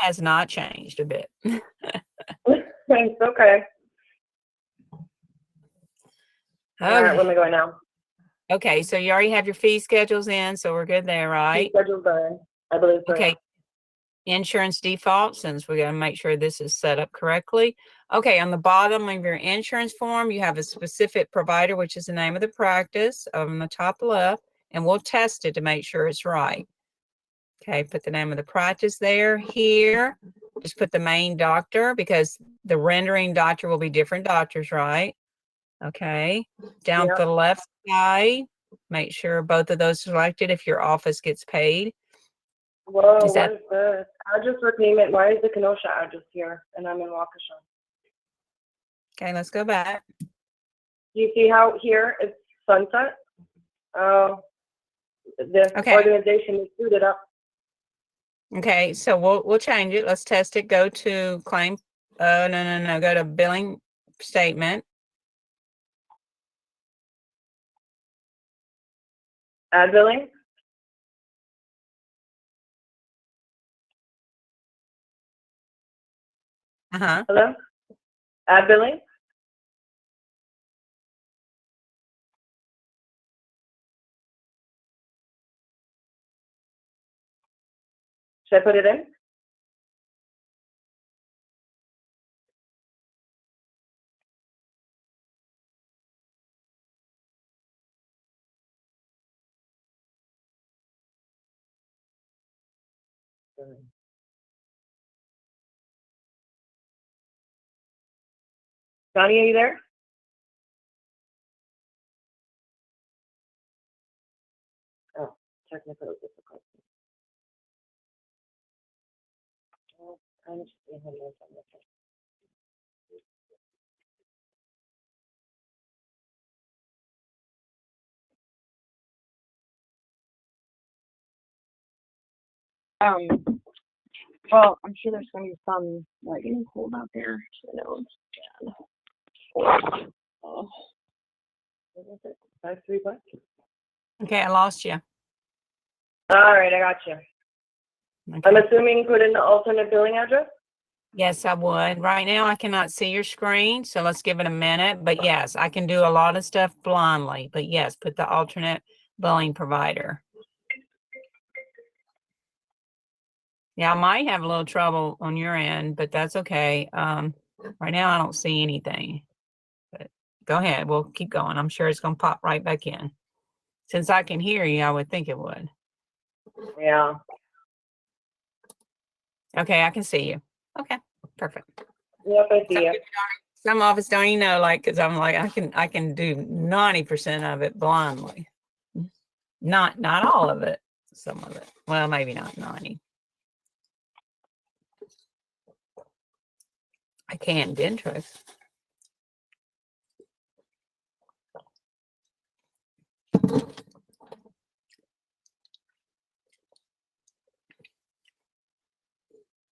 has not changed a bit. It's okay. All right, where am I going now? Okay, so you already have your fee schedules in, so we're good there, right? Fee schedule's done. I believe so. Okay. Insurance default, since we got to make sure this is set up correctly. Okay, on the bottom of your insurance form, you have a specific provider, which is the name of the practice on the top left, and we'll test it to make sure it's right. Okay, put the name of the practice there. Here, just put the main doctor because the rendering doctor will be different doctors, right? Okay, down to the left side, make sure both of those are selected if your office gets paid. Whoa, what is this? Address for payment. Why is the Kenosha address here? And I'm in Waukesha. Okay, let's go back. You see how here it's Sunset? Oh, this organization is suited up. Okay, so we'll change it. Let's test it. Go to claim. No. Go to billing statement. Add billing. Hello? Add billing? Should I put it in? Donnie, are you there? Oh, technical difficulty. Oh, I'm just being homeless on this. Well, I'm sure there's going to be some getting cold out there. So oh. What was it? 5-3 bucks? Okay, I lost you. All right, I got you. Okay. I'm assuming put in the alternate billing address? Yes, I would. Right now, I cannot see your screen, so let's give it a minute. But yes, I can do a lot of stuff blindly. But yes, put the alternate billing provider. Yeah, I might have a little trouble on your end, but that's okay. Right now, I don't see anything. But go ahead. We'll keep going. I'm sure it's going to pop right back in. Since I can hear you, I would think it would. Yeah. Okay, I can see you. Okay, perfect. Yep, I see you. Some of us don't even know, because I'm like, I can do 90% of it blindly. Not all of it. Some of it. Well, maybe not 90. I can Dentrix.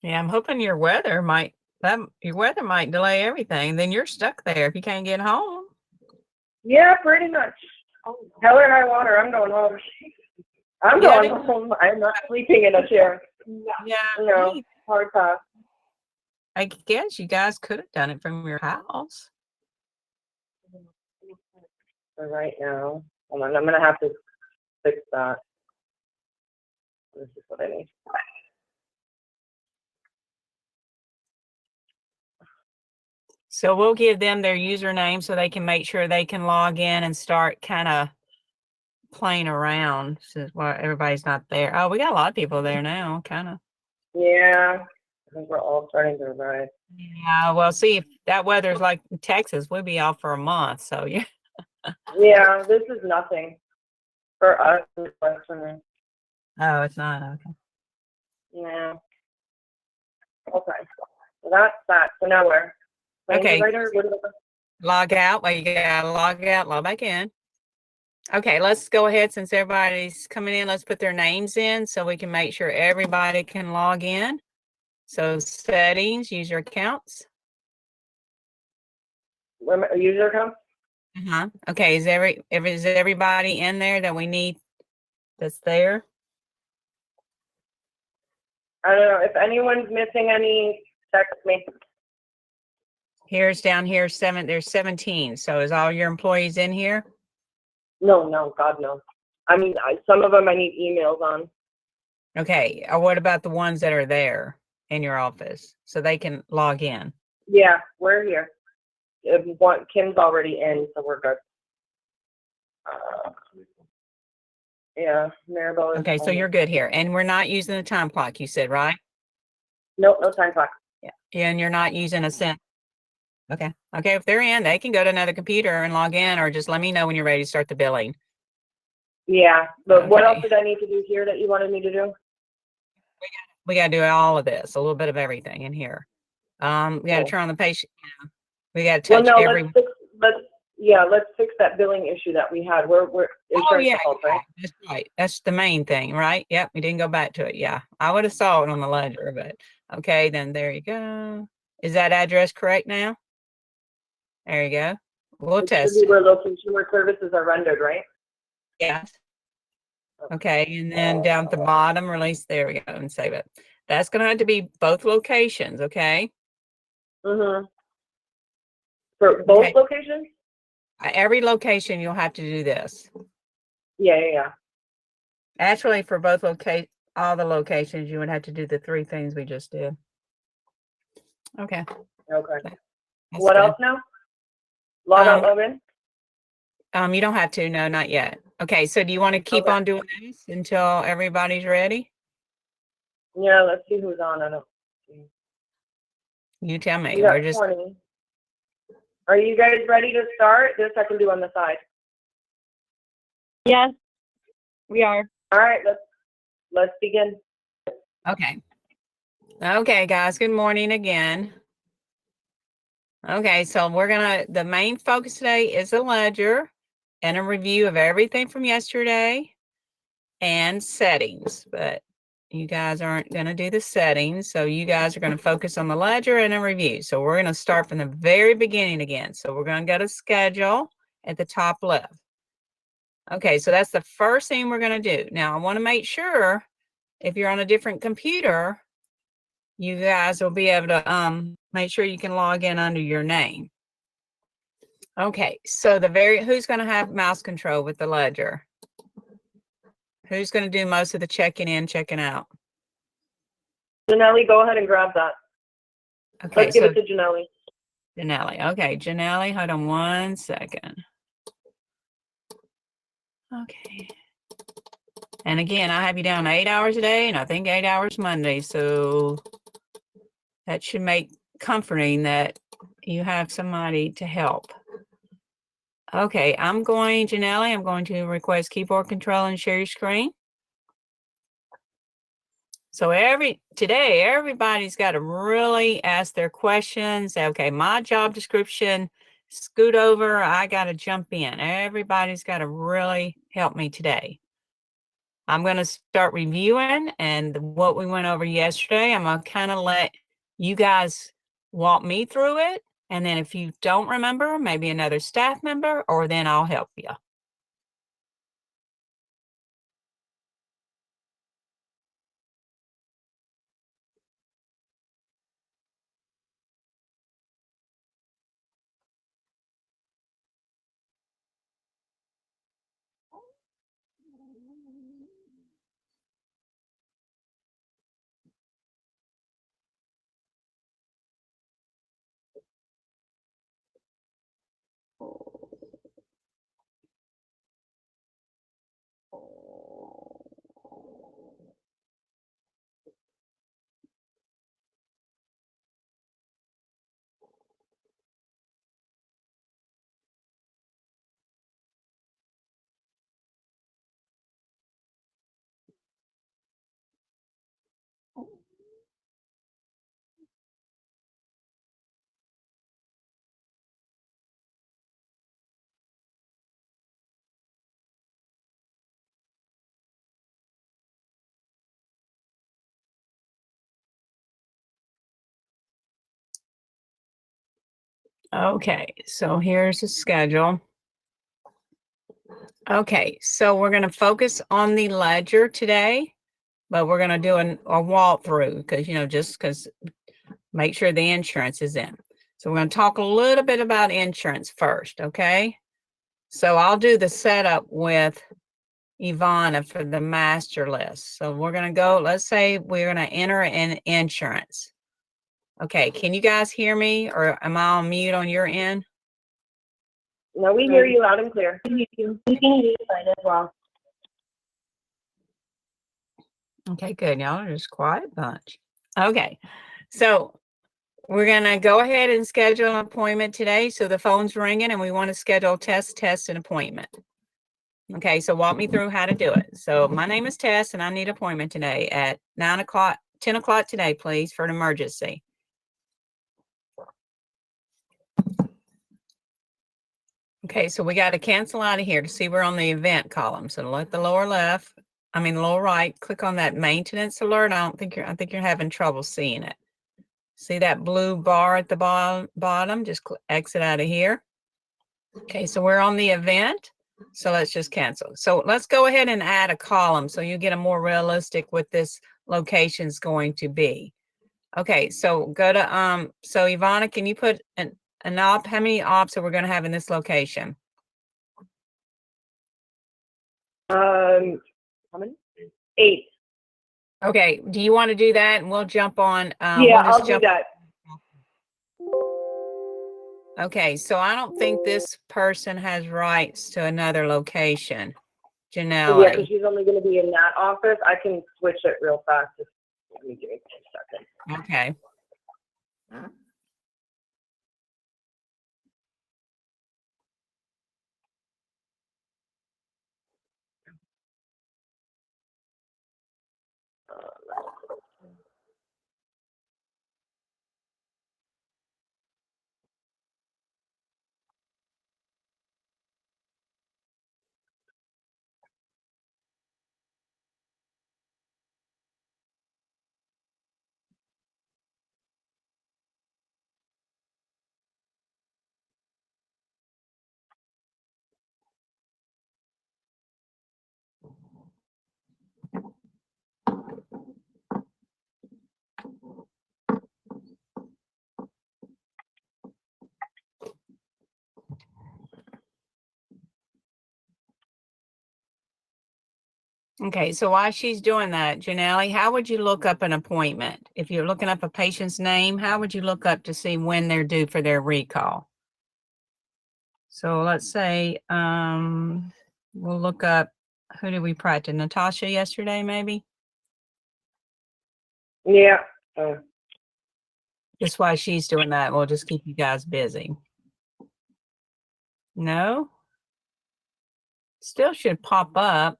Yeah, I'm hoping your weather might delay everything. Then you're stuck there if you can't get home. Yeah, pretty much. Hell or high water, I'm going home. I'm going home. I'm not sleeping in a chair. Yeah. No, hard pass. I guess you guys could have done it from your house. For right now. Hold on, I'm going to have to fix that. This is what I need. So we'll give them their username so they can make sure they can log in and start kind of playing around since everybody's not there. Oh, we got a lot of people there now, kind of. Yeah, I think we're all starting to arrive. Yeah, well, see, if that weather's like in Texas, we'll be off for a month, so yeah. Yeah, this is nothing for us. Oh, it's not, okay. Yeah. Okay, so that's that. So now where? Okay. Log out. Well, you gotta log out, log back in. Okay, let's go ahead since everybody's coming in. Let's put their names in so we can make sure everybody can log in. So settings, user accounts. User accounts? Okay, is everybody in there that we need that's there? I don't know. If anyone's missing any, text me. Here's down here, there's 17. So is all your employees in here? No, God, no. I mean, some of them I need emails on. Okay. What about the ones that are there in your office so they can log in? Yeah, we're here. Kim's already in, so we're good. Yeah, Maribel is. Okay, so you're good here. And we're not using the time clock, you said, right? Nope, no time clock. Yeah. And you're not using a cent. Okay. Okay, if they're in, they can go to another computer and log in, or just let me know when you're ready to start the billing. Yeah, but what else Okay. did I need to do here that you wanted me to do? We got to do all of this, a little bit of everything in here. We got to Cool. turn on the patient. We got to touch Well, no, every. let's fix that billing issue that we had. We're Oh, insurance yeah, default, right? that's right. That's the main thing, right? Yep, we didn't go back to it. Yeah, I would have saw it on the ledger, but okay, then there you go. Is that address correct now? There you go. We'll It should test be it. where location where services are rendered, right? Yes. Okay, and then down at the bottom, release. There we go, and save it. That's going to have to be both locations, okay? Mm-hmm. For both Okay. locations? Every location, you'll have to do this. Yeah. Actually, for both all the locations, you would have to do the 3 things we just did. Okay. Okay. That's What good. else now? Log out, log in? You don't have to. No, not yet. Okay, so do you want to keep Okay. on doing this until everybody's ready? Yeah, let's see who's on. I don't see. You tell me. We got We're just 20. Are you guys ready to start? This I can do on the side. Yes, we are. All right, let's begin. okay. Okay, guys. Good morning again. Okay, so the main focus today is a ledger and a review of everything from yesterday and settings, but you guys aren't going to do the settings. So you guys are going to focus on the ledger and a review. So we're going to start from the very beginning again. So we're going to go to schedule at the top left. Okay, so that's the first thing we're going to do. Now I want to make sure if you're on a different computer, you guys will be able to make sure you can log in under your name. Okay, so who's going to have mouse control with the ledger? Who's going to do most of the checking in, checking out? Janelle, go ahead and grab that. Okay, Let's give it to Janelle. Janelle. Okay, Janelle, hold on 1 second. Okay. And again, I have you down 8 hours a day, and I think 8 hours Monday, so that should make comforting that you have somebody to help. Okay, Janelle, I'm going to request keyboard control and share your screen. So today, everybody's got to really ask their questions. Say, okay, my job description, scoot over, I got to jump in. Everybody's got to really help me today. I'm going to start reviewing and what we went over yesterday. I'm going to kind of let you guys walk me through it. And then if you don't remember, maybe another staff member, or then I'll help you. Okay, so here's the schedule. Okay, so we're going to focus on the ledger today. but we're going to do a walkthrough because, you know, just because make sure the insurance is in. So we're going to talk a little bit about insurance first, okay? So I'll do the setup with Ivana for the master list. So we're going to go, let's say we're going to enter in insurance. Okay, can you guys hear me or am I on mute on your end? No, we hear you loud and clear. We can hear you fine as well. Okay, good. Y'all are just quiet bunch. Okay, so we're going to go ahead and schedule an appointment today. So the phone's ringing and we want to schedule test, and appointment. Okay, so walk me through how to do it. So my name is Tess and I need an appointment today at 9 o'clock, 10 o'clock today, please, for an emergency. Okay, so we got to cancel out of here to see we're on the event column. So look the lower left, lower right, click on that maintenance alert. I think you're having trouble seeing it. See that blue bar at the bottom? Just exit out of here. Okay, so we're on the event. So let's just cancel. So let's go ahead and add a column so you get a more realistic what this location's going to be. Okay, so go to, so Ivana, can you put an op? How many ops are we going to have in this location? How many? 8. Okay, do you want to do that? And we'll jump on. Yeah, I'll do that. Okay, so I don't think this person has rights to another location. Janelle. Yeah, because she's only going to be in that office. I can switch it real fast. Just let me give it 2 seconds. Okay. Okay, so while she's doing that, Janelle, how would you look up an appointment? If you're looking up a patient's name, how would you look up to see when they're due for their recall? So let's say, we'll look up, who did we practice? Natasha yesterday, maybe? Yeah. Just while she's doing that, we'll just keep you guys busy. No? Still should pop up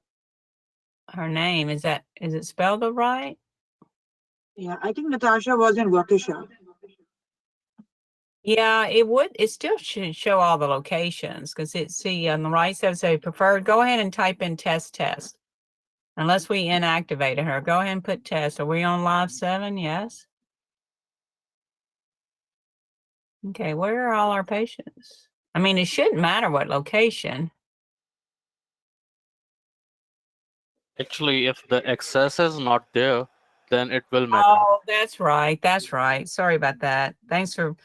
her name. Is it spelled right? Yeah, I think Natasha was in Waukesha. Yeah, it still should show all the locations because see on the right side say preferred. Go ahead and type in test. Unless we inactivated her. Go ahead and put test. Are we on live 7? Yes. Okay, where are all our patients? I mean, it shouldn't matter what location. Actually, if the access is not there, then it will matter. Oh, that's right. That's right. Sorry about that. Thanks for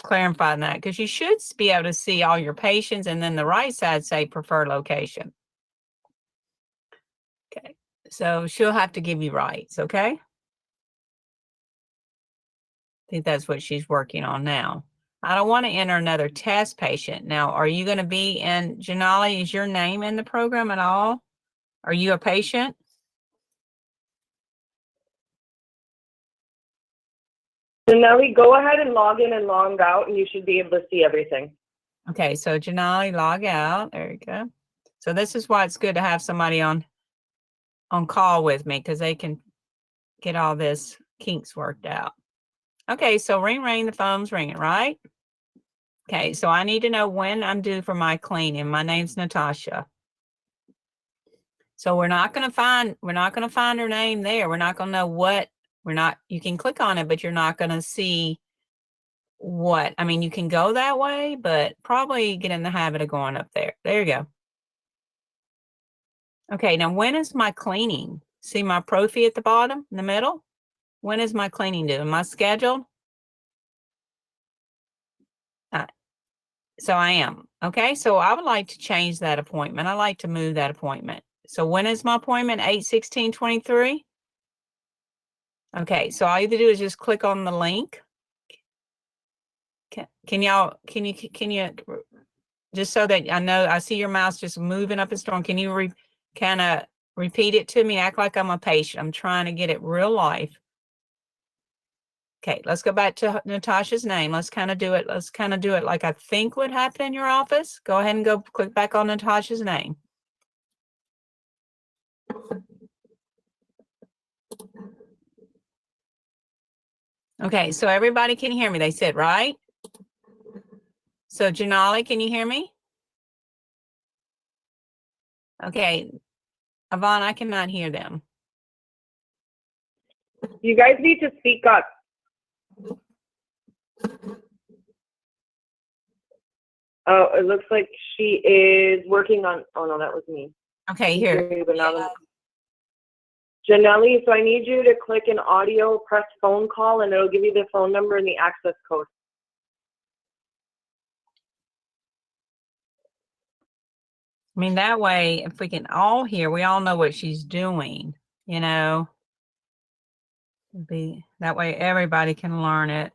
clarifying that because you should be able to see all your patients and then the right side say preferred location. Okay, so she'll have to give you rights, okay? I think that's what she's working on now. I don't want to enter another test patient. Now, are you going to be in, Janali, is your name in the program at all? Are you a patient? So now we go ahead and log in and log out, and you should be able to see everything. Okay, so Janali, log out. There you go. So this is why it's good to have somebody on call with me because they can get all this kinks worked out. Okay, so ring, the phone's ringing, right? Okay, so I need to know when I'm due for my cleaning. My name's Natasha. So we're not going to find her name there. We're not going to know what, you can click on it, but you're not going to see what. I mean, you can go that way, but probably get in the habit of going up there. There you go. Okay, now when is my cleaning? See my prophy at the bottom, in the middle? When is my cleaning due? Am I scheduled? So I am. Okay, so I would like to change that appointment. I like to move that appointment. So when is my appointment? 8/16/23? Okay, so all you have to do is just click on the link. Can you just so that I know, I see your mouse just moving up and strong. Can you kind of repeat it to me? Act like I'm a patient. I'm trying to get it real life. Okay, let's go back to Natasha's name. Let's kind of do it. Let's kind of do it like I think would happen in your office. Go ahead and go click back on Natasha's name. Okay, so everybody can hear me, they said, right? So Janali, can you hear me? Okay, Yvonne, I cannot hear them. You guys need to speak up. Oh, it looks like she is working on, oh no, that was me. Okay, here. Janelli, so I need you to click an audio, press phone call, and it'll give you the phone number and the access code. I mean, that way, if we can all hear, we all know what she's doing, you know? That way everybody can learn it.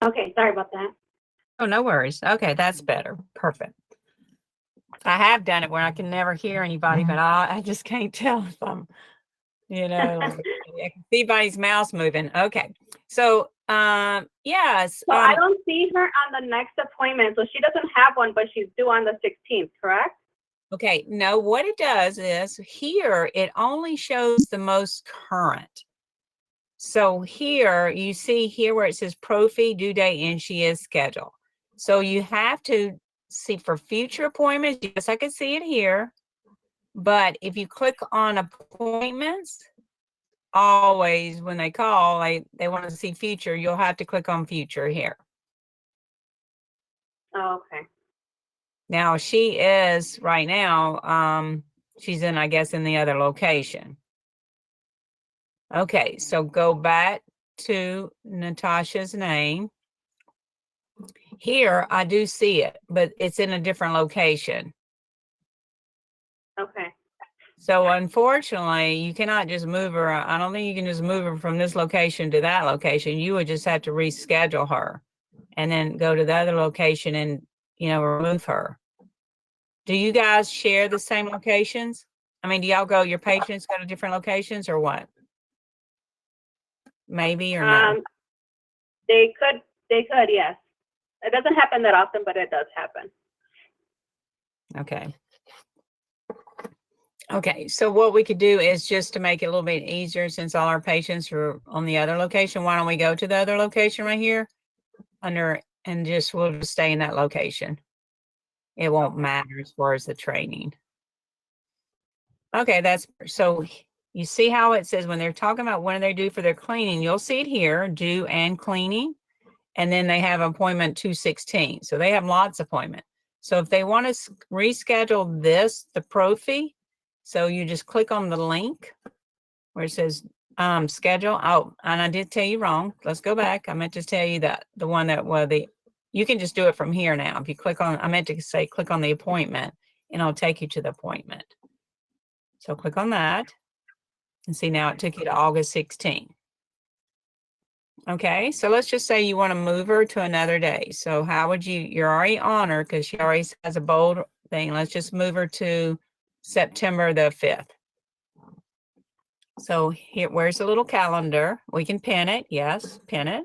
Okay, sorry about that. Oh, no worries. Okay, that's better. Perfect. I have done it where I can never hear anybody, but I just can't tell if I'm, you know, I can see anybody's mouse moving. Okay. So, yes. So I don't see her on the next appointment. So she doesn't have one, but she's due on the 16th, correct? Okay. No, what it does is here, it only shows the most current. So here you see here where it says prophy, due date, and she is scheduled. So you have to see for future appointments. Yes, I can see it here. But if you click on appointments, always when they call, they want to see future, you'll have to click on future here. Oh, okay. Now she is right now, she's in, I guess, in the other location. Okay, so go back to Natasha's name. Here, I do see it, but it's in a different location. Okay. So unfortunately, you cannot just move her. I don't think you can just move her from this location to that location. You would just have to reschedule her and then go to the other location and, you know, remove her. Do you guys share the same locations? I mean, do y'all go, your patients go to different locations or what? Maybe or no? They could, yes. It doesn't happen that often, but it does happen. Okay. Okay, so what we could do is just to make it a little bit easier, since all our patients are on the other location, why don't we go to the other location right here under, and just, we'll just stay in that location. It won't matter as far as the training. Okay, that's, so you see how it says when they're talking about when they do for their cleaning, you'll see it here, due and cleaning. And then they have appointment 2/16. So they have lots of appointments. So if they want to reschedule this, the prophy, so you just click on the link where it says schedule. Oh, and I did tell you wrong. Let's go back. I meant to tell you that the one that was you can just do it from here now. If you click on, I meant to say click on the appointment and it'll take you to the appointment. So click on that and see now it took you to August 16. Okay, so let's just say you want to move her to another day. So how would you're already on her because she already has a bold thing. Let's just move her to September the 5th. So here, where's the little calendar? We can pin it. Yes, pin it.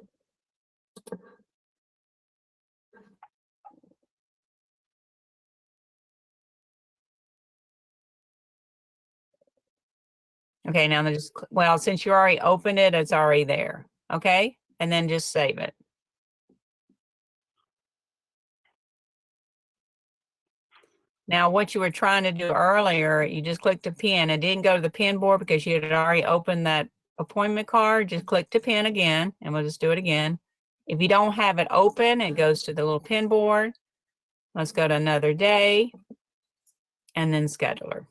Okay, now then just, well, since you already opened it, it's already there. Okay, and then just save it. Now, what you were trying to do earlier, you just clicked the pin. It didn't go to the pin board because you had already opened that appointment card. Just click the pin again, and we'll just do it again. If you don't have it open, it goes to the little pin board. Let's go to another day, and then scheduler.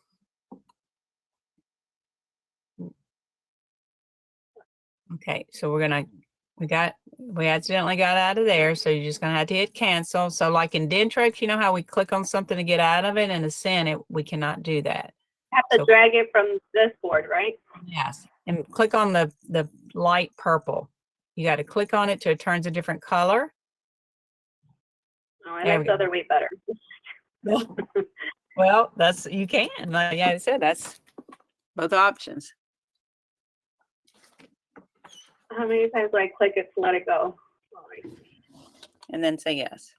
Okay, so we accidentally got out of there, so you're just gonna have to hit cancel. So like in Dentrix, you know how we click on something to get out of it, and ascend it, we cannot do that. Have to So- drag it from this board, right? Yes, and click on the light purple. You got to click on it till it turns a different color. Oh, I There like we the go. other way better. Well, that's, you can, like I said, that's both options. How many times do I click it to let it go? And then say yes.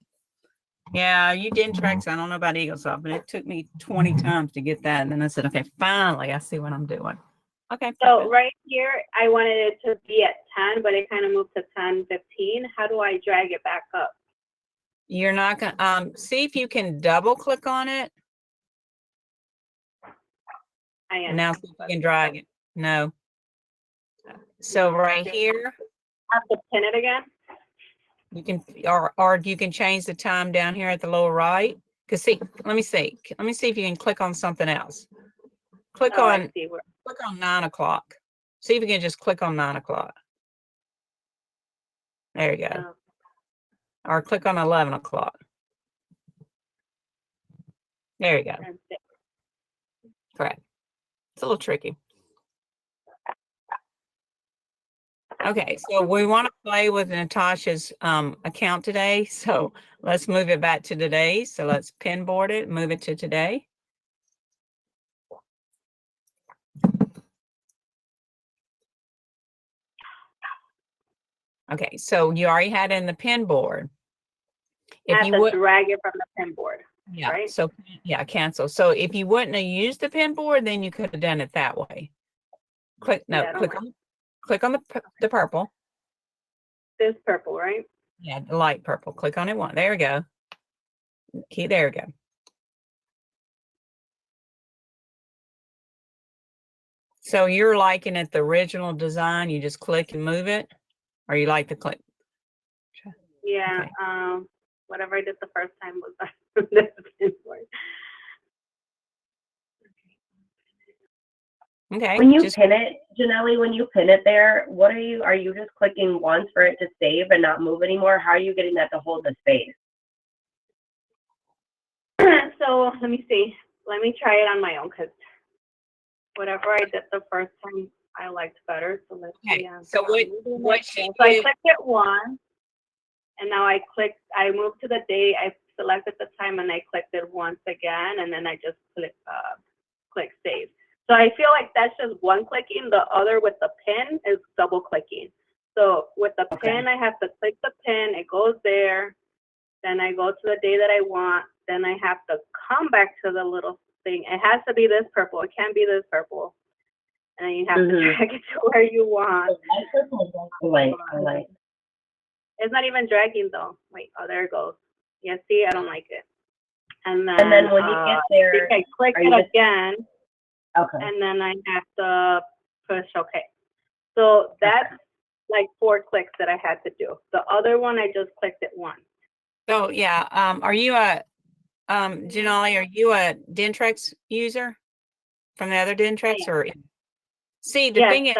Yeah, you Dentrix. I don't know about EagleSoft, but it took me 20 times to get that. And then I said, okay, finally, I see what I'm doing. Okay. So perfect. right here, I wanted it to be at 10, but it kind of moved to 10:15. How do I drag it back up? You're not gonna, see if you can double click on it. I am. And now see if you can drag it. No. So right here, Have to pin it again? you can, or you can change the time down here at the lower right. Cause see, let me see if you can click on something else. Click Oh, on, I see. Where, click on 9 o'clock. See if you can just click on 9 o'clock. There you go. oh, Or click on 11 o'clock. There you go. that's it. Correct. It's a little tricky. Okay, so we want to play with Natasha's account today. So let's move it back to today. So let's pin board it, move it to today. Okay, so you already had it in the pin board. I If have you to would, drag it from the pin board. yeah, right? so yeah, cancel. So if you wouldn't have used the pin board, then you could have done it that way. Click, no, Yeah, I don't click like on, click on the purple. this purple, right? Yeah, the light purple. Click on it one. There we go. Okay, there we go. So you're liking it the original design, you just click and move it? Or you like to click? Yeah. Okay. Whatever I did the first time was this pin board. Okay. When you just- pin it, Janelle, when you pin it there, what are you just clicking once for it to save and not move anymore? How are you getting that to hold the space? So let me see. Let me try it on my own because whatever I did the first time I liked better. So let's see. Okay, so what So should I you, clicked it once, and now I moved to the day, I selected the time, and I clicked it once again, and then I just click save. So I feel like that's just one clicking. The other with the pin is double clicking. So with the pin, I have to click the pin, it goes there, then I go to the day that I want, then I have to come back to the little thing. It has to be this purple, it can't be this purple. And then you have to drag it to where you want. Like, It's not even dragging though. Wait, oh, there it goes. Yeah, see, I don't like it. And then when you get there, I click are it you just- again, okay. and then I have to push OK. So that's like 4 clicks that I had to do. The other one, I just clicked it once. so yeah, are you a, Janelle, are you a Dentrix user from the other Dentrix or? See, the Yes, thing is,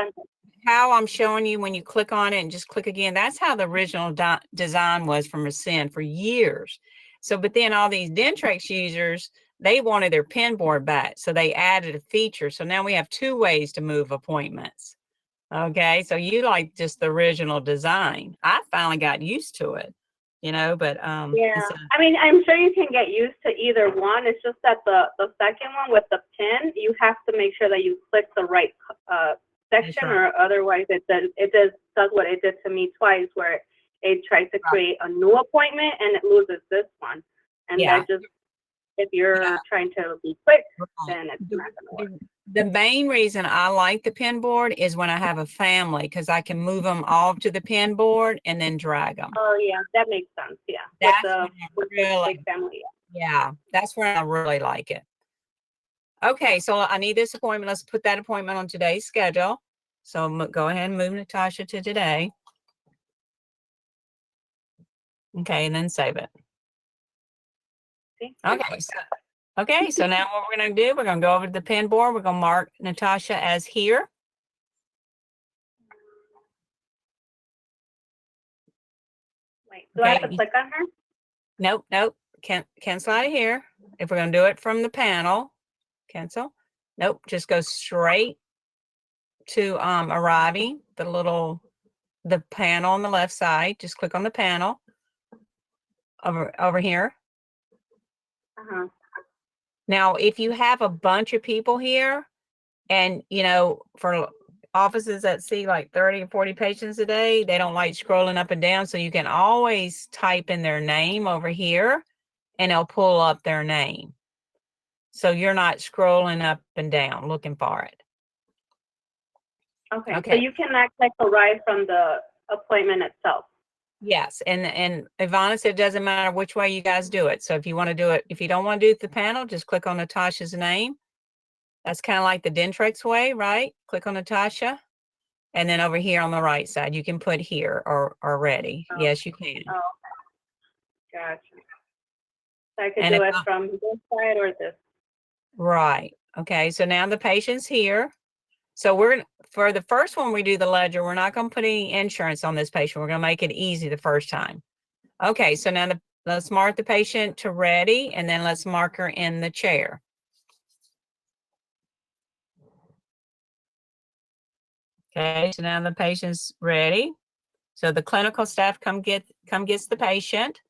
how I'm showing you when you click on it and just click again, that's how the original design was from Ascend for years. So, but then all these Dentrix users, they wanted their pin board back. So they added a feature. So now we have 2 ways to move appointments. Okay. So you like just the original design. I finally got used to it, you know, but, yeah, it's I mean, I'm sure you can get used to either one. It's just that the second one with the pin, you have to make sure that you click the right section, right. or otherwise it does what it did to me twice, where it tries to create a new appointment and it loses this one, and Yeah. that just If you're Yeah. trying to be quick, Right. then it's not gonna work. The main reason I like the pin board is when I have a family, because I can move them all to the pin board and then drag them. Oh yeah, that makes sense. Yeah, That's with the really, big family. yeah, that's where I really like it. Okay, so I need this appointment. Let's put that appointment on today's schedule. So go ahead and move Natasha to today. Okay, and then save it. See? Okay, so now what we're gonna do, we're gonna go over to the pin board. We're gonna mark Natasha as here. Wait, do I have to Okay. click on her? Nope, can't slide it here. If we're gonna do it from the panel, cancel. Nope, just go straight to arriving, the panel on the left side. Just click on the panel over here. Uh-huh. Now, if you have a bunch of people here and, for offices that see like 30 or 40 patients a day, they don't like scrolling up and down. So you can always type in their name over here and it'll pull up their name. So you're not scrolling up and down looking for it. Okay. So Okay. you cannot click arrive from the appointment itself. Yes, and Ivana said it doesn't matter which way you guys do it. So if you want to do it, if you don't want to do it the panel, just click on Natasha's name. That's kind of like the Dentrix way, right? Click on Natasha. And then over here on the right side, you can put here or ready. Oh. Yes, you can. Oh, okay. Gotcha. So I could And do if it from this side or this. Right. Okay, so now the patient's here. So for the first one, we do the ledger. We're not going to put any insurance on this patient. We're going to make it easy the first time. Okay, so now let's mark the patient to ready, and then let's mark her in the chair. Okay, so now the patient's ready. So the clinical staff come gets the patient.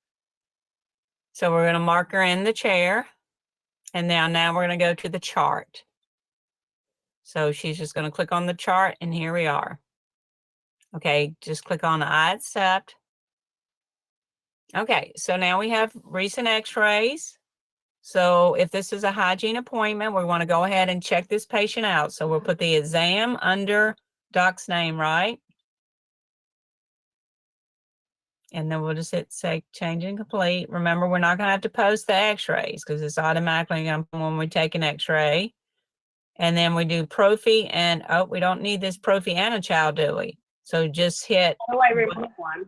So we're going to mark her in the chair. And now we're going to go to the chart. So she's just going to click on the chart, and here we are. Okay, just click on I accept. Okay, so now we have recent x-rays. So if this is a hygiene appointment, we want to go ahead and check this patient out. So we'll put the exam under doc's name, right? And then we'll just hit say change and complete. Remember, we're not going to have to post the x-rays because it's automatically going to when we take an x-ray. And then we do prophy and, oh, we don't need this prophy and a child, do we? So just hit. How do I remove one?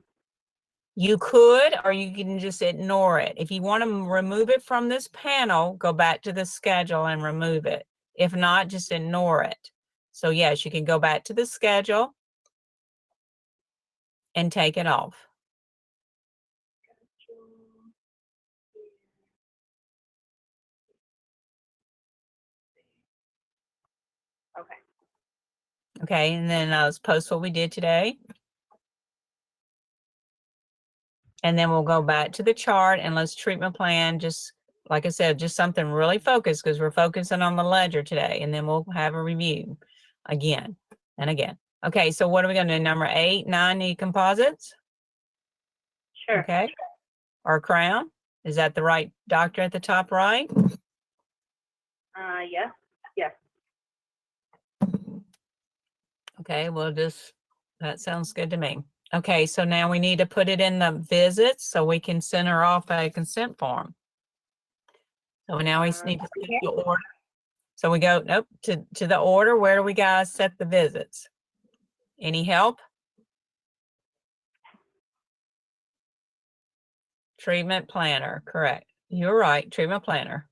You could, or you can just ignore it. If you want to remove it from this panel, go back to the schedule and remove it. If not, just ignore it. So yes, you can go back to the schedule and take it off. Okay. Okay, and then let's post what we did today. And then we'll go back to the chart and let's treatment plan, just like I said, just something really focused because we're focusing on the ledger today. And then we'll have a review again and again. Okay, so what are we going to do? Number 8, 9 need composites. Sure. Okay. Or crown. Is that the right doctor at the top right? Yes. Yes. Okay, well, that sounds good to me. Okay, so now we need to put it in the visits so we can send her off a consent form. So now we need to set the order. So we go, nope, to the order. Where do we guys set the visits? Any help? Treatment planner, correct. You're right, treatment planner.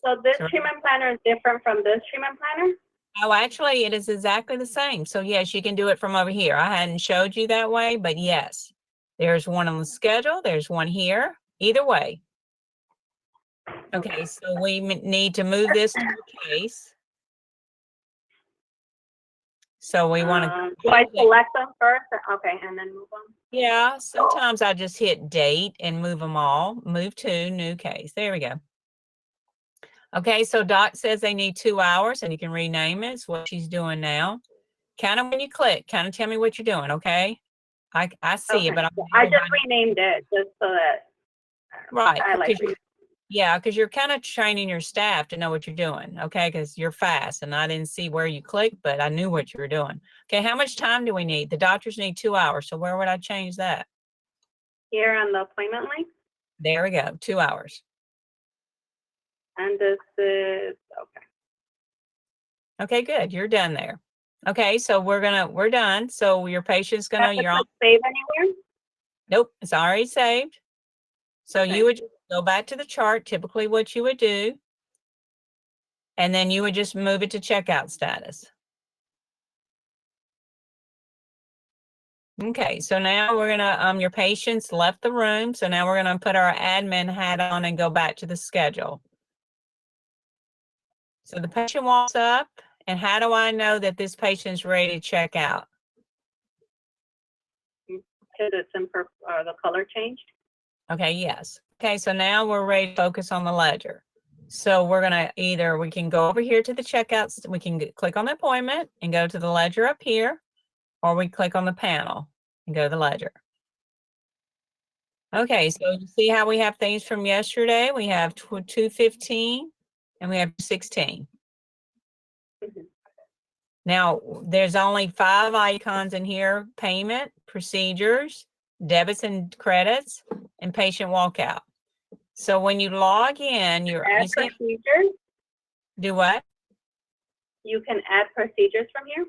So this So- treatment planner is different from this treatment planner? Oh, actually, it is exactly the same. So yes, you can do it from over here. I hadn't showed you that way, but yes, there's one on the schedule. There's one here. Either way. Okay, so we need to move this to the case. So we want to. Do I select them first? Okay, and then move on? Yeah, sometimes I just hit date and move them all. Move to new case. There we go. Okay, so Doc says they need 2 hours and you can rename it. It's what she's doing now. Kind of when you click, kind of tell me what you're doing, okay? I see it, but I just renamed it just so that right, I like because it. Yeah, because you're kind of training your staff to know what you're doing, okay? Because you're fast and I didn't see where you clicked, but I knew what you were doing. Okay, how much time do we need? The doctors need 2 hours, so where would I change that? Here on the appointment link, There we go, 2 hours. and this is, okay. Okay, good, you're done there. Okay, so we're done. So your patient's Have gonna, to you're on, click save anywhere? nope, it's already saved. So Okay. you would just go back to the chart, typically what you would do. And then you would just move it to checkout status. Okay, so now we're gonna, your patients left the room. So now we're gonna put our admin hat on and go back to the schedule. So the patient walks up, and how do I know that this patient's ready to check out? Because it's in the color changed. Okay, yes. Okay, so now we're ready to focus on the ledger. So we're gonna we can go over here to the checkouts, we can click on the appointment and go to the ledger up here, or we click on the panel and go to the ledger. Okay, so you see how we have things from yesterday? We have 215 and we have 16. Mhm. Now, there's only 5 icons in here: payment, procedures, debits and credits, and patient walkout. So when you log in, you Add see, procedures. do what? You can add procedures from here.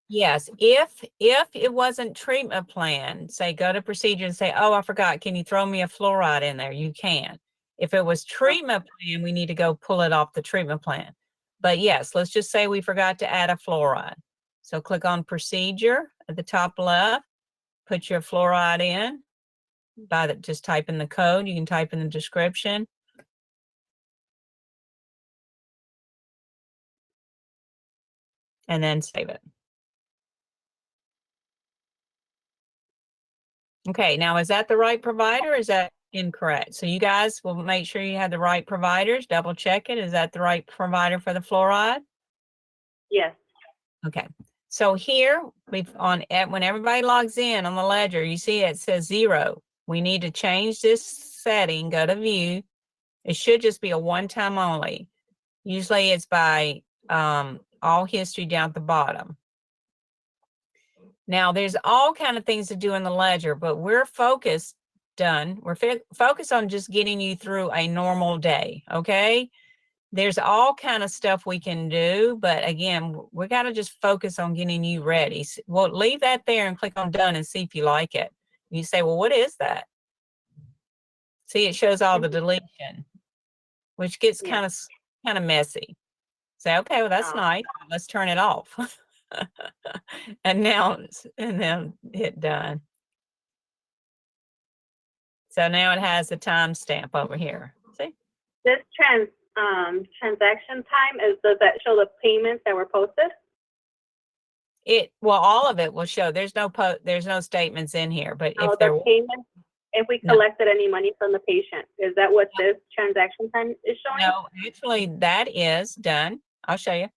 Yes, if it wasn't treatment plan, say go to procedure and say, oh, I forgot, can you throw me a fluoride in there? You can. If it was treatment plan, we need to go pull it off the treatment plan. But yes, let's just say we forgot to add a fluoride. So click on procedure at the top left, put your fluoride in. Just type in the code, you can type in the description. And then save it. Okay, now is that the right provider or is that incorrect? So you guys will make sure you have the right providers, double check it. Is that the right provider for the fluoride? Yes. Okay, so here when everybody logs in on the ledger, you see it says 0. We need to change this setting, go to view. It should just be a one-time only. Usually it's by all history down at the bottom. Now, there's all kind of things to do in the ledger, but we're focused on just getting you through a normal day, okay? There's all kind of stuff we can do, but again, we got to just focus on getting you ready. Well, leave that there and click on done and see if you like it. You say, well, what is that? See, it shows all the deletion, which gets kind of messy. Say, okay, well, that's nice. Let's turn it off. and then hit done. So now it has the timestamp over here. See? This transaction time does that show the payments that were posted? Well, all of it will show. There's no statements in here, but Oh, if there the payments, if we collected any money from the patient, is that what this transaction time is showing? No, actually that is done. I'll show you.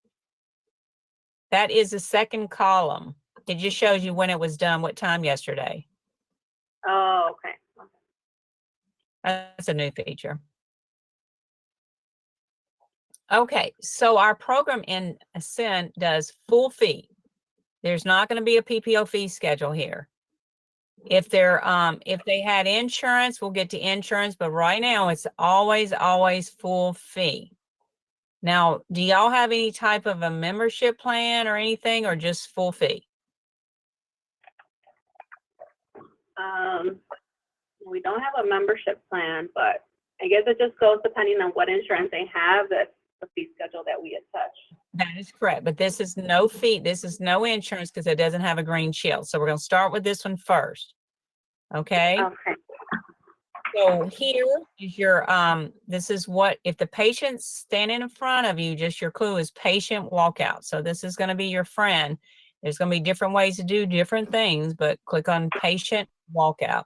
That is the second column. It just shows you when it was done, what time yesterday. Oh, okay. That's a new feature. Okay, so our program in Ascend does full fee. There's not going to be a PPO fee schedule here. If they had insurance, we'll get to insurance, but right now it's always full fee. Now, do y'all have any type of a membership plan or anything, or just full fee? We don't have a membership plan, but I guess it just goes depending on what insurance they have. That's the fee schedule that we attach. That is correct, but this is no fee. This is no insurance because it doesn't have a green shield. So we're going to start with this one first. Okay. Okay. So here is your, this is what, if the patient's standing in front of you, just your clue is patient walkout. So this is going to be your friend. There's going to be different ways to do different things, but click on patient walkout.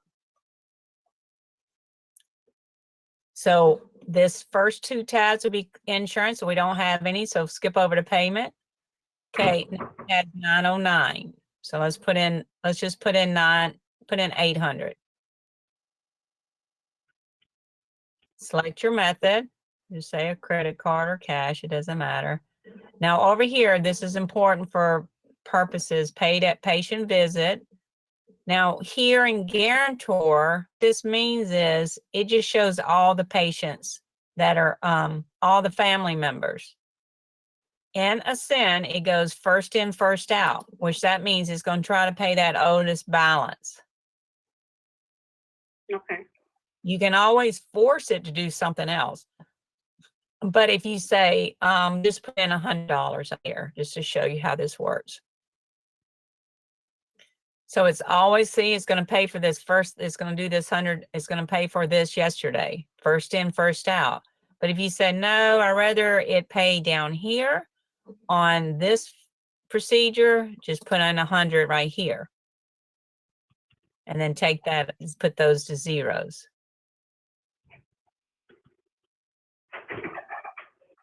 So this first 2 tabs will be insurance, so we don't have any, so skip over to payment. Okay, at 909. So let's just put in 800. Select your method. Just say a credit card or cash, it doesn't matter. Now over here, this is important for purposes paid at patient visit. Now here in guarantor, this means is it just shows all the patients that are all the family members. In Ascend, it goes first in, first out, which that means it's going to try to pay that oldest balance. Okay. You can always force it to do something else. But if you say, just put in $100 here, just to show you how this works. So it's always, see, it's going to pay for this first, it's going to do this 100, it's going to pay for this yesterday, first in, first out. But if you say, no, I'd rather it pay down here on this procedure, just put in 100 right here. And then take that, put those to zeros.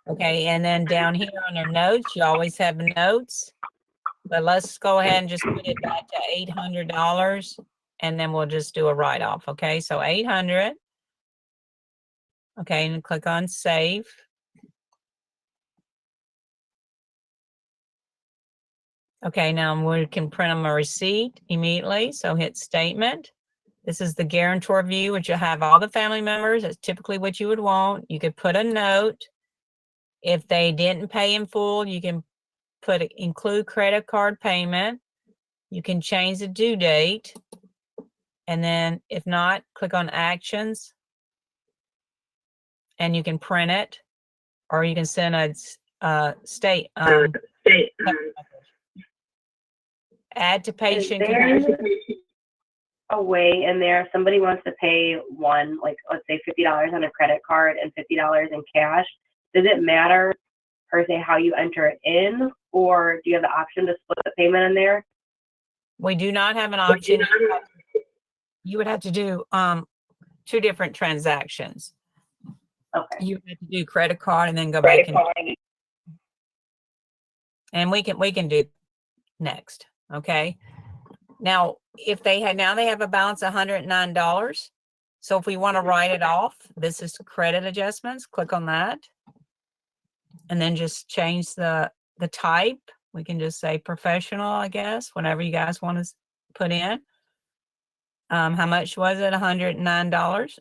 Okay, and then down here under notes, you always have notes. But let's go ahead and just put it back to $800, and then we'll just do a write-off. Okay, so 800. Okay, and click on save. Okay, now we can print them a receipt immediately. So hit statement. This is the guarantor view, which will have all the family members. That's typically what you would want. You could put a note. If they didn't pay in full, you can put include credit card payment. You can change the due date. And then if not, click on actions. And you can print it, or you can send a add to patient. Is there a way in there, if somebody wants to pay one, like let's say $50 on a credit card and $50 in cash, does it matter per se how you enter it in, or do you have the option to split the payment in there? We do not have an option. You would have to do 2 different transactions. Okay. You would have to do credit card and then go back and we can do next. Okay. Now, if they had, now they have a balance of $109. So if we want to write it off, this is credit adjustments. Click on that. And then just change the type. We can just say professional, I guess, whatever you guys want to put in. How much was it? $109.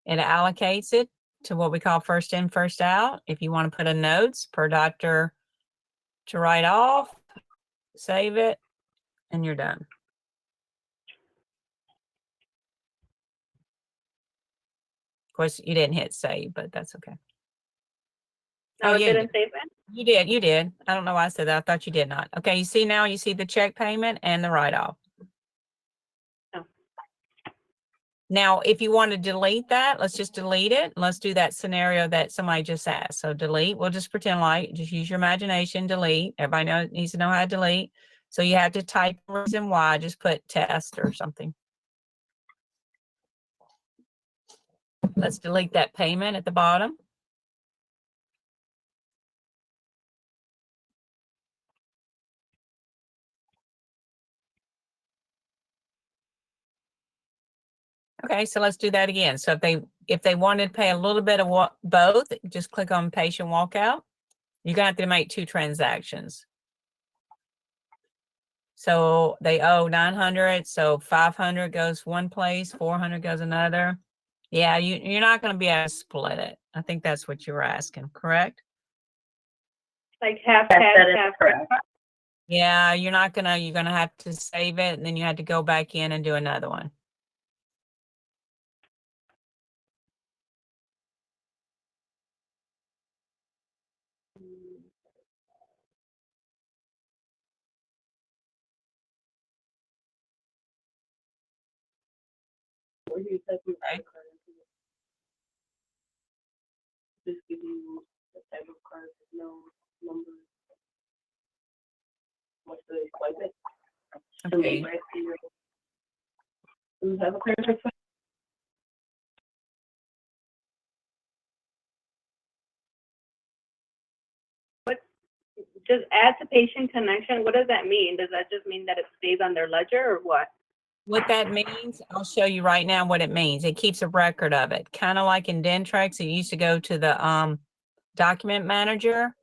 It allocates it to what we call first in, first out. If you want to put a notes per doctor to write off, save it, and you're done. Of course, you didn't hit save, but that's okay. Oh, yeah, didn't save it? You did. I don't know why I said that. I thought you did not. Okay, you see now, you see the check payment and the write-off. Oh. Now, if you want to delete that, let's just delete it. Let's do that scenario that somebody just asked. So delete, we'll just pretend like, just use your imagination, delete. Everybody needs to know how to delete. So you have to type the reason why, just put test or something. Let's delete that payment at the bottom. Okay, so let's do that again. So if they wanted to pay a little bit of both, just click on patient walkout. You're gonna have to make 2 transactions. So they owe 900, so 500 goes one place, 400 goes another. Yeah, you're not gonna be able to split it. I think that's what you were asking, correct? Like half Yes, cash, that is half correct. Yeah, you're gonna have to save it, and then you have to go back in and do another one. Okay. Just give you the type of card, no number. What's the appointment? Okay. Do you have a clear picture? Just add to patient connection. What does that mean? Does that just mean that it stays on their ledger or what? what that means, I'll show you right now what it means. It keeps a record of it. Kind of like in Dentrix, it used to go to the document manager.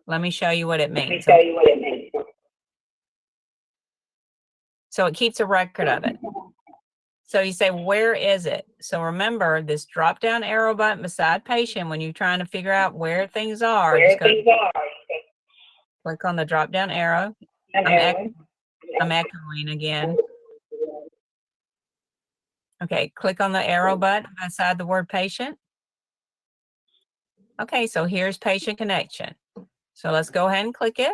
Let me show you what it means. So it keeps a record of it. So you say, where is it? So remember this drop down arrow button beside patient when you're trying to figure out where things are. Just go click on the drop down arrow. I'm echoing again. Okay, click on the arrow button beside the word patient. Okay, so here's patient connection. So let's go ahead and click it.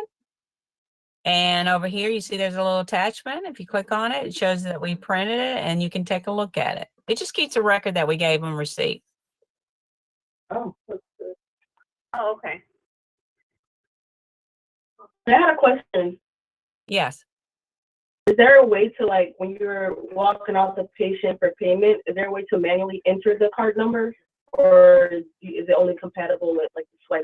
And over here, you see there's a little attachment. If you click on it, it shows that we printed it and you can take a look at it. It just keeps a record that we gave them receipt. Oh, that's good. Oh, okay. I had a question. Yes. Is there a way to, like, when you're walking out the patient for payment, is there a way to manually enter the card number? Or is it only compatible with, like, the swipe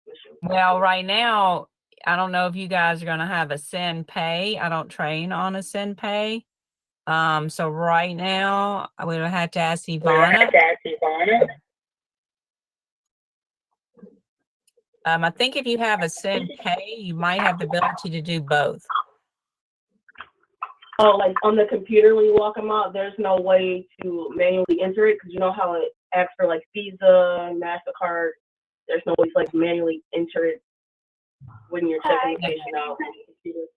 machine? Well, right now, I don't know if you guys are going to have a send pay. I don't train on a send pay. So right now, I would have to ask Ivana. I think if you have a send pay, you might have the ability to do both. Oh, like on the computer when you walk them out, there's no way to manually enter it because you know how it asks for like Visa, MasterCard. There's no way to like manually enter it when you're checking the patient out on the computer.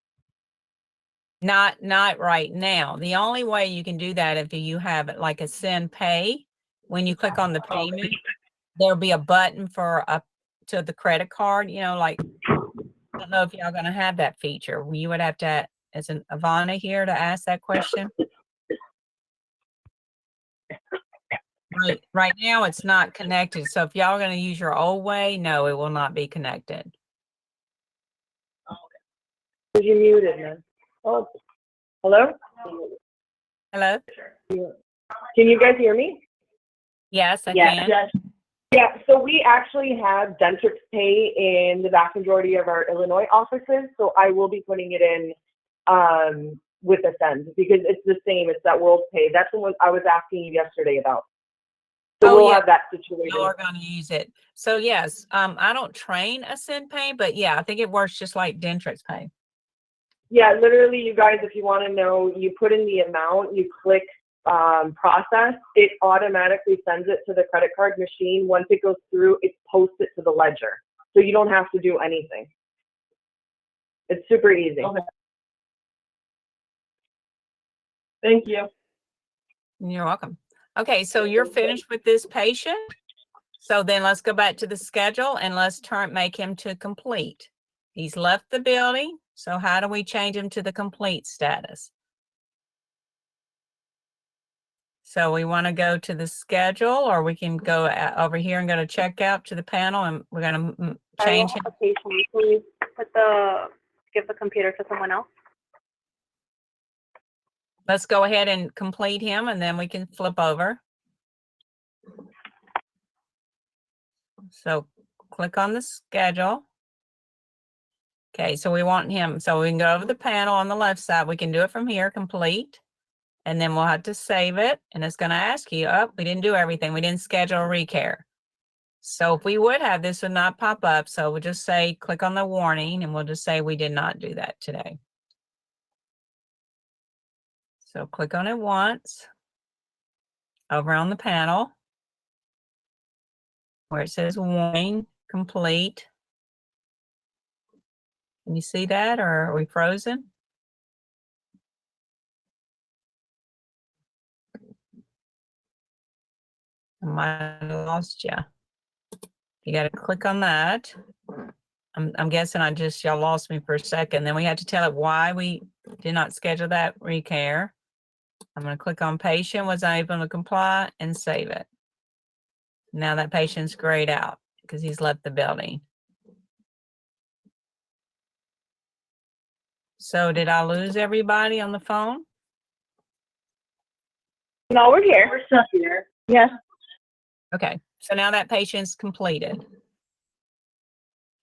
Not right now. The only way you can do that if you have like a send pay, when you click on the payment, there'll be a button for up to the credit card, you know, like, I don't know if y'all gonna have that feature. You would have to, as an Ivana here to ask that question. Right now it's not connected. So if y'all are gonna use your old way, no, it will not be connected. You're muted, man. Oh, hello? Hello? Can you guys hear me? Yes, I can. Yes. Yeah, so we actually have Dentrix Pay in the vast majority of our Illinois offices, so I will be putting it in with Ascend because it's the same. It's that World Pay. That's the one I was asking you yesterday about. So we'll have that situation. Y'all are going to use it. So yes, I don't train Ascend Pay, but yeah, I think it works just like Dentrix Pay. Yeah, literally, you guys, if you want to know, you put in the amount, you click process, it automatically sends it to the credit card machine. Once it goes through, it posts it to the ledger. So you don't have to do anything. It's super easy. Okay. Thank you. You're welcome. Okay, so you're finished with this patient. So then let's go back to the schedule and let's make him to complete. He's left the building. So how do we change him to the complete status? So we want to go to the schedule, or we can go over here and go to checkout to the panel, and we're going to change him. Please give the computer to someone else. Let's go ahead and complete him, and then we can flip over. So click on the schedule. Okay, so we want him. So we can go over the panel on the left side. We can do it from here, complete. And then we'll have to save it. And it's going to ask you, oh, we didn't do everything. We didn't schedule a recare. So if we would have, this would not pop up. So we'll just say, click on the warning, and we'll just say we did not do that today. So click on it once over on the panel where it says warning complete. Can you see that, or are we frozen? I might have lost you. You got to click on that. I'm guessing y'all lost me for a second. Then we had to tell it why we did not schedule that recare. I'm going to click on patient was unable to comply and save it. Now that patient's grayed out because he's left the building. So did I lose everybody on the phone? No, we're here. We're still here. Yes. Okay, so now that patient's completed.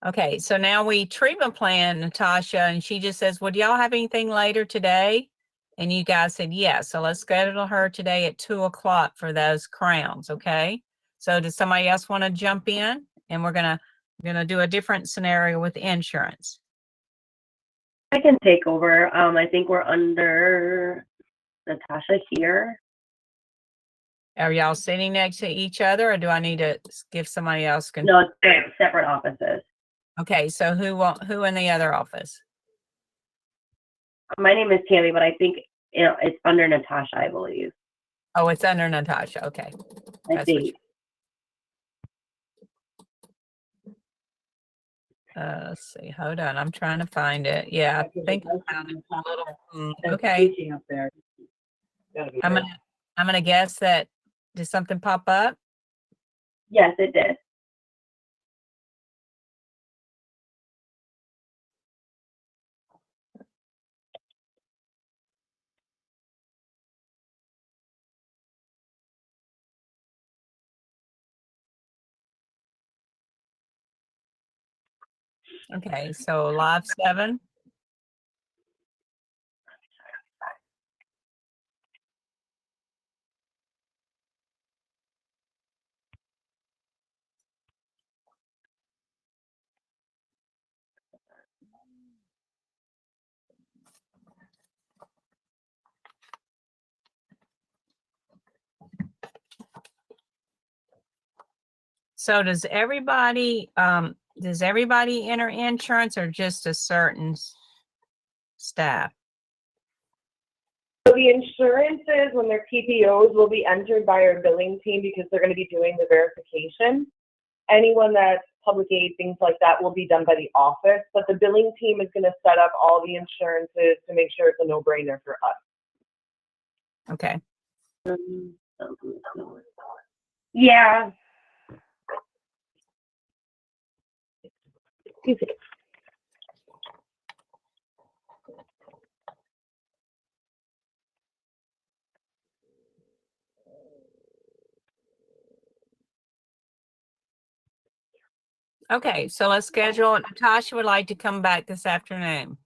Okay, so now we treatment plan Natasha, and she just says, would y'all have anything later today? And you guys said yes. So let's schedule her today at 2 o'clock for those crowns, okay? So does somebody else want to jump in? And we're gonna do a different scenario with insurance. I can take over. I think we're under Natasha here. Are y'all sitting next to each other, or do I need to give somebody else? No, it's separate offices. Okay, so who in the other office? My name is Tammy, but I think it's under Natasha, I believe. Oh, it's under Natasha. Okay. I That's what think. Let's see. Hold on. I'm trying to find it. Yeah, I think I found it a little. Okay. Up there. I'm gonna guess that. Did something pop up? Yes, it did. Okay, so live 7. So does everybody enter insurance, or just a certain staff? So the insurances, when they're PPOs, will be entered by our billing team because they're going to be doing the verification. Anyone that's public aid, things like that, will be done by the office, but the billing team is going to set up all the insurances to make sure it's a no-brainer for us. Okay. Yeah. Okay, so let's schedule. Natasha would like to come back this afternoon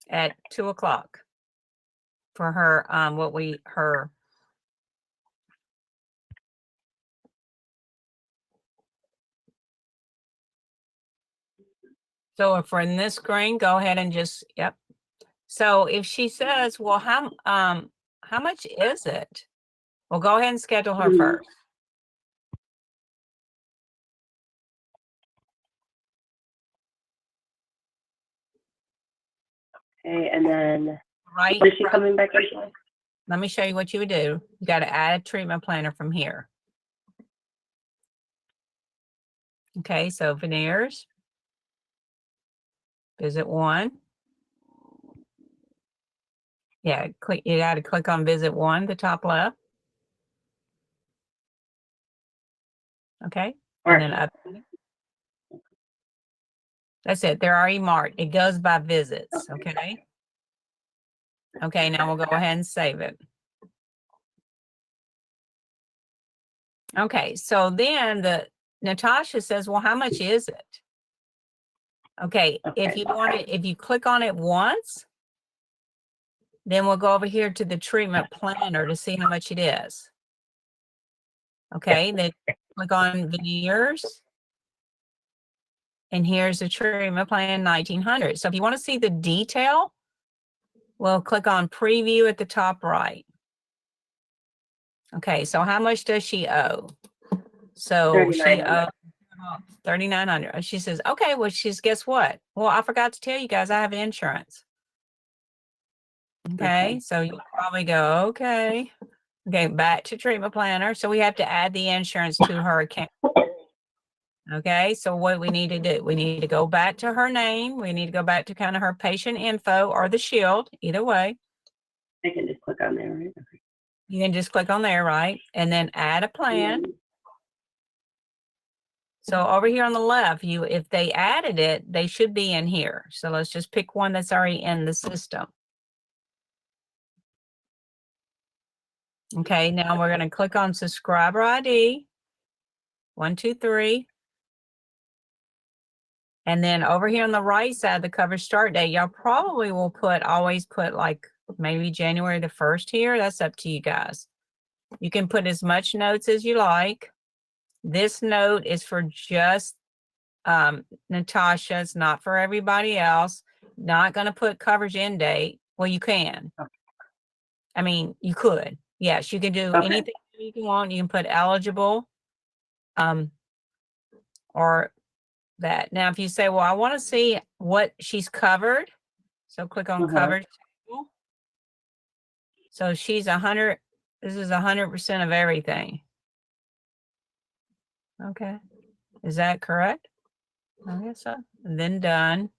at 2 o'clock for her, so if we're in this screen, go ahead and just, yep. So if she says, well, how much is it? Well, go ahead and schedule her Mhm. first. Okay, and then Right? when is she coming back? Rachel? Let me show you what you would do. You got to add a treatment planner from here. Okay, so veneers, visit 1. Yeah, you got to click on visit 1, the top left. Okay, and then up. That's it. They're already marked. It goes by visits. Okay. Okay, now we'll go ahead and save it. Okay, so then Natasha says, well, how much is it? Okay, if you click on it once, then we'll go over here to the treatment planner to see how much it is. Okay, then click on veneers. And here's the treatment plan, 1900. So if you want to see the detail, we'll click on preview at the top right. Okay, so how much does she owe? So she owes $3,900. She says, okay, well, guess what? Well, I forgot to tell you guys, I have insurance. Okay, so you probably go, okay, back to treatment planner. So we have to add the insurance to her account. Okay, so what we need to do, we need to go back to her name. We need to go back to kind of her patient info or the shield, either way. I can just click on there, right? Okay. You can just click on there, right? And then add a plan. So over here on the left, if they added it, they should be in here. So let's just pick one that's already in the system. Okay, now we're going to click on subscriber ID. 1, 2, 3. And then over here on the right side, the cover start date, y'all probably will always put like maybe January the 1st here. That's up to you guys. You can put as much notes as you like. This note is for just Natasha. It's not for everybody else. Not going to put coverage end date. Well, you can. I mean, you could. Yes, you can do anything you can want. You can put eligible or that. Now, if you say, well, I want to see what she's covered. So click on coverage table. So she's 100. This is 100% of everything. Okay. Is that correct? I guess so. And then done.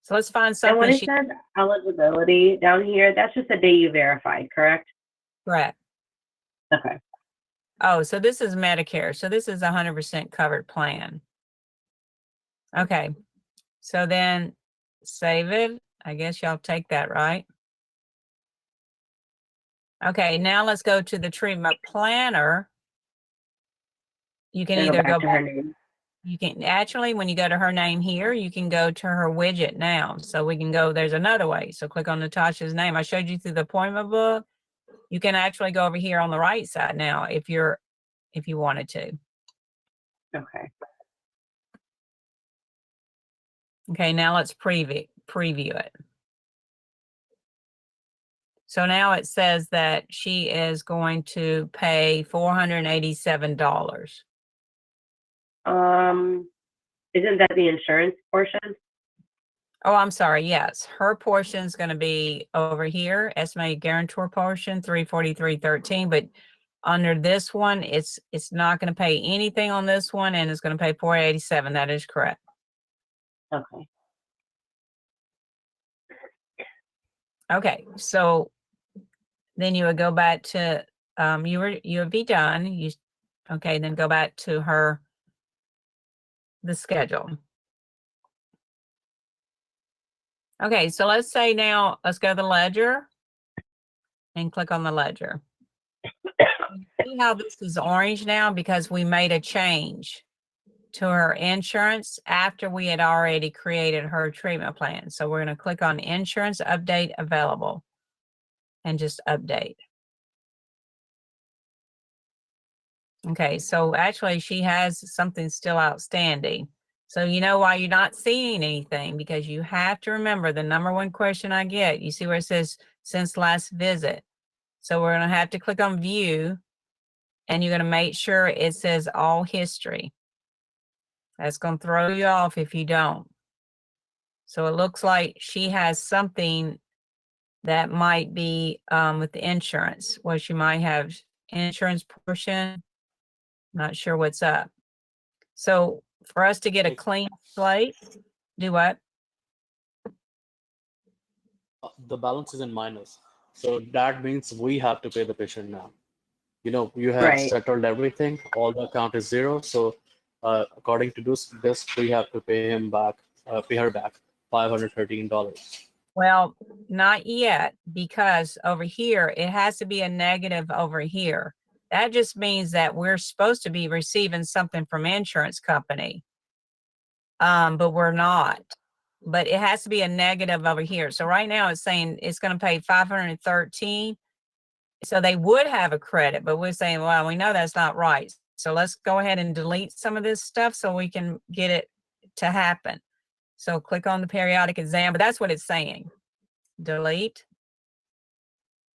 So let's find And when something it says eligibility down here, that's just the day you verified, correct? correct. Okay. Oh, so this is Medicare. So this is 100% covered plan. Okay. So then save it. I guess y'all take that, right? Okay, now let's go to the treatment planner. You can And either go go back to her back. name. You can actually, when you go to her name here, you can go to her widget now. So we can go, there's another way. So click on Natasha's name. I showed you through the appointment book. You can actually go over here on the right side now if you wanted to. Okay. Okay, now let's preview it. So now it says that she is going to pay $487. Isn't that the insurance portion? Oh, I'm sorry. Yes, her portion is going to be over here, estimated guarantor portion, $343.13. But under this one, it's not going to pay anything on this one, and it's going to pay $487. That is correct. Okay. Okay, so then you would go back to you would be done. Okay, then go back to the schedule. Okay, so let's say now, let's go to the ledger and click on the ledger. See how this is orange now because we made a change to her insurance after we had already created her treatment plan. So we're going to click on insurance update available and just update. Okay, so actually she has something still outstanding. So you know why you're not seeing anything, because you have to remember the number one question I get, you see where it says since last visit. So we're going to have to click on view and you're going to make sure it says all history. That's going to throw you off if you don't. So it looks like she has something that might be with the insurance, where she might have insurance portion. Not sure what's up. So for us to get a clean slate, do what? The balance is in minus. So that means we have to pay the patient now. You have Right. settled everything, all the account is zero. So according to this, we have to pay her back $513. Well, not yet, because over here, it has to be a negative over here. That just means that we're supposed to be receiving something from insurance company. But we're not. But it has to be a negative over here. So right now it's saying it's going to pay 513. So they would have a credit, but we're saying, well, we know that's not right. So let's go ahead and delete some of this stuff so we can get it to happen. So click on the periodic exam, but that's what it's saying. Delete.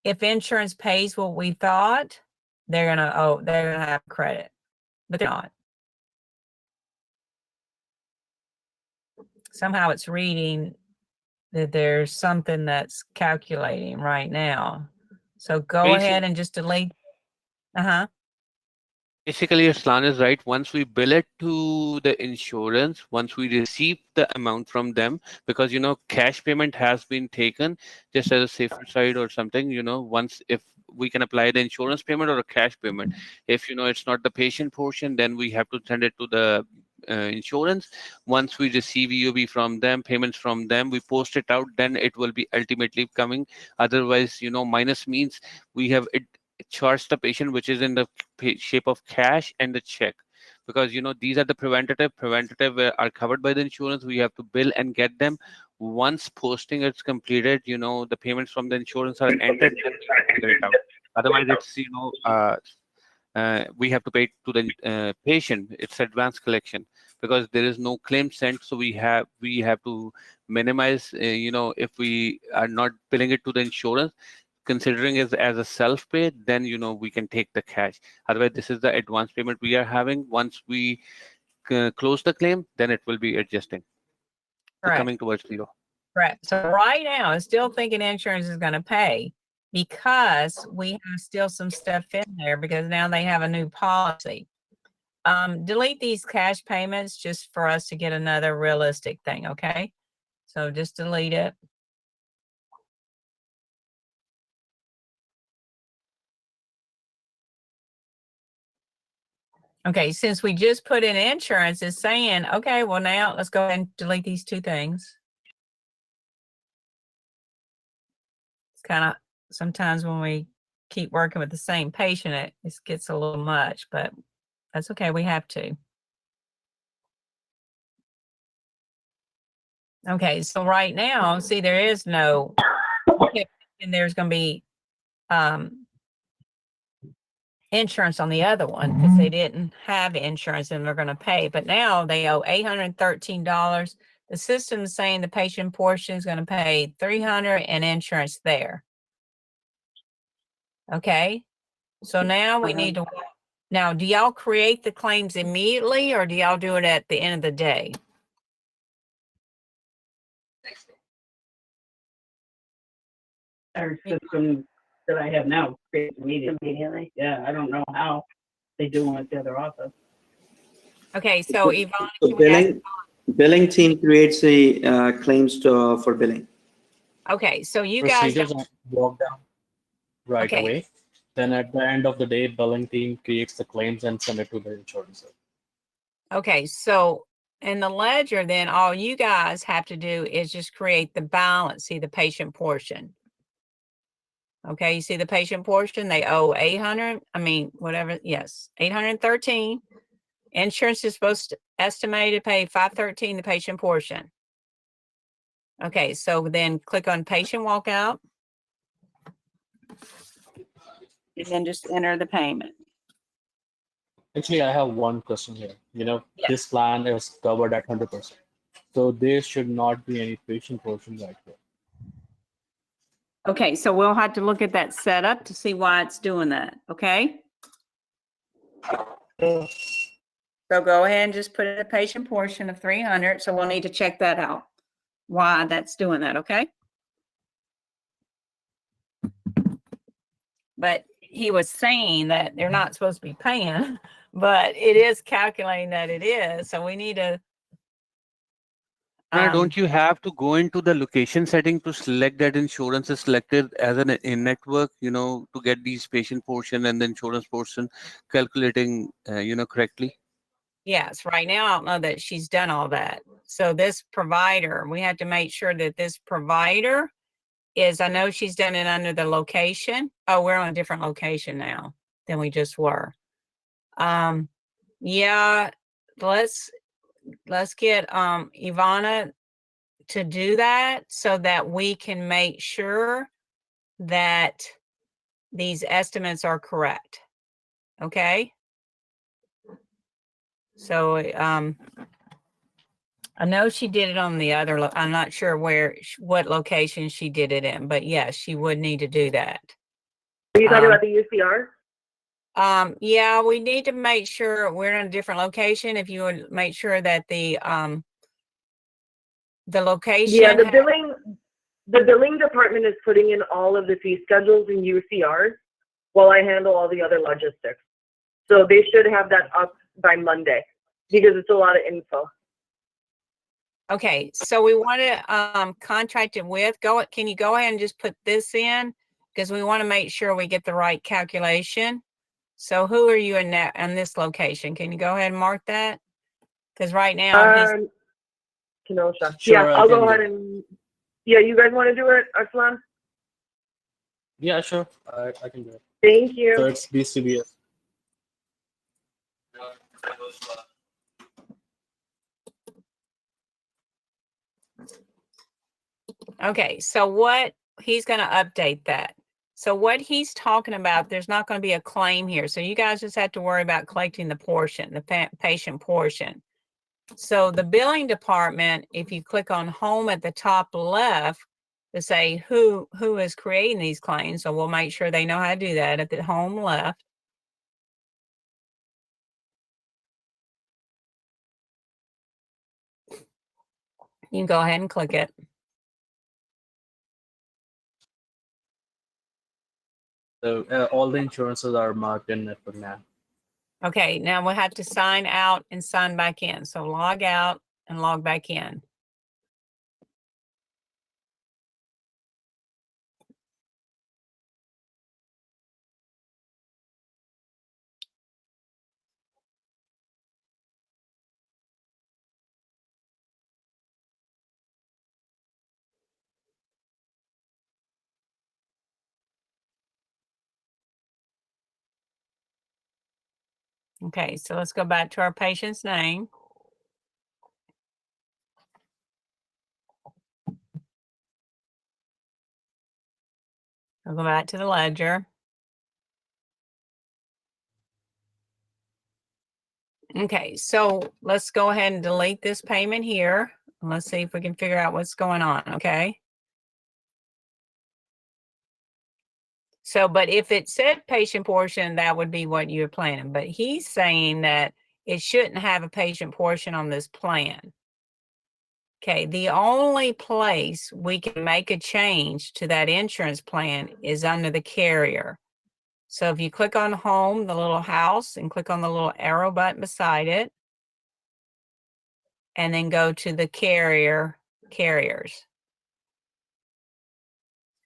If insurance pays what we thought, they're gonna have credit, but they're not. Somehow it's reading that there's something that's calculating right now. So go ahead and just delete. Basically, Aslan is right. Once we bill it to the insurance, once we receive the amount from them, because cash payment has been taken just as a safer side or something. Once if we can apply the insurance payment or a cash payment. If it's not the patient portion, then we have to send it to the insurance. Once we receive EOB from them, payments from them, we post it out. Then it will be ultimately coming. Otherwise, minus means we have it charge the patient, which is in the shape of cash and the check. because these are the preventative are covered by the insurance. We have to bill and get them. Once posting is completed, the payments from the insurance are entered, then we can figure it out. Otherwise, it's we have to pay to the patient. It's advance collection because there is no claim sent, so we have to minimize. If we are not billing it to the insurance, considering it as a self-pay, then we can take the cash. Otherwise, this is the advance payment we are having. Once we close the claim, then it will be adjusting. So Correct. coming towards zero. Correct. So right now, I'm still thinking insurance is going to pay because we have still some stuff in there because now they have a new policy. Delete these cash payments just for us to get another realistic thing, okay? So just delete it. Okay, since we just put in insurance, it's saying, okay, well now let's go ahead and delete these two things. It's kind of, sometimes when we keep working with the same patient, it gets a little much, but that's okay, we have to. Okay, so right now, see, there is no, and there's going to be insurance on the other one because they didn't have insurance and they're going to pay. But now they owe $813. The system is saying the patient portion is going to pay $300 and insurance there. Okay, so now we need to. Now, do y'all create the claims immediately or do y'all do it at the end of the day? Our system that I have now creates immediately. Yeah, I don't know how they do it at the other office. Okay, so Yvonne, So billing team creates the claims for billing. okay, so you guys Procedures are walked down right Okay. away. Then at the end of the day, billing team creates the claims and send it to the insurance. Okay, so in the ledger, then all you guys have to do is just create the balance, see the patient portion. Okay, you see the patient portion, they owe 800, I mean, whatever, yes, 813. Insurance is supposed to estimate to pay 513, the patient portion. Okay, so then click on patient walkout. And then just enter the payment. Actually, I have one question here. Yeah. This plan is covered at 100%. So there should not be any patient portion right here. Okay, so we'll have to look at that setup to see why it's doing that, okay? So go ahead and just put in a patient portion of 300. So we'll need to check that out, why that's doing that, okay? But he was saying that they're not supposed to be paying, but it is calculating that it is. So we need to. Don't you have to go into the location setting to select that insurance is selected as an in-network, to get these patient portion and the insurance portion calculating, correctly? Yes, right now I don't know that she's done all that. So this provider, we have to make sure that this provider is, I know she's done it under the location. Oh, we're on a different location now than we just were. Yeah, let's get Ivana to do that so that we can make sure that these estimates are correct. Okay. So I know she did it on the other, I'm not sure what location she did it in, but yes, she would need to do that. Are you talking about the UCR? Yeah, we need to make sure we're in a different location. If you would make sure that the location. Yeah, the billing department is putting in all of the fee schedules and UCRs while I handle all the other logistics. So they should have that up by Monday because it's a lot of info. Okay, so we want to contract it with, can you go ahead and just put this in? Because we want to make sure we get the right calculation. So who are you in this location? Can you go ahead and mark that? Because right now he's Kenosha. Sure, Yeah, I'll go ahead and, yeah, you guys want to do it, Arslan? Yeah, sure. I can do it. Thank you. So it's BCBS. Okay, so what he's going to update that. So what he's talking about, there's not going to be a claim here. So you guys just have to worry about collecting the portion, the patient portion. So the billing department, if you click on home at the top left to say who is creating these claims, so we'll make sure they know how to do that at the home left. You can go ahead and click it. So all the insurances are marked in network now. Okay, now we'll have to sign out and sign back in. So log out and log back in. Okay, so let's go back to our patient's name. I'll go back to the ledger. Okay, so let's go ahead and delete this payment here. And let's see if we can figure out what's going on, okay? So, but if it said patient portion, that would be what you're planning. But he's saying that it shouldn't have a patient portion on this plan. Okay, the only place we can make a change to that insurance plan is under the carrier. So if you click on home, the little house, and click on the little arrow button beside it, and then go to the carriers.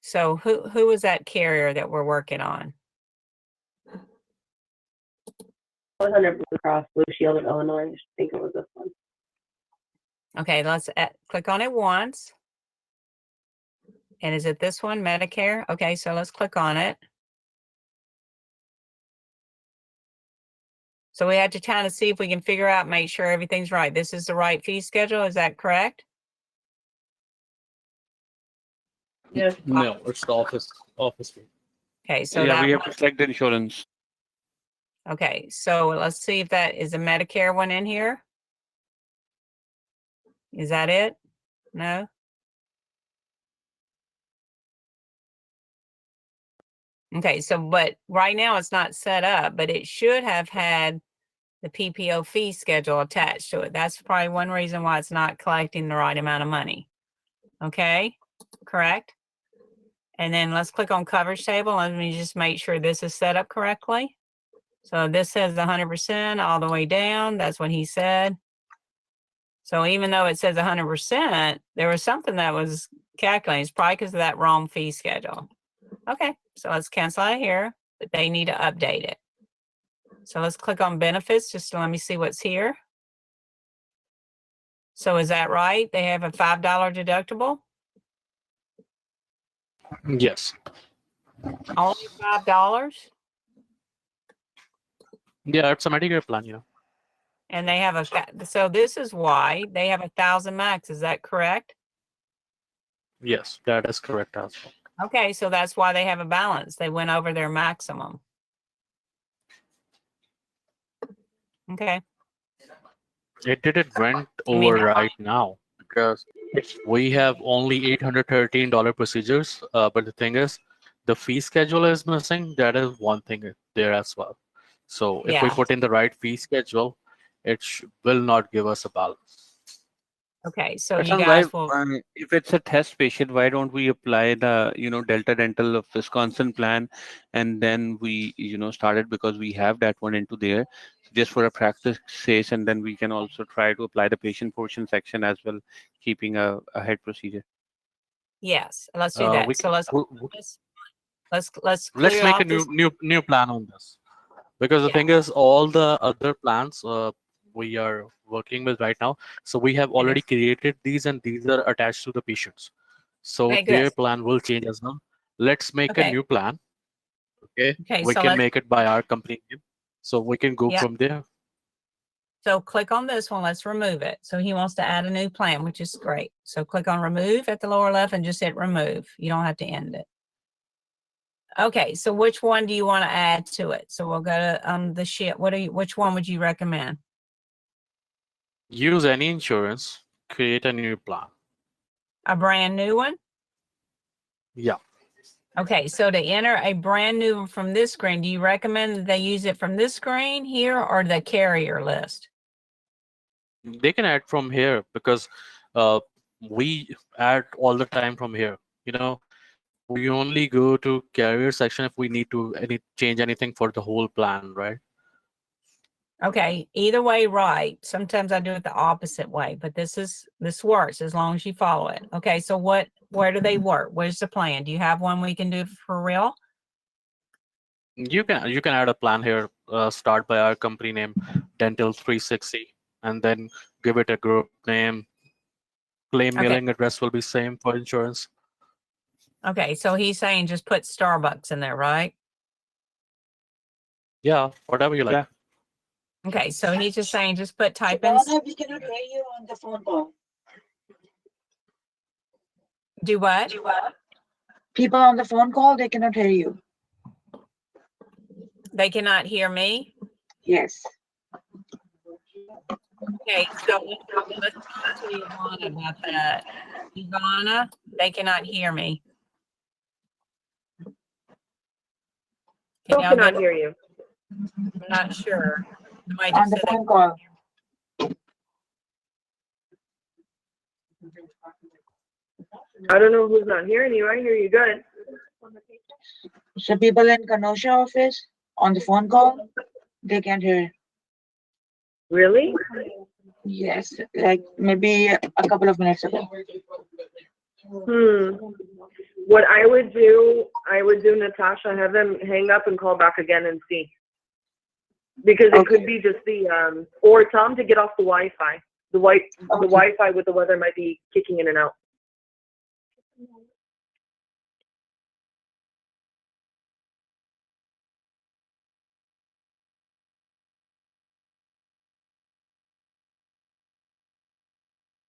So who is that carrier that we're working on? I was under Blue Cross Blue Shield of Illinois. I think it was this one. Okay, let's click on it once. And is it this one, Medicare? Okay, so let's click on it. So we have to kind of see if we can figure out, make sure everything's right. This is the right fee schedule, is that correct? Yes. No, it's the office fee. Okay, so Yeah, that we have one- to select the insurance. okay, so let's see if that is a Medicare one in here. Is that it? No? Okay, so but right now it's not set up, but it should have had the PPO fee schedule attached to it. That's probably one reason why it's not collecting the right amount of money. Okay, correct? And then let's click on coverage table. Let me just make sure this is set up correctly. So this says 100% all the way down. That's what he said. So even though it says 100%, there was something that was calculated. It's probably because of that wrong fee schedule. Okay, so let's cancel out here, but they need to update it. So let's click on benefits just to let me see what's here. So is that right? They have a $5 deductible? Yes. Only $5? Yeah, it's a Medicare plan, you know. And they have so this is why they have 1,000 max. Is that correct? Yes, that is correct as well. Okay, so that's why they have a balance. They went over their maximum. Okay. It didn't went I mean, over right now because we have only $813 procedures. But the thing is, the fee schedule is missing. That is one thing there as well. So if we yeah. put in the right fee schedule, it will not give us a balance. Okay, so But you why, guys will. if it's a test patient, why don't we apply the, Delta Dental of Wisconsin plan, and then we, start it because we have that one into there, just for a practice case, and then we can also try to apply the patient portion section as well, keeping a head procedure. Yes, let's do that. So let's Let's clear make a off this. new plan on this, because the Yeah. thing is, all the other plans we are working with right now, so we have already created these, and these are attached to the patients, so Okay, good. their plan will change as well. Let's make a Okay. new plan. Okay, Okay, we so can let's. make it by our company name, so we can go Yeah. from there. So click on this one. Let's remove it. So he wants to add a new plan, which is great. So click on remove at the lower left and just hit remove. You don't have to end it. Okay, so which one do you want to add to it? So we'll go to the sheet. Which one would you recommend? Use any insurance, create a new plan. A brand new one? Yeah. Okay, so to enter a brand new one from this screen, do you recommend that they use it from this screen here or the carrier list? They can add from here because we add all the time from here. You know, we only go to carrier section if we need to change anything for the whole plan, right? Okay, either way, right. Sometimes I do it the opposite way, but this works as long as you follow it. Okay, so where do they work? Where's the plan? Do you have one we can do for real? You can add a plan here. Start by our company name, Dental 360, and then give it a group name. Claim Okay. mailing address will be same for insurance. Okay, so he's saying just put Starbucks in there, right? Yeah, whatever you like. Yeah. Okay, so he's just saying just type in, Donna, we cannot hear you on the phone call. do what? People on the phone call, they cannot hear you. They cannot hear me? Yes. Okay, so let's talk to Ivana about that. Ivana, they cannot hear me. Can Still y'all cannot get, hear you. I'm not sure. Somebody On just the said they phone call. I don't know who's not hearing you. I hear you good. So people in Kenosha office on the phone call, they can't hear. Really? Yes, like maybe a couple of minutes ago. What I would do, Natasha, have them hang up and call back again and see. Because it could be just the, or tell them to get off the Wi-Fi. The Wi-Fi with the weather might be kicking in and out.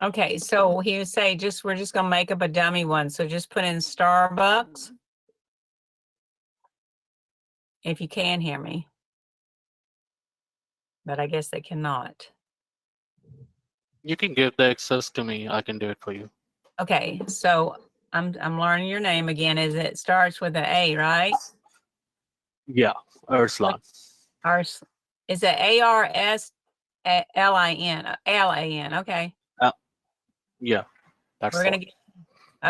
Okay, so he would say we're just gonna make up a dummy one. So just put in Starbucks. If you can hear me. But I guess they cannot. You can give the access to me. I can do it for you. Okay, so I'm learning your name again. It starts with an A, right? Yeah, Urslan. Is it ARSLIN? LAN, okay. Yeah, that's We're the gonna one. get,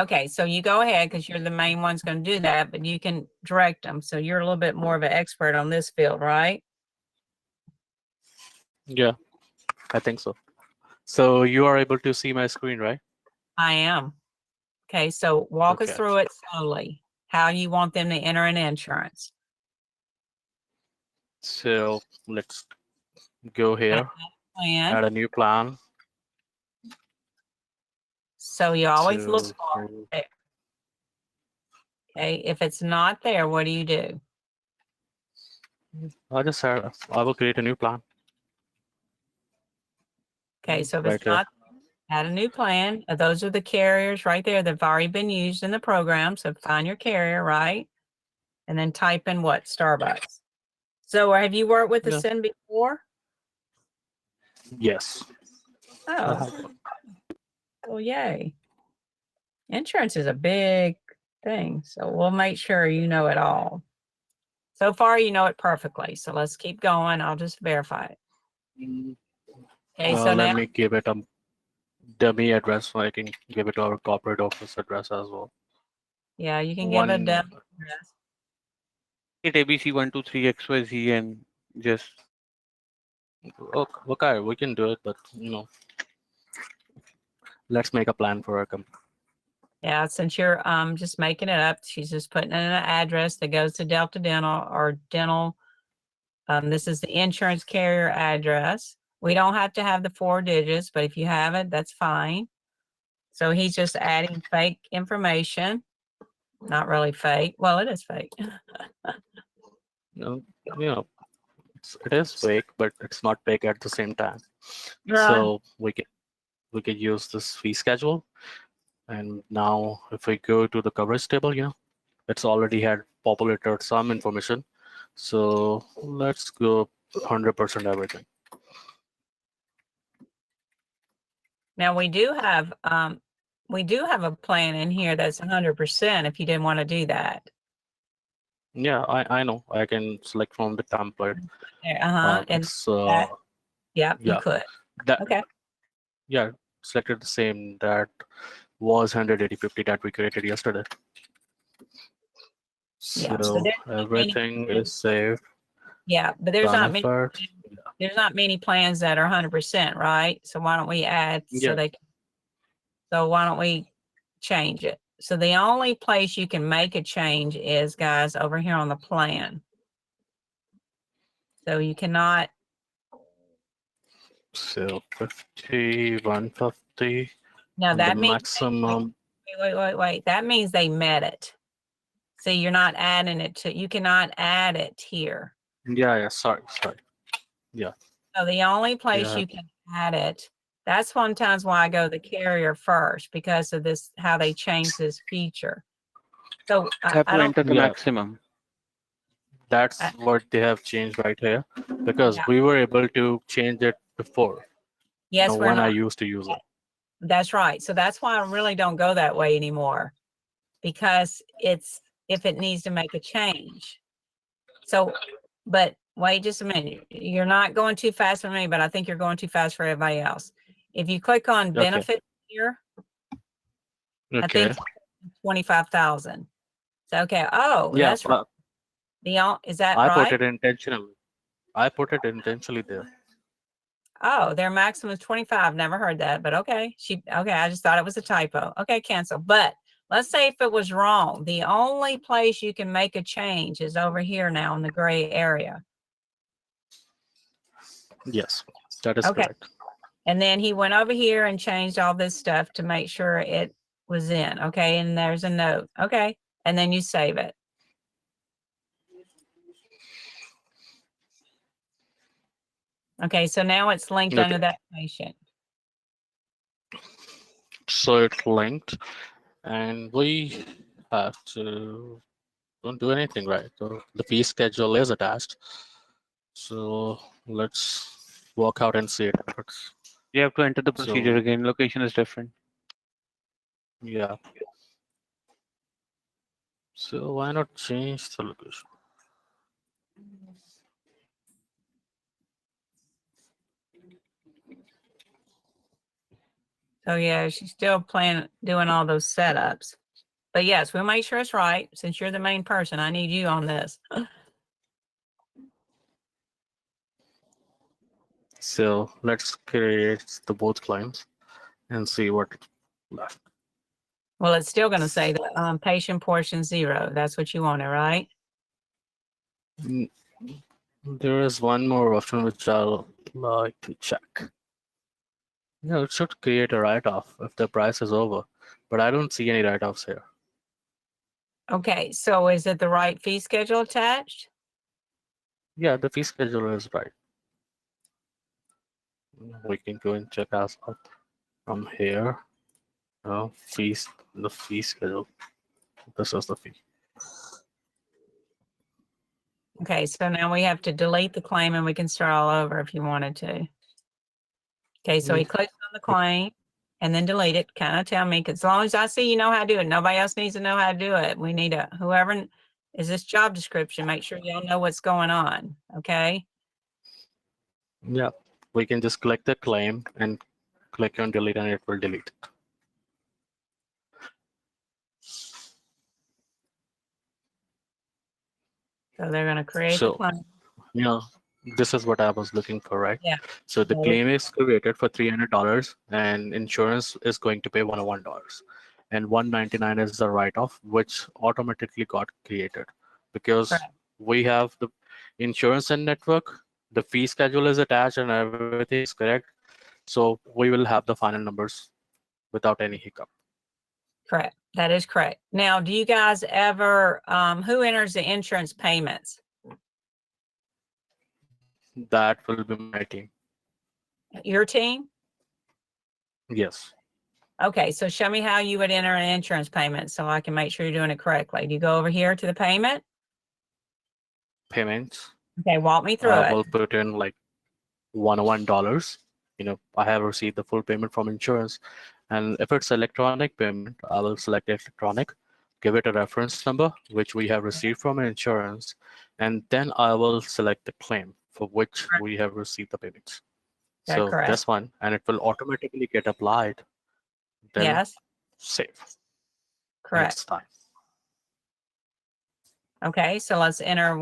okay, so you go ahead because you're the main one's gonna do that, but you can direct them. So you're a little bit more of an expert on this field, right? Yeah, I think so. So you are able to see my screen, right? I am. Okay, so walk us Okay. through it slowly. How you want them to enter an insurance. So let's go here, Plan. add a new plan. So you always look So for it. Okay, if it's not there, what do you do? I will create a new plan. Okay, so if Right it's here. not, add a new plan. Those are the carriers right there that have already been used in the program. So find your carrier, right? And then type in what? Starbucks. So have you worked with the Yeah. SIN before? Yes. Oh, well, yay. Insurance is a big thing. So we'll make sure you know it all. So far, you know it perfectly. So let's keep going. I'll just verify it. Okay, so Let now, me give it a dummy address so I can give it our corporate office address as well. yeah, you can give a One. dummy address. Hit ABC123 XYZ and just Okay, we can do it, but let's make a plan for our company. Yeah, since you're just making it up, she's just putting in an address that goes to Delta Dental or Dental. This is the insurance carrier address. We don't have to have the 4 digits, but if you have it, that's fine. So he's just adding fake information. Not really fake. Well, it is fake. It is fake, but it's not fake at the same time. So we can use this fee schedule. And now if we go to the coverage table, it's already had populated some information. So let's go 100% everything. Now we do have a plan in here that's 100% if you didn't want to do that. Yeah, I know. I can select from the template. And It's that, yeah, you yeah, could. that Okay. yeah, selected the same that was 180.50 that we created yesterday. Yeah, so So there's not many everything is saved. Yeah, but there's not many Benefits. there's not many plans that are 100%, right? So why don't we add Yeah. so why don't we change it? So the only place you can make a change is, guys, over here on the plan. So you cannot, So 50, 150, now and the that means, maximum. wait, that means they met it. See, you're not adding it to, you cannot add it here. Yeah, sorry. Yeah. So the only place Yeah. you can add it, that's one times why I go the carrier first, because of this, how they changed this feature. So Have I to don't, enter the Yeah. maximum. That's I- what they have changed right here, because Yeah. we were able to change it before. yes, we're When I not. used to use it. That's right. So that's why I really don't go that way anymore, because it's, if it needs to make a change. So, but wait just a minute. You're not going too fast for me, but I think you're going too fast for everybody else. If you click on Okay. benefit here, I Okay. think 25,000. So, okay. Oh, Yeah, that's right. Is that I right? put it intentionally. I put it intentionally there. Oh, their maximum is 25. Never heard that, but okay. Okay, I just thought it was a typo. Okay, cancel. But let's say if it was wrong, the only place you can make a change is over here now in the gray area. Yes, that is Okay. correct. And then he went over here and changed all this stuff to make sure it was in. Okay, and there's a note. Okay, and then you save it. Okay, so now it's linked Okay. under that patient. So it's linked, and we have to don't do anything, right? So the fee schedule is attached. So let's walk out and see it. You have to enter the So- procedure again. Location is different. Yeah. So why not change the location? So yeah, she's still doing all those setups. But yes, we'll make sure it's right. Since you're the main person, I need you on this. So let's create the both claims and see what left. Well, it's still going to say the patient portion 0. That's what you wanted, right? Mm, There is one more option which I'll like to check. Yeah, it should create a write-off if the price is over, but I don't see any write-offs here. Okay, so is it the right fee schedule attached? Yeah, the fee schedule is right. We can go and check us out from here. The fee schedule. This is the fee. Okay, so now we have to delete the claim and we can start all over if you wanted to. Okay, so he clicks on the claim and then delete it. Kind of tell me, because as long as I see you know how to do it, nobody else needs to know how to do it. We need whoever is this job description, make sure y'all know what's going on, okay? Yeah, we can just click the claim and click on delete and it will delete it. So they're going to create the So, claim. this is what I was looking for, right? Yeah. So the Got it. claim is created for $300 and insurance is going to pay $101. And $199 is the write-off, which automatically got created because Correct. we have the insurance and network, the fee schedule is attached and everything is correct. So we will have the final numbers without any hiccup. Correct. That is correct. Now, do you guys ever, who enters the insurance payments? That will be my team. Your team? Yes. Okay, so show me how you would enter an insurance payment so I can make sure you're doing it correctly. Do you go over here to the payment? Payments. Okay, walk me through I it. will put in like $101. I have received the full payment from insurance. And if it's electronic payment, I will select electronic, give it a reference number, which we have received from insurance, and then I will select the claim for which we have received the payments. Okay, So correct. this one, and it will automatically get applied. Then Yes, save. correct. Next time. Okay, so let's enter,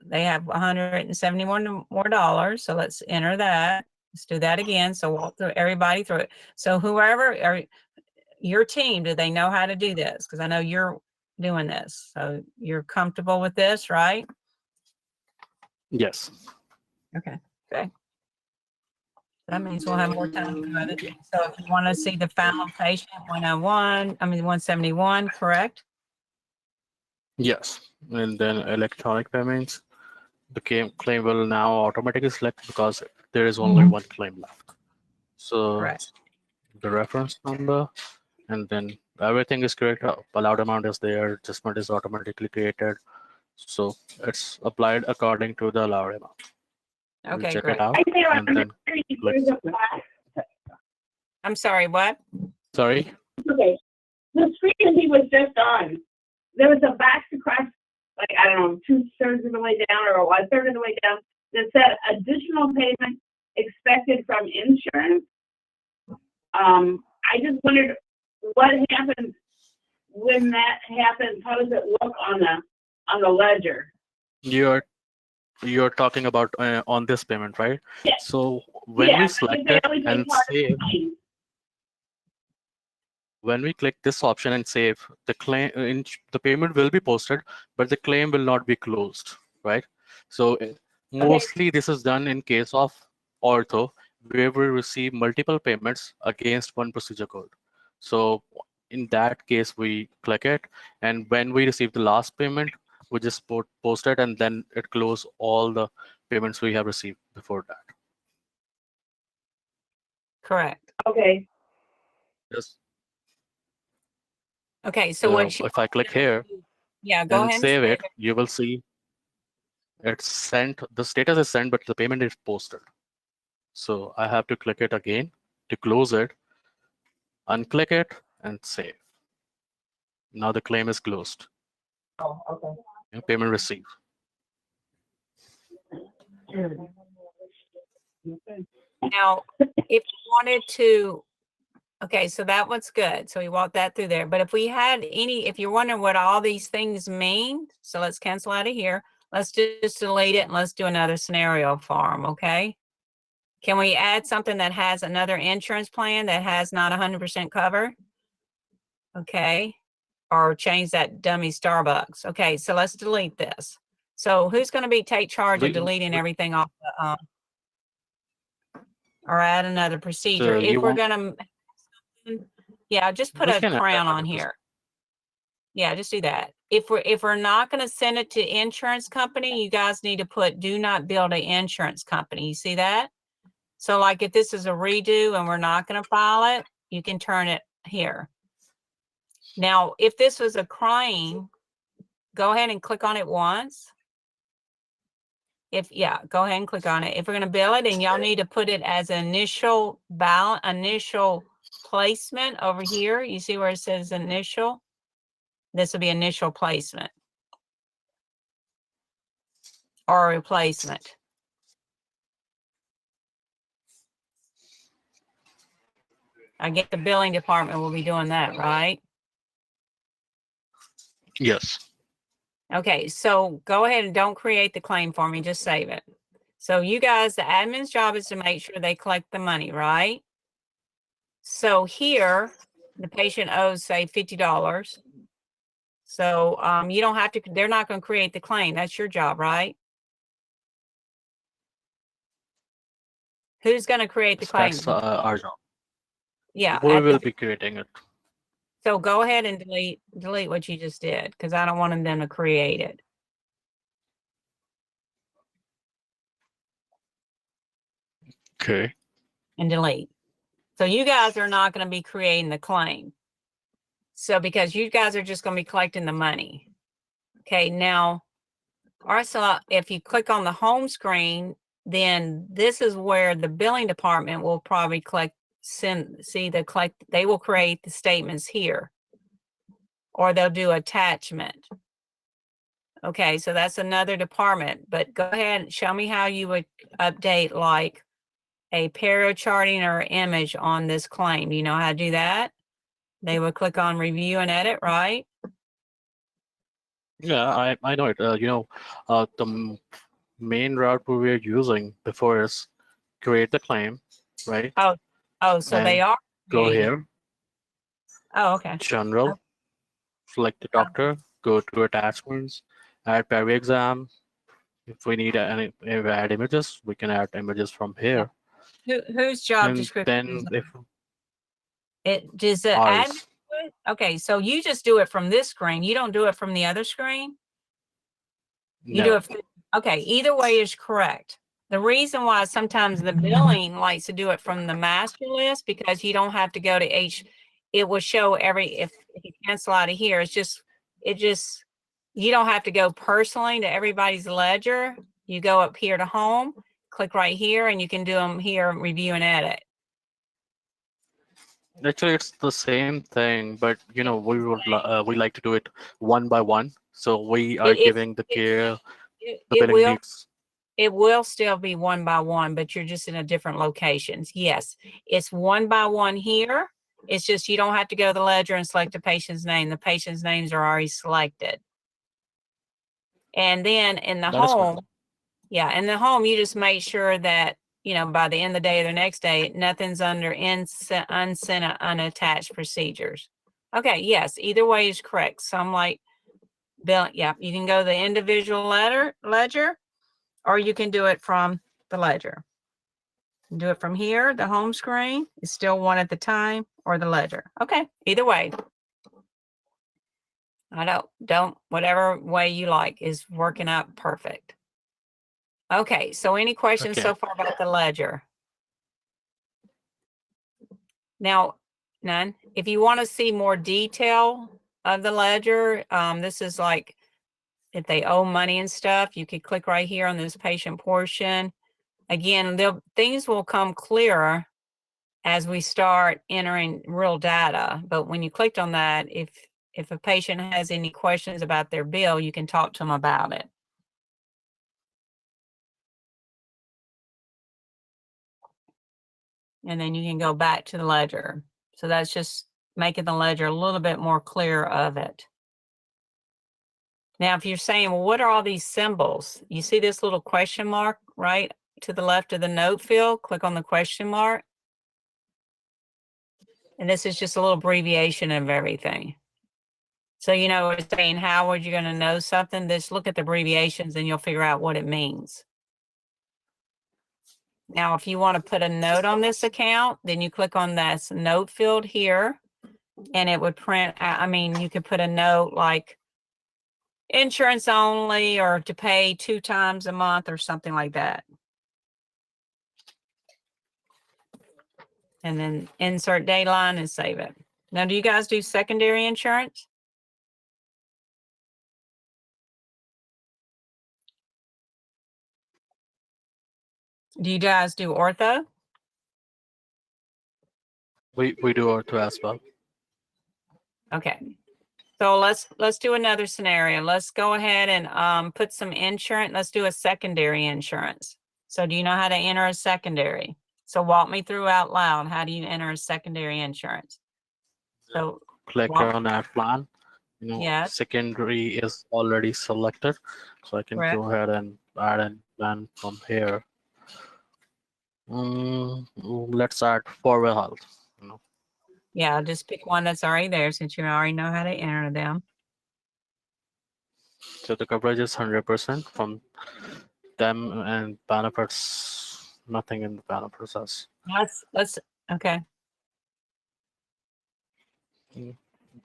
they have $171 more, so let's enter that. Let's do that again. So walk through everybody through it. So whoever, or your team, do they know how to do this? Because I know you're doing this. So you're comfortable with this, right? Yes. Okay. That means we'll have more time to do it. So if you want to see the final patient 171, correct? Yes. And then electronic payments, the claim will now automatically select because there is only one claim left. So Correct. the reference number, and then everything is correct. Allowed amount is there. Adjustment is automatically created. So it's applied according to the allowed amount. We'll Okay, check great. it out. And then click. I'm sorry, what? Sorry. Okay, the screen he was just on, there was a box across, like, I don't know, 2/3 of the way down or 1/3 of the way down that said additional payment expected from insurance. I just wondered what happens when that happens. How does it look on the ledger? You're talking about on this payment, right? Yeah. So when we select it and save, when we click this option and save, the payment will be posted, but the claim will not be closed, right? So mostly this is done in case of ortho, where we receive multiple payments against one procedure code. So in that case, we click it, and when we receive the last payment, we just post it, and then it closes all the payments we have received before that. Correct. Okay. Yes. Okay, so what If I click here yeah, go and ahead and save it, you will see it's sent. The status is sent, but the payment is posted. So I have to click it again to close it, unclick it, and save. Now the claim is closed. Oh, okay. Payment received. Now, if you wanted to, okay, so that one's good. So we walked that through there. But if we had if you're wondering what all these things mean, so let's cancel out of here. Let's just delete it and let's do another scenario form, okay? Can we add something that has another insurance plan that has not 100% cover? Okay. Or change that dummy Starbucks. Okay, so let's delete this. So who's going to take charge of deleting everything off the, or add another procedure? If we're going to, yeah, just put a crown on here. Yeah, just do that. If we're not going to send it to insurance company, you guys need to put do not bill to insurance company. You see that? So like if this is a redo and we're not going to file it, you can turn it here. Now, if this was a claim, go ahead and click on it once. Go ahead and click on it. If we're going to bill it, and y'all need to put it as initial placement over here. You see where it says initial? This will be initial placement or replacement. I guess the billing department will be doing that, right? Yes. Okay, so go ahead and don't create the claim for me, just save it. So you guys, the admin's job is to make sure they collect the money, right? So here, the patient owes, say, $50. So you don't have to, they're not going to create the claim. That's your job, right? Who's going to create the claim? That's our job. Yeah. We will be creating it. So go ahead and delete what you just did, because I don't want them to create it. Okay. and delete. So you guys are not going to be creating the claim. So because you guys are just going to be collecting the money. Okay, now, also, if you click on the home screen, then this is where the billing department will probably they will create the statements here, or they'll do attachment. Okay, so that's another department, but go ahead and show me how you would update like a para charting or image on this claim. Do you know how to do that? They would click on review and edit, right? Yeah, I know it. The main route we were using before is create the claim, right? Oh, so they And are go creating. here, Oh, okay. general, select the doctor, go to attachments, add peri exam. If we need any add images, we can add images from here. Whose job And description is then if it? Does the admin ours, do it? Okay, so you just do it from this screen. You don't do it from the other screen? You do no, it. Okay, either way is correct. The reason why sometimes the billing likes to do it from the master list, because you don't have to go to it will show if you cancel out of here, you don't have to go personally to everybody's ledger. You go up here to home, click right here, and you can do them here, review and edit. actually it's the same thing, but we like to do it one by one. So we are giving the care the It billing will. needs. It will still be one by one, but you're just in a different locations. Yes, it's one by one here. It's just you don't have to go to the ledger and select the patient's name. The patient's names are already selected. And then in the That is good. home, yeah, in the home, you just make sure that, by the end of the day or the next day, nothing's under unsent or unattached procedures. Okay, yes, either way is correct. Some like bill, yeah, you can go to the individual ledger, or you can do it from the ledger. Do it from here, the home screen is still one at the time, or the ledger. Okay, either way. I don't, whatever way you like is working out perfect. Okay, so any questions Okay. so far about the ledger? Now, none. If you want to see more detail of the ledger, this is like if they owe money and stuff, you could click right here on this patient portion. Again, things will come clearer as we start entering real data. But when you clicked on that, if a patient has any questions about their bill, you can talk to them about it. And then you can go back to the ledger. So that's just making the ledger a little bit more clear of it. Now, if you're saying, well, what are all these symbols? You see this little question mark right to the left of the note field? Click on the question mark. And this is just a little abbreviation of everything. So, it's saying, how are you going to know something? Just look at the abbreviations and you'll figure out what it means. Now, if you want to put a note on this account, then you click on this note field here, and it would print. You could put a note like insurance only, or to pay 2 times a month, or something like that. And then insert date line and save it. Now, do you guys do secondary insurance? Do you guys do ortho? We do ortho as well. Okay. So let's do another scenario. Let's go ahead and put some insurance. Let's do a secondary insurance. So do you know how to enter a secondary? So walk me through out loud. How do you enter a secondary insurance? So Click on add plan. Yes. Secondary is already selected, so I can Correct. go ahead and add a plan from here. Let's add forward health. Yeah, just pick one that's already there since you already know how to enter them. So the coverage is 100% from them, and benefits, nothing in the benefits. Let's okay.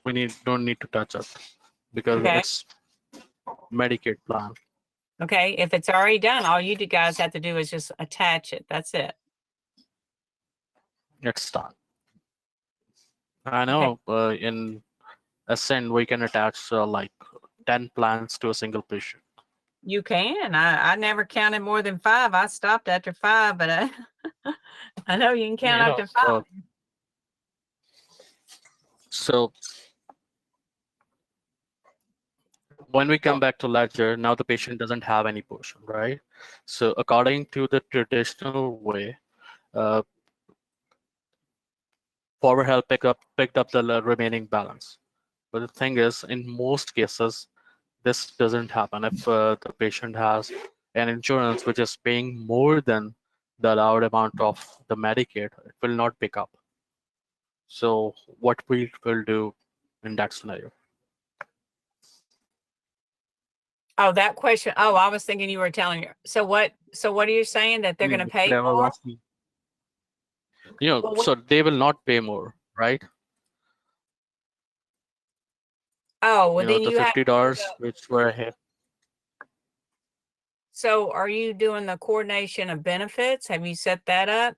We don't need to touch it because Okay. it's Medicaid plan. Okay, if it's already done, all you guys have to do is just attach it. That's it. it's done. I know in Ascend we can attach like 10 plans to a single patient. You can. I never counted more than 5. I stopped after 5, but I know you can count up to 5. So when we come back to ledger, now the patient doesn't have any portion, right? So according to the traditional way, uh, forward help picked up the remaining balance. But the thing is, in most cases, this doesn't happen. If the patient has an insurance which is paying more than the allowed amount of the Medicaid, it will not pick up. So what we will do in that scenario? Oh, that question. Oh, I was thinking you were telling her. So what are you saying, that they're going to pay They will more? ask me. So they will not pay more, right? Oh, well, then The you have to $50 which were here. So are you doing the coordination of benefits? Have you set that up?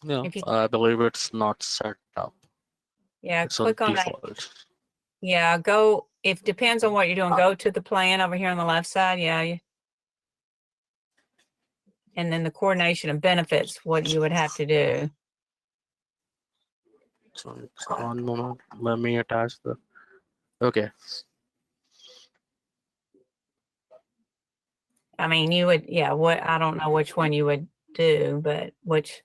No, If you, I believe it's not set up. yeah, It's on click on that. default. Yeah, go, if depends on what you're doing, go to the plan over here on the left side. Yeah. And then the coordination of benefits, what you would have to do. So one moment, let me attach the. Okay. I mean, you would, yeah, what, I don't know which one you would do, but which,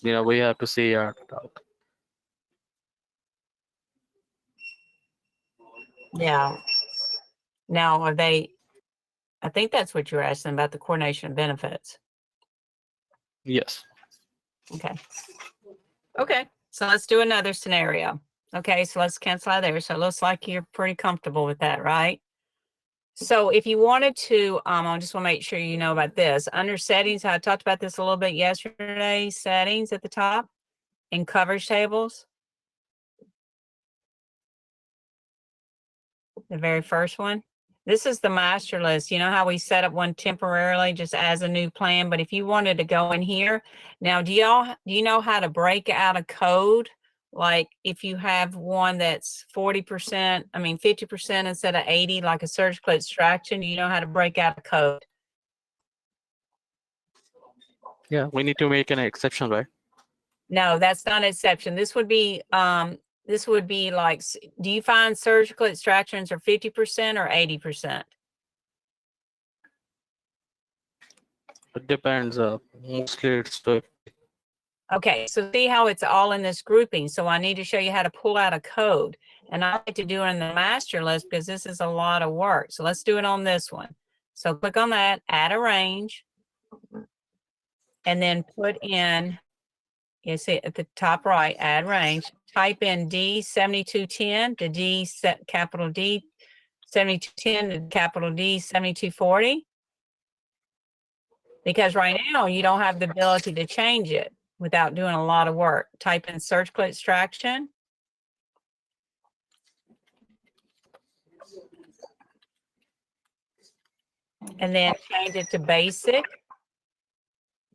We have to see out. yeah. Now, are they, I think that's what you're asking about, the coordination of benefits. Yes. Okay. Okay, so let's do another scenario. Okay, so let's cancel out there. So it looks like you're pretty comfortable with that, right? So if you wanted to, I just want to make sure you know about this. Under settings, I talked about this a little bit yesterday, settings at the top in coverage tables. The very first one. This is the master list. You know how we set up one temporarily just as a new plan, but if you wanted to go in here, now do you know how to break out a code? Like if you have one that's 40%, I mean 50% instead of 80, like a surgical extraction, do you know how to break out a code? Yeah, we need to make an exception, right? No, that's not an exception. This would be like, do you find surgical extractions are 50% or 80%? It depends. Mostly it's to. Okay, so see how it's all in this grouping. So I need to show you how to pull out a code. And I like to do it in the master list because this is a lot of work. So let's do it on this one. So click on that, add a range, and then put in, you see at the top right, add range, type in D7210 to D capital D 7210 to capital D 7240. Because right now you don't have the ability to change it without doing a lot of work. Type in surgical extraction. And then change it to basic.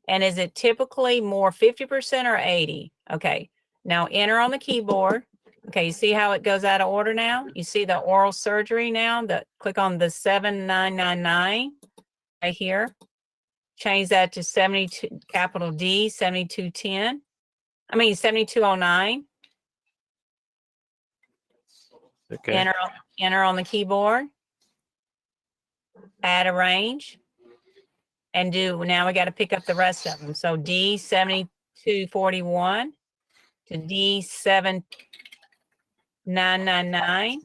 And is it typically more 50% or 80? Okay, now enter on the keyboard. Okay, you see how it goes out of order now? You see the oral surgery now, click on the 7999 right here. Change that to 72, capital D, 7210. I mean, 7209. Okay. Enter on the keyboard. Add a range. And now we got to pick up the rest of them. So D7241 to D7999,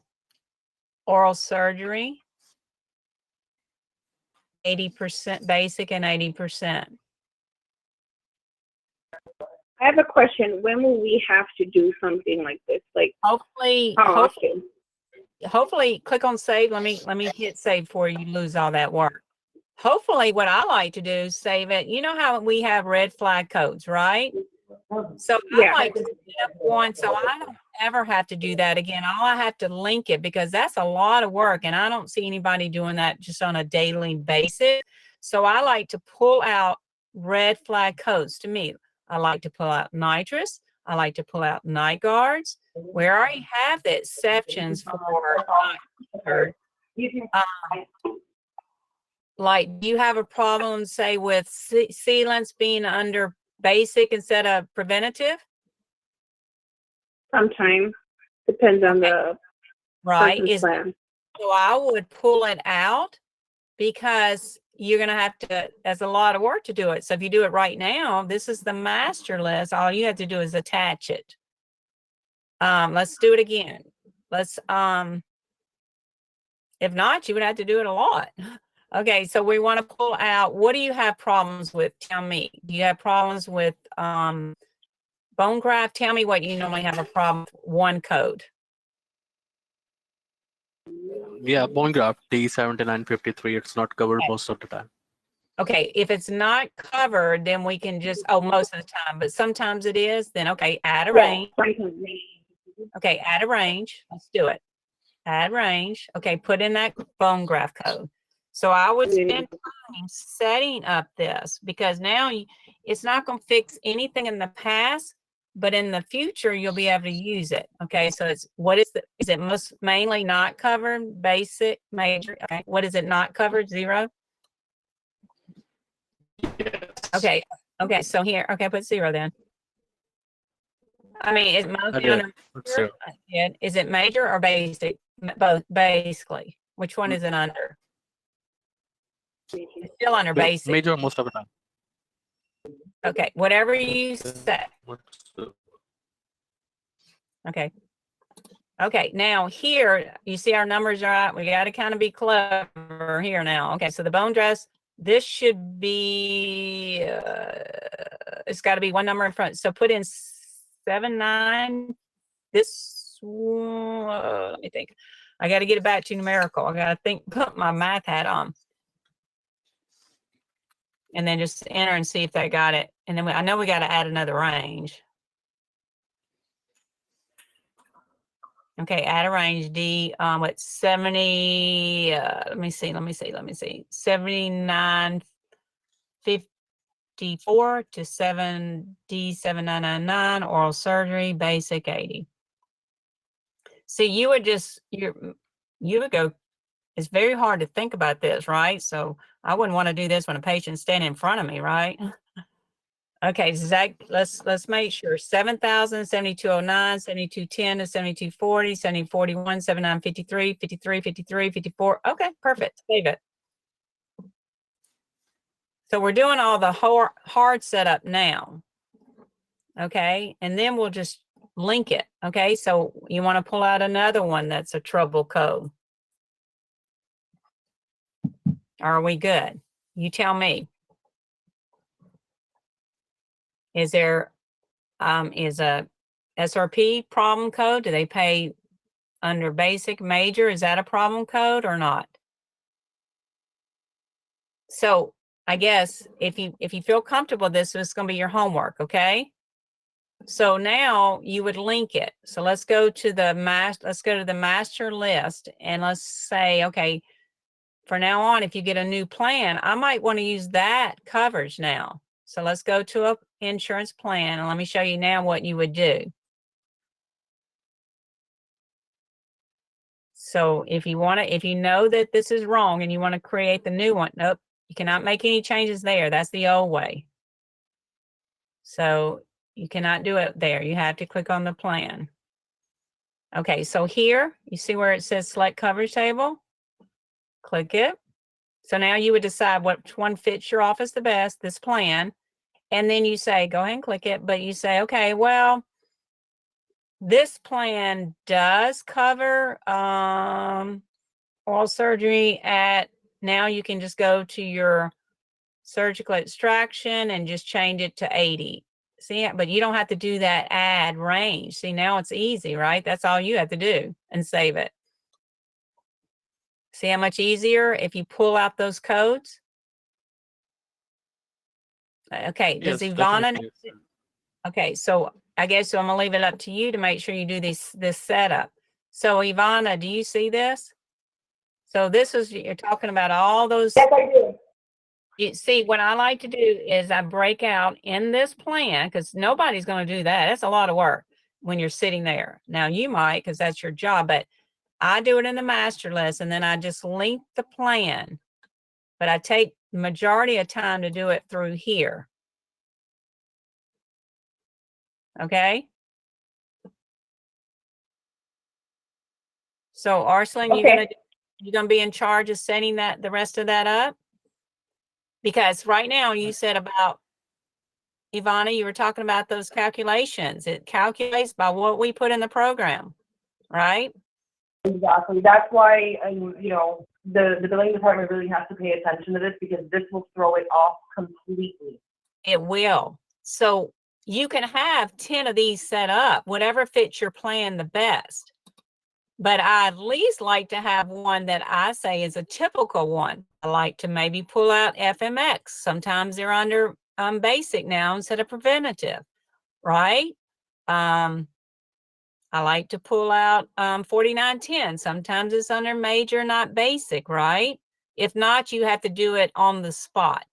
oral surgery, 80% basic and 80%. I have a question. When will we have to do something like this? Like, Hopefully, hopefully click on save. Let me hit save before you lose all that work. Hopefully what I like to do is save it. You know how we have red flag codes, right? So I like to set up one so I don't ever have to do that again. All I have to link it because that's a lot of work and I don't see anybody doing that just on a daily basis. So I like to pull out red flag codes. To me, I like to pull out nitrous. I like to pull out night guards where I already have the exceptions for like, do you have a problem, say, with sealants being under basic instead of preventative? Sometimes depends on the Right. person's plan. So I would pull it out because you're going to have to, that's a lot of work to do it. So if you do it right now, this is the master list. All you have to do is attach it. Let's do it again. Let's, if not, you would have to do it a lot. Okay, so we want to pull out, what do you have problems with? Tell me. Do you have problems with bone graft? Tell me what you normally have a problem with. One code. Yeah, bone graft D7953. It's not covered Okay. most of the time. Okay, if it's not covered, then we can just, oh, most of the time, but sometimes it is, then okay, add a range. Okay, add a range. Let's do it. Add range. Okay, put in that bone graft code. So I would spend time setting up this because now it's not going to fix anything in the past, but in the future you'll be able to use it. Okay, so it's what is it most mainly not covered? Basic, major. Okay, what is it not covered? 0. Okay, okay. So here, okay, put 0 then. I mean, is mostly under major? Is it major or basic? Both, basically. Which one is it under? It's still under basic. Major most of the time. Okay, whatever you set. Okay. Okay, now here, you see our numbers are out. We got to kind of be clever here now. Okay, so the bone dress, this should be, it's got to be one number in front. So put in 79. This one, let me think. I got to get it back to numerical. I got to think, put my math hat on. And then just enter and see if they got it. And then I know we got to add another range. Okay, add a range D, what 70, let me see, 7954 to 7D7999, oral surgery, basic 80. See, you would go, it's very hard to think about this, right? So I wouldn't want to do this when a patient's standing in front of me, right? Okay, Zach, let's make sure 7,000, 7209, 7210 to 7240, 7041, 7953, 53, 53, 54. Okay, perfect. Save it. So we're doing all the hard setup now. Okay, and then we'll just link it. Okay, so you want to pull out another one that's a trouble code. Are we good? You tell me. Is there is a SRP problem code? Do they pay under basic, major? Is that a problem code or not? So I guess if you feel comfortable with this, it's going to be your homework, okay? So now you would link it. So let's go to the master list and let's say, okay, for now on, if you get a new plan, I might want to use that coverage now. So let's go to a insurance plan and let me show you now what you would do. So if you know that this is wrong and you want to create the new one, nope, you cannot make any changes there. That's the old way. So you cannot do it there. You have to click on the plan. Okay, so here, you see where it says select coverage table? Click it. So now you would decide which one fits your office the best, this plan. And then you say, go ahead and click it, but you say, okay, well, this plan does cover oral surgery at, now you can just go to your surgical extraction and just change it to 80. See, but you don't have to do that add range. See, now it's easy, right? That's all you have to do and save it. See how much easier if you pull out those codes? Okay, does Yes, Ivana, definitely. okay, so I guess I'm gonna leave it up to you to make sure you do this setup. So Ivana, do you see this? So this is, you're talking about all those. Yes, I do. You see, what I like to do is I break out in this plan, because nobody's going to do that. That's a lot of work when you're sitting there. Now you might, because that's your job, but I do it in the master list, and then I just link the plan. But I take the majority of time to do it through here. Okay. So Arslan, Okay. you're gonna be in charge of setting the rest of that up? Because right now you said about, Ivana, you were talking about those calculations. It calculates by what we put in the program, right? Exactly. That's why, you know, the billing department really has to pay attention to this, because this will throw it off completely. It will. So you can have 10 of these set up, whatever fits your plan the best. But I at least like to have one that I say is a typical one. I like to maybe pull out FMX. Sometimes they're under basic now instead of preventative, right? I like to pull out 4910. Sometimes it's under major, not basic, right? If not, you have to do it on the spot.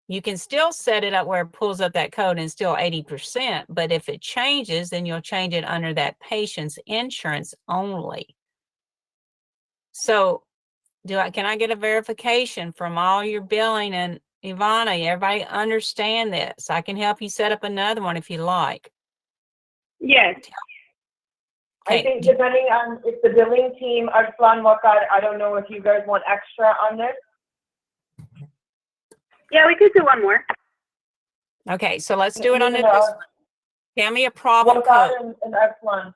You can still set it up where it pulls up that code and still 80%, but if it changes, then you'll change it under that patient's insurance only. So can I get a verification from all your billing? And Ivana, everybody understand this? I can help you set up another one if you like. Yes. I Okay. think depending on if the billing team, Arslan, Wakar, I don't know if you guys want extra on this. Yeah, we could do one more. Okay, so let's do it on You this. know, Tell me a problem Wakar code. and Arslan.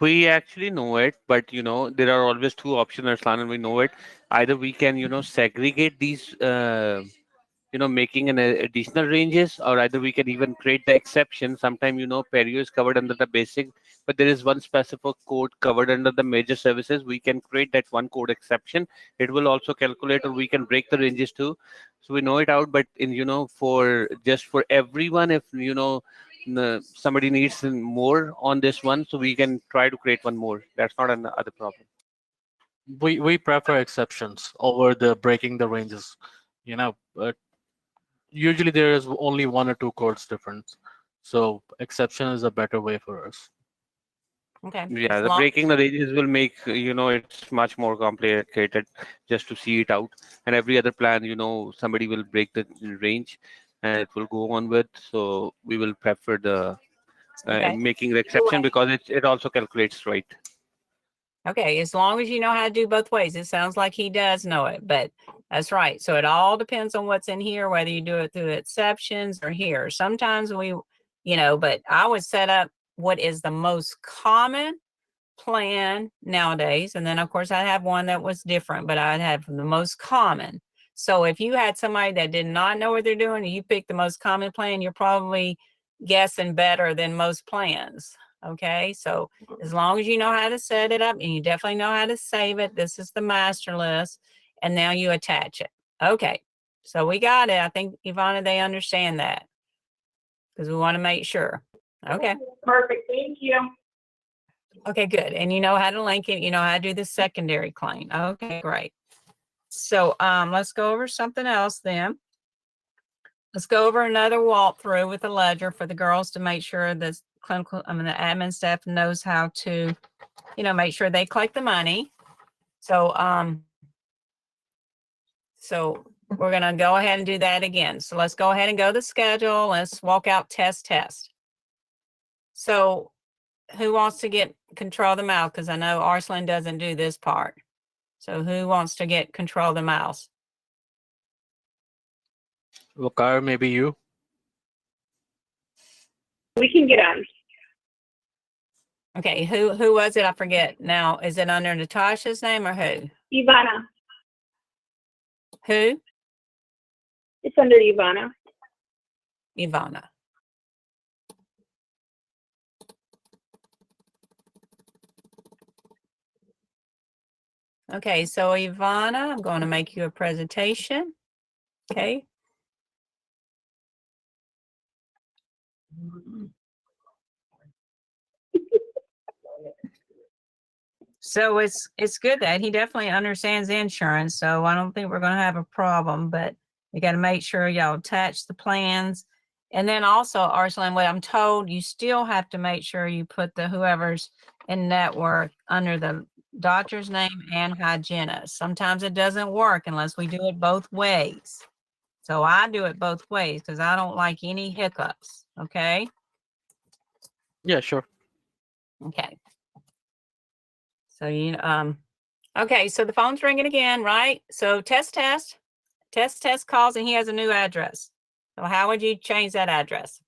We actually know it, but you know, there are always two options, Arslan, and we know it. Either we can, you know, segregate these, you know, making an additional ranges, or either we can even create the exception. Sometime, you know, perio is covered under the basic, but there is one specific code covered under the major services. We can create that one code exception. It will also calculate, or we can break the ranges too. So we know it out, but in, you know, for just for everyone, if you know somebody needs more on this one, so we can try to create one more. That's not another problem. We prefer exceptions over the breaking the ranges. You know, usually there is only one or two codes difference, so exception is a better way for us. Okay. Yeah, as the long- breaking the ranges will make, you know, it's much more complicated just to see it out. And every other plan, you know, somebody will break the range and it will go on with. So we will prefer the Okay. making the exception, because it also calculates right. Okay, as long as you know how to do both ways. It sounds like he does know it, but that's right. So it all depends on what's in here, whether you do it through exceptions or here. Sometimes we, but I would set up what is the most common plan nowadays. And then of course I have one that was different, but I'd have the most common. So if you had somebody that did not know what they're doing and you picked the most common plan, you're probably guessing better than most plans. Okay, so as long as you know how to set it up and you definitely know how to save it, this is the master list, and now you attach it. Okay, so we got it. I think, Ivana, they understand that because we want to make sure. Okay. Perfect, thank you. Okay, good. And you know how to link it, you know how to do the secondary claim. Okay, great. So let's go over something else then. Let's go over another walkthrough with the ledger for the girls to make sure the the admin staff knows how to, make sure they collect the money. So so we're gonna go ahead and do that again. So let's go ahead and go to the schedule. Let's walk out test. So who wants to get control of the mouse? Because I know Arslan doesn't do this part. So who wants to get control of the mouse? Wakar, maybe you. We can get on. Okay, who was it? I forget now. Is it under Natasha's name or who? Ivana. Who? It's under Ivana. Ivana. Okay, so Ivana, I'm going to make you a presentation. Okay. So it's good that he definitely understands insurance. So I don't think we're going to have a problem, but you got to make sure y'all attach the plans. And then also, Arslan, what I'm told, you still have to make sure you put the whoever's in network under the doctor's name and hygienist. Sometimes it doesn't work unless we do it both ways. So I do it both ways because I don't like any hiccups. Okay. Yeah, sure. Okay. So okay, so the phone's ringing again, right? So test calls, and he has a new address. So how would you change that address?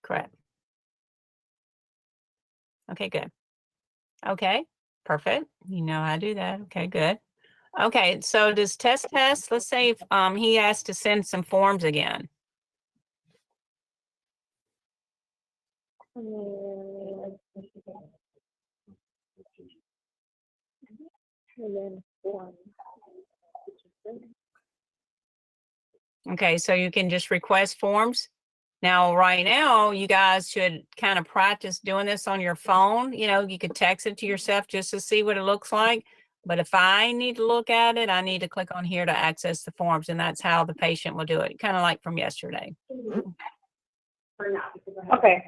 Correct. Okay, good. Okay, perfect. You know how to do that. Okay, good. Okay, so does test, let's say if he has to send some forms again. Okay, so you can just request forms. Now, right now, you guys should kind of practice doing this on your phone. You know, you could text it to yourself just to see what it looks like. But if I need to look at it, I need to click on here to access the forms, and that's how the patient will do it, kind of like from yesterday. Okay.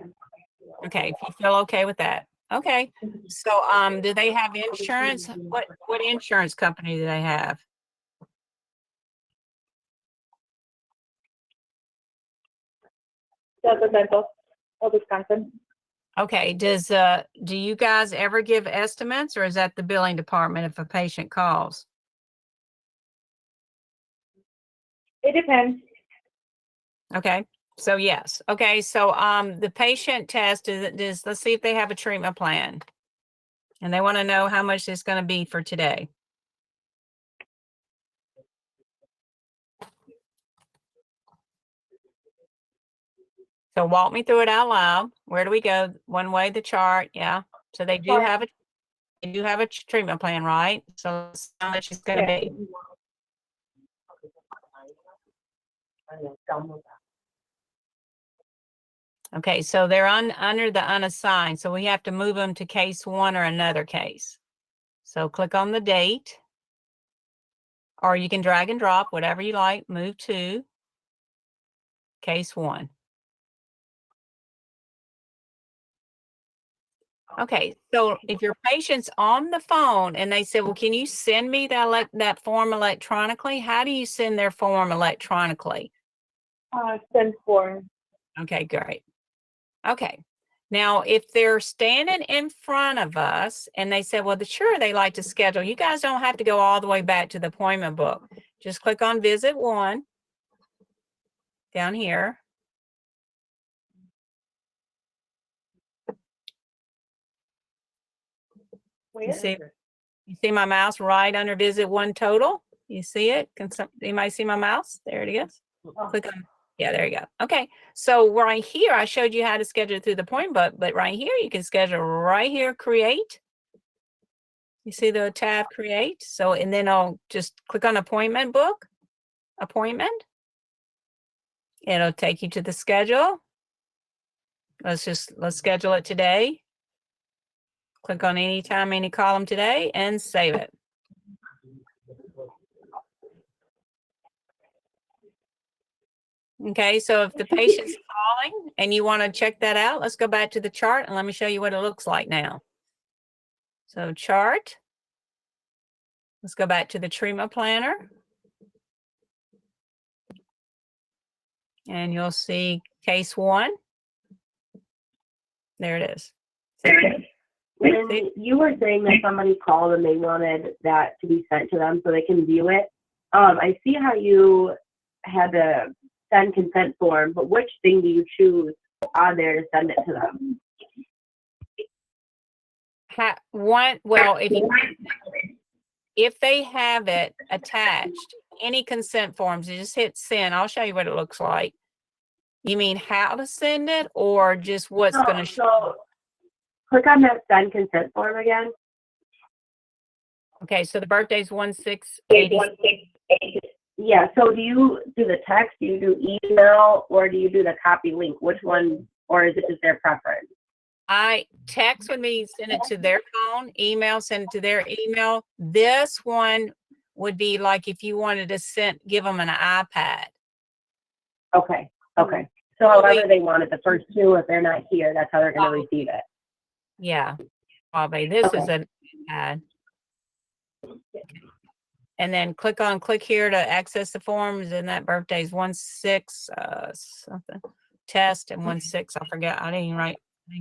Okay, if you feel okay with that. Okay, so do they have insurance? What insurance company do they have? Dental of Wisconsin. Okay, do you guys ever give estimates, or is that the billing department if a patient calls? It depends. Okay, so yes. Okay, so the patient test is let's see if they have a treatment plan. And they want to know how much it's going to be for today. So walk me through it out loud. Where do we go? One way, the chart, yeah. So they do have a treatment plan, right? So that's how much it's going to be. Okay, so they're under the unassigned, so we have to move them to case 1 or another case. So click on the date, or you can drag and drop, whatever you like, move to case 1. Okay, so if your patient's on the phone and they say, well, can you send me that form electronically? How do you send their form electronically? Send form. Okay, great. Okay. Now, if they're standing in front of us and they say, well, sure, they like to schedule, you guys don't have to go all the way back to the appointment book. Just click on visit 1 down here. You see my mouse right under visit 1 total? You see it? Anybody see my mouse? There it is. Click on, yeah, there you go. Okay, so right here, I showed you how to schedule it through the appointment book, but right here, you can schedule right here, create. You see the tab create? So, and then I'll just click on appointment book, appointment. It'll take you to the schedule. Let's schedule it today. Click on any time, any column today and save it. Okay, so if the patient's calling and you want to check that out, let's go back to the chart and let me show you what it looks like now. So chart, let's go back to the treatment planner. And you'll see case 1. There it is. When you were saying that somebody called and they wanted that to be sent to them so they can view it, I see how you had to send consent form, but which thing do you choose on there to send it to them? Well, if they have it attached, any consent forms, you just hit send. I'll show you what it looks like. You mean how to send it, or just what's going to show? So click on that send consent form again. Okay, so the birthday's 1/6/80. Yeah, so do you do the text, do you do email, or do you do the copy link? Which one, or is it just their preference? I text would be send it to their phone, email, send it to their email. This one would be like if you wanted to give them an iPad. Okay, okay. So however they want it, the first two, if they're not here, that's how they're gonna receive it. Yeah, probably. This is Okay. an iPad. And then click here to access the forms, and that birthday's 1/6 something test and 1/6. I forget. I didn't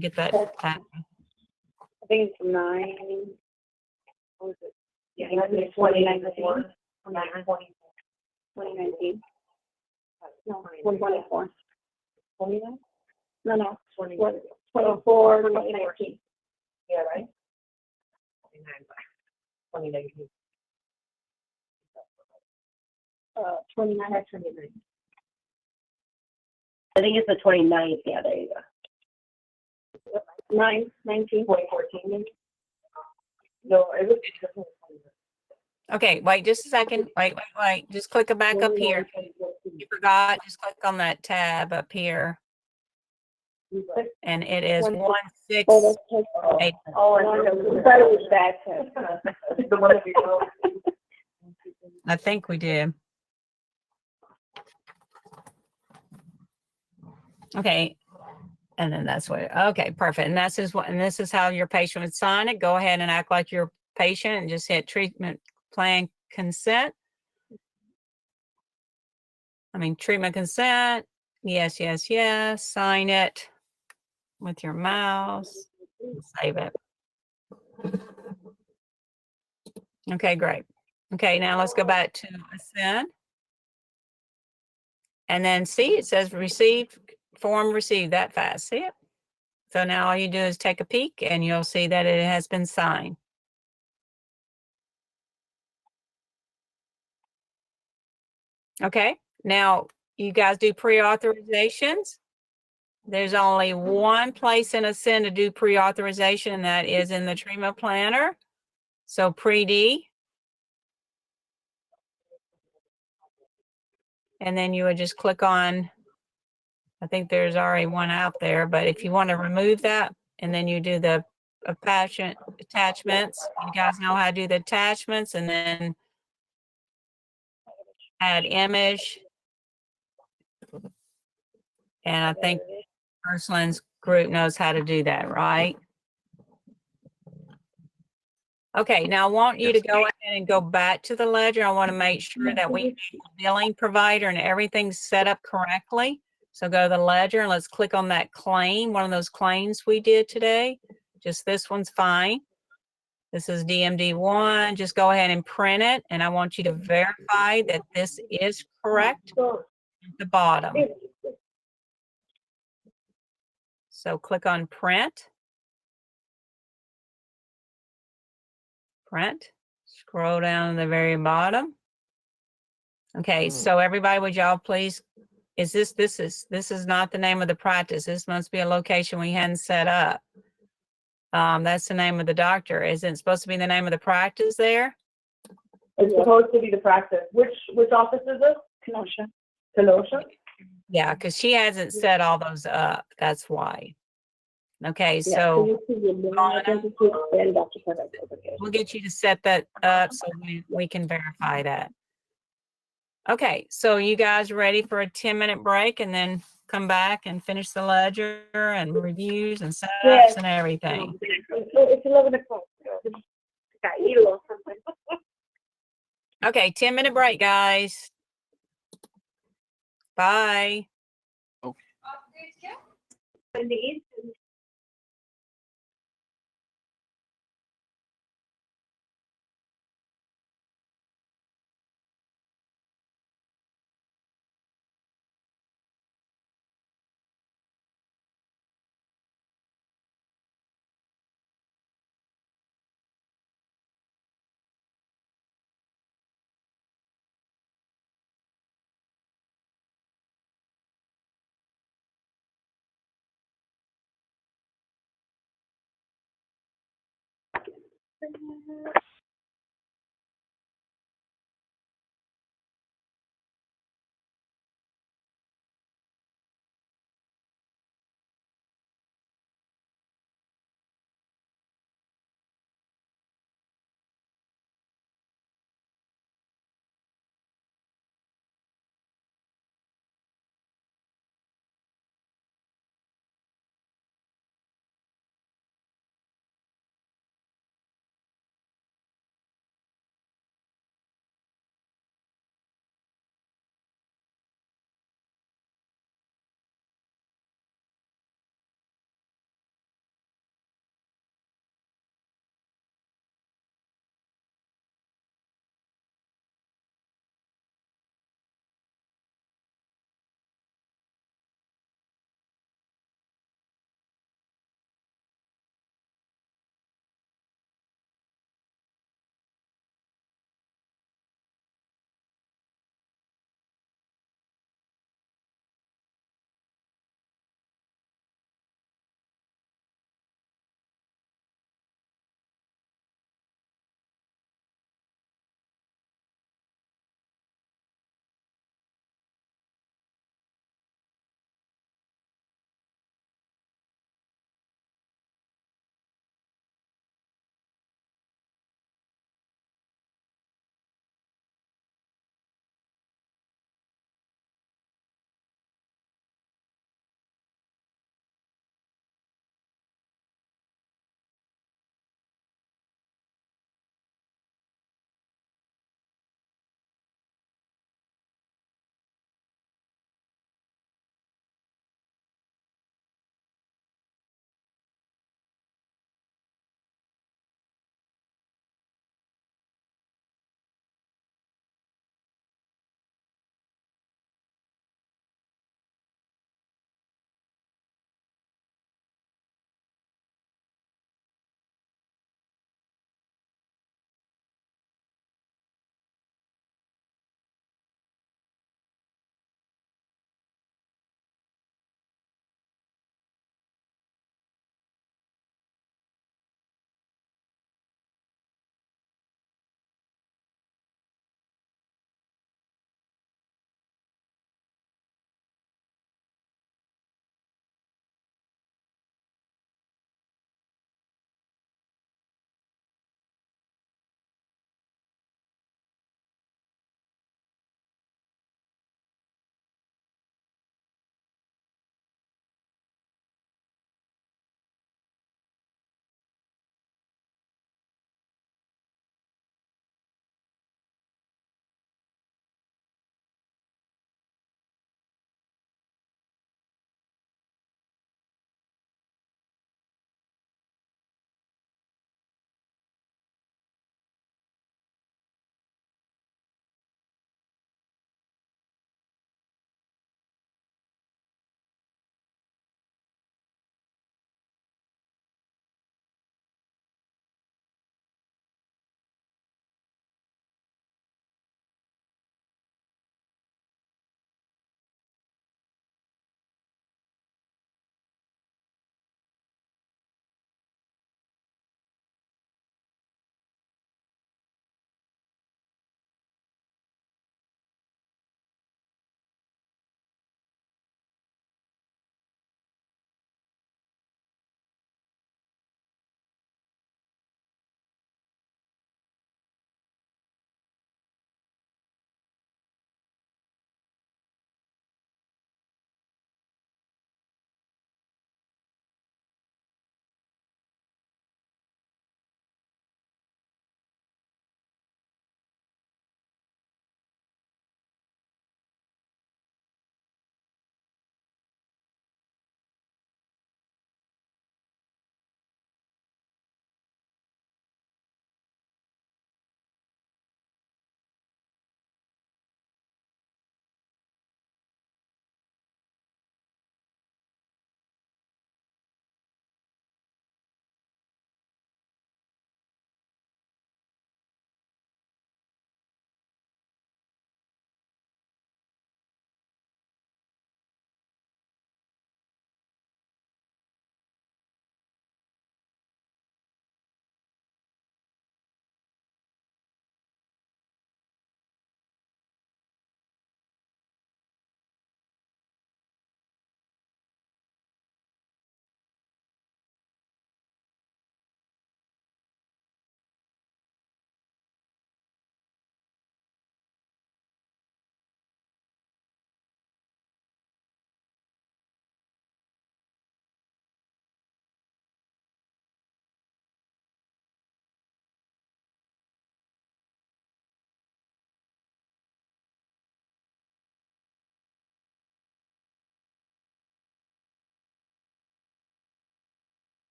get that. I think it's 9. What was it? Yeah, 2019. 2019. No, 124. 29? No. 24, 2019. Yeah, right? 2019. 29 or 29. I think it's the 29th, yeah, there you go. 9, 19. 2014 maybe? No, it was. Okay, wait just a second. Wait. Just click it back up here. You forgot, just click on that tab up here. And it is 1/6. Oh, that was that. The one that you know. I think we did. Okay. And then that's okay, perfect. And this is how your patient would sign it. Go ahead and act like your patient and just hit treatment plan consent. Treatment consent. Yes, yes, yes. Sign it with your mouse. Save it. Okay, great. Okay, now let's go back to Ascend. And then see, it says form received that fast. See it? So now all you do is take a peek and you'll see that it has been signed. Okay, now you guys do pre-authorizations. There's only one place in Ascend to do pre-authorization, and that is in the treatment planner. So pre-D. And then you would just click on, I think there's already one out there, but if you want to remove that, and then you do the patient attachments, you guys know how to do the attachments, and then add image. And I think Ursula's group knows how to do that, right? Okay, now I want you to go ahead and go back to the ledger. I want to make sure that we have the billing provider and everything's set up correctly. So go to the ledger and let's click on that claim, one of those claims we did today. Just this one's fine. This is DMD1. Just go ahead and print it. And I want you to verify that this is correct at the bottom. So click on print. Print. Scroll down to the very bottom. Okay, so everybody, would y'all please, this is not the name of the practice. This must be a location we hadn't set up. That's the name of the doctor. Isn't it supposed to be the name of the practice there? It's supposed to be the practice. Which office is it? Kenosha. Kenosha? Yeah, because she hasn't set all those up. That's why. Okay, so we'll get you to set that up so we can verify that. Okay, so you guys ready for a 10-minute break and then come back and finish the ledger and reviews and setups and everything? It's 11 o'clock. Got you or something. Okay, 10-minute break, guys. Bye.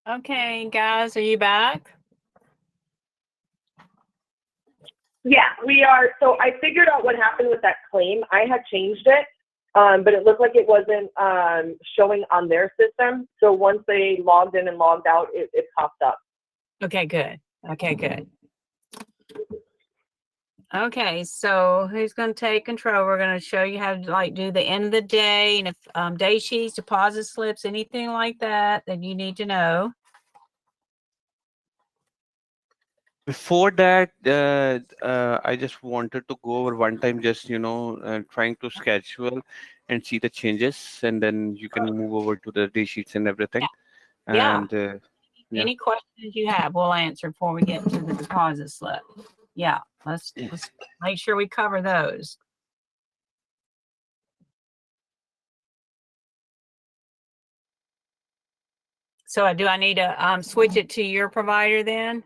Okay, guys, are you back? Yeah, we are. So I figured out what happened with that claim. I had changed it, but it looked like it wasn't showing on their system. So once they logged in and logged out, it popped up. Okay, good. Okay, good. Okay, so who's going to take control? We're going to show you how to like do the end of the day and if day sheets, deposit slips, anything like that that you need to know. Before that, I just wanted to go over one time, just trying to schedule and see the changes, and then you can move over to the day sheets and everything. Yeah. And yeah. Any questions you have, we'll answer before we get to the deposit slip. Yeah, let's make sure we cover those. So do I need to switch it to your provider then?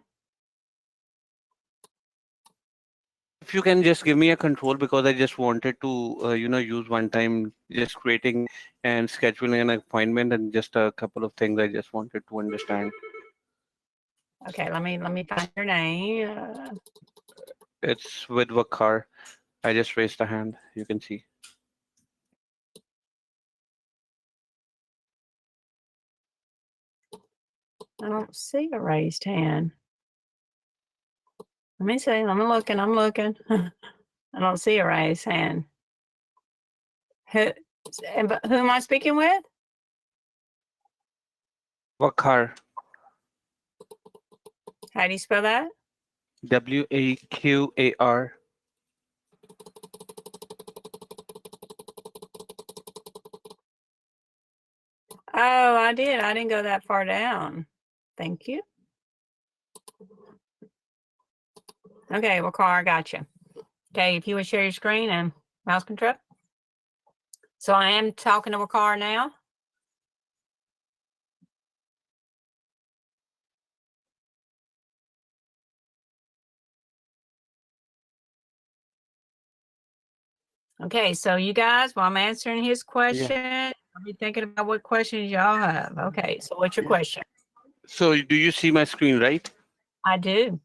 If you can just give me a control, because I just wanted to, use one time, just creating and scheduling an appointment, and just a couple of things I just wanted to understand. Okay, let me find your name. It's with Vakar. I just raised a hand. You can see. I don't see a raised hand. Let me see. I'm looking. I don't see a raised hand. Who am I speaking with? Vakar. How do you spell that? Waqar. Oh, I did. I didn't go that far down. Thank you. Okay, well, Carl, I got you. Okay, if you would share your screen and mouse control. So I am talking to Wakar now. Okay, so you guys, while I'm answering his question, I'll be thinking about what questions y'all have. Okay, so what's your question? So do you see my screen, right? I do.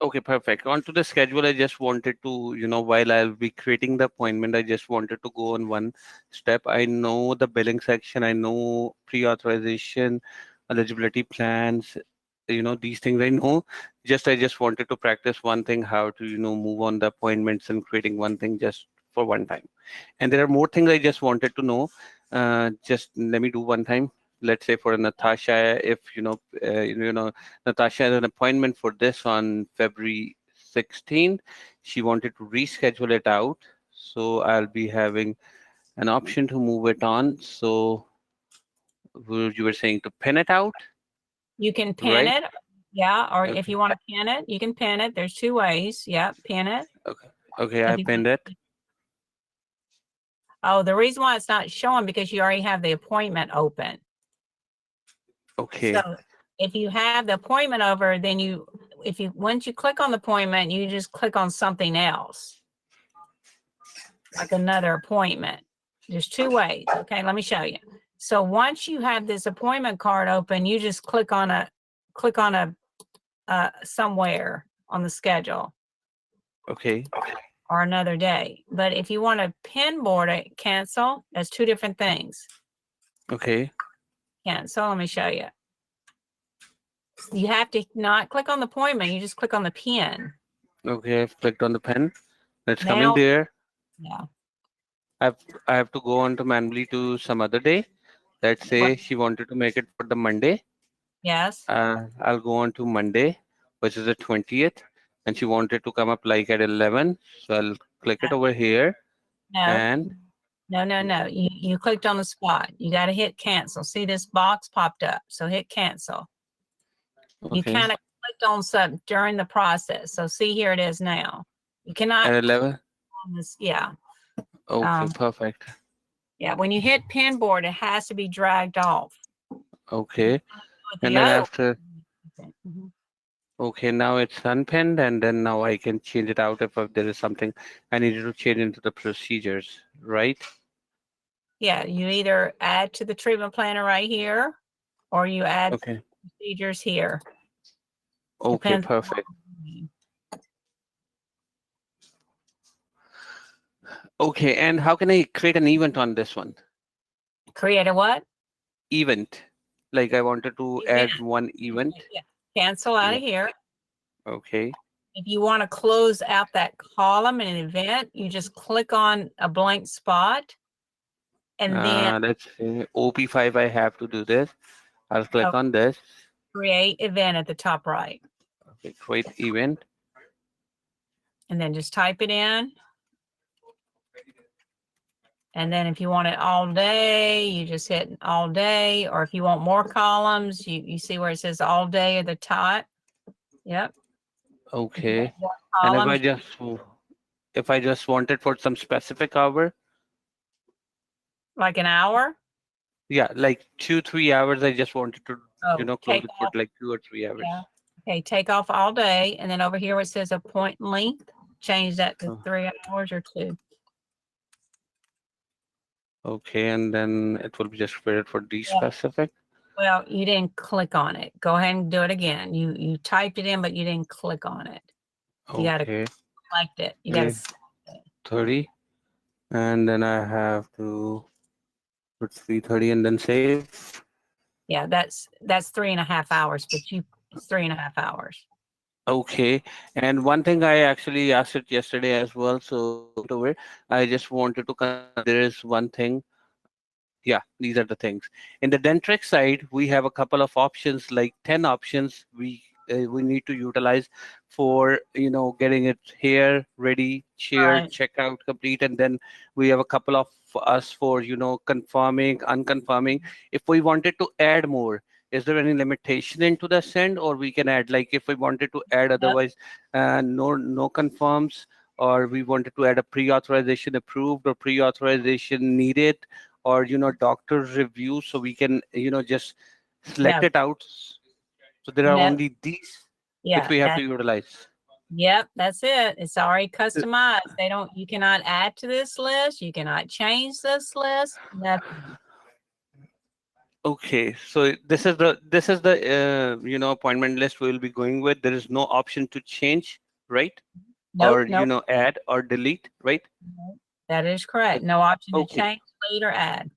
Okay, perfect. On to the schedule, I just wanted to, while I'll be creating the appointment, I just wanted to go on one step. I know the billing section, I know pre-authorization, eligibility plans, these things I know. I just wanted to practice one thing, how to, move on the appointments and creating one thing just for one time. And there are more things I just wanted to know. Just let me do one time. Let's say for Natasha, if Natasha has an appointment for this on February 16th. She wanted to reschedule it out. So I'll be having an option to move it on. So you were saying to pin it out, You can pin right? it. Yeah, or if Okay. you want to pin it, you can pin it. There's two ways. Yeah, pin it. Okay. Okay, I If you pinned want- it. Oh, the reason why it's not showing because you already have the appointment open. Okay. So if you have the appointment over, then once you click on the appointment, you just click on something else, like another appointment. There's two ways. Okay, let me show you. So once you have this appointment card open, you just click on a somewhere on the schedule Okay. or another day. But if you want to pin board it, cancel, that's two different things. Okay. Cancel, let me show you. You have to not click on the appointment, you just click on the pin. Okay, I've clicked on the pen. It's coming Now, there. yeah. I have to go on to manually to some other day. Let's say she wanted to make it for the Monday. Yes. I'll go on to Monday, which is the 20th, and she wanted to come up like at 11. So I'll click it over here, No, and no. You clicked on the spot. You got to hit cancel. See this box popped up. So hit cancel. You okay, kind of clicked on something during the process. So see, here it is now. You cannot at click 11. on this. Yeah. Okay, perfect. Yeah. When you hit pin board, it has to be dragged off. Okay, With and the then O. after, Mhm. okay, now it's unpinned, and then now I can change it out if there is something I needed to change into the procedures, right? Yeah. You either add to the treatment planner right here, or you add Okay. procedures here. Okay, Depends. perfect. Okay, and how can I create an event on this one? Create a what? Event. Like I wanted to add one event. Yeah. Cancel out Yeah. of here. Okay. If you want to close out that column in an event, you just click on a blank spot. And then Let's say OP5, I have to do this. I'll click on this. create event at the top right. Okay, create event. And then just type it in. And then if you want it all day, you just hit all day. Or if you want more columns, you see where it says all day at the top. Yep. Okay. More And columns. if I just wanted for some specific hour, Like an hour. yeah, like 2-3 hours, I just wanted to, Oh, close take it for off. like 2 or 3 hours. Yeah. Okay, take off all day. And then over here where it says appoint length, change that to 3 hours or 2. Okay, and then it will be just created for these specific. Well, you didn't click on it. Go ahead and do it again. You typed it in, but you didn't click on it. You gotta Okay, select it. You gotta okay. 30. And then I have to put 330 and then save. yeah, that's 3.5 hours, but it's 3.5 hours. Okay, and one thing I actually asked it yesterday as well, so over, I just wanted to there is one thing. Yeah, these are the things. In the Dentrix side, we have a couple of options, like 10 options we need to utilize for getting it here ready, shared, Right. checkout complete, and then we have a couple of us for confirming, unconfirming. If we wanted to add more, is there any limitation into the send, or we can add, like if we wanted to add otherwise no confirms, or we wanted to add a pre-authorization approved or pre-authorization needed, or doctor's review, so we can just select Yeah. it out. So there are No. only these which Yeah. we have to utilize. Yep, that's it. It's already customized. You cannot add to this list. You cannot change this list. Nothing. Okay, so this is the appointment list we will be going with. There is no option to change, right? Nope, Or nope. add or delete, right? That is correct. No option to Okay. change, delete, or add.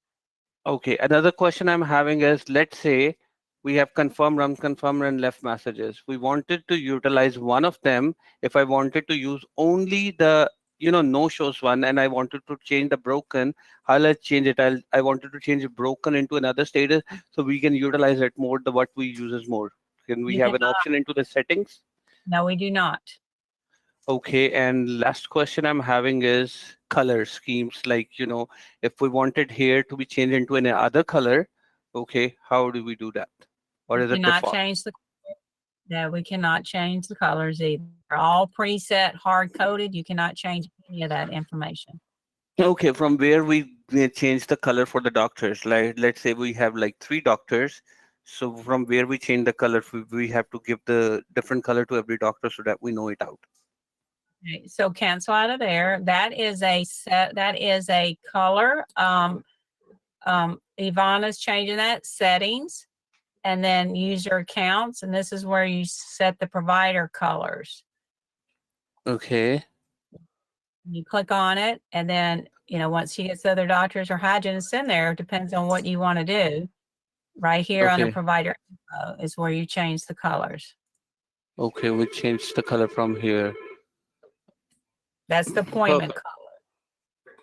Okay, another question I'm having is, let's say we have confirmed, unconfirmed, and left messages. We wanted to utilize one of them. If I wanted to use only the no shows one, and I wanted to change the broken, how let's change it? I wanted to change broken into another status, so we can utilize it more. The what we use is more. Can we You have an cannot. option into the settings? No, we do not. Okay, and last question I'm having is color schemes. Like, if we wanted here to be changed into any other color, okay, how do we do that? Or We is it cannot default? change the. No, we cannot change the colors either. They're all preset, hard coded. You cannot change any of that information. Okay, from where we change the color for the doctors? Like, let's say we have like 3 doctors. So from where we change the color, we have to give the different color to every doctor so that we know it out. Okay, so cancel out of there. That is a color. Ivana's changing that settings, and then user accounts, and this is where you set the provider colors. Okay. You click on it, and then once you get the other doctors or hygienists in there, it depends on what you want to do. Right here on the Okay. provider info is where you change the colors. Okay, we change the color from here. That's the appointment color.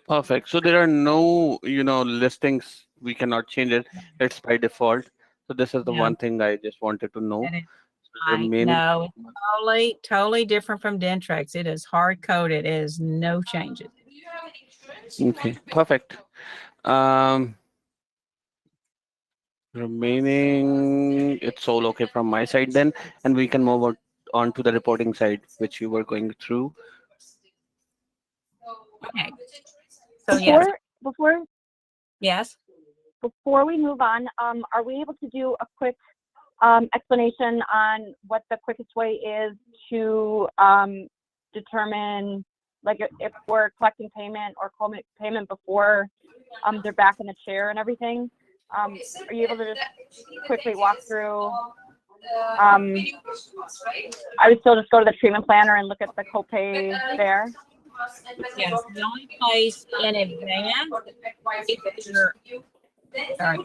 Perfect. So there are no, listings. We cannot change it. It's by default. So this is the No. one thing I just wanted to know. That is Remaining. No, it's totally different from Dentrix. It is hard coded. It is no changes. Okay, perfect. Remaining, it's all okay from my side then, and we can move on to the reporting side, which you were going through. Okay. So yes. Yes. Yes. Before we move on, are we able to do a quick explanation on what the quickest way is to determine, like, if we're collecting payment or payment before they're back in the chair and everything? Are you able to just quickly walk through I would still just go to the treatment planner and look at the copay there. Yes, the only place in advance, if you're, sorry.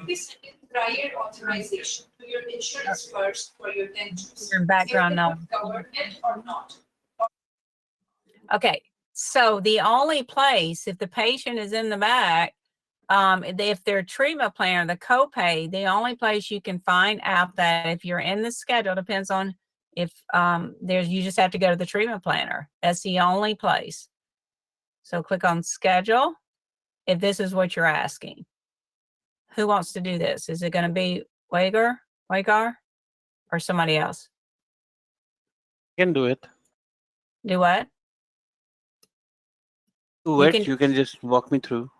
Prior authorization to your insurance first for your Dentrix. Your background If they noise. have covered it or not. Okay, so the only place, if the patient is in the back, if their treatment plan, the copay, the only place you can find out that if you're in the schedule, depends on if you just have to go to the treatment planner. That's the only place. So click on schedule if this is what you're asking. Who wants to do this? Is it going to be Wagar, or somebody else? You can do it. Do what? Do it. You can just walk me through.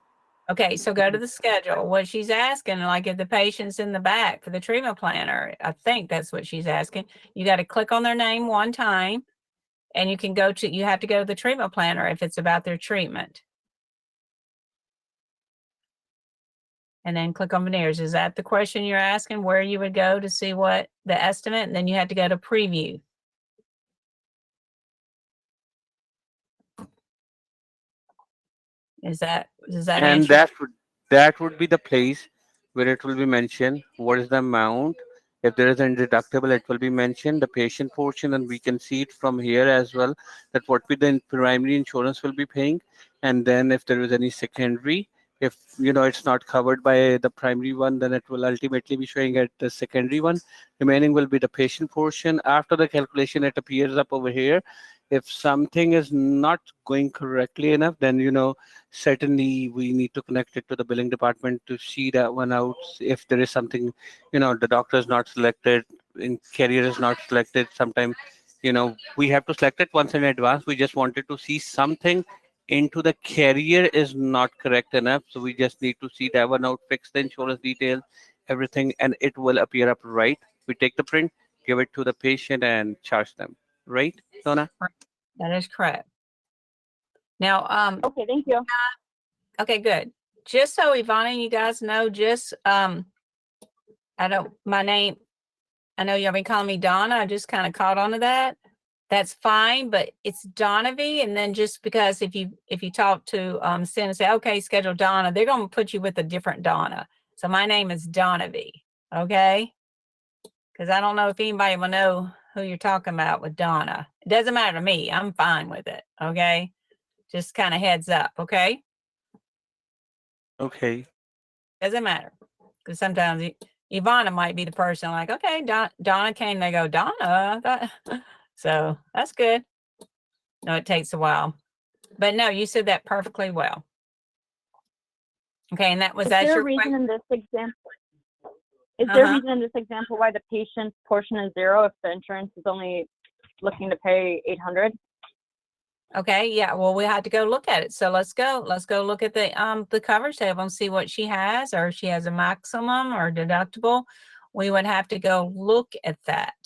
Okay, so go to the schedule. What she's asking, like if the patient's in the back for the treatment planner, I think that's what she's asking. You got to click on their name one time, and you have to go to the treatment planner if it's about their treatment. And then click on veneers. Is that the question you're asking, where you would go to see what the estimate? And then you have to go to preview. Does that And answer? that would be the place where it will be mentioned what is the amount. If there is any deductible, it will be mentioned the patient portion, and we can see it from here as well that what we the primary insurance will be paying, and then if there is any secondary, if it's not covered by the primary one, then it will ultimately be showing at the secondary one. Remaining will be the patient portion. After the calculation, it appears up over here. If something is not going correctly enough, then certainly we need to connect it to the billing department to see that one out. If there is something, the doctor is not selected, in carrier is not selected, sometime, we have to select it once in advance. We just wanted to see something into the carrier is not correct enough. So we just need to see that one out, fix the insurance details, everything, and it will appear up right. We take the print, give it to the patient and charge them. Right, Donna? That is correct. Now, Okay, thank you. okay, good. Just so Ivana and you guys know, my name, I know y'all been calling me Donna. I just kind of caught on to that. That's fine, but it's Donovan. And then just because if you talk to Sin and say, okay, schedule Donna, they're going to put you with a different Donna. So my name is Donovan, okay? Because I don't know if anybody will know who you're talking about with Donna. It doesn't matter to me. I'm fine with it, okay? Just kind of heads up, okay? Okay. Doesn't matter. Because sometimes Ivana might be the person like, okay, Donna came. They go, Donna. So that's good. No, it takes a while. But no, you said that perfectly well. Okay, and that's Is there your a reason in this example? Is there a reason in this example why the patient's portion is zero if the insurance is only looking to pay $800? Okay, yeah. Well, we had to go look at it. So let's go look at the coverage table and see what she has, or if she has a maximum or deductible. We would have to go look at that.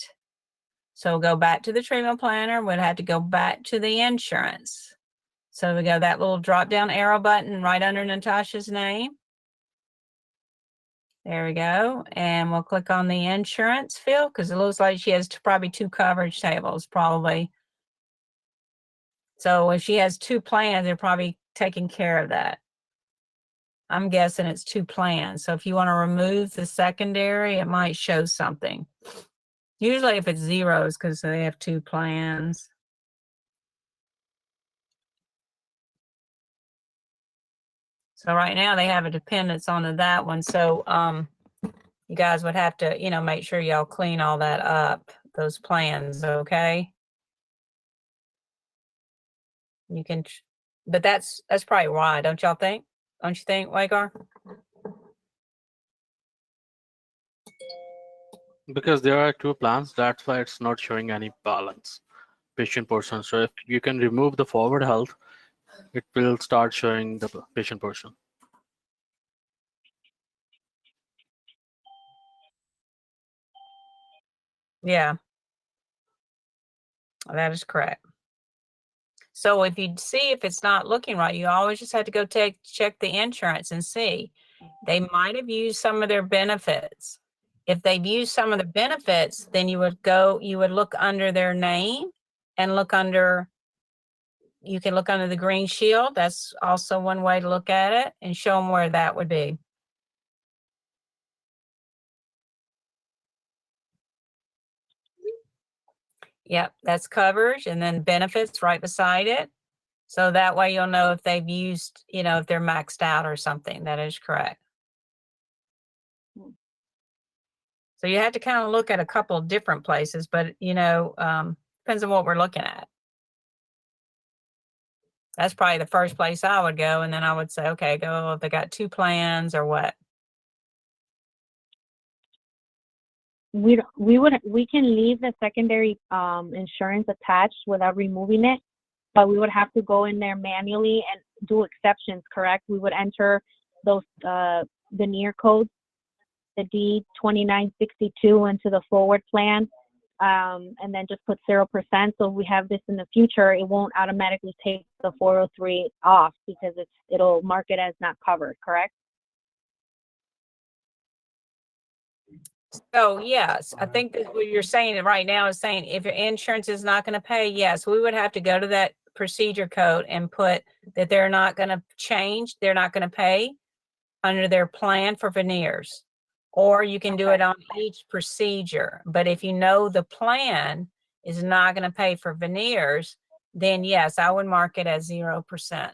So go back to the treatment planner. We'd have to go back to the insurance. So we go that little drop down arrow button right under Natasha's name. There we go. And we'll click on the insurance field because it looks like she has probably two coverage tables, probably. So if she has two plans, they're probably taking care of that. I'm guessing it's two plans. So if you want to remove the secondary, it might show something. Usually if it's zeros, because they have two plans. So right now they have a dependence on that one. So you guys would have to, make sure y'all clean all that up, those plans, okay? You can, but that's probably why, don't y'all think? Don't you think, Wagar? Because there are two plans, that's why it's not showing any balance, patient portion. So if you can remove the forward health, it will start showing the patient portion. Yeah, that is correct. So if you see if it's not looking right, you always just have to go check the insurance and see. They might have used some of their benefits. If they've used some of the benefits, then you would look under their name and look under, you can look under the green shield. That's also one way to look at it and show them where that would be. Yep, that's coverage and then benefits right beside it. So that way you'll know if they've used, if they're maxed out or something. That is correct. So you have to kind of look at a couple of different places, but depends on what we're looking at. That's probably the first place I would go. And then I would say, okay, go if they got 2 plans or what. We can leave the secondary insurance attached without removing it, but we would have to go in there manually and do exceptions, correct? We would enter those veneer codes, the D2962 into the forward plan, and then just put 0%. So if we have this in the future, it won't automatically take the 403 off because it'll mark it as not covered, correct? So yes, I think that what you're saying right now is saying if your insurance is not going to pay, yes, we would have to go to that procedure code and put that they're not going to change, they're not going to pay under their plan for veneers. Or you can do it on each procedure. But if you know the plan is not going to pay for veneers, then yes, I would mark it as 0%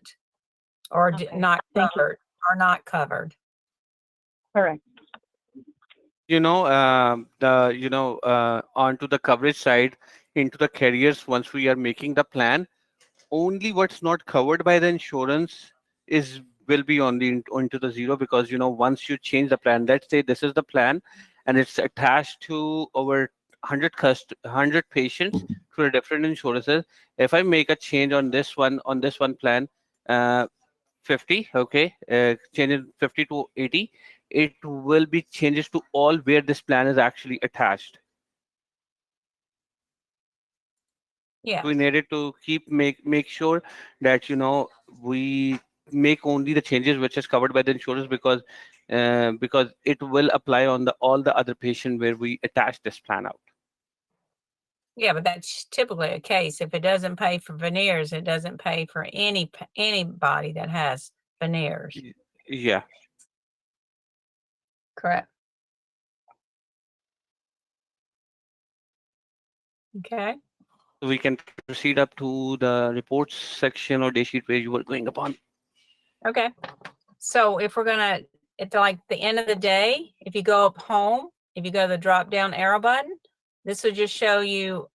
or not covered or not covered. Correct. Onto the coverage side, into the carriers, once we are making the plan, only what's not covered by the insurance will be onto the zero, because once you change the plan, let's say this is the plan and it's attached to over 100 patients to the different insurances. If I make a change on this one plan, 50, okay, change it 50 to 80, it will be changes to all where this plan is actually attached. Yeah. We needed to make sure that we make only the changes which is covered by the insurance, because it will apply on all the other patient where we attach this plan out. Yeah, but that's typically a case. If it doesn't pay for veneers, it doesn't pay for anybody that has veneers. Yeah. Correct. Okay. We can proceed up to the reports section or day sheet where you were going upon. Okay. So if we're gonna, at the end of the day, if you go up home, if you go to the drop down arrow button, this will just show you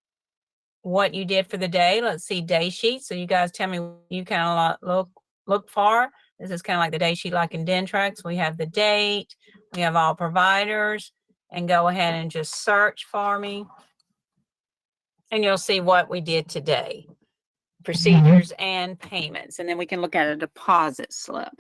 what you did for the day. Let's see day sheet. So you guys tell me what you kind of look for. This is kind of like the day sheet, like in Dentrix. We have the date, we have all providers, and go ahead and just search for me. And you'll see what we did today, procedures and payments. And then we can look at a deposit slip.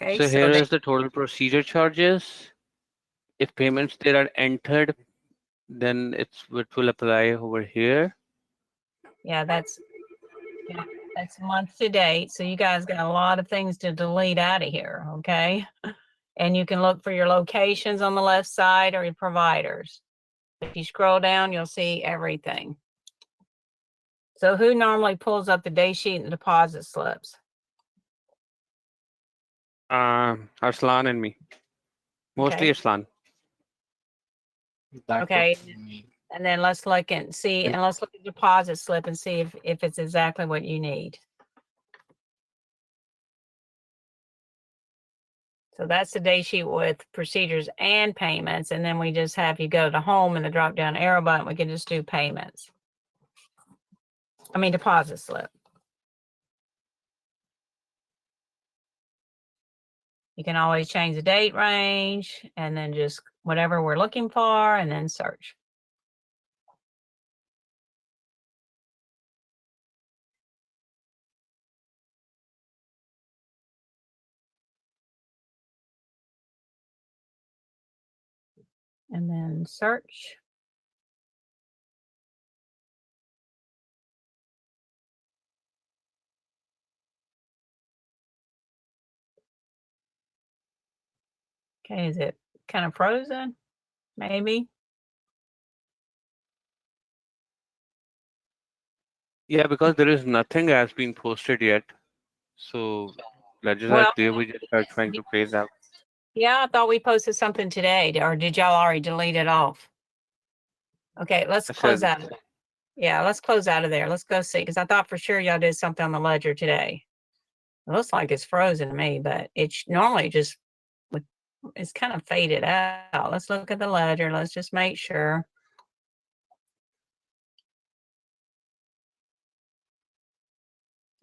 Okay, So here is the total procedure charges. If payments there are entered, then it will apply over here. Yeah, that's month to date. So you guys got a lot of things to delete out of here, okay? And you can look for your locations on the left side or your providers. If you scroll down, you'll see everything. So who normally pulls up the day sheet and the deposit slips? Arslan and me. Mostly Okay. Arslan. Okay. And then let's look and see, and let's look at the deposit slip and see if it's exactly what you need. So that's the day sheet with procedures and payments. And then we just have you go to home and the drop down arrow button, we can just do payments. I mean, deposit slip. You can always change the date range and then just whatever we're looking for and then search. And then search. Okay, is it kind of frozen? Maybe. Yeah, because there is nothing has been posted yet. So Well, legislatively, we just are trying to phase out. yeah, I thought we posted something today, or did y'all already delete it off? Okay, let's It close says, out. Yeah, let's close out of there. Let's go see, because I thought for sure y'all did something on the ledger today. It looks like it's frozen to me, but it's normally just, it's kind of faded out. Let's look at the ledger. Let's just make sure.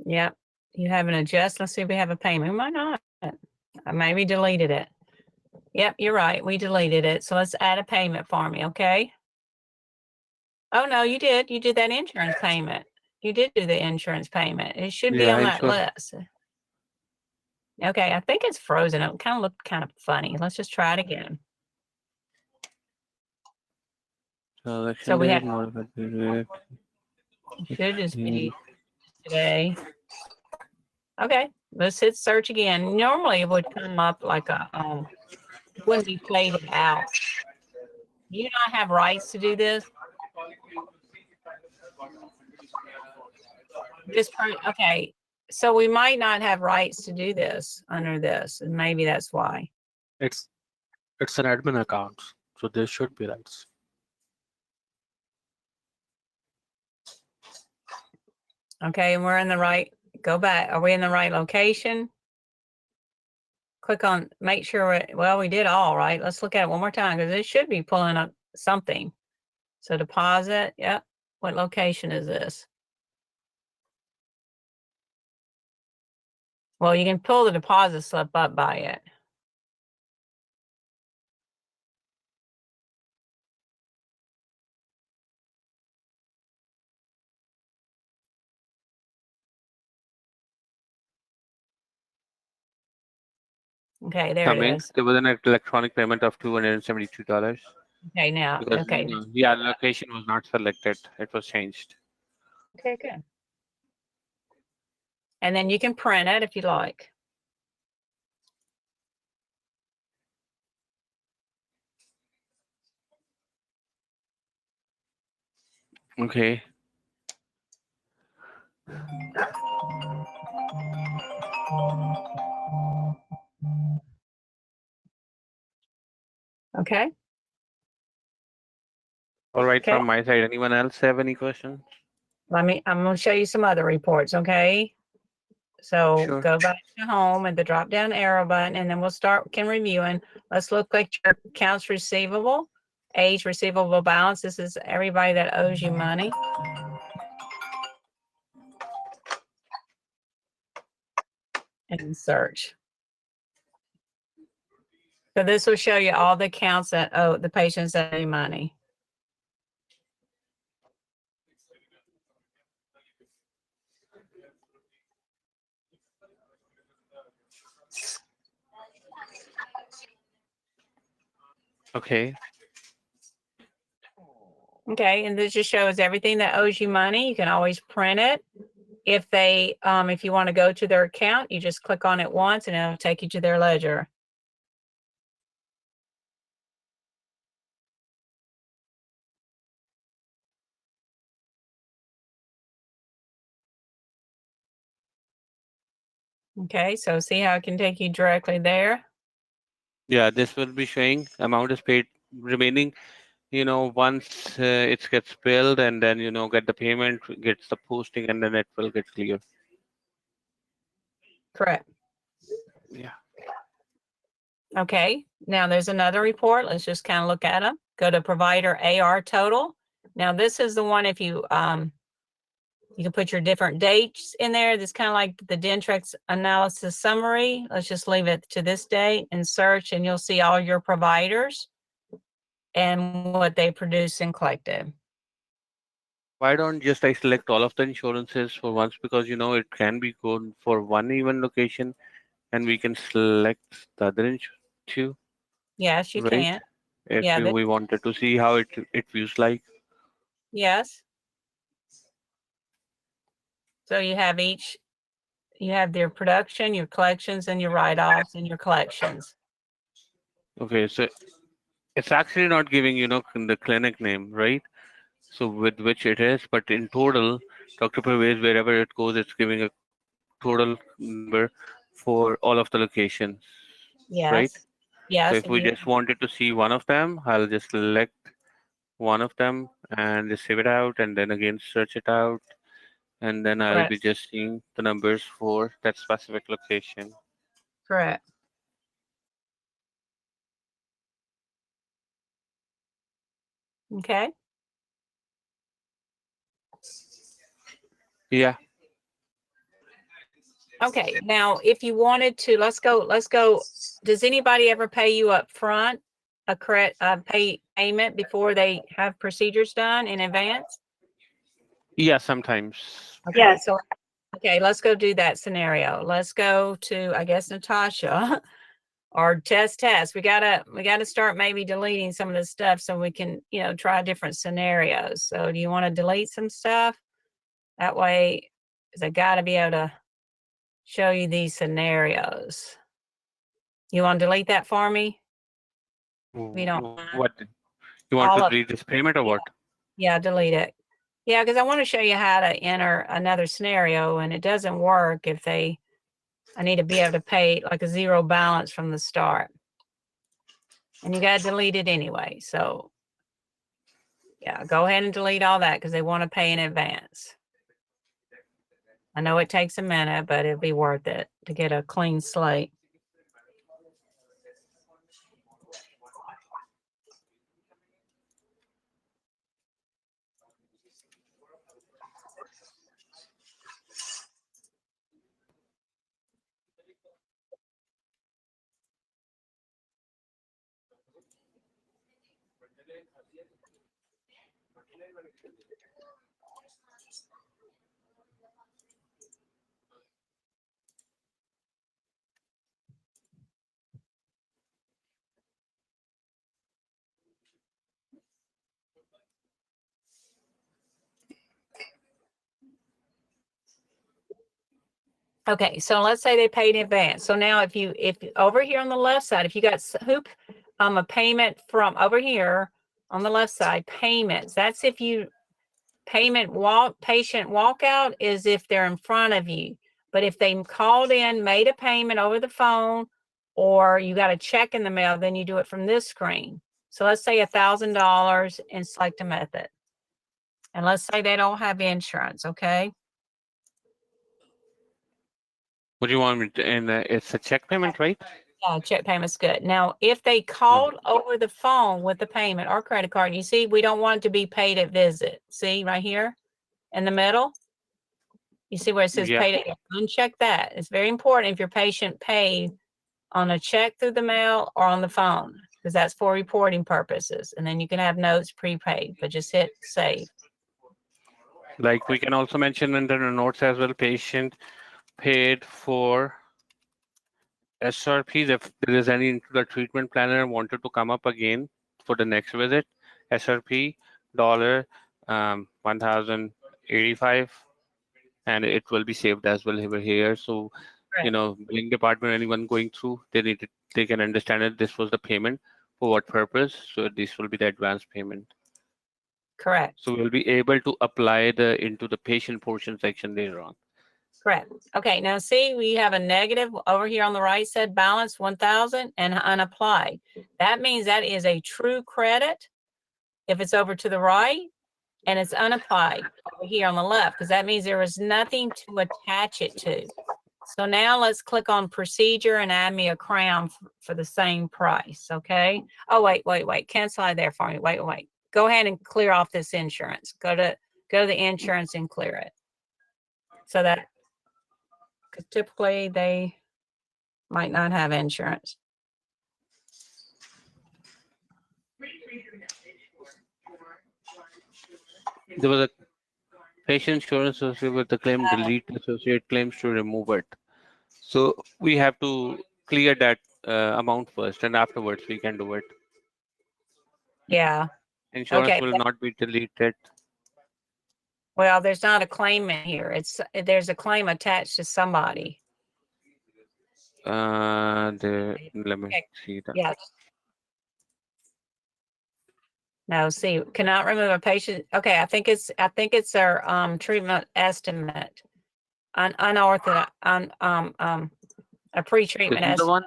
Yep, you have an adjust. Let's see if we have a payment. We might not. I maybe deleted it. Yep, you're right. We deleted it. So let's add a payment for me, okay? Oh, no, you did. You did that insurance payment. You did do the insurance payment. It should be yeah, on that insurance. list. Okay, I think it's frozen. It kind of looked kind of funny. Let's just try it again. So Election we date, have, modified period. should just be today. Okay, let's hit search again. Normally it would come up like a, when we played it out. Do you not have rights to do this? Okay, so we might not have rights to do this under this, and maybe that's why. It's an admin account, so there should be rights. Okay, and we're in the right, go back. Are we in the right location? Click on, make sure, well, we did all right. Let's look at it one more time because it should be pulling up something. So deposit, yep. What location is this? Well, you can pull the deposit slip up by it. Okay, there it Coming. is. There was an electronic payment of $272 Okay, now, because okay, the allocation was not selected. It was changed. okay, good. And then you can print it if you like. Okay. Okay, All right, okay. from my side. Anyone else have any questions? I'm gonna show you some other reports, okay? So Sure. go back to home and the drop down arrow button, and then we'll start reviewing. Let's look at your accounts receivable, age receivable balance. This is everybody that owes you money. And search. So this will show you all the accounts that owe the patients that owe you money. Okay. Okay, and this just shows everything that owes you money. You can always print it. If they, if you want to go to their account, you just click on it once and it'll take you to their ledger. Okay, so see how it can take you directly there? Yeah, this will be showing amount is paid remaining. Once it gets billed and then get the payment, gets the posting, and then it will get clear. Correct. Yeah. Okay, now there's another report. Let's just kind of look at them. Go to provider AR total. Now this is the one if you you can put your different dates in there. This kind of like the Dentrix analysis summary. Let's just leave it to this date and search, and you'll see all your providers and what they produce and collected. Why don't just I select all of the insurances for once, because it can be good for one even location and we can select the other too, Yes, you right? can. If Yeah, we wanted to see how it views like. yes. So you have you have their production, your collections, and your write-offs and your collections. Okay, so it's actually not giving, the clinic name, right? So with which it is, but in total, Dr. Pervez, wherever it goes, it's giving a total number for all of the locations, right? Yes. So Yes. if we just wanted to see one of them, I'll just select one of them and just save it out and then again search it out. And then I'll be Correct. just seeing the numbers for that specific location. Correct. Okay. Yeah. Okay. Now, if you wanted to, let's go. Does anybody ever pay you up front a payment before they have procedures done in advance? Yeah, sometimes. Okay. Yes. So, okay, let's go do that scenario. Let's go to, I guess, Natasha. Or test. We gotta start maybe deleting some of this stuff so we can, try different scenarios. So do you want to delete some stuff? That way, because I gotta be able to show you these scenarios. You want to delete that for me? We don't mind. What? You want All to of delete this payment or what? Yeah, delete it. Yeah, because I want to show you how to enter another scenario, and it doesn't work if I need to be able to pay like a zero balance from the start. And you got to delete it anyway. So yeah, go ahead and delete all that because they want to pay in advance. I know it takes a minute, but it'll be worth it to get a clean slate. Mm-hmm. Okay, so let's say they paid in advance. So now if over here on the left side, if you got a payment from over here on the left side, payments, that's if you patient walkout is if they're in front of you. But if they called in, made a payment over the phone, or you got a check in the mail, then you do it from this screen. So let's say $1,000 and select a method. And let's say they don't have insurance, okay? What do you want me to? And it's a check payment, right? Yeah, check payment's good. Now, if they called over the phone with the payment or credit card, you see, we don't want it to be paid at visit. See right here in the middle? You see where it says Yeah. paid at, uncheck that. It's very important if your patient paid on a check through the mail or on the phone, because that's for reporting purposes. And then you can have notes prepaid, but just hit save. Like we can also mention under the notes as well, patient paid for SRPs if there is any into the treatment planner wanted to come up again for the next visit. SRP dollar 1085 and it will be saved as well over here. So billing department, anyone going through, they can understand that this was the payment for what purpose. So this will be the advance payment. Correct. So we'll be able to apply into the patient portion section later on. Correct. Okay, now see, we have a negative over here on the right said balance 1,000 and unapplied. That means that is a true credit if it's over to the right, and it's unapplied over here on the left, because that means there is nothing to attach it to. So now let's click on procedure and add me a crown for the same price, okay? Oh, wait, cancel out there for me. Wait. Go ahead and clear off this insurance. Go to the insurance and clear it. So that, because typically they might not have insurance. There was a patient insurance associated with the claim, delete associated claims to remove it. So we have to clear that amount first, and afterwards we can do it. Yeah. Insurance Okay. will not be deleted. Well, there's not a claim in here. There's a claim attached to somebody. Let me see that. Yeah. No, see, cannot remove a patient. Okay, I think it's our treatment estimate. Unorthodox, a pre-treatment This is the estimate. one.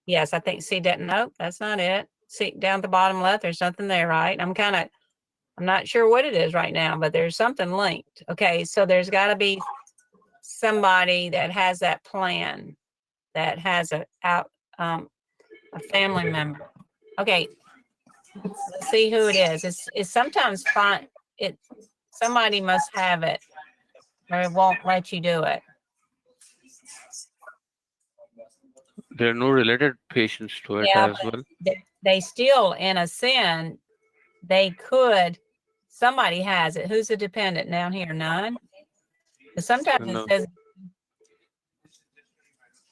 Yes, I think, see that, nope, that's not it. See down at the bottom left, there's nothing there, right? I'm not sure what it is right now, but there's something linked. Okay, so there's gotta be somebody that has that plan, that has a family member. Okay, let's see who it is. It's sometimes fine, somebody must have it, or it won't let you do it. There are no related patients to it Yeah, as well. they still, in a sense, they could, somebody has it. Who's a dependent down here? None? But sometimes it No. says,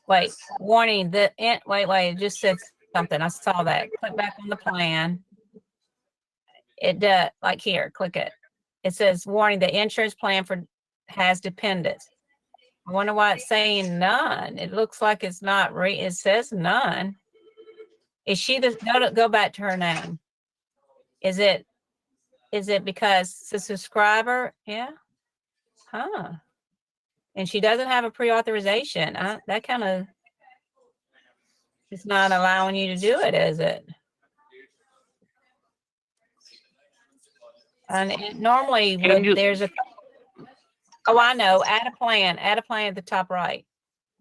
wait, warning, wait, it just said something. I saw that. Click back on the plan. It does, like here, click it. It says, warning, the insurance plan has dependents. I wonder why it's saying none. It looks like it's not, it says none. Is she go back to her name. Is it because it's a subscriber? Yeah. Huh. And she doesn't have a pre-authorization. That kind of, it's not allowing you to do it, is it? And it normally there's a, oh, I know, add a plan at the top right.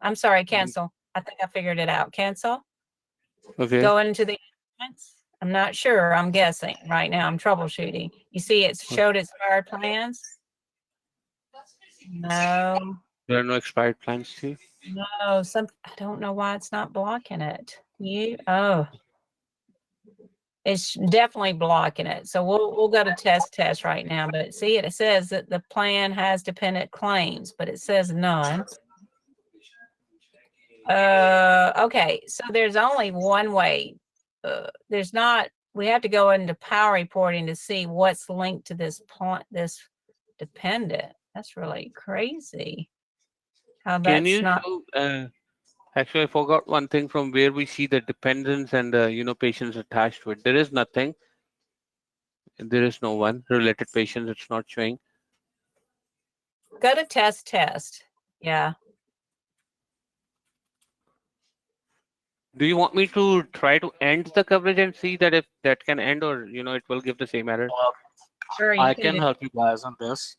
I'm sorry, cancel. I think I figured it out. Cancel. Okay. Go into the, I'm not sure. I'm guessing right now. I'm troubleshooting. You see, it showed expired plans. No. There are no expired plans too. No, I don't know why it's not blocking it. It's definitely blocking it. So we'll go to test right now. But see, it says that the plan has dependent claims, but it says none. Okay, so there's only one way. There's not. We have to go into power reporting to see what's linked to this dependent. That's really crazy. How Can that's you not. show, actually, I forgot one thing from where we see the dependents and patients attached to it. There is nothing. There is no one related patients. It's not showing. Go to test. Yeah. Do you want me to try to end the coverage and see that if that can end, or it will give the same error? Sure, I can help you guys on this.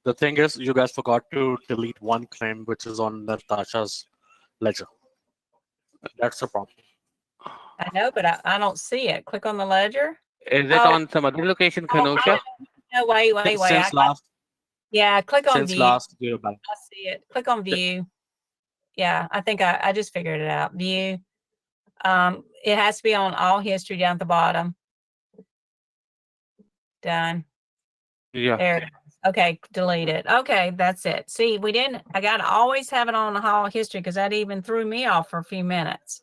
The thing is, you guys forgot to delete one claim, which is on Natasha's ledger. That's the problem. I know, but I don't see it. Click on the ledger. Is it on some other location, Kenosha? No, wait. Since last, yeah, click on since view. last year back. I see it. Click on view. Yeah, I think I just figured it out. View. It has to be on all history down at the bottom. Done. Yeah. There it is. Okay, delete it. Okay, that's it. See, I got to always have it on the all history because that even threw me off for a few minutes.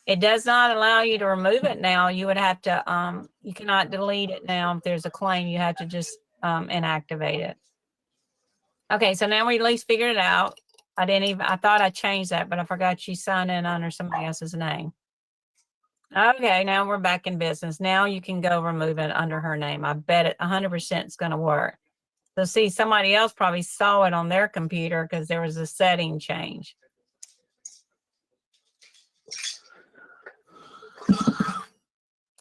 It does not allow you to remove it now. You would have to, you cannot delete it now. If there's a claim, you have to just inactivate it. Okay, so now we at least figured it out. I thought I changed that, but I forgot you signed in under somebody else's name. Okay, now we're back in business. Now you can go remove it under her name. I bet it 100% is going to work. So see, somebody else probably saw it on their computer because there was a setting change.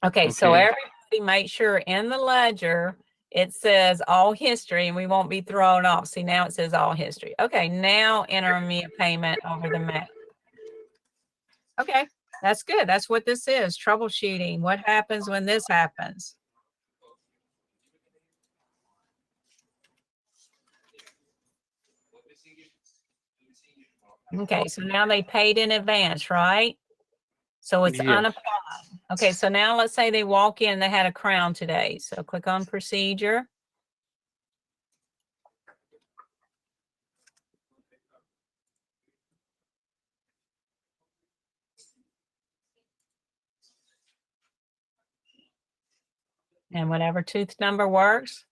Okay, so everybody make sure in the ledger it says all history and we won't be thrown off. See, now it says all history. Okay, now enter me a payment over the map. Okay, that's good. That's what this is, troubleshooting. What happens when this happens? Okay, so now they paid in advance, right? So it's unapplied. Okay, so now let's say they walk in, they had a crown today. So click on procedure. And whatever tooth number works.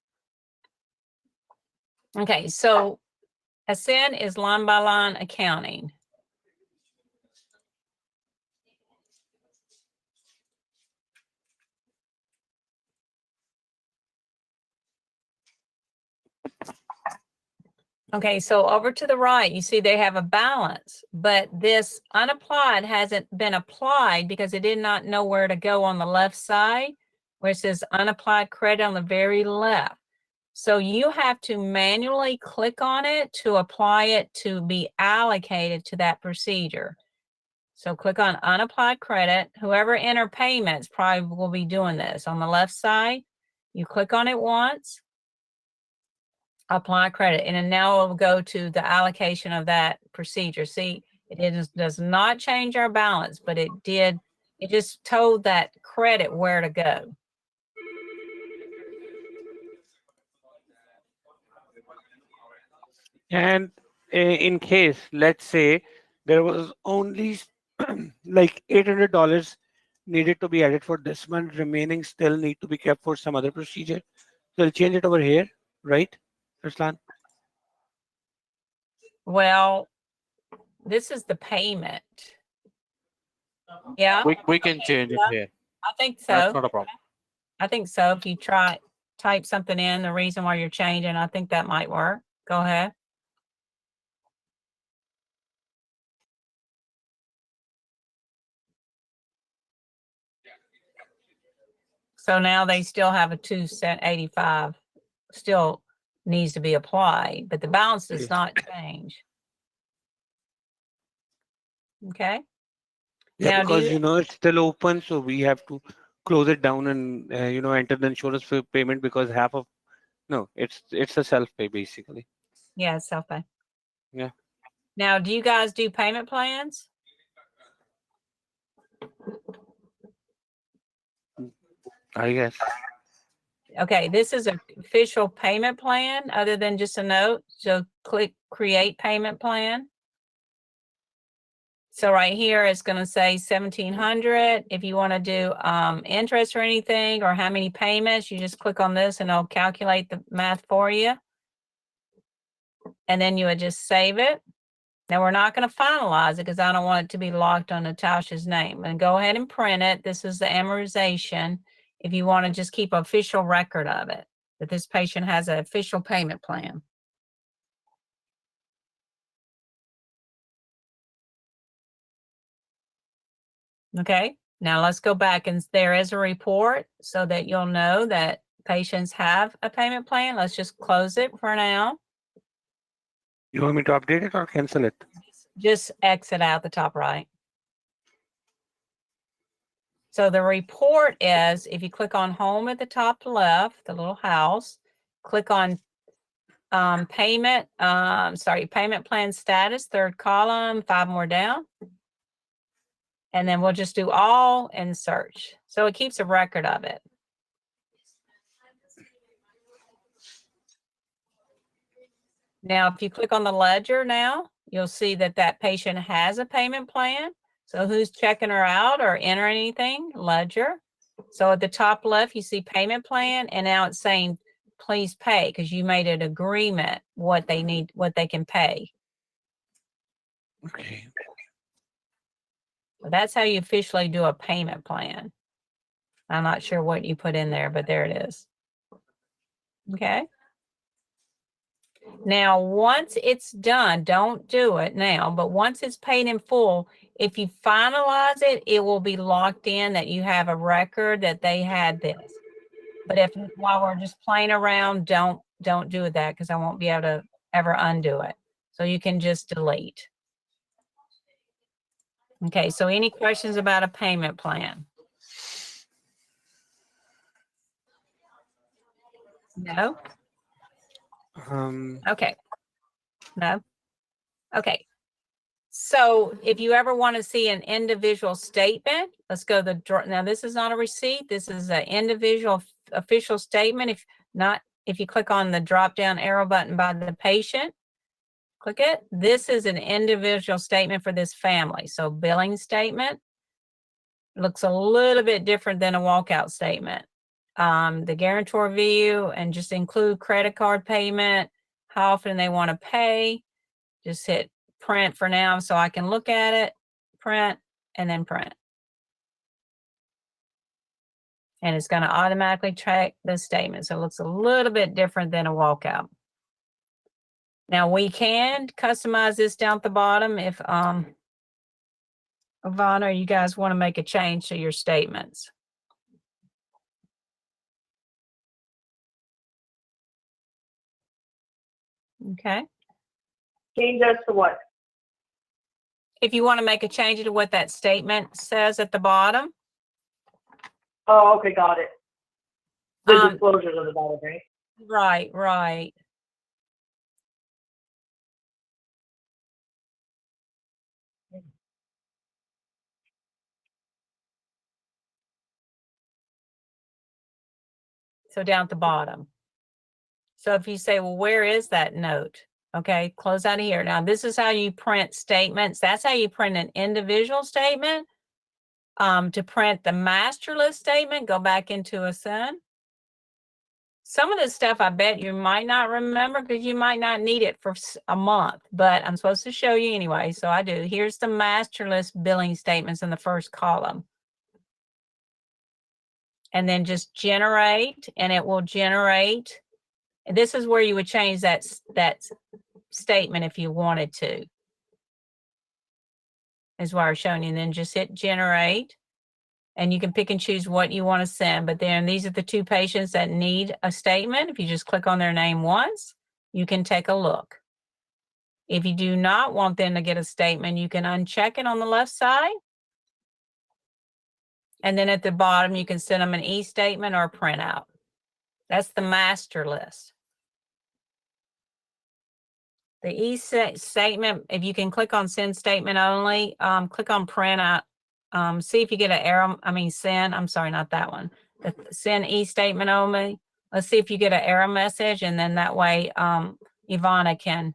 Okay, so Ascend is line by line accounting. Okay, so over to the right, you see they have a balance, but this unapplied hasn't been applied because it did not know where to go on the left side, where it says unapplied credit on the very left. So you have to manually click on it to apply it to be allocated to that procedure. So click on unapplied credit. Whoever entered payments probably will be doing this. On the left side, you click on it once, apply credit, and then now it will go to the allocation of that procedure. See, does not change our balance, but it just told that credit where to go. And in case, let's say, there was only like $800 needed to be added for this month, remaining still need to be kept for some other procedure. So I'll change it over here, right, Ruslan? Well, this is the payment. Yeah, We can change it here. I think That's so. not a problem. I think so. If you type something in, the reason why you're changing, I think that might work. Go ahead. So now they still have a 2.85 still needs to be applied, but the balance does not change. Okay. Yeah, Now, do because you, it's still open, so we have to close it down and enter the insurance for payment because half of it's a self pay basically. yeah, self-pay. Yeah. Now, do you guys do payment plans? I guess. Okay, this is an official payment plan other than just a note. So click create payment plan. So right here, it's going to say 1,700. If you want to do interest or anything or how many payments, you just click on this and it'll calculate the math for you. And then you would just save it. Now we're not going to finalize it because I don't want it to be locked on Natasha's name. And go ahead and print it. This is the amortization. If you want to just keep an official record of it, that this patient has an official payment plan. Okay, now let's go back and there is a report so that you'll know that patients have a payment plan. Let's just close it for now. You want me to update it or cancel it? Just exit out the top right. So the report is, if you click on home at the top left, the little house, click on payment plan status, third column, 5 more down. And then we'll just do all and search. So it keeps a record of it. Now, if you click on the ledger now, you'll see that that patient has a payment plan. So who's checking her out or entering anything? Ledger. So at the top left, you see payment plan, and now it's saying, please pay, because you made an agreement what they need, what they can pay. Okay. So that's how you officially do a payment plan. I'm not sure what you put in there, but there it is. Okay. Now, once it's done, don't do it now, but once it's paid in full, if you finalize it, it will be locked in that you have a record that they had this. But if while we're just playing around, don't do that because I won't be able to ever undo it. So you can just delete. Okay, so any questions about a payment plan? No? Okay. No? Okay. So if you ever want to see an individual statement, let's go now this is not a receipt. This is an individual official statement. If you click on the drop down arrow button by the patient, click it. This is an individual statement for this family. So billing statement looks a little bit different than a walkout statement. The guarantor view and just include credit card payment, how often they want to pay. Just hit print for now so I can look at it, print, and then print. And it's going to automatically track the statement. So it looks a little bit different than a walkout. Now we can customize this down at the bottom if Ivana, you guys want to make a change to your statements. Okay. Change us to what? If you want to make a change to what that statement says at the bottom. Oh, okay, got it. The disclosures of the bottom, right? Right, right. So down at the bottom. So if you say, well, where is that note? Okay, close out of here. Now, this is how you print statements. That's how you print an individual statement. To print the master list statement, go back into Ascend. Some of this stuff I bet you might not remember because you might not need it for a month, but I'm supposed to show you anyway, so I do. Here's the master list billing statements in the first column. And then just generate, and it will generate. This is where you would change that statement if you wanted to. Is why I'm showing you. And then just hit generate. And you can pick and choose what you want to send. But then these are the two patients that need a statement. If you just click on their name once, you can take a look. If you do not want them to get a statement, you can uncheck it on the left side. And then at the bottom, you can send them an e-statement or a printout. That's the master list. The e-statement, if you can click on send statement only, click on printout. See if you get an error. Send. I'm sorry, not that one. The send e-statement only. Let's see if you get an error message, and then that way Ivana can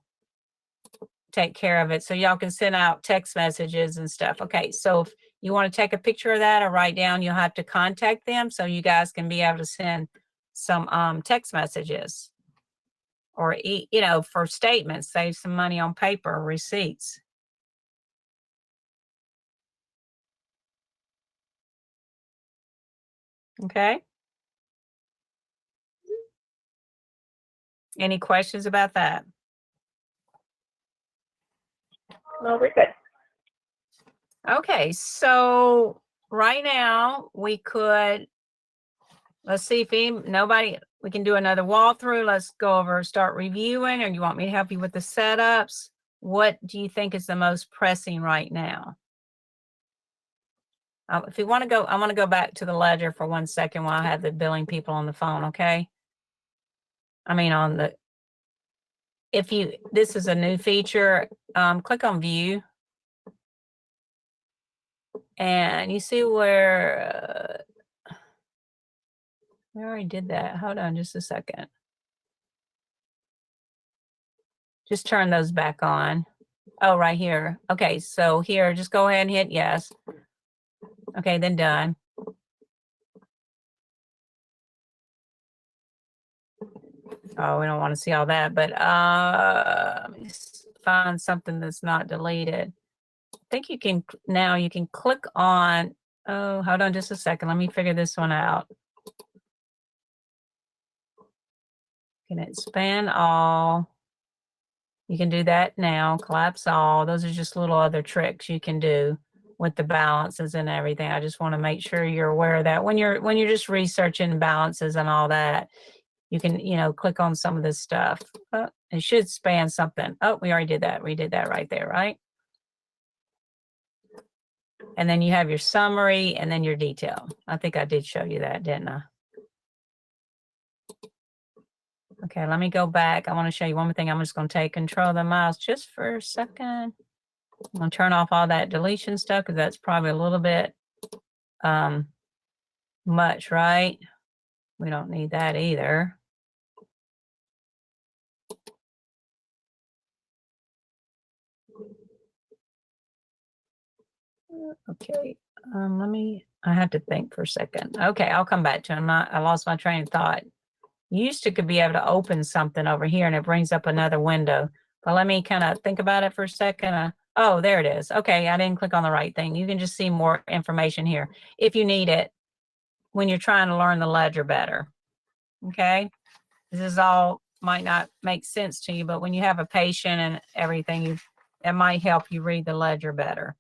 take care of it. So y'all can send out text messages and stuff. Okay, so if you want to take a picture of that or write down, you'll have to contact them so you guys can be able to send some text messages or for statements, save some money on paper, receipts. Okay. Any questions about that? No, we're good. Okay, so right now we could, let's see if we can do another walkthrough. Let's go over, start reviewing, or you want me to help you with the setups? What do you think is the most pressing right now? If you want to go, I want to go back to the ledger for 1 second while I have the billing people on the phone, okay? This is a new feature, click on view. And you see where, we already did that. Hold on just a second. Just turn those back on. Oh, right here. Okay, so here, just go ahead and hit yes. Okay, then done. Oh, we don't want to see all that, but let me find something that's not deleted. I think you can, now you can click on, oh, hold on just a second. Let me figure this one out. Can expand all? You can do that now, collapse all. Those are just little other tricks you can do with the balances and everything. I just want to make sure you're aware of that. When you're just researching balances and all that, you can, click on some of this stuff. Oh, it should span something. Oh, we already did that. We did that right there, right? And then you have your summary and then your detail. I think I did show you that, didn't I? Okay, let me go back. I want to show you one more thing. I'm just going to take control of the mouse just for a second. I'm going to turn off all that deletion stuff because that's probably a little bit much, right? We don't need that either. Okay, I have to think for a second. Okay, I'll come back to it. I lost my train of thought. You used to could be able to open something over here and it brings up another window. But let me kind of think about it for a second. Oh, there it is. Okay, I didn't click on the right thing. You can just see more information here if you need it when you're trying to learn the ledger better. Okay, this is all might not make sense to you, but when you have a patient and everything, it might help you read the ledger better.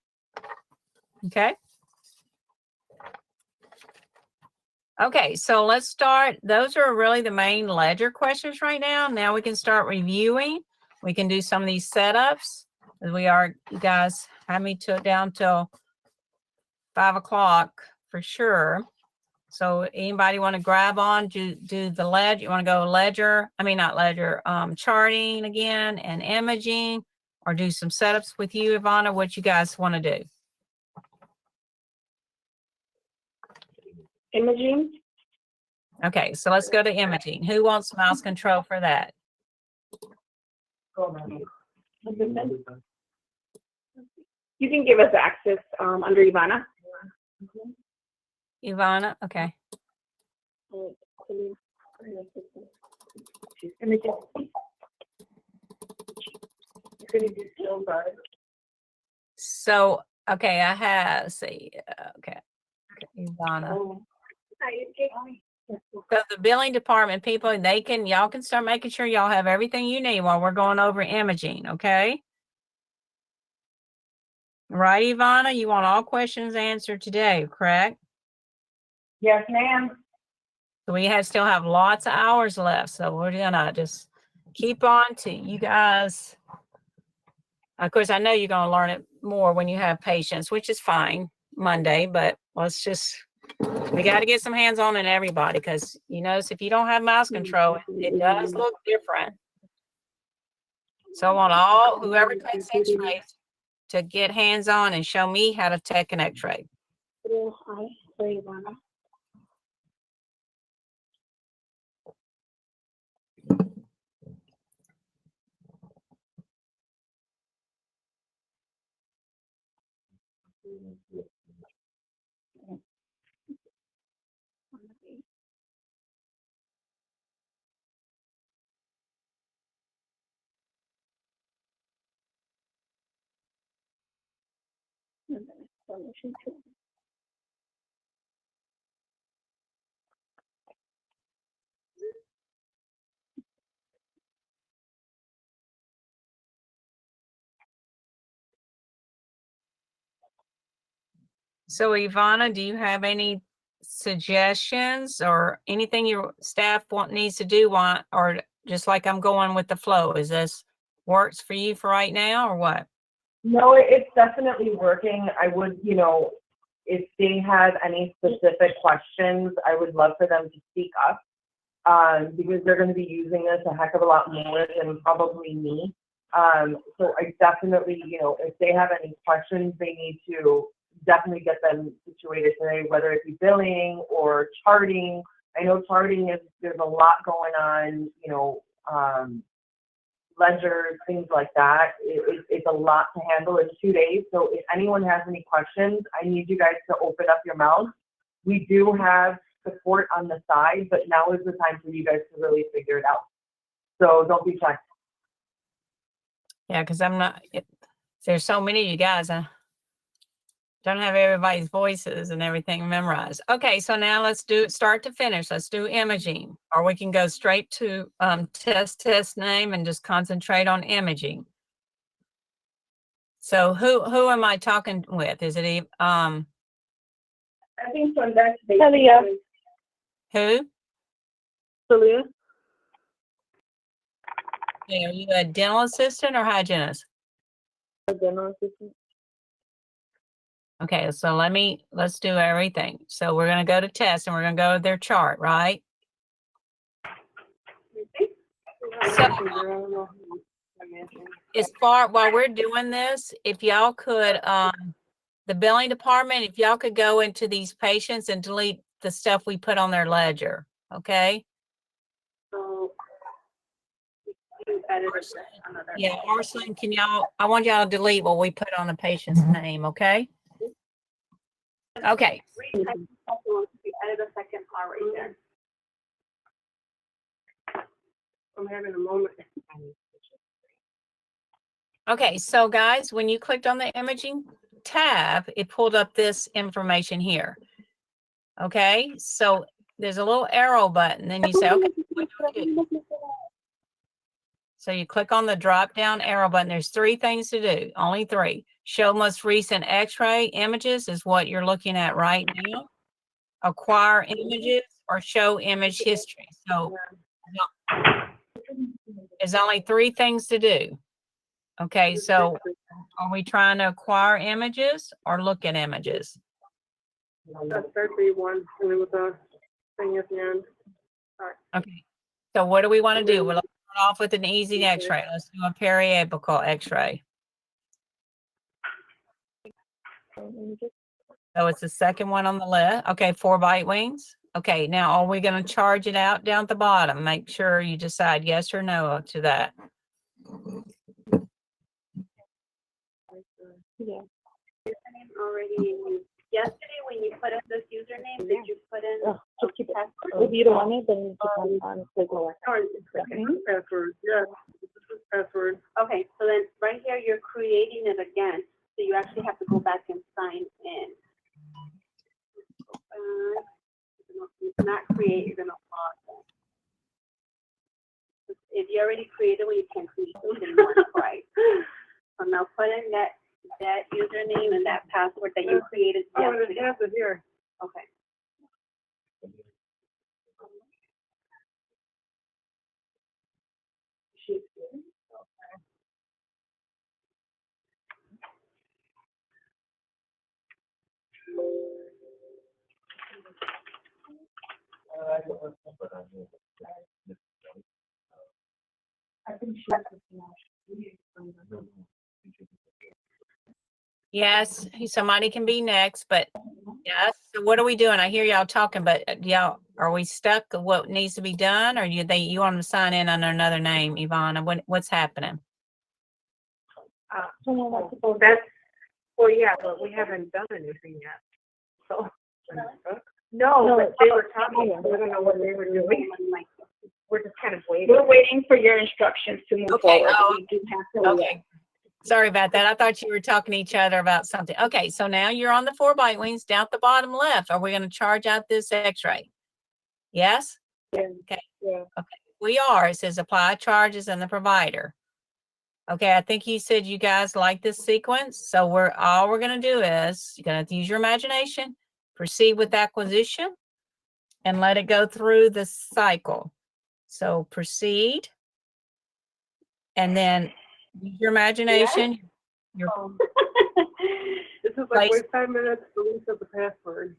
Okay. Okay, so let's start. Those are really the main ledger questions right now. Now we can start reviewing. We can do some of these setups. You guys have me down till 5 o'clock for sure. So anybody want to grab on, do the ledger? You want to go ledger? I mean, not ledger, charting again and imaging, or do some setups with you, Ivana? What you guys want to do? Imaging. Okay, so let's go to imaging. Who wants mouse control for that? You can give us access under Ivana. Ivana, okay. So, okay, I have, let's see, okay, Ivana. So the billing department people, y'all can start making sure y'all have everything you need while we're going over imaging, okay? Right, Ivana? You want all questions answered today, correct? Yes, ma'am. So we still have lots of hours left, so we're gonna just keep on to you guys. Of course, I know you're gonna learn it more when you have patients, which is fine Monday, but we got to get some hands-on in everybody, because you notice if you don't have mouse control, it does look different. So I want whoever takes X-rays to get hands-on and show me how to take an X-ray. So Ivana, do you have any suggestions or anything your staff needs to do, or just like I'm going with the flow? Is this works for you for right now, or what? No, it's definitely working. I would, if they have any specific questions, I would love for them to speak up, because they're going to be using this a heck of a lot more than probably me. So I definitely, if they have any questions, they need to definitely get them situated today, whether it be billing or charting. I know charting there's a lot going on, ledgers, things like that. It's a lot to handle in 2 days. So if anyone has any questions, I need you guys to open up your mouth. We do have support on the side, but now is the time for you guys to really figure it out. So don't be shy. Yeah, because there's so many of you guys. I don't have everybody's voices and everything memorized. Okay, so now let's do it start to finish. Let's do imaging, or we can go straight to test name and just concentrate on imaging. So who am I talking with? Is it I think so. That's Talia. Who? Talia. Yeah, are you a dental assistant or hygienist? A dental assistant. Okay, so let's do everything. So we're going to go to test and we're going to go to their chart, right? So while we're doing this, if y'all could, the billing department, if y'all could go into these patients and delete the stuff we put on their ledger, okay? Yeah, Arslan, I want y'all to delete what we put on the patient's name, okay? Okay. Added a second R right there. I'm having a moment. Okay, so guys, when you clicked on the imaging tab, it pulled up this information here. Okay, so there's a little arrow button, then you say, okay, what do I do? So you click on the drop down arrow button. There's 3 things to do, only 3. Show most recent X-ray images is what you're looking at right now. Acquire images or show image history. So there's only 3 things to do. Okay, so are we trying to acquire images or look at images? That's 31, with the thing at the end. Okay, so what do we want to do? Well, let's start off with an easy X-ray. Let's do a periapical X-ray. So it's the second one on the left. Okay, 4 bite wings. Okay, now are we going to charge it out down at the bottom? Make sure you decide yes or no to that. Yeah. Already yesterday when you put in this username, did you put in a password? If you don't want it, then you can click on Password, yeah. This is password. Okay, so then right here, you're creating it again. So you actually have to go back and sign in. You cannot create, you're gonna log in. If you already created one, you can't create anymore, right? So now put in that username and that password that you created yesterday. It has it here. Okay. Yes, somebody can be next, but yes. So what are we doing? I hear y'all talking, but y'all, are we stuck of what needs to be done, or you want them to sign in under another name, Ivana? What's happening? That's, well, yeah, but we haven't done anything yet. So, no, but they were talking, I don't know what they were doing. We're just kind of waiting. We're waiting for your instructions to move Okay, forward. oh, We do have to. Okay. Sorry about that. I thought you were talking to each other about something. Okay, so now you're on the 4 bite wings down at the bottom left. Are we going to charge out this X-ray? Yes? Yeah. Okay. Yeah. Okay. We are. It says apply charges and the provider. Okay, I think you said you guys like this sequence. So all we're going to do is you're going to have to use your imagination, proceed with acquisition, and let it go through the cycle. So proceed, and then use your imagination. Your This is like place, wait 5 minutes to reset the password.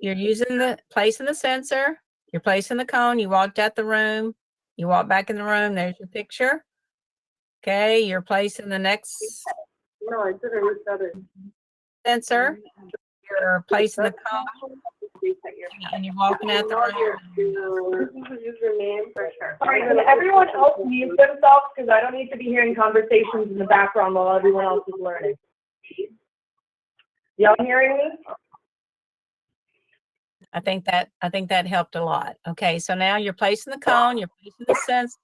you're using the placing the sensor, you're placing the cone, you walked out the room, you walk back in the room, there's your picture. Okay, you're placing the next No, I didn't reset it. sensor, you're placing the cone, and you're walking out the room. This is a username for sure. All right, can everyone else mute themselves, because I don't need to be hearing conversations in the background while everyone else is learning. Y'all hearing me? I think that helped a lot. Okay, so now you're placing the cone, you're placing the sensor,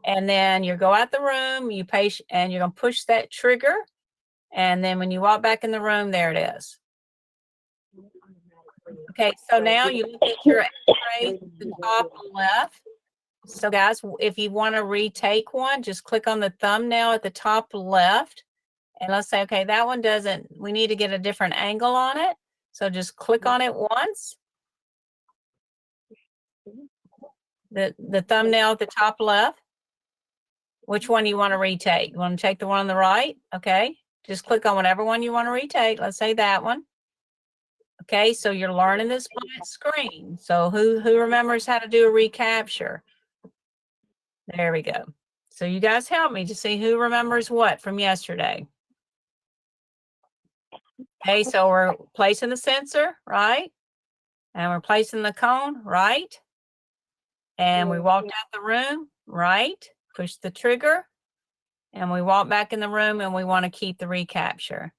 and then you go out the room, you pace, and you're gonna push that trigger, and then when you walk back in the room, there it is. Okay, so now you look at your X-ray, the top left. So guys, if you want to retake one, just click on the thumbnail at the top left, and let's say, okay, that one doesn't, we need to get a different angle on it. So just click on it once. The thumbnail at the top left. Which one you want to retake? You want to take the one on the right? Okay. Just click on whatever one you want to retake. Let's say that one. Okay, so you're learning this flat screen. So who remembers how to do a recapture? There we go. So you guys help me to see who remembers what from yesterday. Okay, so we're placing the sensor, right? And we're placing the cone, right? And we walked out the room, right? Push the trigger, and we walk back in the room, and we want to keep the recapture.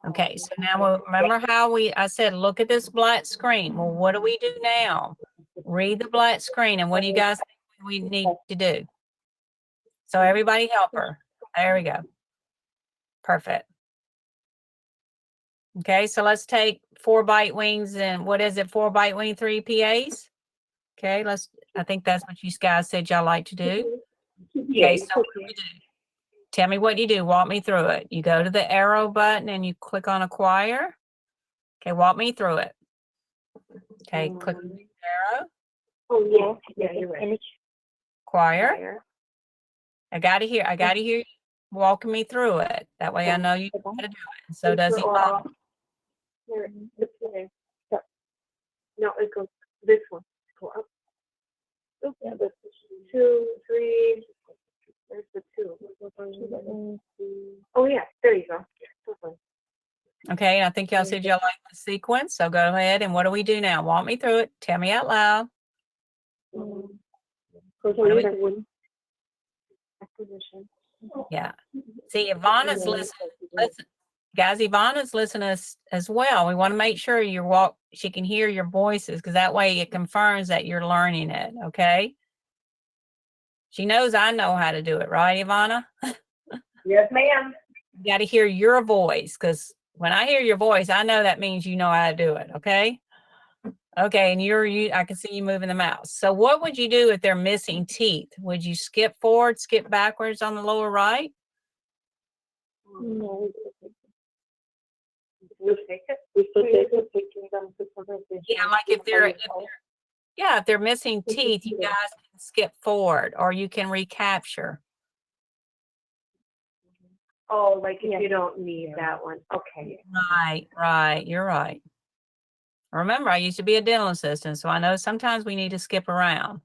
Okay, so now we'll remember how I said, look at this black screen. Well, what do we do now? Read the black screen, and what do you guys think we need to do? So everybody help her. There we go. Perfect. Okay, so let's take 4 bite wings and what is it? 4 bite wing, 3 PAs? Okay, I think that's what you guys said y'all like to do. Yeah, Okay, so what do we do? Tell me what you do. Walk me through it. You go to the arrow button and you click on acquire. Okay, walk me through it. Okay, click on the arrow, Oh, yeah, you're right. acquire. I gotta hear you walking me through it. That way I know you know how to do it. And so does Yvonne. No, it goes this one. Go up. Yeah, this 2, 3. There's the 2. Oh yeah, there you go. Okay, and I think y'all said y'all like the sequence, so go ahead. And what do we do now? Walk me through it. Tell me out loud. Acquisition. Yeah. See, Ivana's listening. Listen, guys, Ivana's listening as well. We want to make sure she can hear your voices, because that way it confirms that you're learning it. Okay. She knows I know how to do it, right, Ivana? Yes, ma'am. You got to hear your voice, because when I hear your voice, I know that means you know how to do it. Okay. Okay, and I can see you moving the mouse. So what would you do if they're missing teeth? Would you skip forward, skip backwards on the lower right? No, we take it. We still take it, taking them to presentation. Yeah, like if they're missing teeth, you guys can skip forward or you can recapture. Oh, like if you don't need that one. Okay. Right. You're right. Remember, I used to be a dental assistant, so I know sometimes we need to skip around.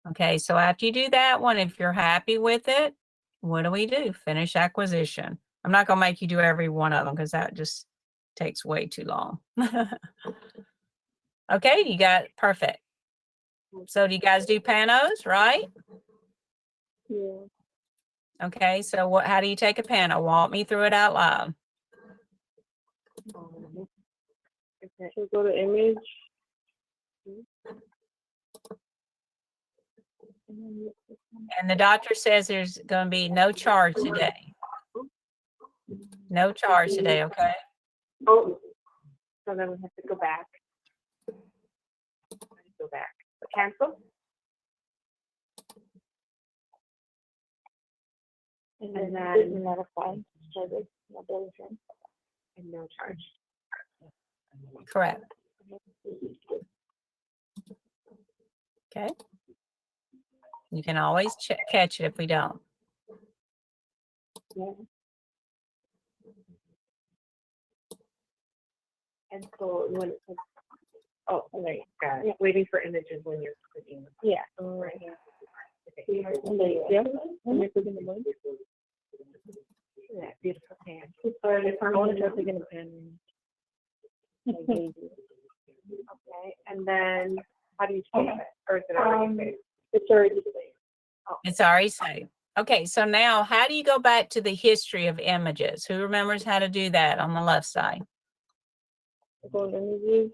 Okay, so after you do that one, if you're happy with it, what do we do? Finish acquisition. I'm not going to make you do every one of them because that just takes way too long. Okay, you got it. Perfect. So do you guys do panos, right? Yeah. Okay, so how do you take a pano? Walk me through it out loud. So go to image. And the doctor says there's going to be no charge today. No charge today, okay? Oh, so then we have to go back. Go back. Cancel. And then notify service, and no charge. Correct. Okay. You can always catch it if we don't. Yeah. And so when it says, oh, right, got it. Waiting for images when you're clicking. Yeah. Right. Yeah. Beautiful hand. I want to try taking a pen. Okay, and then how do you save it? Or is it already saved? It's already saved. Oh. It's already saved. Okay, so now how do you go back to the history of images? Who remembers how to do that on the left side? Go to images.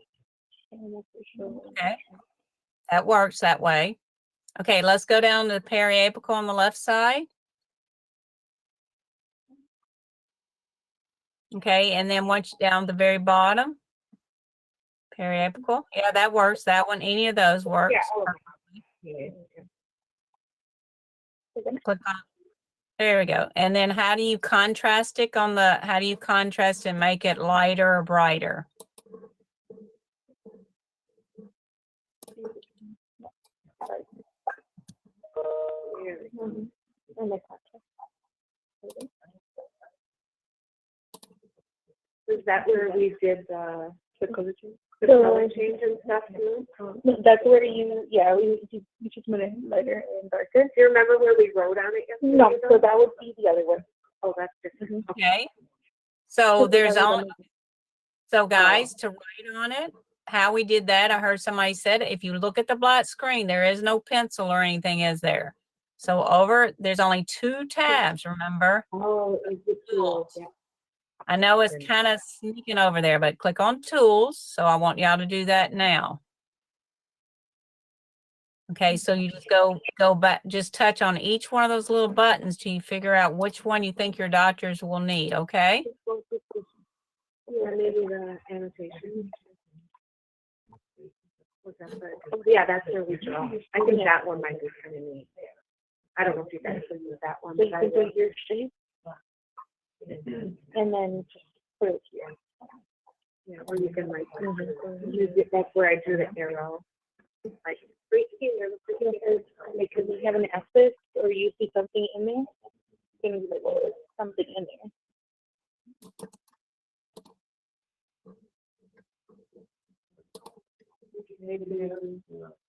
Okay, that works that way. Okay, let's go down to the periapical on the left side. Okay, and then once down the very bottom, periapical. Yeah, that works. That one, any of those works. Yeah. Click on. There we go. And then how do you contrast it how do you contrast and make it lighter or brighter? Is that where we did the color change and stuff too? That's where you just made it lighter and darker. Do you remember where we wrote on it yesterday? No, so that would be the other one. Oh, that's different. Okay. So there's only, so guys, to write on it, how we did that, I heard somebody said, if you look at the black screen, there is no pencil or anything is there. So there's only 2 tabs, remember? Oh, it's the tools. Yeah. I know it's kind of sneaking over there, but click on tools. So I want y'all to do that now. Okay, so you just go back, just touch on each one of those little buttons till you figure out which one you think your doctors will need, okay? Yeah, maybe the annotation. Yeah, that's where we draw. I think that one might be kind of neat. I don't know if you guys will use that one. So you can do your shape and then just put it here. Yeah, or you can like use it, that's where I drew the arrow. Like right here, Because we have an Estes or you see something in there, you can be like, oh, there's something in there.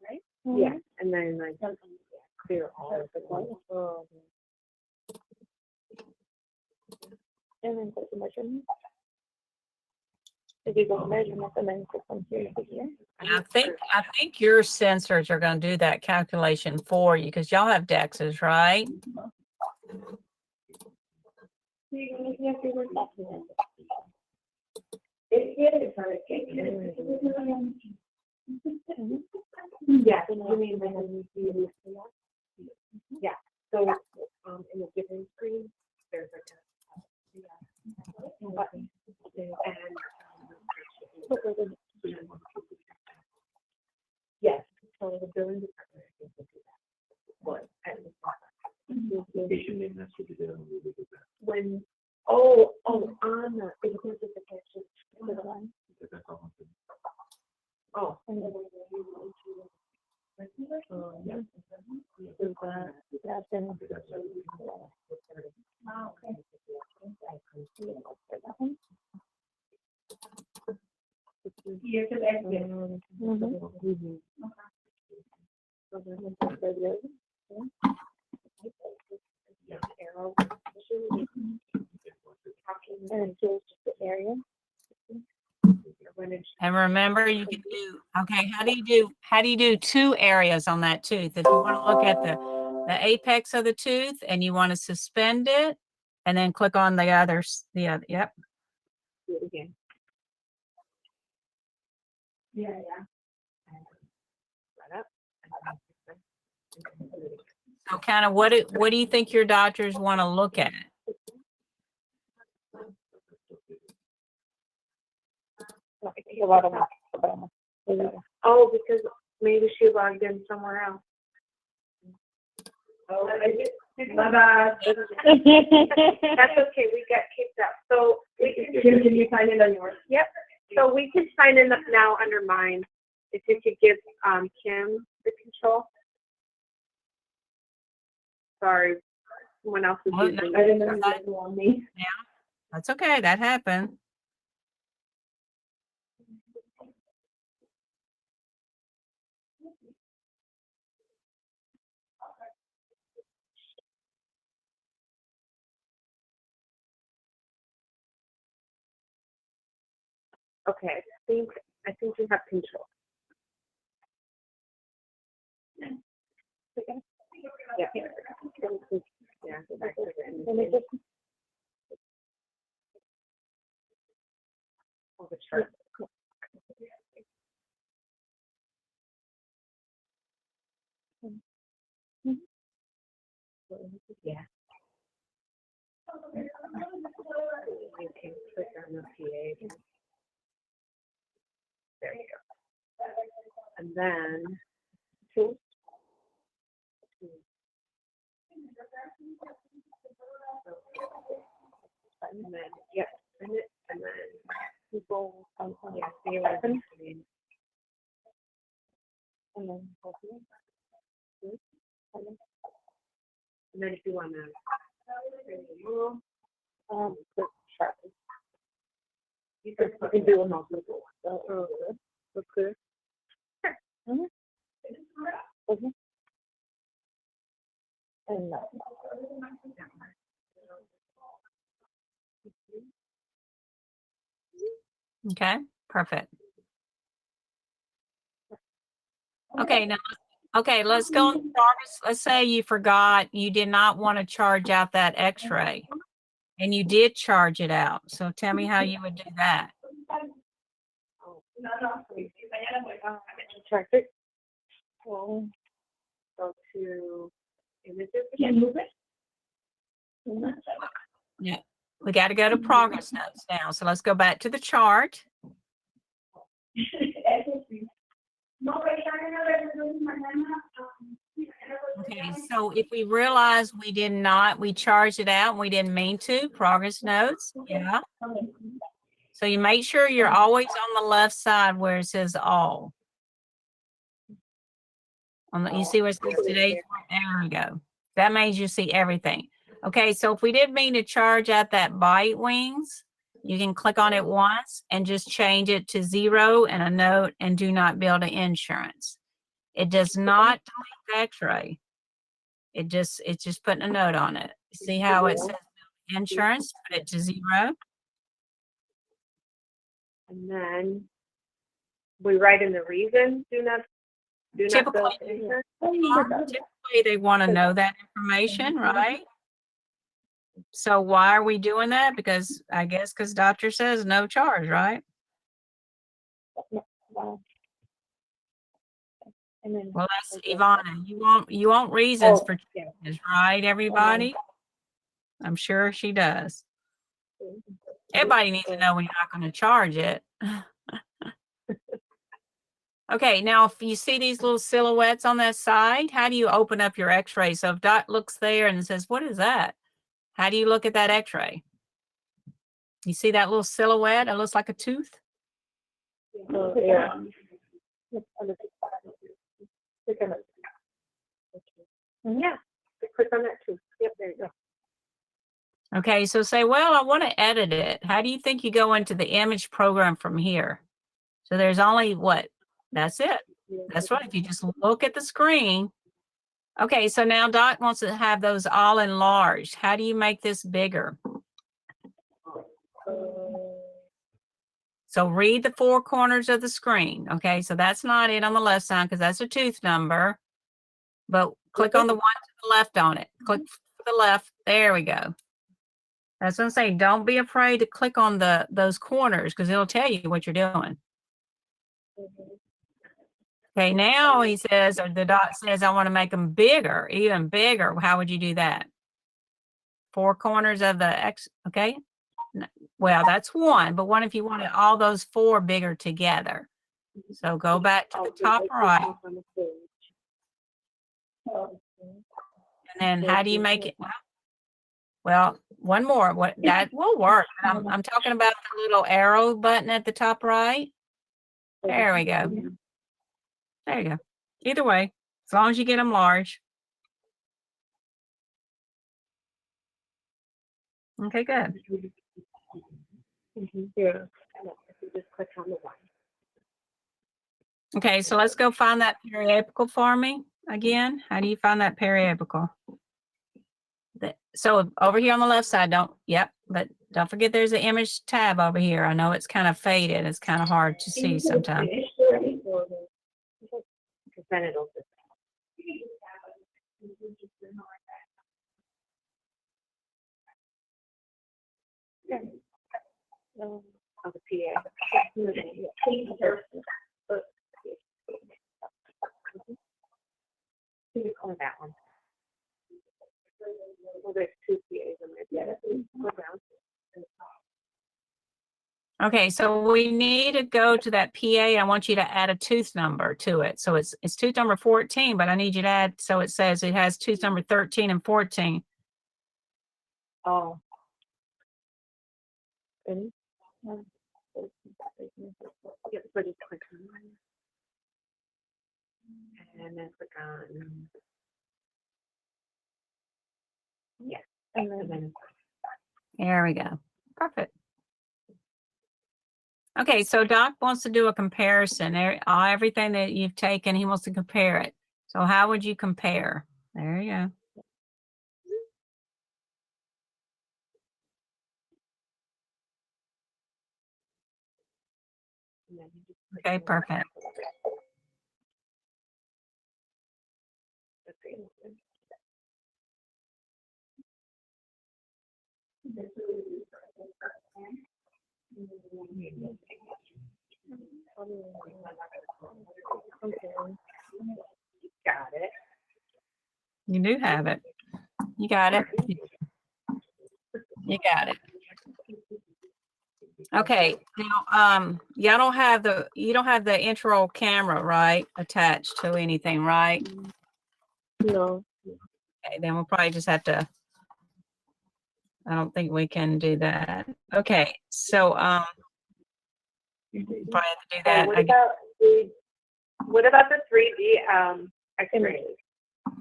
right? Yeah, and then like clear all of the ones. And then put the measurement. If you go to measurement and then click from here to here. I think your sensors are going to do that calculation for you because y'all have DEXs, right? Yeah, you mean when you yeah. So in the different screen, there's like a button and yes, so the billing department will do that. What? When on the it's just attached to the line. Oh. Yeah. And remember, you can do, okay, how do you do two areas on that tooth? If you want to look at the apex of the tooth and you want to suspend it, and then click on the others, yep. Do it again. Yeah. Right up. So kind of what do you think your doctors want to look at? Oh, because maybe she logged in somewhere else. Oh, my bad. That's okay. We got kicked out. So can you sign in on yours? Yep. So we can sign in now under mine. If you could give Kim the control. Sorry, someone else is using it. I didn't know you were on me. Yeah, that's okay. That happened. Okay, I think you have control. Yeah. Yeah. Oh, the chart. Yeah. You can click on the PA. There you go. And then two. And then yep, and then people yeah, see what I'm saying. And then and then if you want to remove sharp. You can do a multiple. Looks good. Sure. Mm-hmm. And Okay, perfect. Okay, now, okay, let's go on progress. Let's say you forgot, you did not want to charge out that x-ray and you did charge it out. So tell me how you would do that. Check it. Go to images. Can move it. Yeah, we got to go to progress notes now. So let's go back to the chart. No, right. Okay, so if we realize we did not, we charged it out and we didn't mean to, progress notes, yeah. So you make sure you're always on the left side where it says all. You see where it says today's, there we go. That means you see everything. Okay, so if we did mean to charge out that bite wings, you can click on it once and just change it to 0 and a note and do not bill to insurance. It does not delete the x-ray. It's just putting a note on it. See how it says insurance, put it to 0. And then we write in the reason, do not bill to insurance. Typically, they want to know that information, right? So why are we doing that? Because I guess because doctor says no charge, right? Well, that's Ivana. You want reasons for changes, right, everybody? I'm sure she does. Everybody needs to know when you're not going to charge it. Okay, now if you see these little silhouettes on that side, how do you open up your x-ray? So if Dot looks there and says, what is that? How do you look at that x-ray? You see that little silhouette? It looks like a tooth. Yeah. Yeah, click on that too. Yep, there you go. Okay, so say, well, I want to edit it. How do you think you go into the image program from here? So there's only what? That's it. That's right. If you just look at the screen. Okay, so now Doc wants to have those all enlarged. How do you make this bigger? So read the 4 corners of the screen. Okay, so that's not it on the left side because that's a tooth number. But click on the one to the left on it. Click to the left. There we go. That's what I'm saying. Don't be afraid to click on those corners because it'll tell you what you're doing. Okay, now he says, or the Dot says, I want to make them bigger, even bigger. How would you do that? 4 corners of the X, okay? Well, that's one, but what if you wanted all those 4 bigger together? So go back to the top right. And then how do you make it? Well, one more. What that will work. I'm talking about the little arrow button at the top right. There we go. There you go. Either way, as long as you get them large. Okay, good. Yeah. Just click on the one. Okay, so let's go find that periapical for me again. How do you find that periapical? So over here on the left side, but don't forget there's an image tab over here. I know it's kind of faded. It's kind of hard to see sometimes. Then it'll just. Oh, the PA. On that one. Well, there's 2 PAs in there. Okay, so we need to go to that PA. I want you to add a tooth number to it. So it's tooth number 14, but I need you to add, so it says it has tooth number 13 and 14. Oh. Ready? Yep, so just click on and then click on. Yes, and then. There we go. Perfect. Okay, so Doc wants to do a comparison. Everything that you've taken, he wants to compare it. So how would you compare? There you go. Okay, perfect. Got it. You do have it. You got it. You got it. Okay, now you don't have the intro camera, right? Attached to anything, right? No. Okay, then we'll probably just have to, I don't think we can do that. Okay, so, probably have to do Okay, that. what about the 3D X-rays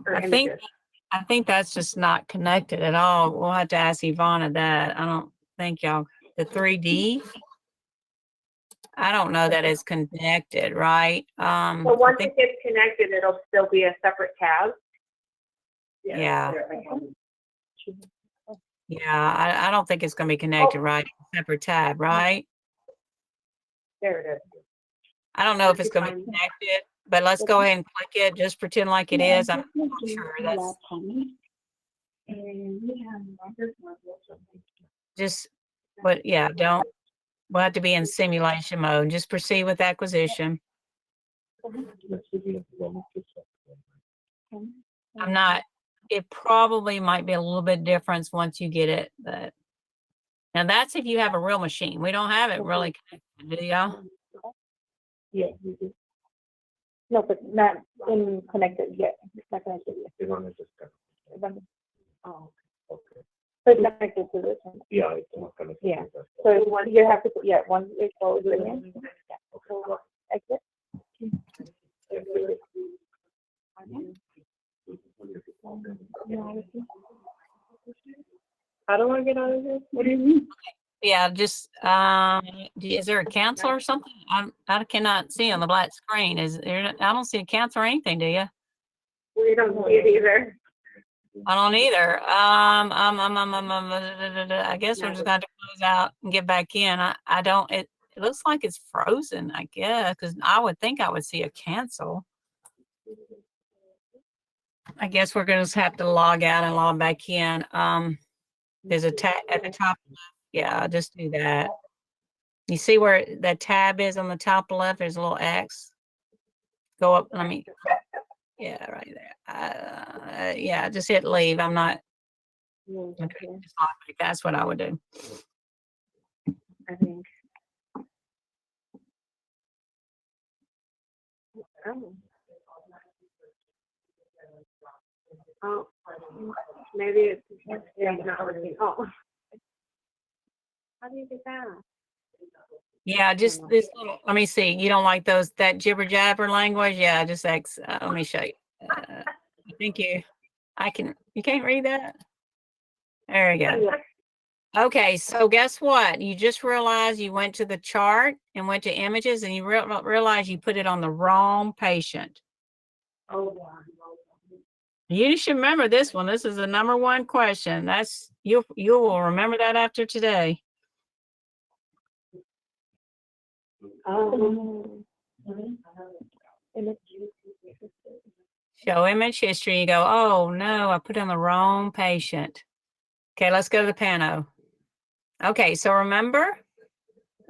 or I think, images? I think that's just not connected at all. We'll have to ask Ivana that. I don't think y'all, the 3D, I don't know that it's connected, right? So I once think, it gets connected, it'll still be a separate tab? yeah. Yeah, I don't think it's gonna be connected, right? Separate tab, right? There it is. I don't know if it's gonna be connected, but let's go ahead and click it. Just pretend like it is. I'm not sure. That's just, but yeah, don't, we'll have to be in simulation mode. Just proceed with acquisition. I'm not, it probably might be a little bit different once you get it, but now that's if you have a real machine. We don't have it really connected, do y'all? Yeah, we do. No, but not in connected yet. It's not connected yet. Oh, okay. So it's connected to this one. Yeah, it's not connected. Yeah. So one, you have to put, yeah, one is closed again. So exit. How do I get out of this? What do you mean? Yeah, just, is there a cancel or something? I cannot see on the black screen. Is there, I don't see a cancel or anything, do you? We don't see it either. I don't either. I guess we're just going to close out and get back in. I don't, it looks like it's frozen, I guess, because I would think I would see a cancel. I guess we're going to have to log out and log back in. There's a tab at the top. Yeah, just do that. You see where that tab is on the top left? There's a little X. Go up. Let me. Yeah, right there. Yeah, just hit leave. I'm not. Okay, just log back. That's what I would do. I think. Oh, maybe it's not working. Oh. How do you get that? Yeah, just this little, let me see. You don't like that jibber jabber language? Yeah, just X. Let me show you. Thank you. You can't read that? There you go. Okay, so guess what? You just realized you went to the chart and went to images and you realize you put it on the wrong patient. Oh, You should remember this one. This is the number one question. That's, you will remember that after today. Show image history. You go, oh no, I put on the wrong patient. Okay, let's go to the pano. Okay, so remember,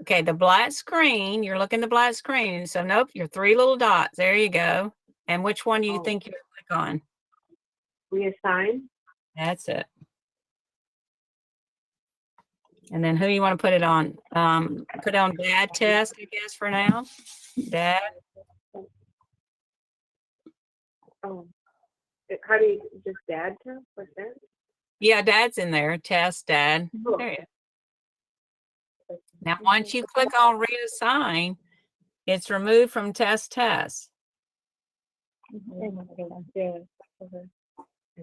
okay, the black screen, you're looking at the black screen. So nope, your three little dots. There you go. And which one do you think you click on? Reassign. That's it. And then who you want to put it on? Put on dad test, I guess, for now. Dad. Oh, how do you just dad test? What's that? Yeah, dad's in there. Test dad. Oh. There you go. Now, once you click on reassign, it's removed from test. And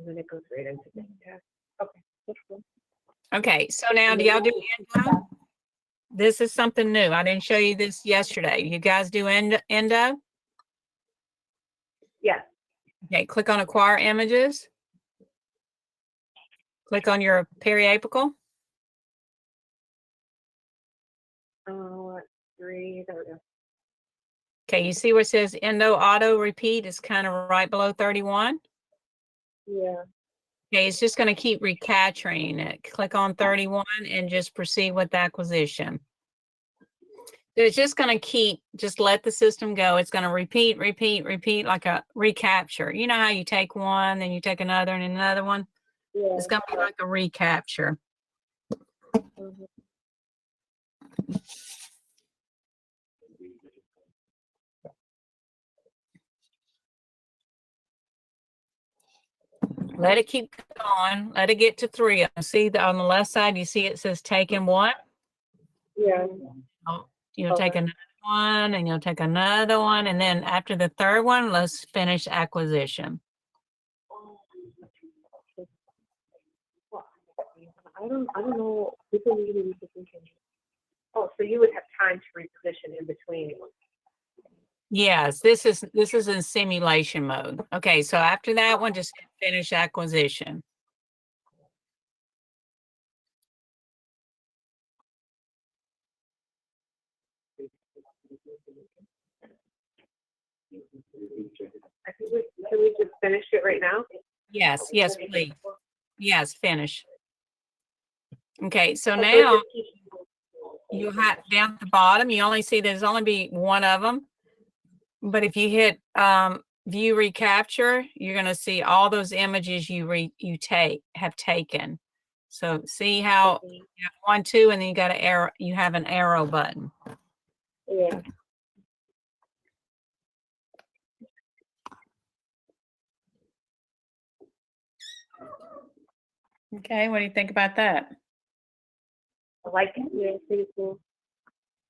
then it goes right into the test. Okay. Okay, so now do y'all do endo? This is something new. I didn't show you this yesterday. You guys do endo? Yes. Okay, click on acquire images. Click on your periapical. Three. There we go. Okay, you see where it says endo auto repeat? It's kind of right below 31. Yeah. Okay, it's just going to keep recapturing it. Click on 31 and just proceed with acquisition. So it's just going to just let the system go. It's going to repeat like a recapture. You know how you take one, then you take another and another one? Yeah. It's going to be like a recapture. Let it keep going. Let it get to 3. See on the left side, you see it says taken one. Yeah. You'll take another one and you'll take another one. And then after the third one, let's finish acquisition. I don't know. People usually reposition. Oh, so you would have time to reposition in between. Yes, this is in simulation mode. Okay, so after that one, just finish acquisition. I think can we just finish it right now? Yes, yes, please. Yes, finish. Okay, so now you have down at the bottom, you only see there's only be one of them. But if you hit view recapture, you're going to see all those images you have taken. So see how you have 1, 2, and then you got an arrow. You have an arrow button. Yeah. Okay, what do you think about that? I like it. Yeah, pretty cool.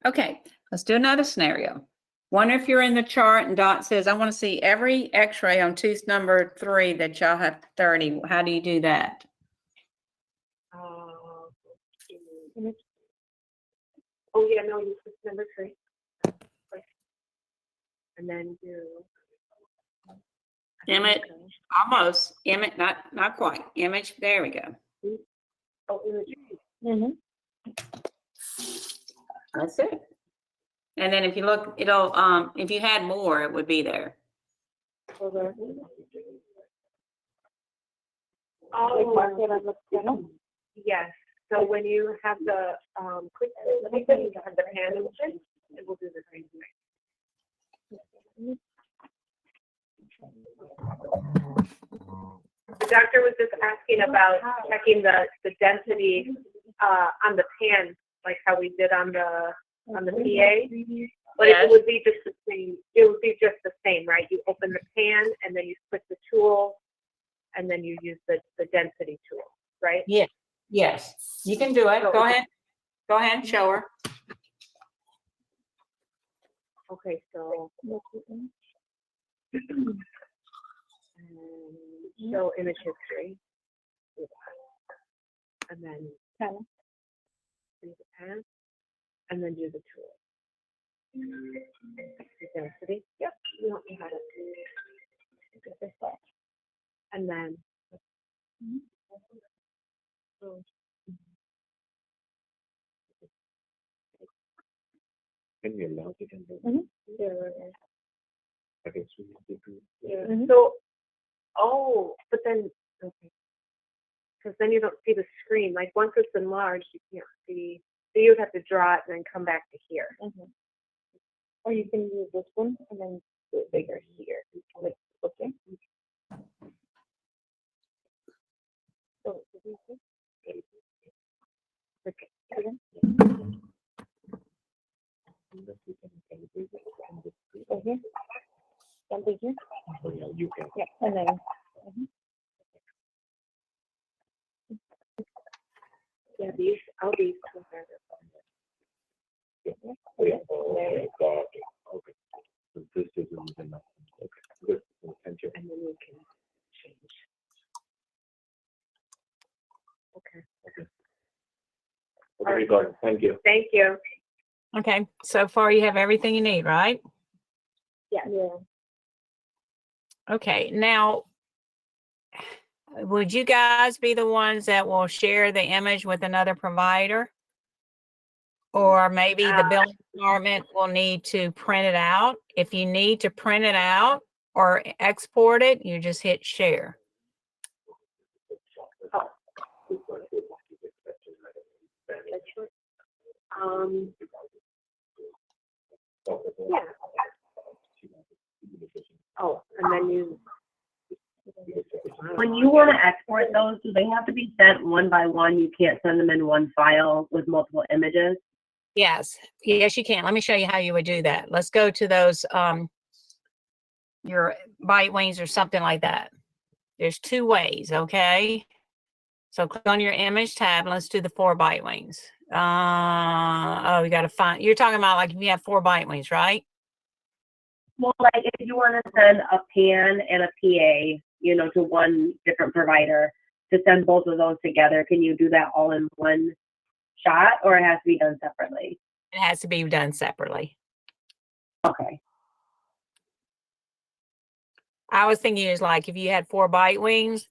Okay, let's do another scenario. Wonder if you're in the chart and Dot says, I want to see every x-ray on tooth number 3 that y'all have 30. How do you do that? Oh yeah, no, you put number 3. And then do Image, almost. Image, not quite. Image, there we go. oh image. That's it. And then if you look, it'll, if you had more, it would be there. Oh, yes. So when you have the quick, let me say you have the pan image, it will do the same thing. The doctor was just asking about checking the density on the pan, like how we did on the PA. But Yes. it would be just the same. It would be just the same, right? You open the pan and then you click the tool, and then you use the density tool, right? Yeah. Yes, you can do it. Go ahead. Go ahead and show her. Okay, so show image history, and then do the pen, and then do the tool. The density. Yep. You don't know how to do this way. And then. Can you allow it in Yeah. So, but then, okay. Because then you don't see the screen. Like once it's enlarged, you can't see. So you would have to draw it and then come back to here. Or you can use this one and then do it bigger here. Like, okay. So, okay. Okay. Something here. Oh, yeah, you can. Yeah, and then. Yeah, these, all these two are the. Oh, yeah. Oh, God. Okay. So this isn't enough. Okay. Good. Well, thank you. And then we can change. Okay. Okay, got it. Thank you. Thank you. Okay, so far you have everything you need, right? Yeah. Okay, now, would you guys be the ones that will share the image with another provider? Or maybe the billing department will need to print it out. If you need to print it out or export it, you just hit share. Yeah. Oh, and then you. When you want to export those, do they have to be sent one by one? You can't send them in one file with multiple images? Yes, yes, you can. Let me show you how you would do that. Let's go to those, your bite wings or something like that. There's two ways, okay? So click on your image tab. Let's do the 4 bite wings. Oh, you got to find, you're talking about like if you have 4 bite wings, right? Well, like if you want to send a PAN and a PA, you know, to one different provider, to send both of those together, can you do that all in one shot, or it has to be done separately? It has to be done separately. Okay. I was thinking is like if you had 4 bite wings,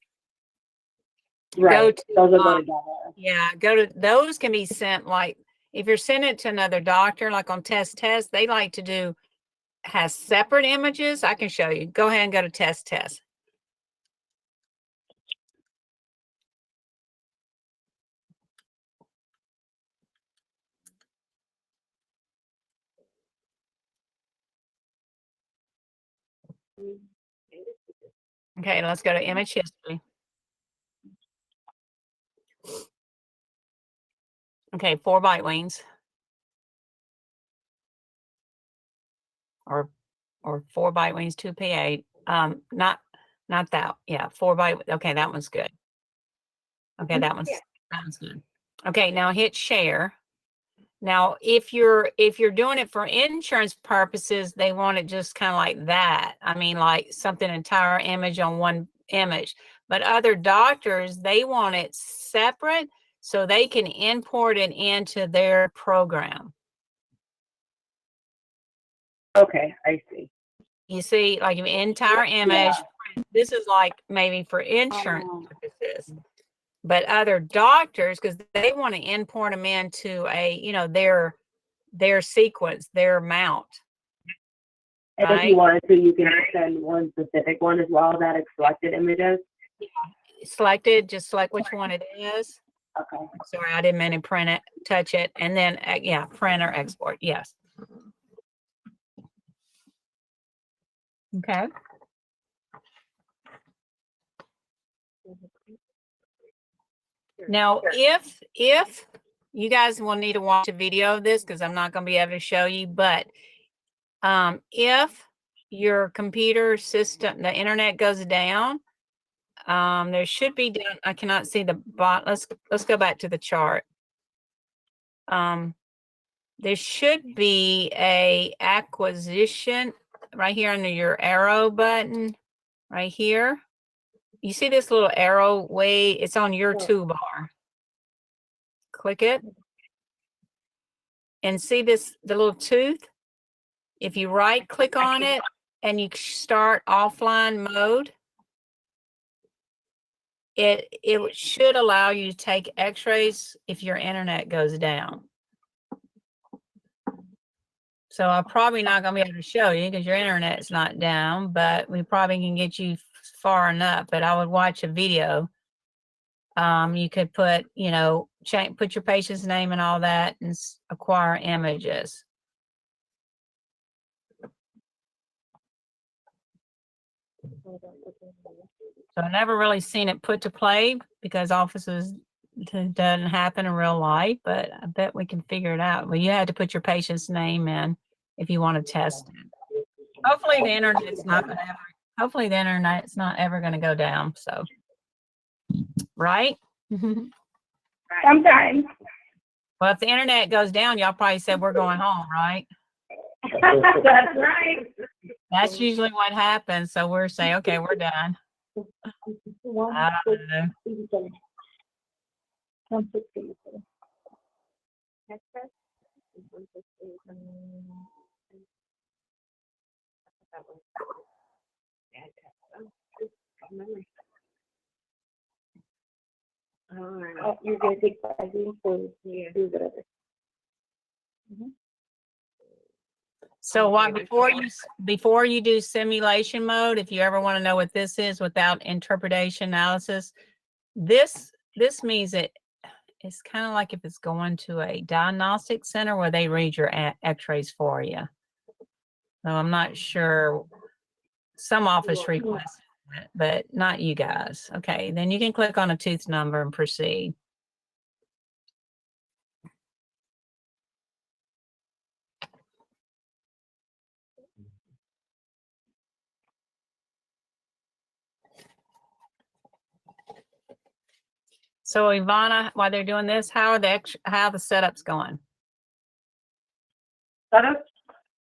Right. go to, Those will go together. yeah, go to, those can be sent like, if you're sending it to another doctor, like on test, they like to do, has separate images. I can show you. Go ahead and go to test. Okay, let's go to image history. Okay, 4 bite wings. Or 4 bite wings, 2 PA. Not that. Yeah, 4 bite. Okay, that one's good. Okay, that one's good. Okay, now hit share. Now, if you're doing it for insurance purposes, they want it just kind of like that. I mean, like something entire image on one image. But other doctors, they want it separate so they can import it into their program. Okay, I see. You see, like an entire image. This is like maybe for insurance purposes. But other doctors, because they want to import them into a, you know, their sequence, their mount. And if you wanted to, you can send one specific one as well that is selected images. Selected, just select which one it is. Okay. Sorry, I didn't mean to print it, touch it, and then yeah, print or export. Yes. Okay. Now, if you guys will need to watch a video of this because I'm not going to be able to show you, but if your computer system, the internet goes down, there should be down, I cannot see the bot. Let's go back to the chart. There should be a acquisition right here under your arrow button right here. You see this little arrow way? It's on your toolbar. Click it and see this, the little tooth. If you right click on it and you start offline mode, it should allow you to take x-rays if your internet goes down. So I'm probably not going to be able to show you because your internet's not down, but we probably can get you far enough. But I would watch a video. You could put, you know, put your patient's name and all that and acquire images. So I never really seen it put to play because offices doesn't happen in real life, but I bet we can figure it out. Well, you had to put your patient's name in if you want to test it. Hopefully the internet's not going to ever, hopefully the internet's not ever going to go down. So, right? Sometimes. Well, if the internet goes down, y'all probably said we're going home, right? That's right. That's usually what happens. So we're saying, okay, we're done. I don't know. Oh, you're gonna take 5 days to do whatever. So what before you do simulation mode, if you ever want to know what this is without interpretation analysis, this means it's kind of like if it's going to a diagnostic center where they read your x-rays for you. So I'm not sure, some office requests it, but not you guys. Okay, then you can click on a tooth number and proceed. So Ivana, while they're doing this, how the setups going? Setups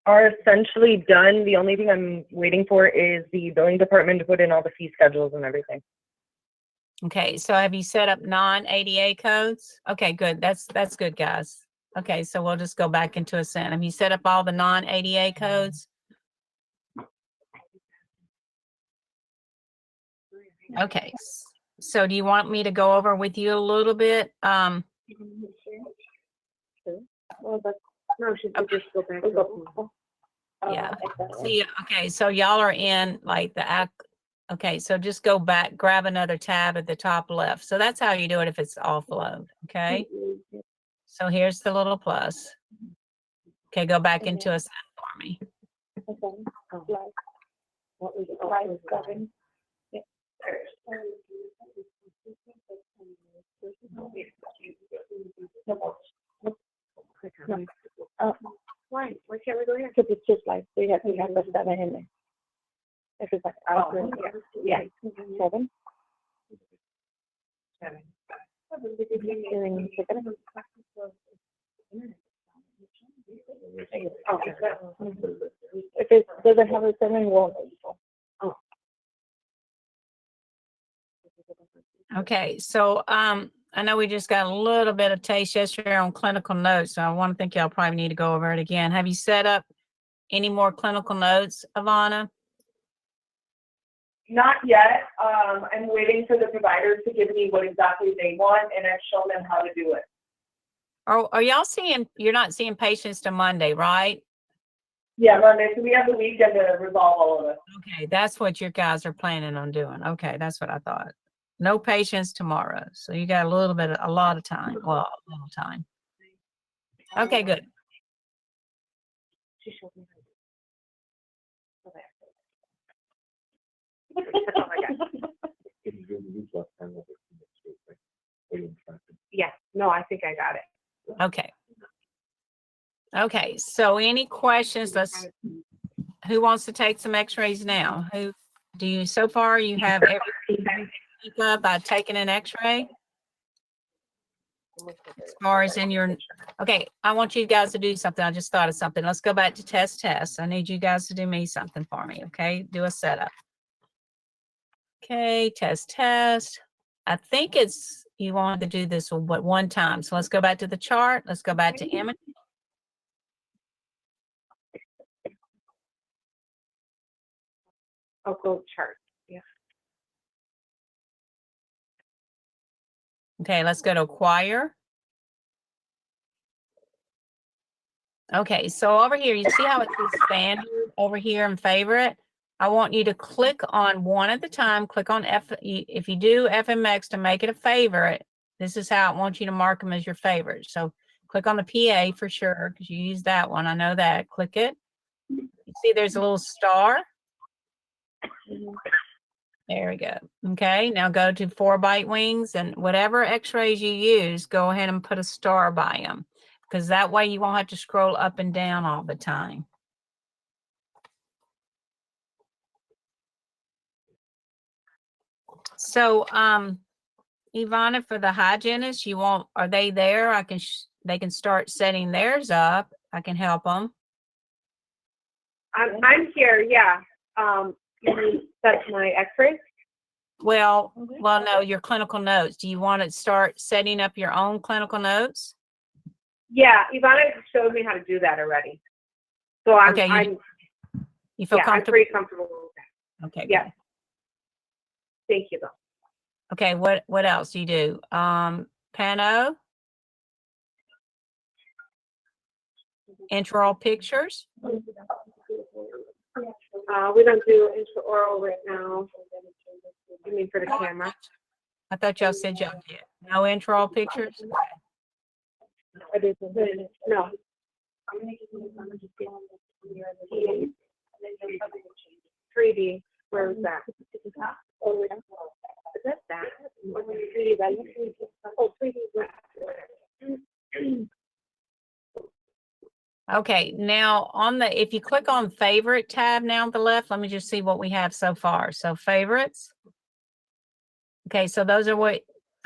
are essentially done. The only thing I'm waiting for is the billing department to put in all the fee schedules and everything. Okay, so have you set up non-ADA codes? Okay, good. That's good, guys. Okay, so we'll just go back into Ascent. Have you set up all the non-ADA codes? Okay, so do you want me to go over with you a little bit? Well, but no, she could just go back. Yeah. See, okay, so y'all are in like the act. Okay, so just go back, grab another tab at the top left. So that's how you do it if it's offload. Okay. So here's the little plus. Okay, go back into Ascent for me. What was it? Slide 7. Yeah. Why? Why can't we go here? Because it's just like we have the 7 in there. If it's like yeah. 7. 7. If it doesn't have a 7, it won't. Oh. Okay, so I know we just got a little bit of taste yesterday on clinical notes, so I want to think y'all probably need to go over it again. Have you set up any more clinical notes, Ivana? Not yet. I'm waiting for the providers to give me what exactly they want, and I've shown them how to do it. Are y'all seeing, you're not seeing patients to Monday, right? Yeah, Monday. So we have the weekend to resolve all of it. Okay, that's what you guys are planning on doing. Okay, that's what I thought. No patients tomorrow. So you got a lot of time. Well, a little time. Okay, good. Yeah, no, I think I got it. Okay. Okay, so any questions? Who wants to take some x-rays now? Who do you, so far you have everything picked up by taking an x-ray? As far as in your, okay, I want you guys to do something. I just thought of something. Let's go back to test. I need you guys to do me something for me. Okay, do a setup. Okay, test. I think it's, you want to do this one time. So let's go back to the chart. Let's go back to image. I'll go chart. Yeah. Okay, let's go to acquire. Okay, so over here, you see how it says standard over here in favorite? I want you to click on one at a time. Click on F. If you do FMX to make it a favorite, this is how I want you to mark them as your favorite. So click on the PA for sure, because you use that one. I know that. Click it. You see there's a little star. There we go. Okay, now go to 4-bite wings, and whatever x-rays you use, go ahead and put a star by them, because that way you won't have to scroll up and down all the time. So, Ivana, for the hygienist, are they there? They can start setting theirs up. I can help them. I'm here. Yeah. That's my x-ray. Well, no, your clinical notes. Do you want to start setting up your own clinical notes? Yeah, Ivana showed me how to do that already. So I'm, okay, you feel comfortable? I'm pretty comfortable with that. Okay. Yeah. Good. Thank you, though. Okay, what else do you do? Pano? Intraoral pictures? We don't do intraoral right now. You mean for the camera? I thought y'all said y'all did. No intraoral pictures? No. 3D. Where is that? Is that? Oh, 3D. Okay, now if you click on favorite tab now on the left, let me just see what we have so far. So favorites. Okay, so those are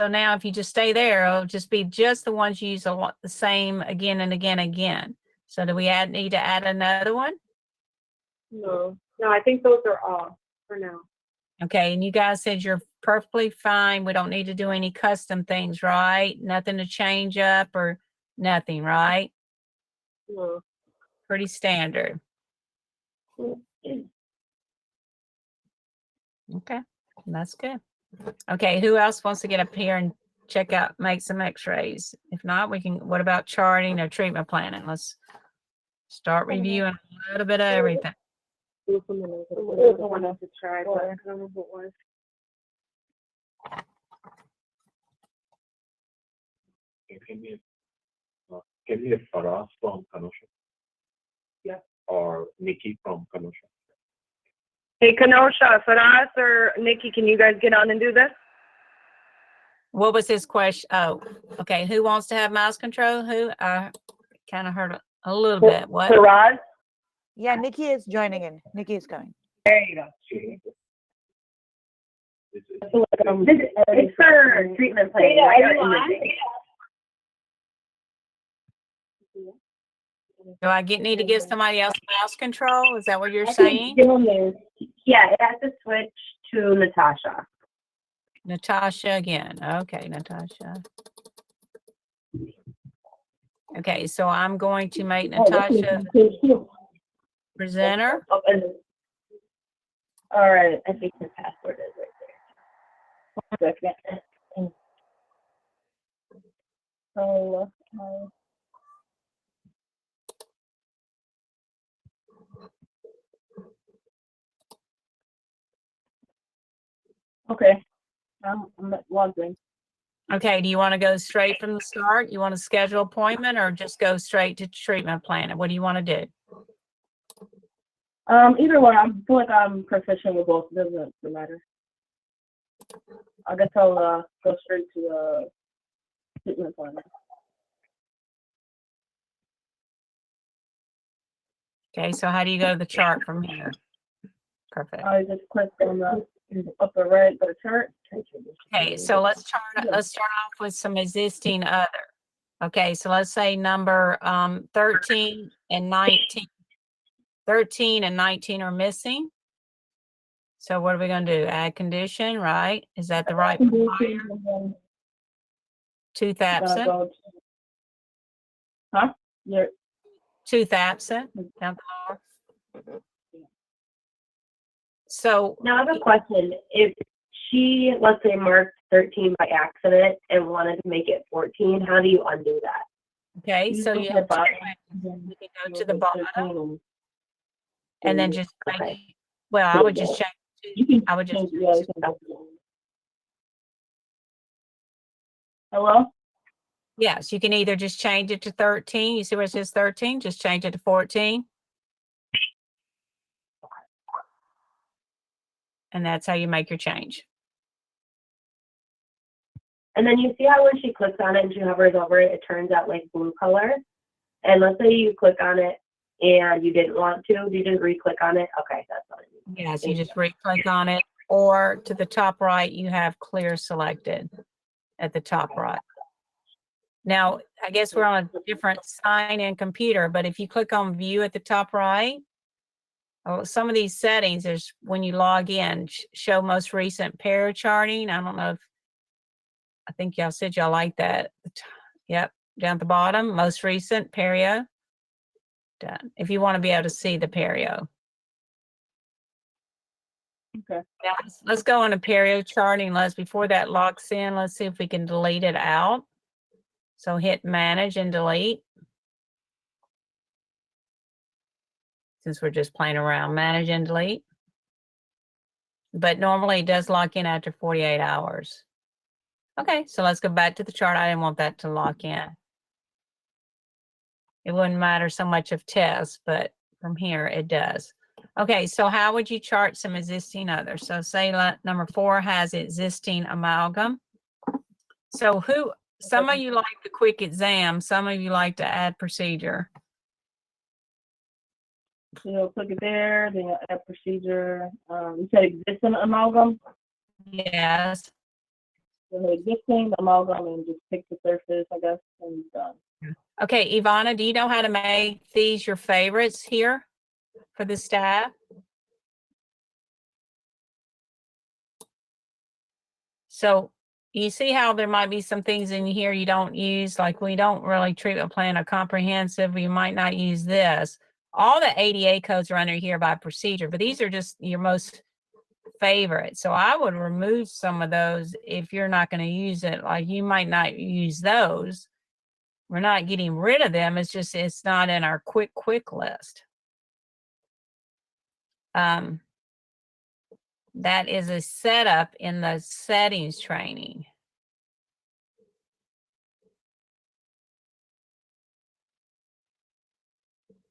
So now if you just stay there, it'll just be just the ones you use a lot, the same again and again and again. So do we need to add another one? No, I think those are all for now. Okay, and you guys said you're perfectly fine. We don't need to do any custom things, right? Nothing to change up or nothing, right? No. Pretty standard. Okay, that's good. Okay, who else wants to get up here and check out, make some x-rays? If not, we can, what about charting or treatment planning? Let's start reviewing a little bit of everything. Someone else to try, but I don't know who it was. Can we have Faraz from Kenosha? Yeah. Or Nikki from Kenosha? Hey, Kenosha, Faraz or Nikki, can you guys get on and do this? What was his question? Oh, okay. Who wants to have mouse control? Who? I kind of heard a little bit. What? Faraz? Yeah, Nikki is joining in. Nikki is coming. There you go. It's for treatment planning. Yeah, right? are you Or on? imaging. Do I need to give somebody else mouse control? Is that what you're saying? Yeah, it has to switch to Natasha. Natasha again. Okay, Natasha. Okay, so I'm going to make Natasha presenter. All right, I think the password is right there. 1 second. So, okay, I'm logged in. Okay, do you want to go straight from the start? You want to schedule appointment or just go straight to treatment plan? What do you want to do? Either one. I feel like I'm proficient with both. It doesn't matter. I guess I'll go straight to treatment plan. Okay, so how do you go to the chart from here? Perfect. I just clicked on the upper right, go to chart. Okay, so let's start off with some existing other. Okay, so let's say number 13 and 19. 13 and 19 are missing. So what are we going to do? Add condition, right? Is that the right provider? Tooth absent. Huh? Yeah. Tooth absent. Down the lower. So Now I have a question. If she, let's say, marked 13 by accident and wanted to make it 14, how do you undo that? okay, so you have two ways. You can go to the bottom and then just make, well, I would just check. I would just Hello? yes, you can either just change it to 13. You see where it says 13? Just change it to 14. And that's how you make your change. And then you see how when she clicks on it and she hovers over it, it turns out like blue color. And let's say you click on it and you didn't want to, you didn't re-click on it. Okay, that's what I mean. Yes, you just re-click on it, or to the top right, you have clear selected at the top right. Now, I guess we're on a different sign-in computer, but if you click on view at the top right, oh, some of these settings is when you log in, show most recent pair charting. I don't know if, I think y'all said y'all like that. Yep, down at the bottom, most recent perio. Done. If you want to be able to see the perio. Okay. Now let's go into perio charting. Before that locks in, let's see if we can delete it out. So hit manage and delete. Since we're just playing around, manage and delete. But normally it does lock in after 48 hours. Okay, so let's go back to the chart. I didn't want that to lock in. It wouldn't matter so much of tests, but from here it does. Okay, so how would you chart some existing others? So say number 4 has existing amalgam. So some of you like the quick exam, some of you like to add procedure. So you'll click it there, then you'll add procedure. You said existing amalgam? Yes. the existing, the amalgam, and just pick the surface, I guess, and done. Okay, Ivana, do you know how to make these your favorites here for the staff? So you see how there might be some things in here you don't use, like we don't really treatment plan a comprehensive, you might not use this. All the ADA codes are under here by procedure, but these are just your most favorite. So I would remove some of those if you're not going to use it. Like you might not use those. We're not getting rid of them. It's just, it's not in our quick list. That is a setup in the settings training.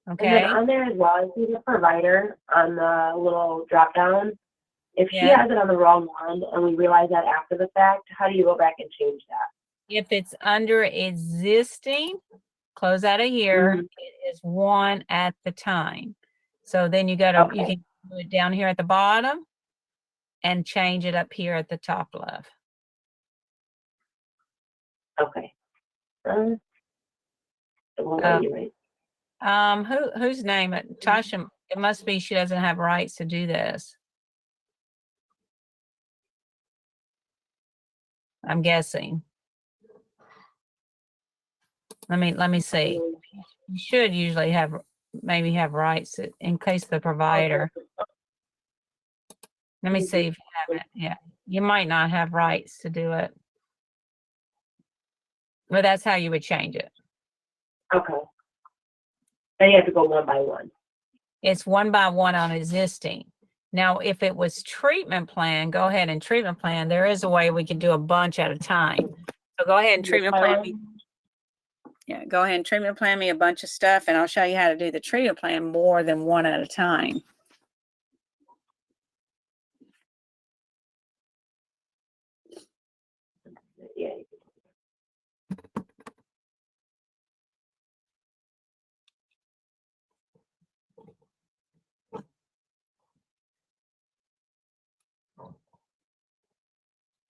Okay. And then on there as well, I see the provider on the little drop down. If she Yeah. has it on the wrong one and we realize that after the fact, how do you go back and change that? If it's under existing, close out of here. Mhm. It is one at the time. So then you go to, you Okay. can do it down here at the bottom and change it up here at the top left. Okay. It won't let you, right? Whose name? Tasha, it must be she doesn't have rights to do this. I'm guessing. Let me see. You should usually have, maybe have rights in case the provider. Let me see if you have it. Yeah, you might not have rights to do it. But that's how you would change it. Okay. Then you have to go one by one. It's one by one on existing. Now, if it was treatment plan, go ahead and treatment plan. There is a way we can do a bunch at a time. So go ahead and treatment plan me. Yeah, go ahead and treatment plan me a bunch of stuff, and I'll show you how to do the treatment plan more than one at a time. Yeah.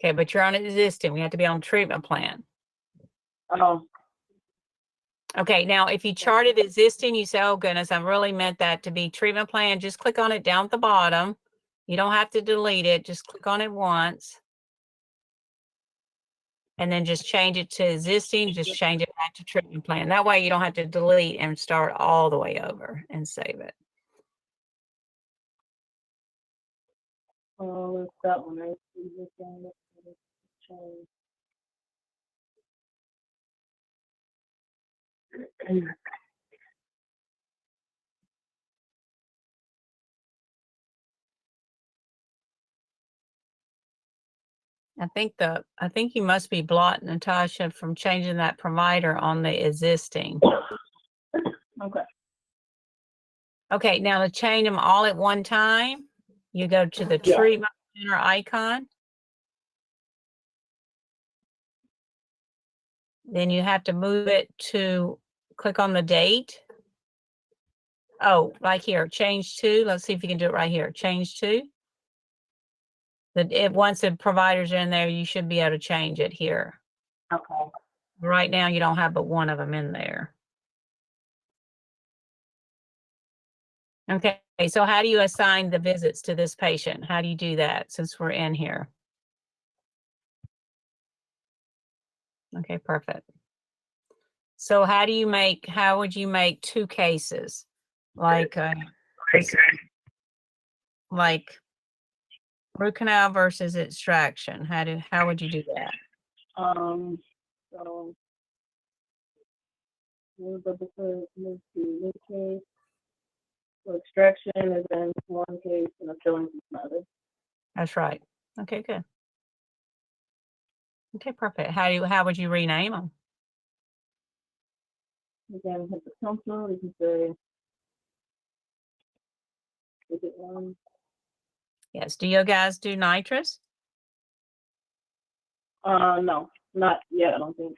Okay, but you're on existing. We have to be on treatment plan. Oh, Okay, now if you charted existing, you say, oh goodness, I really meant that to be treatment plan. Just click on it down at the bottom. You don't have to delete it. Just click on it once. And then just change it to existing. Just change it back to treatment plan. That way you don't have to delete and start all the way over and save it. oh, it's that one, right? I think you must be blocked, Natasha, from changing that provider on the existing. Okay. Okay, now to change them all at one time, you go to the Yeah. treatment center icon. Then you have to move it to click on the date. Oh, like here, change to. Let's see if you can do it right here. Change to. Once the providers are in there, you should be able to change it here. Okay. Right now, you don't have but one of them in there. Okay, so how do you assign the visits to this patient? How do you do that since we're in here? Okay, perfect. So how would you make two cases? Like root canal versus extraction. How would you do that? So move this case. So extraction is in one case and a filling is another. That's right. Okay, good. Okay, perfect. How would you rename them? Again, hit the pencil, you can say, is it one? Yes. Do you guys do nitrous? No, not yet, I don't think.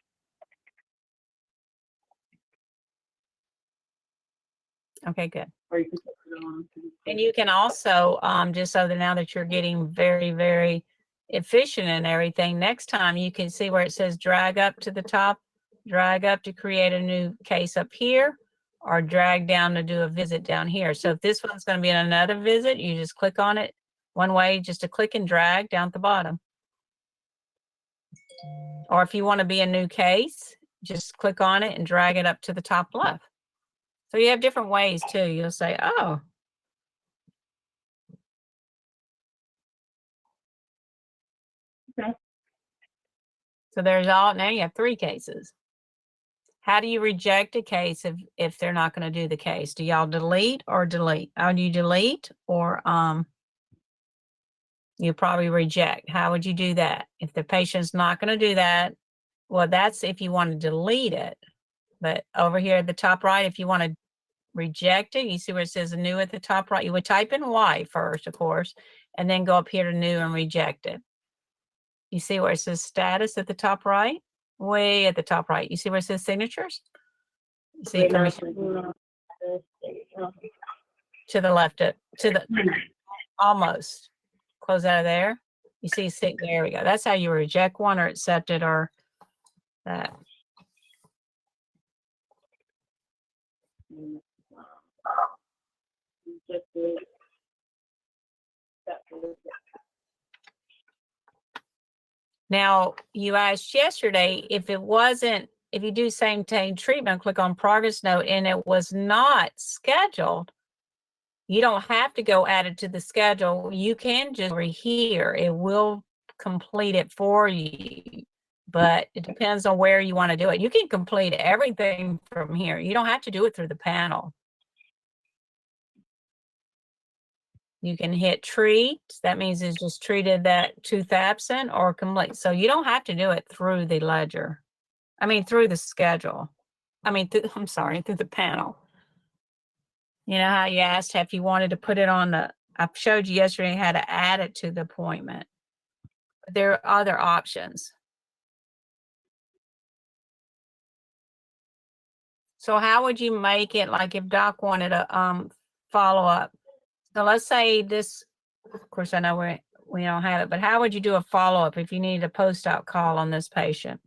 Okay, good. Or you can put it on. And you can also, just so that now that you're getting very, very efficient and everything, next time you can see where it says drag up to the top, drag up to create a new case up here, or drag down to do a visit down here. So if this one's going to be in another visit, you just click on it one way, just to click and drag down at the bottom. Or if you want to be a new case, just click on it and drag it up to the top left. So you have different ways too. You'll say, oh, Okay. so there's all, now you have 3 cases. How do you reject a case if they're not going to do the case? Do y'all delete or delete? How do you delete, or you probably reject? How would you do that? If the patient's not going to do that, well, that's if you want to delete it. But over here at the top right, if you want to reject it, you see where it says new at the top right, you would type in Y first, of course, and then go up here to new and reject it. You see where it says status at the top right? Way at the top right. You see where it says signatures? See, let me to the left, to the almost. Close out of there. You see, there we go. That's how you reject one or accept it or that. Now, you asked yesterday if it wasn't, if you do same treatment, click on progress note, and it was not scheduled, you don't have to go add it to the schedule. You can just over here. It will complete it for you, but it depends on where you want to do it. You can complete everything from here. You don't have to do it through the panel. You can hit treat. That means it's just treated that tooth absent or complete. So you don't have to do it through the ledger. I mean, through the schedule. I mean, I'm sorry, through the panel. You know how you asked if you wanted to put it on the, I showed you yesterday how to add it to the appointment. There are other options. So how would you make it, like if doc wanted a follow-up? So let's say this, of course I know we don't have it, but how would you do a follow-up if you needed a post-op call on this patient?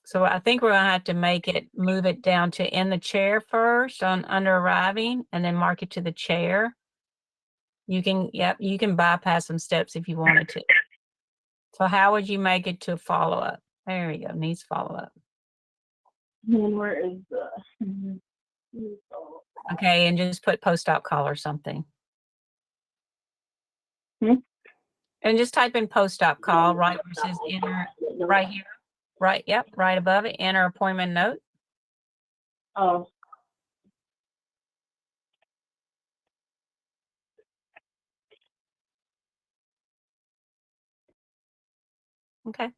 So I think we're gonna have to move it down to in the chair first on under arriving and then mark it to the chair. You can, yep, you can bypass some steps if you wanted to. So how would you make it to follow-up? There you go, needs follow-up. And where is the? Okay, and just put post-op call or something. And just type in post-op call, right where it says enter, right here. Right, yep, right above it, enter appointment note. Oh. Okay.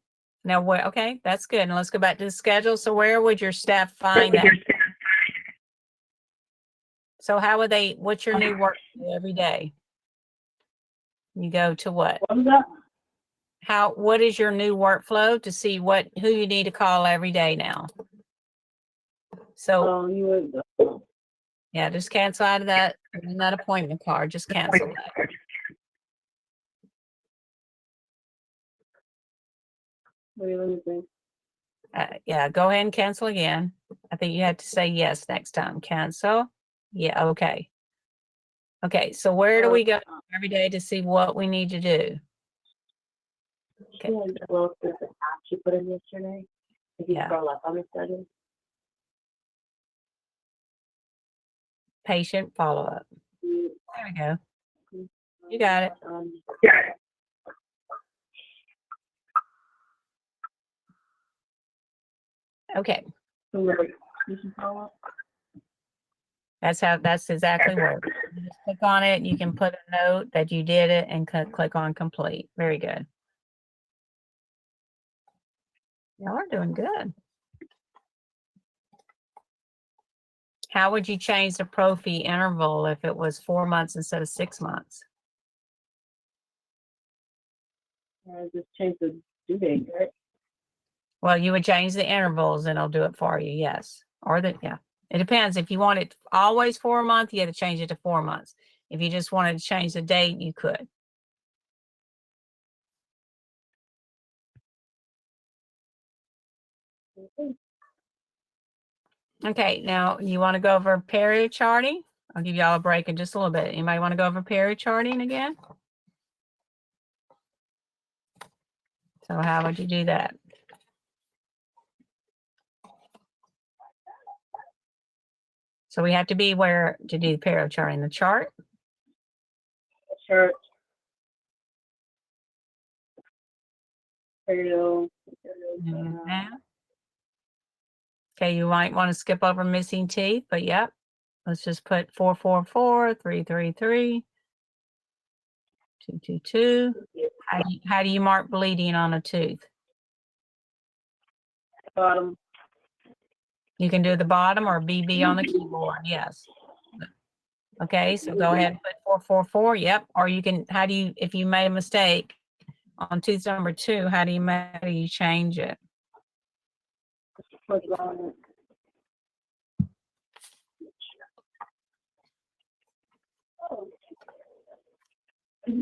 Now where, okay, that's good. And let's go back to the schedule. So where would your staff find that? So how would they, what's your new work every day? You go to what? What was that? What is your new workflow to see who you need to call every day now? So yeah, just cancel out of that appointment card. Just cancel that. What do you think? Yeah, go ahead and cancel again. I think you have to say yes next time. Cancel. Yeah, okay. Okay, so where do we go every day to see what we need to do? Okay. Well, the app you put in yesterday, if you scroll up on the schedule. Patient follow-up. There we go. You got it. Okay. That's exactly where. You just click on it. You can put a note that you did it and click on complete. Very good. Y'all are doing good. How would you change the pro fee interval if it was 4 months instead of 6 months? Just change the due date, right? Well, you would change the intervals and it'll do it for you, yes. Or yeah. It depends. If you want it always 4 months, you have to change it to 4 months. If you just wanted to change the date, you could. Okay, now you want to go over period charting? I'll give y'all a break in just a little bit. Anybody want to go over period charting again? So how would you do that? So we have to be where to do period charting. The chart. Chart. Period. Mhm. Okay, you might want to skip over missing teeth, but yep. Let's just put 444, 333, 222. How do you mark bleeding on a tooth? Bottom. You can do the bottom or BB on the keyboard. Yes. Okay, so go ahead and put 444. Yep. Or you can, if you made a mistake on tooth number 2, how do you change it? Click on it.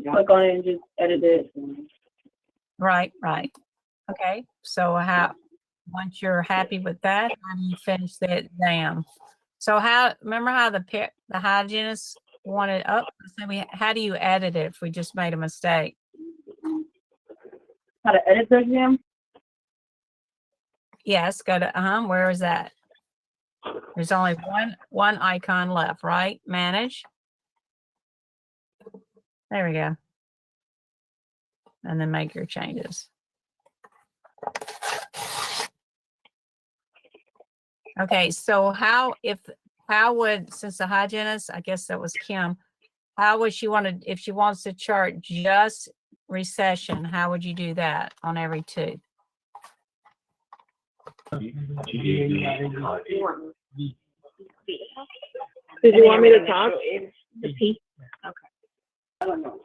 Click on it and just edit it. Right. Okay. So once you're happy with that, how do you finish the exam? So remember how the hygienist wanted how do you edit it if we just made a mistake? How to edit the exam? Yes, go to where is that? There's only one icon left, right? Manage. There we go. And then make your changes. Okay, so since the hygienist, I guess that was Kim, how would she if she wants to chart just recession, how would you do that on every tooth? Did you want me to talk? The P? Okay. I don't know.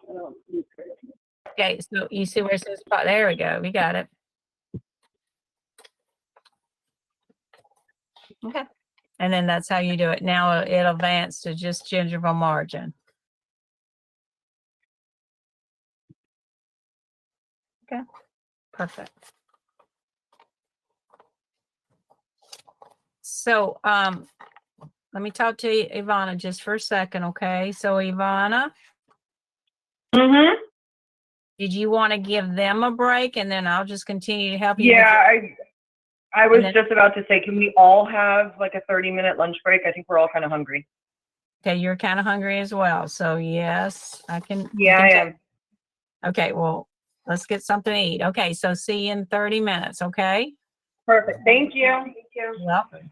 Okay, so you see where it says, there we go, we got it. Okay, and then that's how you do it. Now it'll advance to just gingival margin. Okay, perfect. So let me talk to Ivana just for a second, okay? So Ivana, did you want to give them a break and then I'll just continue to help you? Yeah, I was just about to say, can we all have like a 30-minute lunch break? I think we're all kind of hungry. Okay, you're kind of hungry as well. So yes, I can. Yeah, I am. Okay, well, let's get something to eat. Okay, so see you in 30 minutes, okay? Perfect. Thank you. Yep.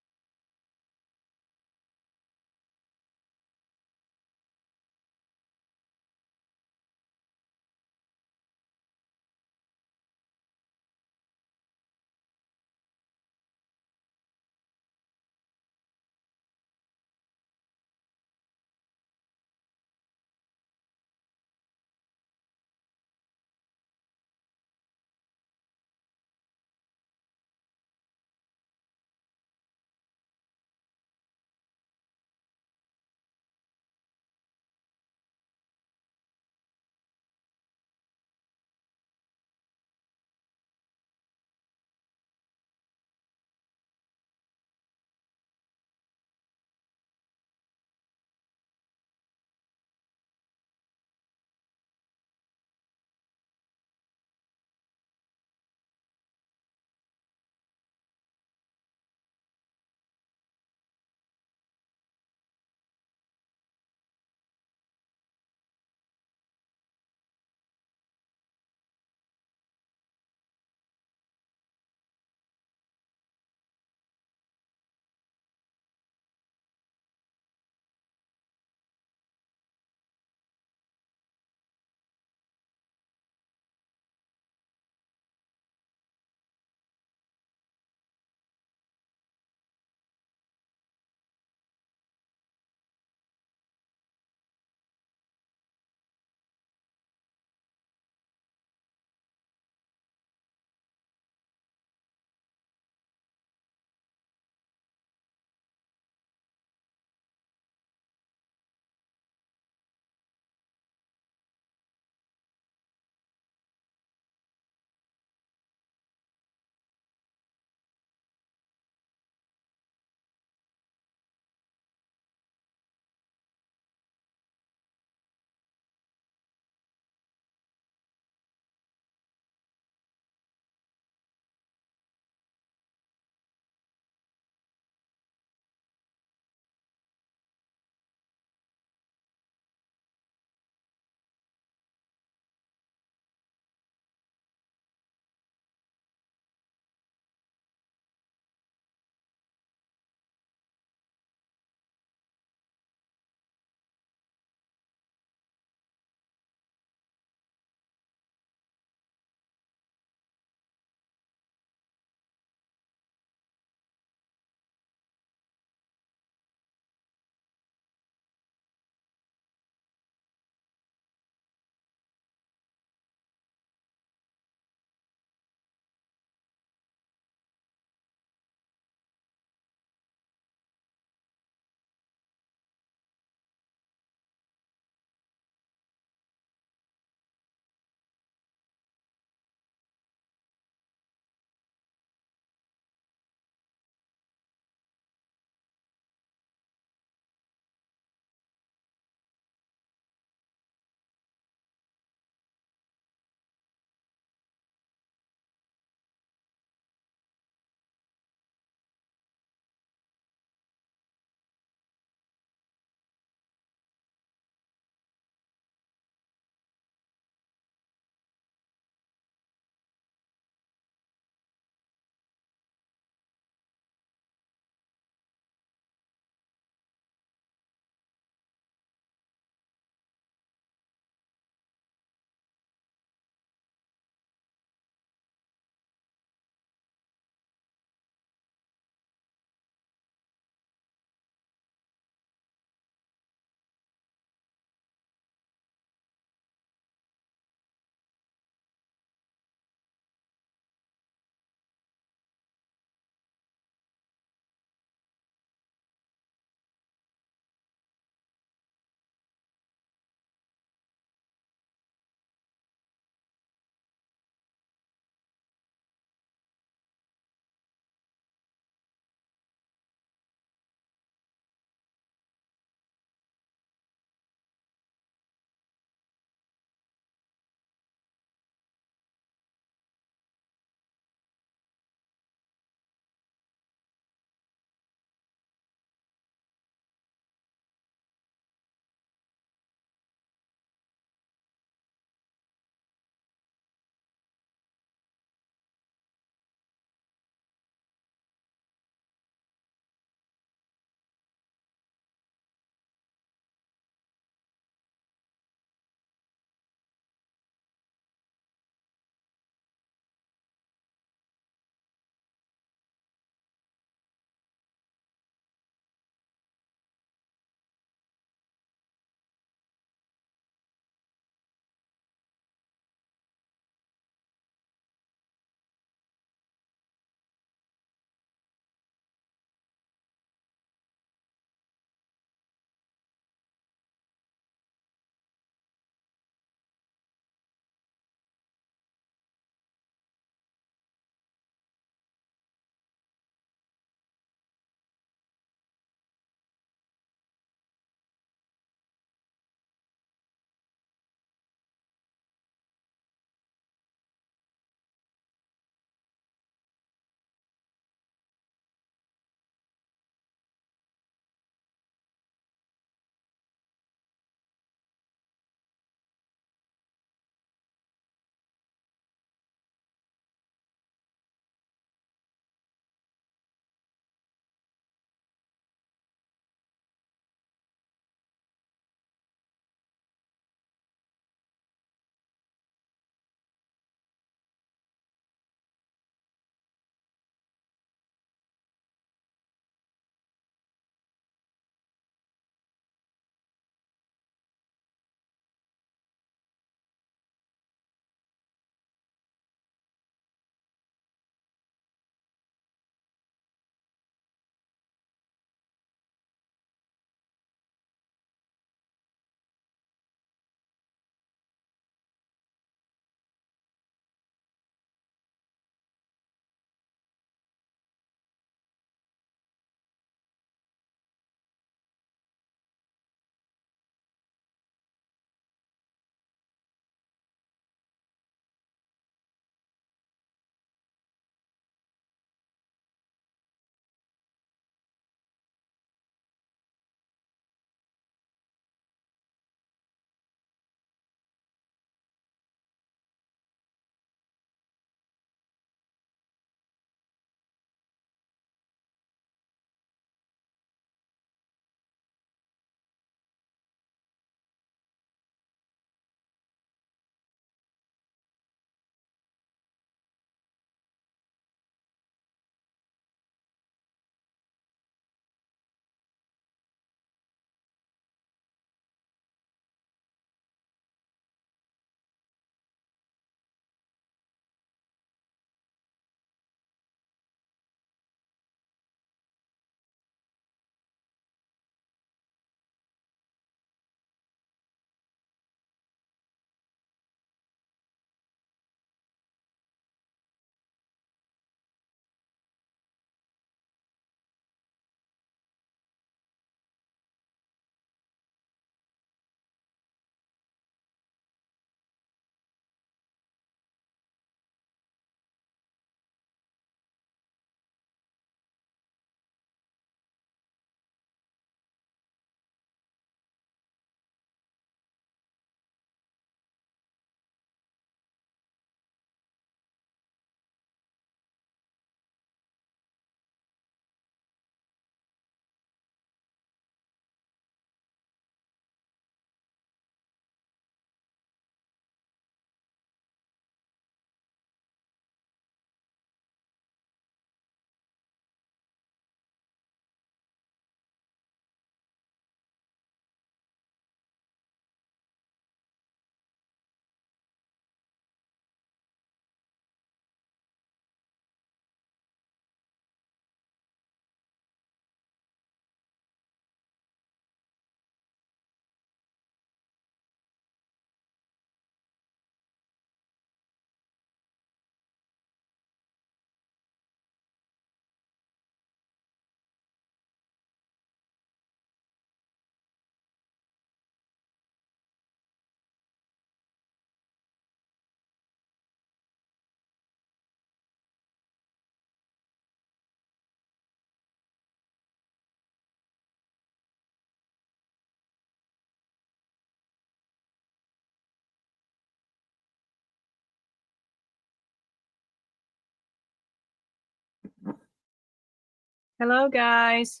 Hello, guys.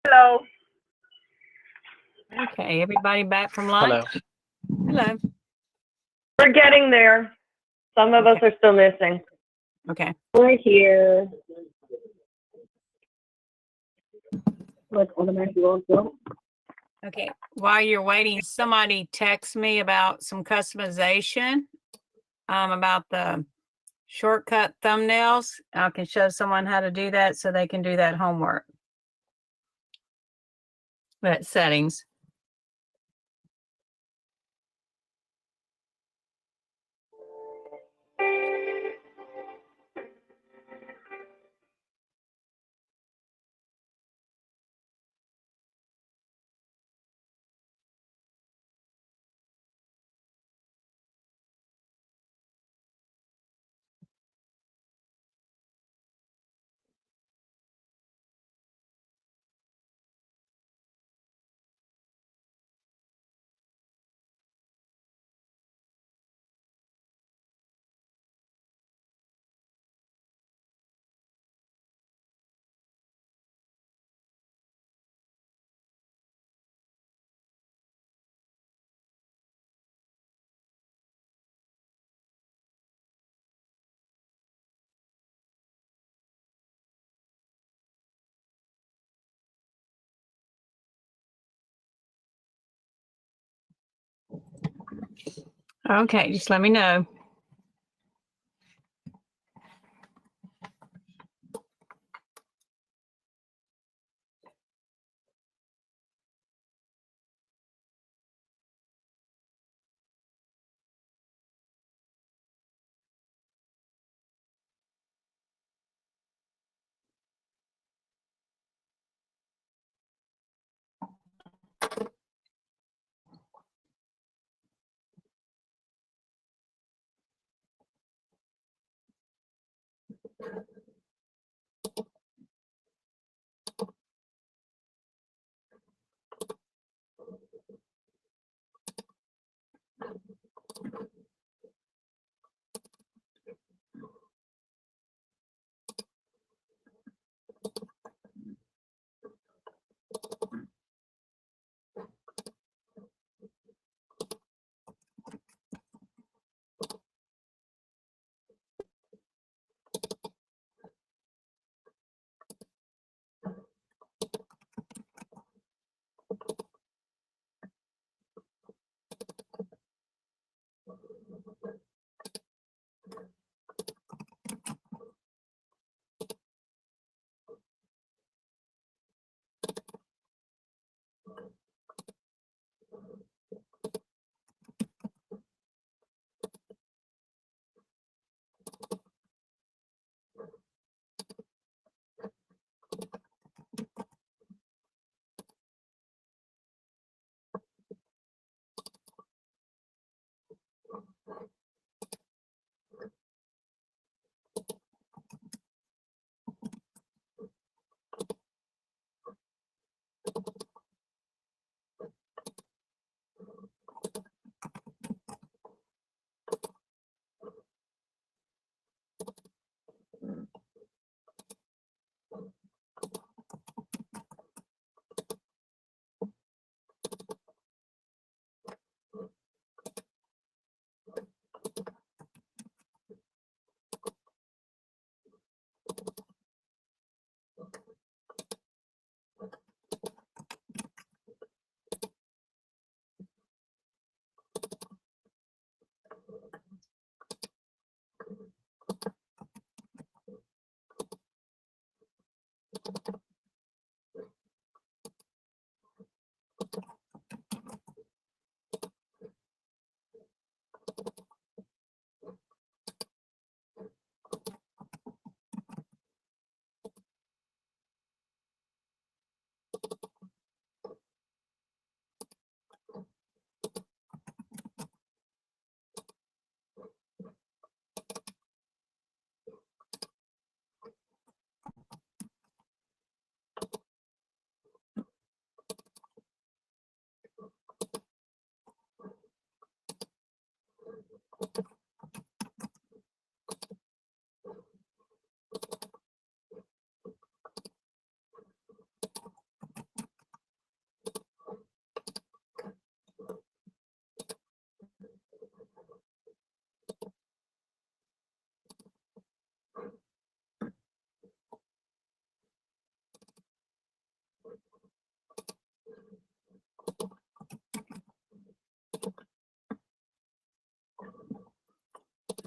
Hello. Okay, everybody back from Hello. lunch? Hello. We're getting there. Some of us are still missing. Okay. We're here. Like automatically also. Okay. While you're waiting, somebody text me about some customization, about the shortcut thumbnails. I can show someone how to do that so they can do that homework. That settings. Okay, just let me know.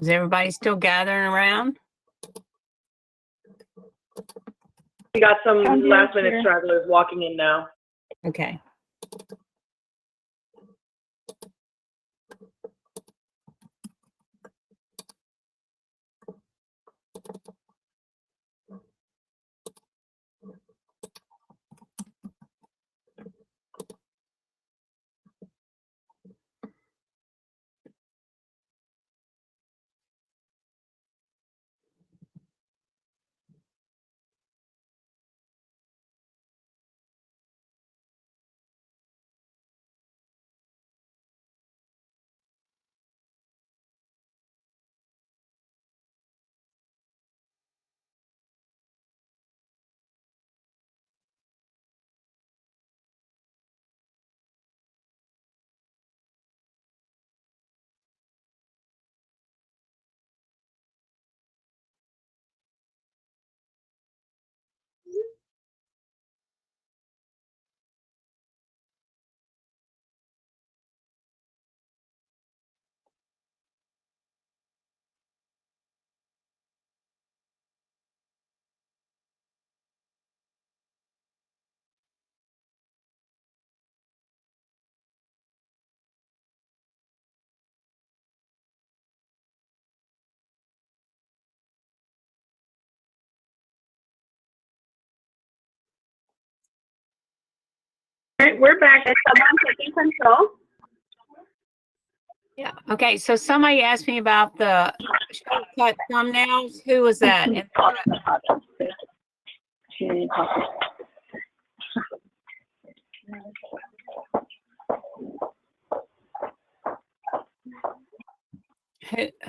Is everybody still gathering around? We got some I'm last minute here. stragglers walking in now. Okay. We're back. Is someone taking control? Yeah. Okay. So somebody asked me about the shortcut thumbnails. Who was that? And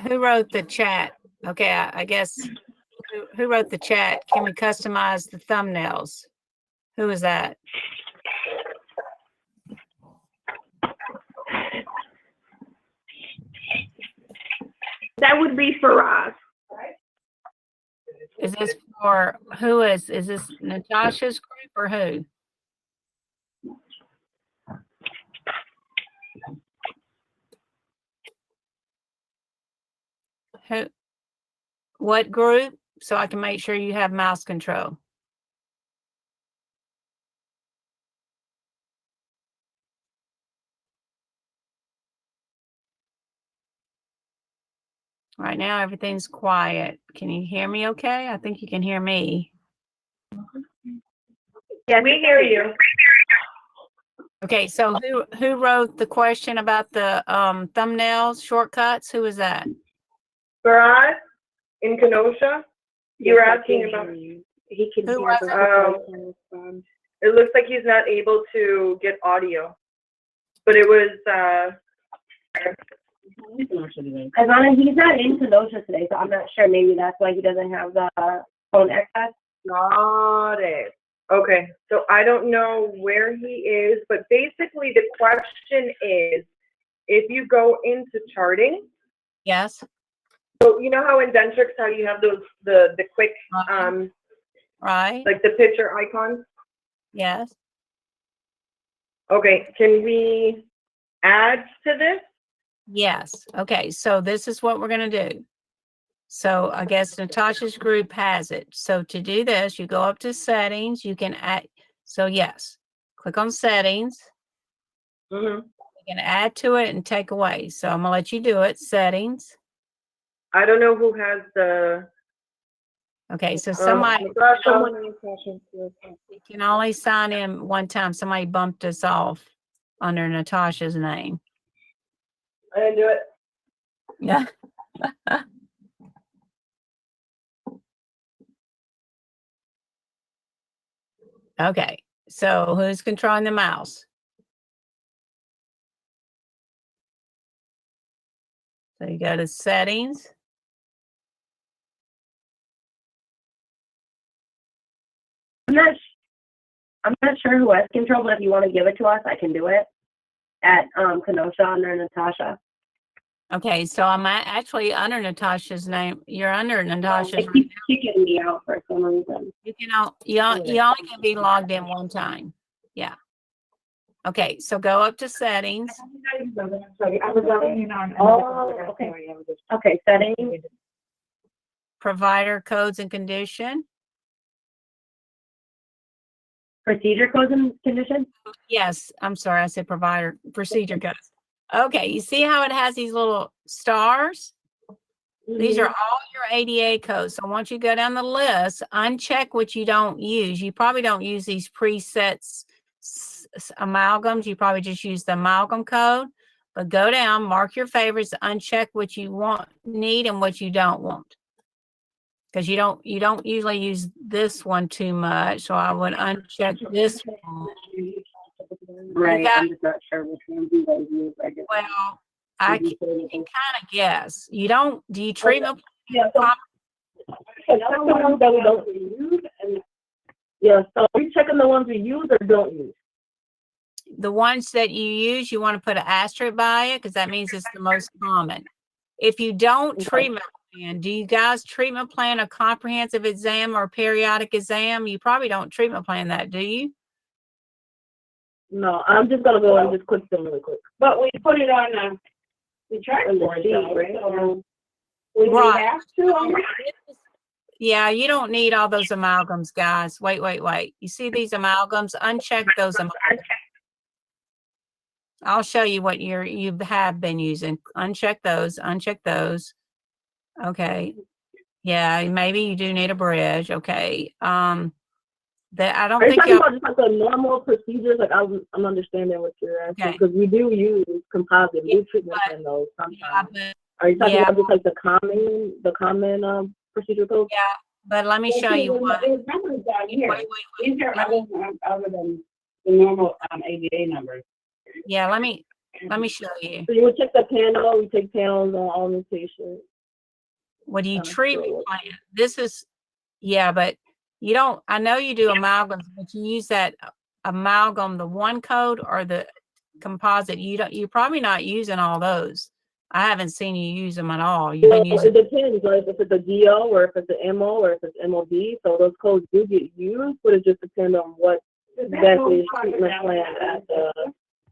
who wrote the chat? Okay. I guess who wrote the chat? Can we customize the thumbnails? Who was that? That would be for us. Is this for who is this Natasha's group or who? Who? What group? So I can make sure you have mouse control. Right now, everything's quiet. Can you hear me okay? I think you can hear me. Yeah, we hear you. Okay, so who wrote the question about the thumbnails, shortcuts? Who was that? Farad in Kenosha, you were asking about. He can Who hear, was but it? he can't respond. It looks like he's not able to get audio, but it was. As long as he's not in Kenosha today, so I'm not sure. Maybe that's why he doesn't have the phone access. Got it. Okay, so I don't know where he is, but basically the question is, if you go into charting, Yes. so you know how in Dentrix, how you have those the quick Right. like the picture icons? Yes. Okay, can we add to this? Yes. Okay, so this is what we're going to do. So I guess Natasha's group has it. So to do this, you go up to settings, you can add. So yes, click on settings. Mm-hmm. You can add to it and take away. So I'm gonna let you do it. Settings. I don't know who has the. Okay, so somebody Someone. you can only sign in one time. Somebody bumped us off under Natasha's name. I didn't do it. Yeah. Okay, so who's controlling the mouse? So you go to settings. I'm not sure who has control, but if you want to give it to us, I can do it at Kenosha under Natasha. Okay, so I'm actually under Natasha's name. You're under Natasha's. It keeps kicking me out for some reason. You can you only can be logged in one time. Yeah. Okay, so go up to settings. Oh, okay. Okay, settings. Provider codes and condition. Procedure codes and conditions? Yes, I'm sorry, I said provider procedure codes. Okay, you see how it has these little stars? These are all your ADA codes. So once you go down the list, uncheck what you don't use. You probably don't use these presets amalgams. You probably just use the amalgam code. But go down, mark your favorites, uncheck what you want, need, and what you don't want. Because you don't usually use this one too much. So I would uncheck this one. Right, got- I'm just not sure which ones you guys use, I guess. Well, I can kind of guess. You don't, do you treatment? Yeah, so that's the ones that we don't use, and yeah, so are we checking the ones we use or don't use? The ones that you use, you want to put an asterisk by it because that means it's the most common. If you don't treatment plan, do you guys treatment plan a comprehensive exam or periodic exam? You probably don't treatment plan that, do you? No, I'm just gonna go and just click them really quick. But we put it on the chart board, though, right? So we Right. have to. Yeah, you don't need all those amalgams, guys. Wait. You see these amalgams? Uncheck those amalgams. I'll show you what you have been using. Uncheck those. Okay. Yeah, maybe you do need a bridge. Okay. That I don't Are you think talking y'all. about just like the normal procedures? Like I'm understanding what you're asking Okay. because we do use composite Yeah, new treatment but- in those Yeah, sometimes. but, Are you talking yeah. about just like the common procedure code? yeah, but let me show you one. There's numbers down here. Wait. These are Let me- other than the normal ADA numbers. Yeah, let me show you. So you would check the panel. We take panels on all new patients. What do you Kinda treatment slow. plan? This is, yeah, but you don't, I know you do amalgams, but you use that amalgam, the one code or the composite. You're probably not using all those. I haven't seen you use them at all. You've been So using, it depends, like if it's a DO or if it's an MO or if it's MOD. So those codes do get used, but it just depends on what exactly is treatment plan at the.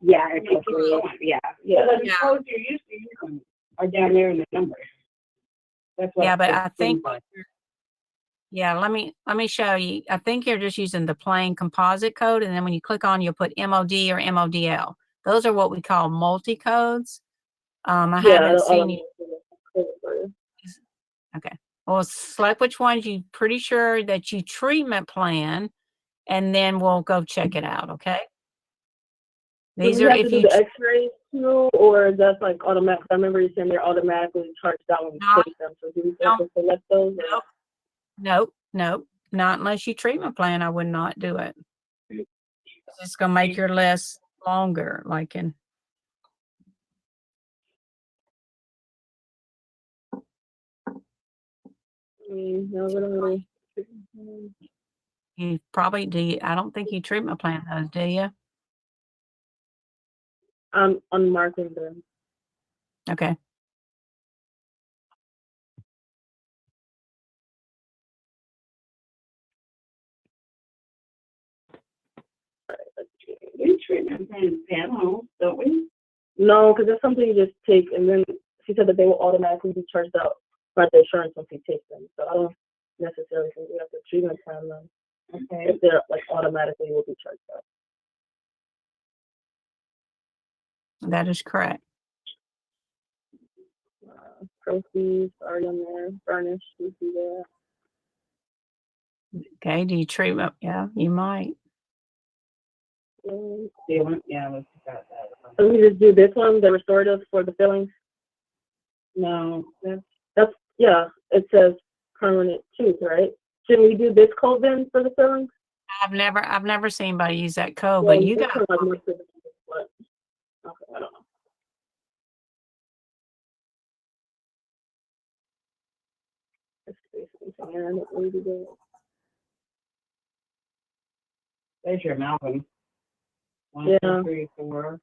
Yeah, it's okay. Yeah. Yeah. So the codes you're used to using are down there in the numbers. That's what. yeah, but it I think, seems like. yeah, let me show you. I think you're just using the plain composite code. And then when you click on, you'll put MOD or MODL. Those are what we call multi-codes. I haven't seen you. Okay. Well, select which ones you pretty sure that you treatment plan, and then we'll go check it out. Okay. These Do we are have to if do you the X-rays too, or is that like automatic? I remember you saying they're automatically charged out when we No, take them. So do we have to select those? or- nope, not unless you treatment plan. I would not do it. It's gonna make your list longer. Like in No, we don't really. you probably do. I don't think you treatment plan those, do you? I'm unmarking them. Okay. We treatment plan panels, don't we? No, because that's something you just take, and then she said that they will automatically be charged out by the insurance once you take them. So I don't necessarily think we have to treatment plan them. Okay. If they're like automatically will be charged out. That is correct. Proceeds already on there. Furnished, we see that. Okay. Do you treatment? Yeah, you might. Yeah, let's got that. So we just do this one, the restorative for the fillings. No, That's yeah. It says permanent tooth, right? Should we do this code then for the fillings? I've never seen anybody use that code, Well, but you this got. one, like, more specific, but- Okay, I don't know. It's basically saying, I don't really do that. there's your Malcolm. One, Yeah. 2, 3, 4.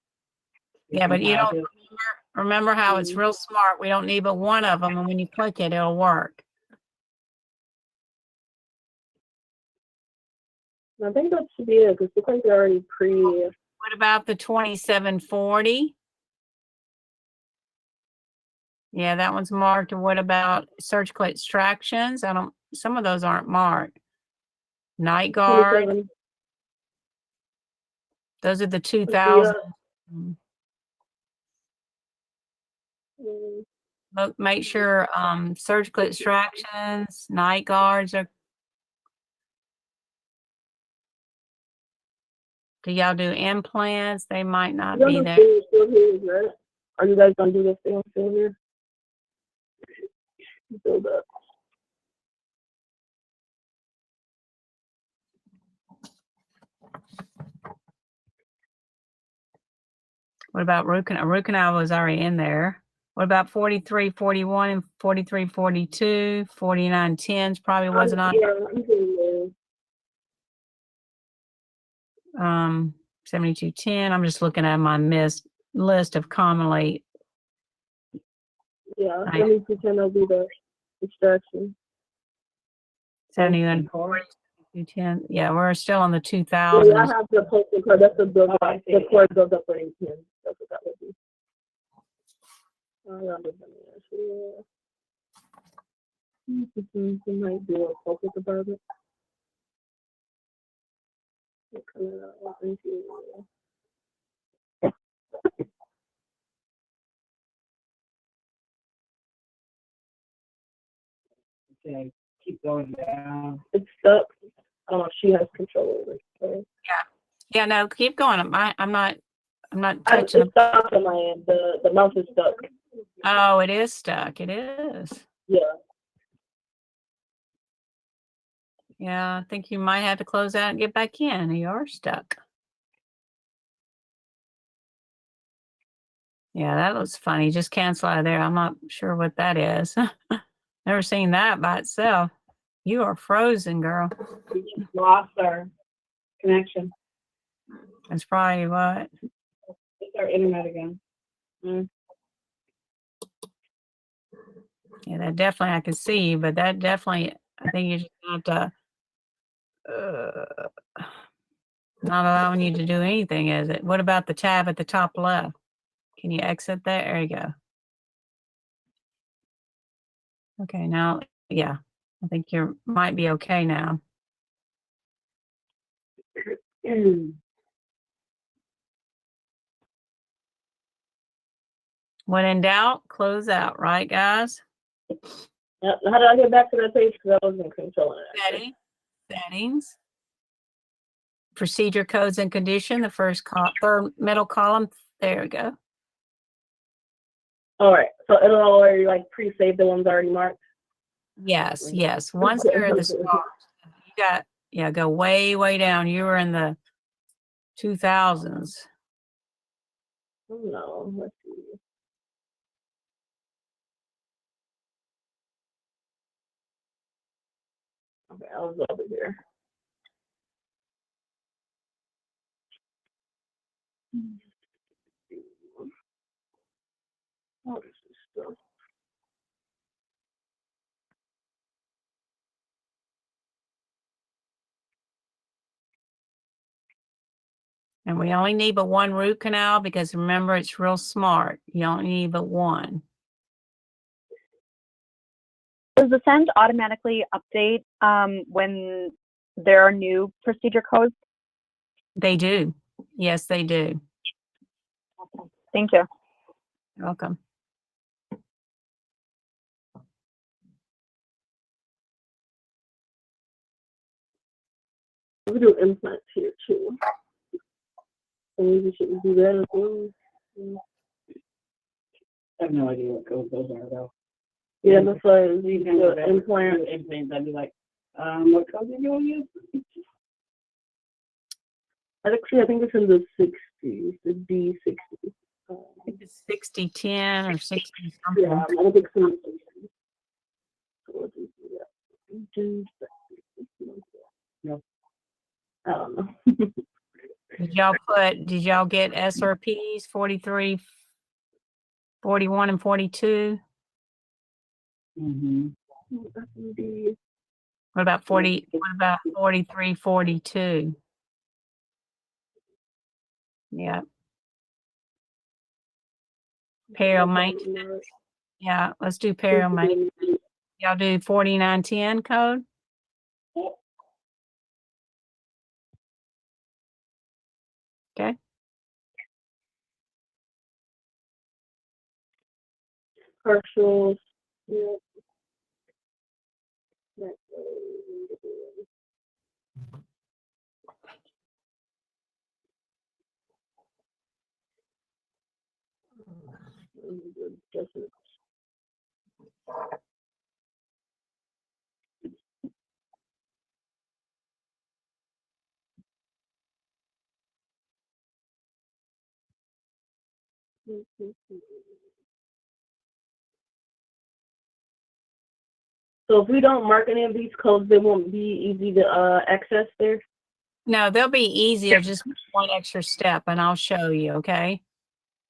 Yeah, but you don't Composite. remember how it's real smart. We don't need but one of them, and when you click it, it'll work. I think that should be it, because looks like they're already What about the 2740? Yeah, that one's marked. And what about surgical extractions? Some of those aren't marked. Night guard, 27. those are the Yeah. 2000. Mm, Look, make sure surgical extractions, night guards are. Do y'all do implants? They might not Y'all be do there. still here, right? Are you guys gonna do this thing still here? Build up. What about root canal? Root canal was already in there. What about 4341 and 4342? 4910s probably wasn't on. Yeah, I'm doing there. 7210. I'm just looking at my list of commonly. Yeah, let me pretend I'll do the extraction. 7110. Yeah, we're still on the Yeah, 2000s. I have the postal card. That's the build up. The cord build up for 10. That's what that would be. You might do a focus about it. Okay, keep going down. It's stuck. I don't know if she has control over it. So. Yeah, no, keep going. I'm not touching It's stuck on my end. The mouse is stuck. Oh, it is stuck. It is. Yeah. Yeah, I think you might have to close out and get back in. You are stuck. Yeah, that looks funny. Just cancel out of there. I'm not sure what that is. Never seen that by itself. You are frozen, girl. We just lost our connection. That's probably what. It's our internet again. Yeah, that definitely I can see, but that definitely, I think you just have to, not allowing you to do anything, is it? What about the tab at the top left? Can you exit there? There you go. Okay, now, yeah, I think you might be okay now. When in doubt, close out, right, guys? How did I get back to that page? Because I wasn't controlling it. Settings. Procedure codes and condition, the third middle column. There we go. All right. So it'll already like pre-save the ones already marked. Yes, yes. Once they're at the start, you got, yeah, go way, way down. You were in the 2000s. Oh no, let's see. Okay, I was over here. What is this stuff? And we only need but one root canal because remember, it's real smart. You only need but one. Does the send automatically update when there are new procedure codes? They do. Yes, they do. Thank you. You're welcome. We do implants here too. So maybe should we do that as well? I have no idea what codes those are though. Yeah, that's why we Even do if I implant. do implants, I'd be like, what code are you gonna use? Actually, I think it's in the 60s, the D60. I think it's 6010 or 60 something. Yeah, I think it's in the 60s. So let's do that. No. I don't know. Did y'all get SRPs 43, 41, and 42? Mm-hmm. What about 40? What about 43, 42? Yeah. Payroll maintenance. Yeah, let's do payroll maintenance. Y'all do 4910 code? Okay. Partials. Yeah. So if we don't mark any of these codes, they won't be easy to access there. No, they'll be easier, just one extra step, and I'll show you, okay?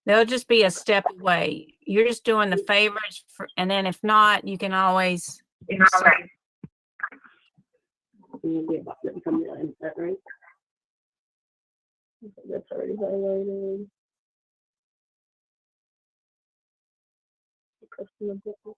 They'll just be a step away. You're just doing the favorites, and then if not, you can always. Right? That's already highlighted. Customer book.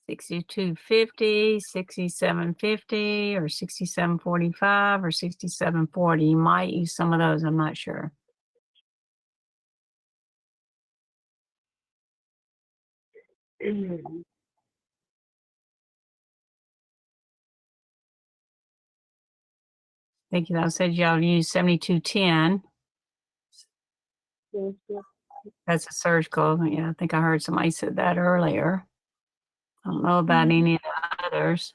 6250, 6750, or 6745, or 6740. You might use some of those. I'm not sure. I think I said y'all use 7210. That's a surgical. Yeah, I think I heard somebody said that earlier. I don't know about any of the others.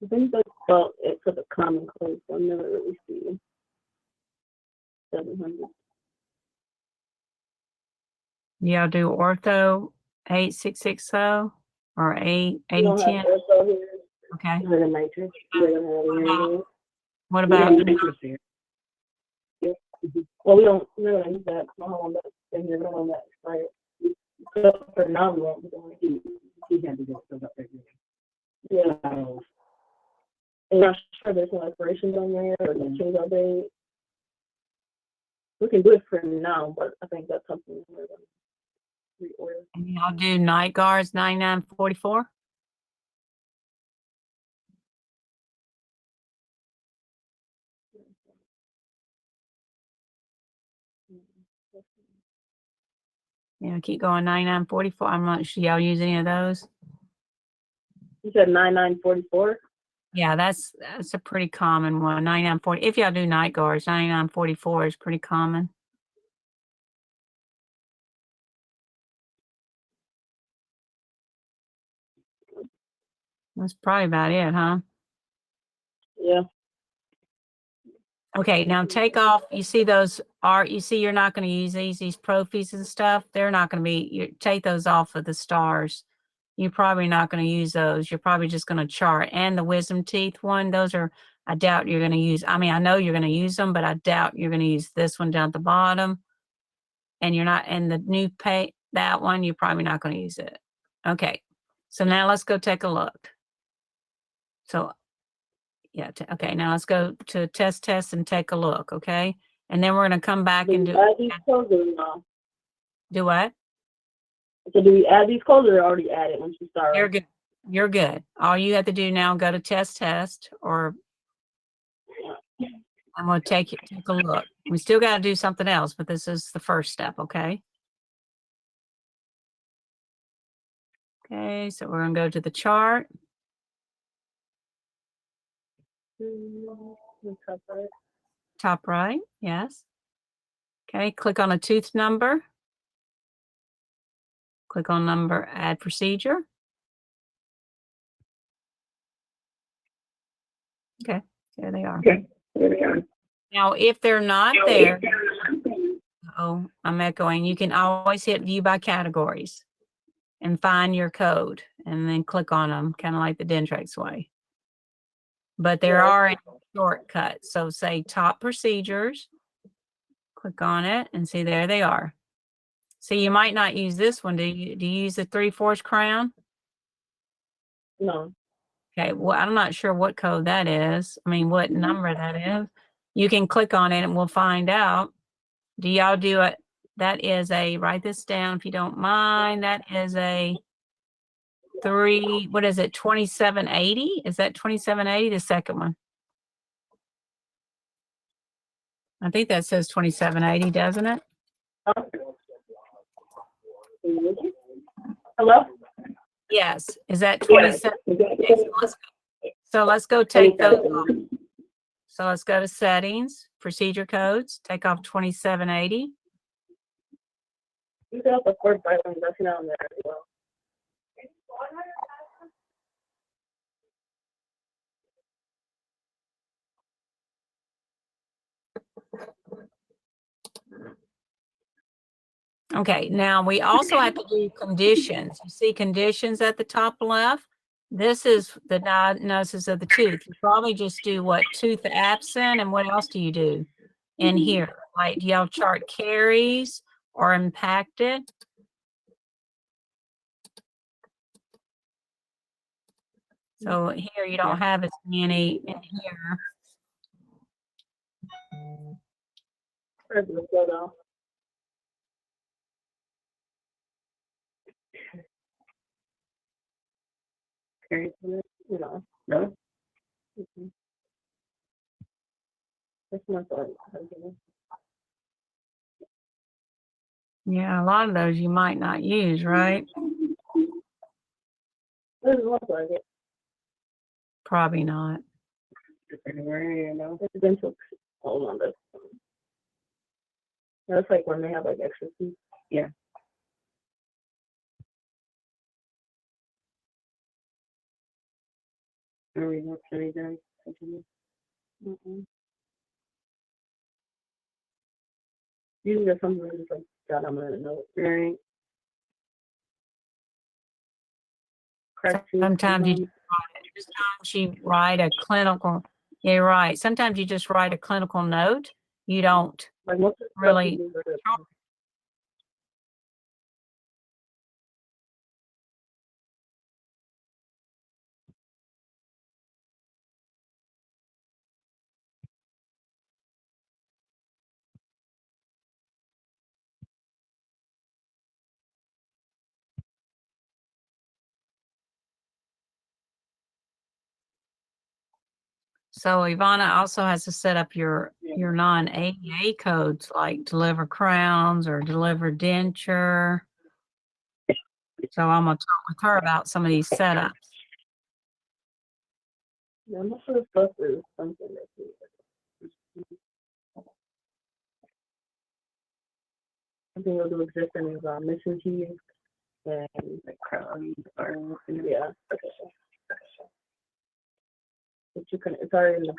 I think that's about it for the common codes. I've never really seen 700. Y'all do ortho 8660 or 8010? Okay. What about? Well, we don't use that. We don't want that expired. So for now, we won't. He had to get filled up there. Yeah. I'm not sure there's no expirations on there or no change out date. We can do it for now, but I think that's something we're going to reorder. And y'all do night guards 9944? Yeah, keep going 9944. I'm not sure y'all use any of those. You said 9944? Yeah, that's a pretty common one. 9940. If y'all do night guards, 9944 is pretty common. That's probably about it, huh? Yeah. Okay, now take off. You see those are, you see you're not going to use these prophies and stuff. They're not going to be, you take those off of the stars. You're probably not going to use those. You're probably just going to chart. And the wisdom teeth one, those are, I doubt you're going to use. I mean, I know you're going to use them, but I doubt you're going to use this one down at the bottom. And you're not, and the new pay, that one, you're probably not going to use it. Okay, so now let's go take a look. So yeah, okay, now let's go to test and take a look, okay? And then we're going to come back and do. Add these codes or no? Do what? So do we add these codes or already added once you start? You're good. You're good. All you have to do now, go to test, or I'm going to take a look. We still got to do something else, but this is the first step, okay? Okay, so we're going to go to the chart. Top right, yes. Okay, click on a tooth number. Click on number, add procedure. Okay, there they are. Okay, there we are. Now, if they're not there, oh, I'm echoing, you can always hit view by categories and find your code and then click on them, kind of like the Dentrix way. But there are shortcuts. So say top procedures, click on it and see there they are. So you might not use this one. Do you use the 3/4 crown? No. Okay, well, I'm not sure what code that is. I mean, what number that is. You can click on it and we'll find out. Do y'all do it? That is a, write this down if you don't mind. That is a what is it, 2780? Is that 2780, the second one? I think that says 2780, doesn't it? Hello? Yes. Is that 27? Okay, so let's go take those off. So let's go to settings, procedure codes, take off 2780. You got the 4 by 1 that's not on there as well. Okay, now we also have to do conditions. You see conditions at the top left? This is the diagnosis of the tooth. You probably just do what, tooth absent, and what else do you do in here? Like, do y'all chart caries or impacted? So here you don't have as many in here. No. No? That's not the Yeah, a lot of those you might not use, right? Doesn't look like it. Probably not. Anywhere, you know. Residential. Hold on, this. That's like when they have like extra seats. Yeah. Are we not anything? Usually there's something just like got on a note. Right. Sometimes you write a clinical, yeah, right. Sometimes you just write a clinical note. You don't like most of the really. So Ivana also has to set up your non-ADA codes, like deliver crowns or deliver denture. So I'm gonna talk with her about some of these setups. Yeah, most of the stuff is something something that will exist in is mission keys and like crowns or yeah. But you can, it's already in the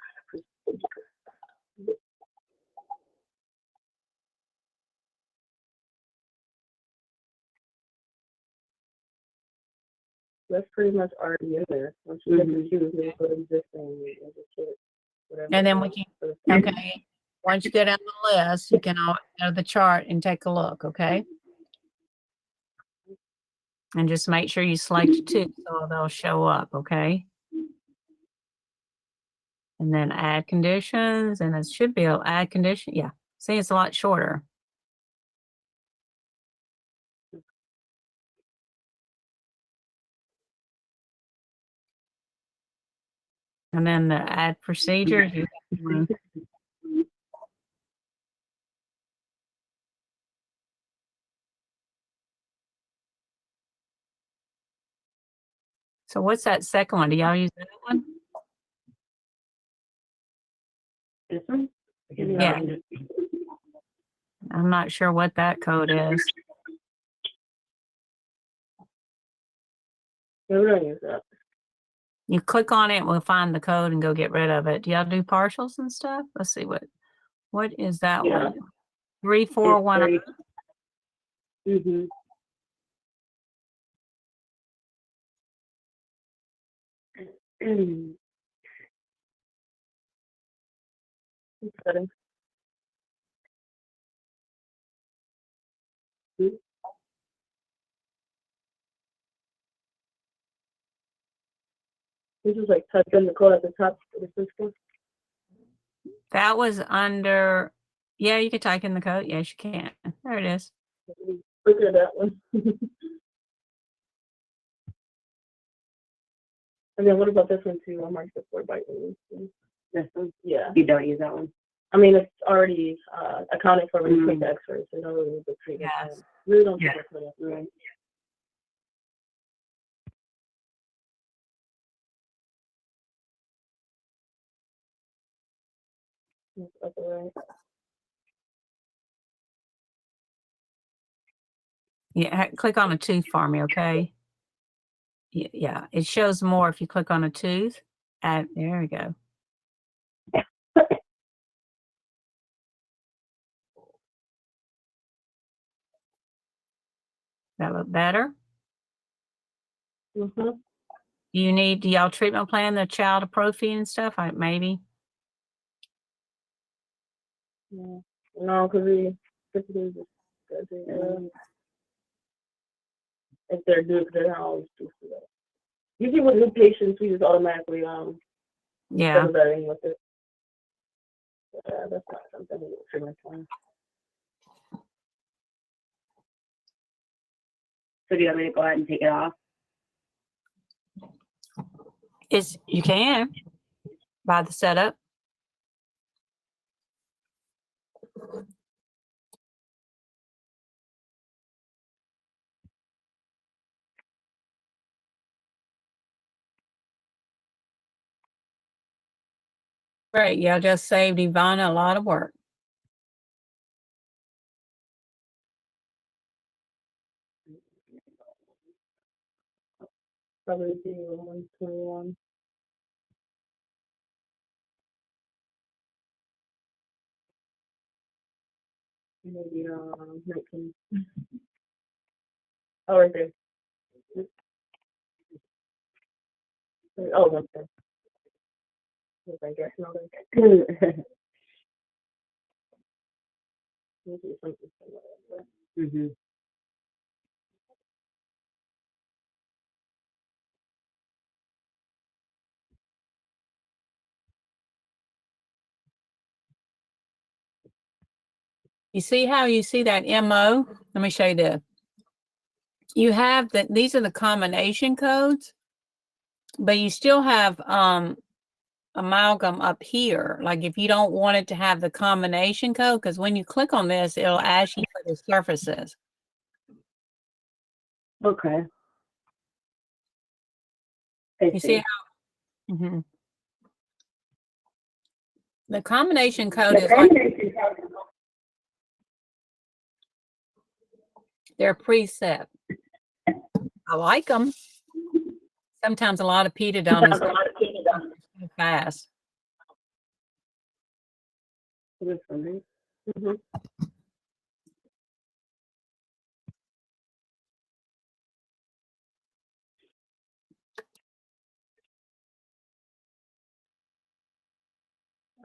that's pretty much already in there. Once you get the shoes, they put existing and just hit whatever. And then we can, okay, once you get on the list, you can all go to the chart and take a look, okay? And just make sure you select your two so they'll show up, okay? And then add conditions, and it should be an add condition. Yeah, see, it's a lot shorter. And then the add procedures. So what's that second one? Do y'all use that one? This one? Yeah. I'm not sure what that code is. No, we don't use that. You click on it, we'll find the code and go get rid of it. Do y'all do partials and stuff? Let's see what is that Yeah. one? 3410. Mm-hmm. Settings. This is like type in the code at the top of the system. That was under, yeah, you can type in the code. Yes, you can. There it is. Look at that one. And then what about this one too? I marked the 4 byte one. This one? Yeah. You don't use that one. I mean, it's already accounted for when you click the X-ray, so you don't really need the previous one. Really don't think it's right. That's all right. Yeah, click on a tooth for me, okay? Yeah, it shows more if you click on a tooth. There we go. That look better? Mm-hmm. Do y'all treatment plan the child aprophy and stuff? Maybe. Yeah. No, because we if they're due, they're not always due for that. Usually with new patients, we just automatically Yeah. send that in with it. Yeah, that's not something we would treatment plan. So do you want me to go ahead and take it off? You can by the setup. Great. Y'all just saved Ivana a lot of work. Probably be 121. Maybe 19. Oh, right there. Oh, right there. I guess not. Mm-hmm. You see how you see that MO? Let me show you this. You have these are the combination codes, but you still have amalgam up here. Like if you don't want it to have the combination code, because when you click on this, it'll ask you for the surfaces. Okay. You see how the combination code is like they're preset. I like them. Sometimes a lot of petadone is too fast. Mm-hmm.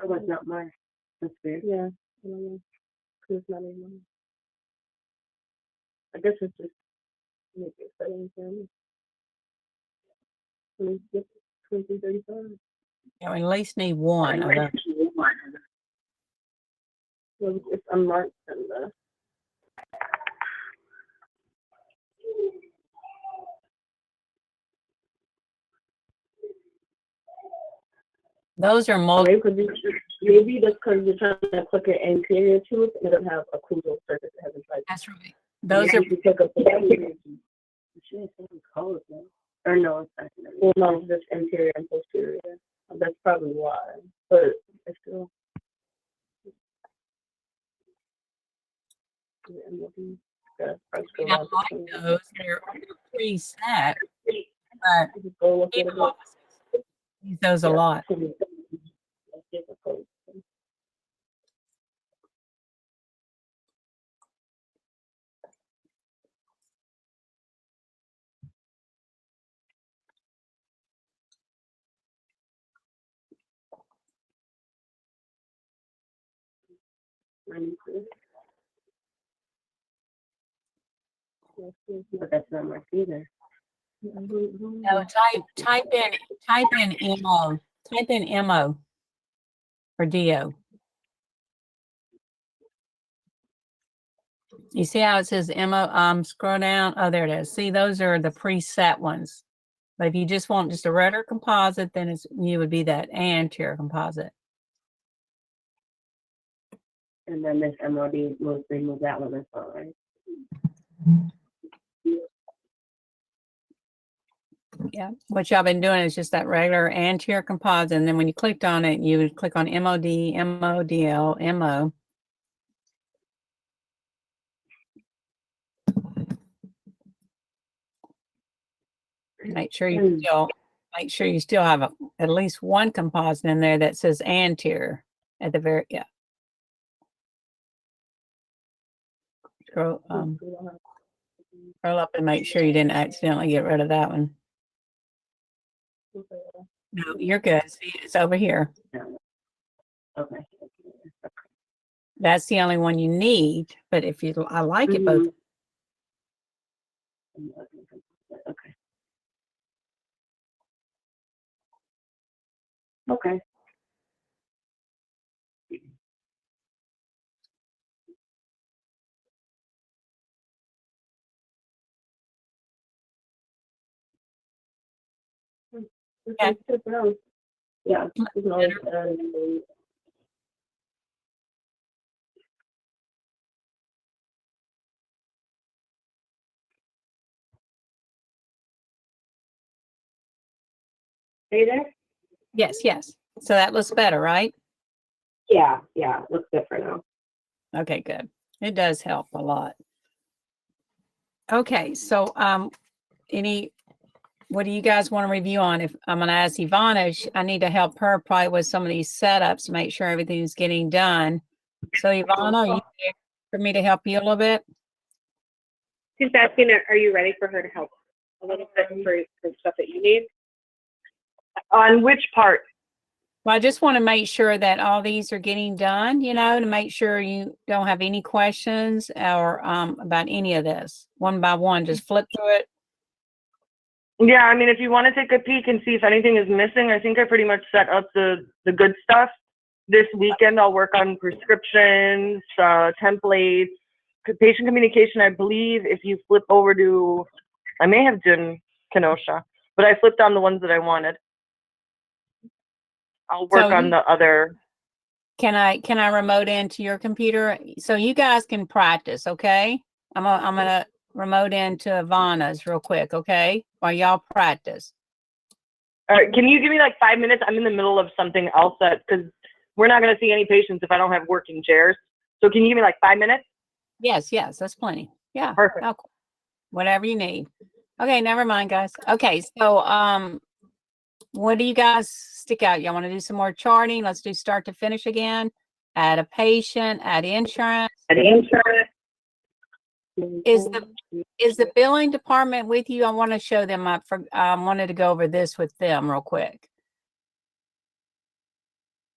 Oh, it's not mine. That's weird. Yeah. I don't know. It's not even. I guess it's just make it settings in. 2335. Yeah, we at least need one of them. Well, it's unmarked and Those are multi. Maybe that's because you're trying to click an anterior tooth and it doesn't have a occlusal surface. It has a type. That's right. Those are. Click up the anterior. Or no, it's not. Well, no, it's just anterior and posterior. That's probably why. But it's still. I like those. They're preset. But use those a lot. But that's not much either. No, type in MO. Type in MO or DO. You see how it says MO? Scroll down. Oh, there it is. See, those are the preset ones. But if you just want just a regular composite, then you would be that anterior composite. And then this MOD, we'll remove that one as well, right? Yeah, what y'all been doing is just that regular anterior composite, and then when you clicked on it, you would click on MOD, MODL, MO. Make sure you still have at least one composite in there that says anterior at the very Scroll up and make sure you didn't accidentally get rid of that one. No, you're good. See, it's over here. Okay. That's the only one you need, but if you, I like it both. Okay. Okay. Yeah. Yeah. Are you there? Yes, yes. So that looks better, right? Yeah, yeah, looks good for now. Okay, good. It does help a lot. Okay, so what do you guys want to review on? If I'm going to ask Ivana, I need to help her probably with some of these setups to make sure everything's getting done. So Ivana, are you there for me to help you a little bit? She's asking, are you ready for her to help a little bit for stuff that you need? On which part? Well, I just want to make sure that all these are getting done, to make sure you don't have any questions or about any of this. One by one, just flip through it. Yeah, I mean, if you want to take a peek and see if anything is missing, I think I pretty much set up the good stuff. This weekend, I'll work on prescriptions, templates, patient communication. I believe if you flip over to, I may have done Kenosha, but I flipped on the ones that I wanted. I'll work on the other. Can I remote into your computer so you guys can practice? Okay, I'm gonna remote into Ivana's real quick. Okay, while y'all practice. All right, can you give me like 5 minutes? I'm in the middle of something else because we're not going to see any patients if I don't have working chairs. So can you give me like 5 minutes? Yes, that's plenty. Yeah, perfect. Whatever you need. Okay, never mind, guys. Okay, so what do you guys stick out? Y'all want to do some more charting? Let's do start to finish again. Add a patient, add insurance. Is the billing department with you? I want to show them. I wanted to go over this with them real quick.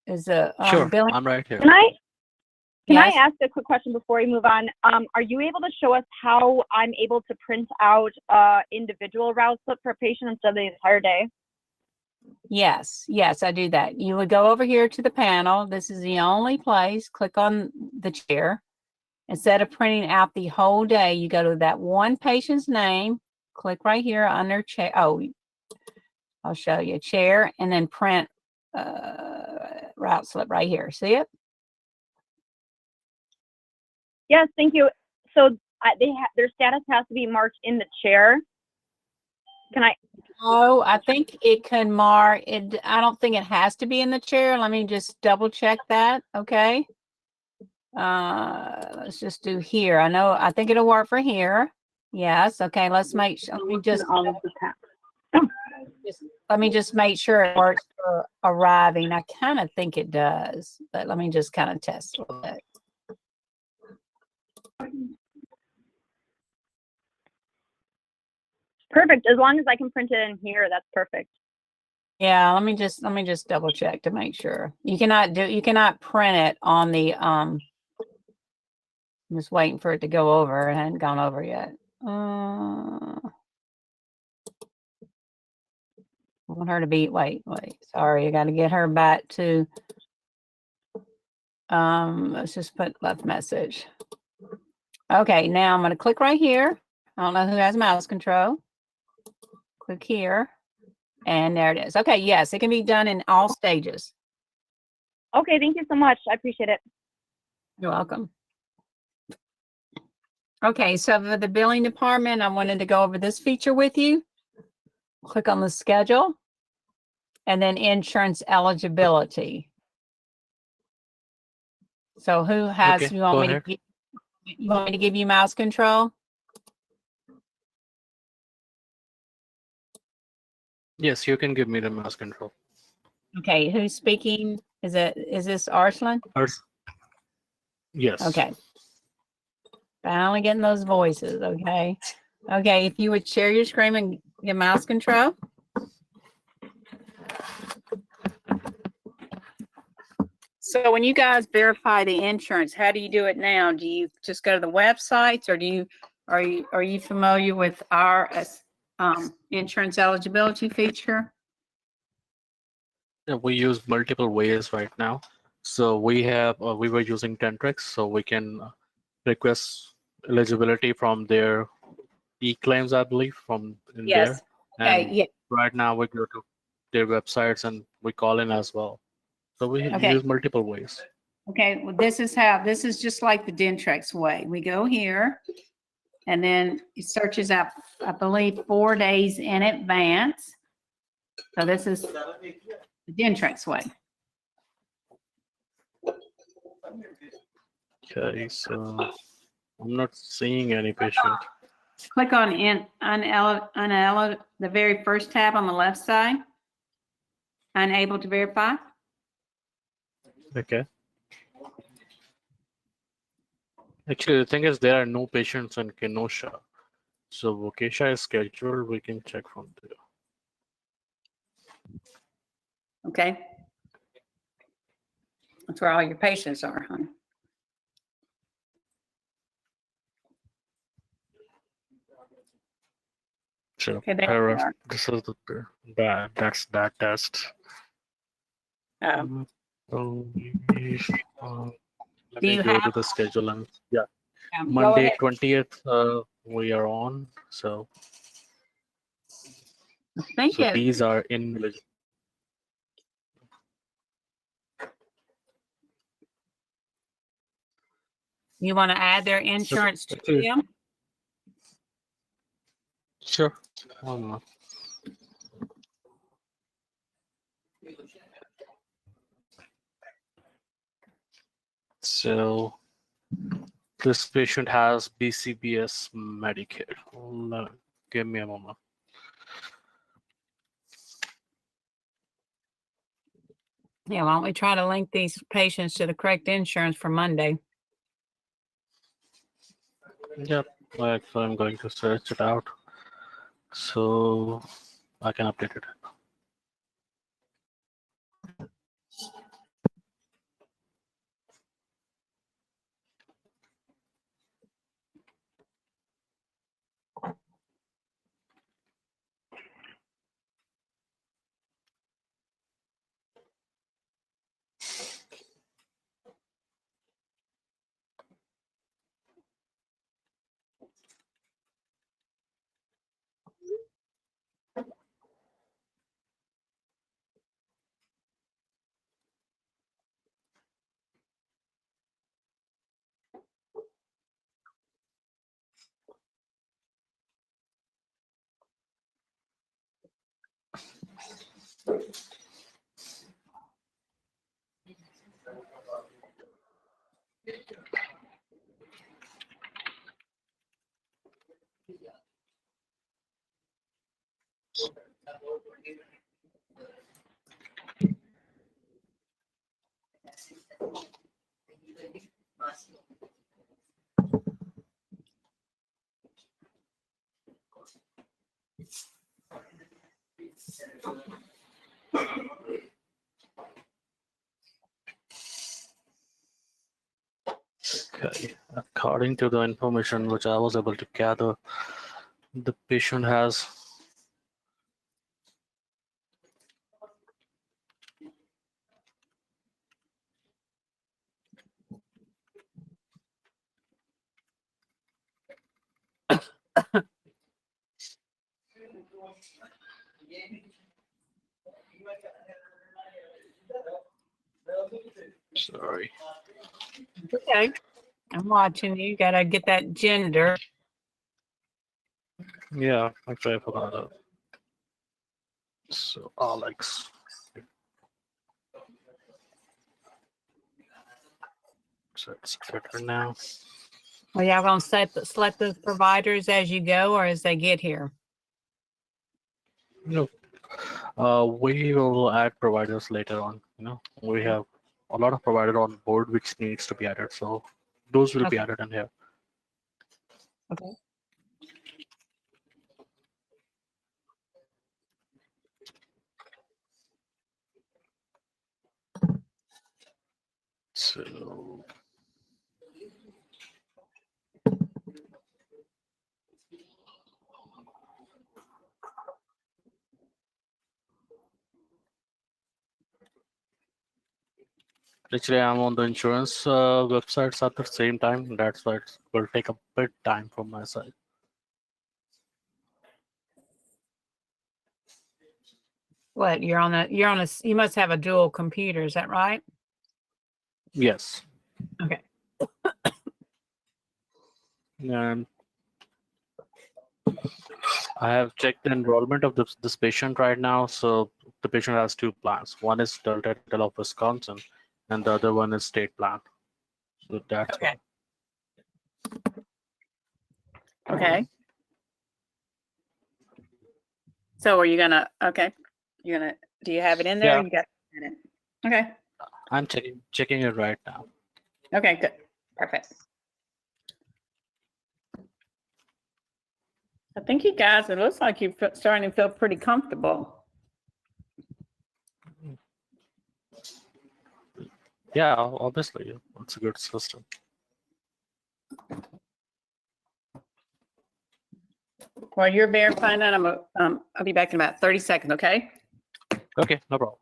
Is the Sure, billing? I'm right here. Can I Yes? ask a quick question before we move on? Are you able to show us how I'm able to print out individual route slip for a patient instead of the entire day? Yes, I do that. You would go over here to the panel. This is the only place. Click on the chair. Instead of printing out the whole day, you go to that one patient's name, click right here under chair. Oh, I'll show you chair and then print route slip right here. See it? Yes, thank you. So their status has to be marked in the chair. Can I? Oh, I think it can mark it. I don't think it has to be in the chair. Let me just double check that. Okay. Let's just do here. I think it'll work for here. Yes. Okay. Let's make sure. Let me just make sure it works arriving. I kind of think it does, but let me just kind of test a little bit. Perfect. As long as I can print it in here, that's perfect. Yeah, let me just double check to make sure. You cannot print it on the I'm just waiting for it to go over. It hadn't gone over yet. I want her to be wait. Sorry, I got to get her back to let's just put left message. Okay, now I'm going to click right here. I don't know who has mouse control. Click here. And there it is. Okay, yes, it can be done in all stages. Okay, thank you so much. I appreciate it. You're welcome. Okay, so for the billing department, I wanted to go over this feature with you. Click on the schedule and then insurance eligibility. So who has, Okay, you want me to give you mouse control? Yes, you can give me the mouse control. Okay, who's speaking? Is this Arslan? Yes. Okay. Finally getting those voices, okay? Okay, if you would share your screen and get mouse control. So when you guys verify the insurance, how do you do it now? Do you just go to the websites, or are you familiar with our insurance eligibility feature? Yeah, we use multiple ways right now. So we were using Dentrix, so we can request eligibility from their e-claims, I believe, from in Yes. there. Okay. And Yeah. right now we go to their websites and we call in as well. So we Okay. use multiple ways. Okay. Well, this is just like the Dentrix way. We go here, and then it searches out, I believe, 4 days in advance. So this is the Dentrix way. Okay, so I'm not seeing any patient. Click on the very first tab on the left side. Unable to verify. Okay. Actually, the thing is, there are no patients in Kenosha. So Vocation is scheduled. We can check from there. Okay. That's where all your patients are, huh? Sure. Okay, there we are. This is that's that test. Oh. So let Do me you go to have? the schedule and yeah. Go Monday ahead. 20th, we are on. So Thank you. these are in. You want to add their insurance to them? Sure. One more. So this patient has BCBS Medicare. Give me a moment. Yeah, why don't we try to link these patients to the correct insurance for Monday? Yep, actually I'm going to search it out so I can update it. Okay. According to the information which I was able to gather, the patient has sorry. Okay. I'm watching you. Gotta get that gender. Yeah, actually I forgot that. So Alex. So it's better now. Are y'all gonna select the providers as you go or as they get here? No. We will add providers later on. We have a lot of provider on board which needs to be added. So those will be Okay. added in here. Okay. So actually, I'm on the insurance websites at the same time. That's why it will take a bit time from my side. What, you're on a, you must have a dual computer, is that right? Yes. Okay. And I have checked the enrollment of this patient right now. So the patient has two plans. One is Delta Dental of Wisconsin, and the other one is state plan. So that's Okay. why. Okay. So are you gonna, okay, do you have it in there? Yeah. You got it in it. Okay. I'm checking it right now. Okay, good. Perfect. I think you guys, it looks like you're starting to feel pretty comfortable. Yeah, obviously, it's a good system. While you're verifying that, I'll be back in about 30 seconds, okay? Okay, no problem.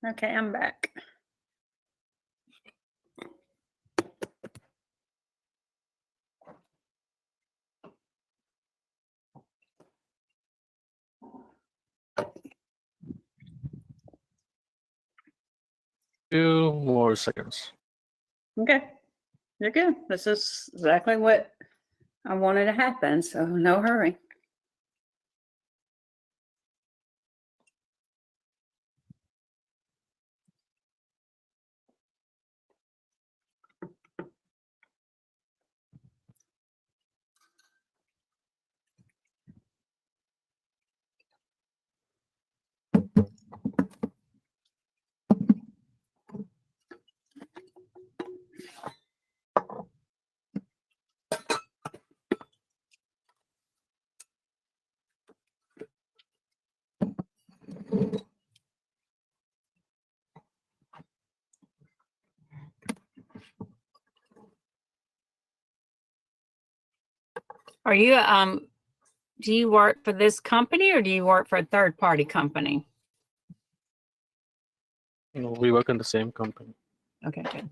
Okay, I'm back. Few more seconds. Okay, you're good. This is exactly what I wanted to happen, so no hurry. Are you, do you work for this company or do you work for a third-party company? We work in the same company. Okay, good.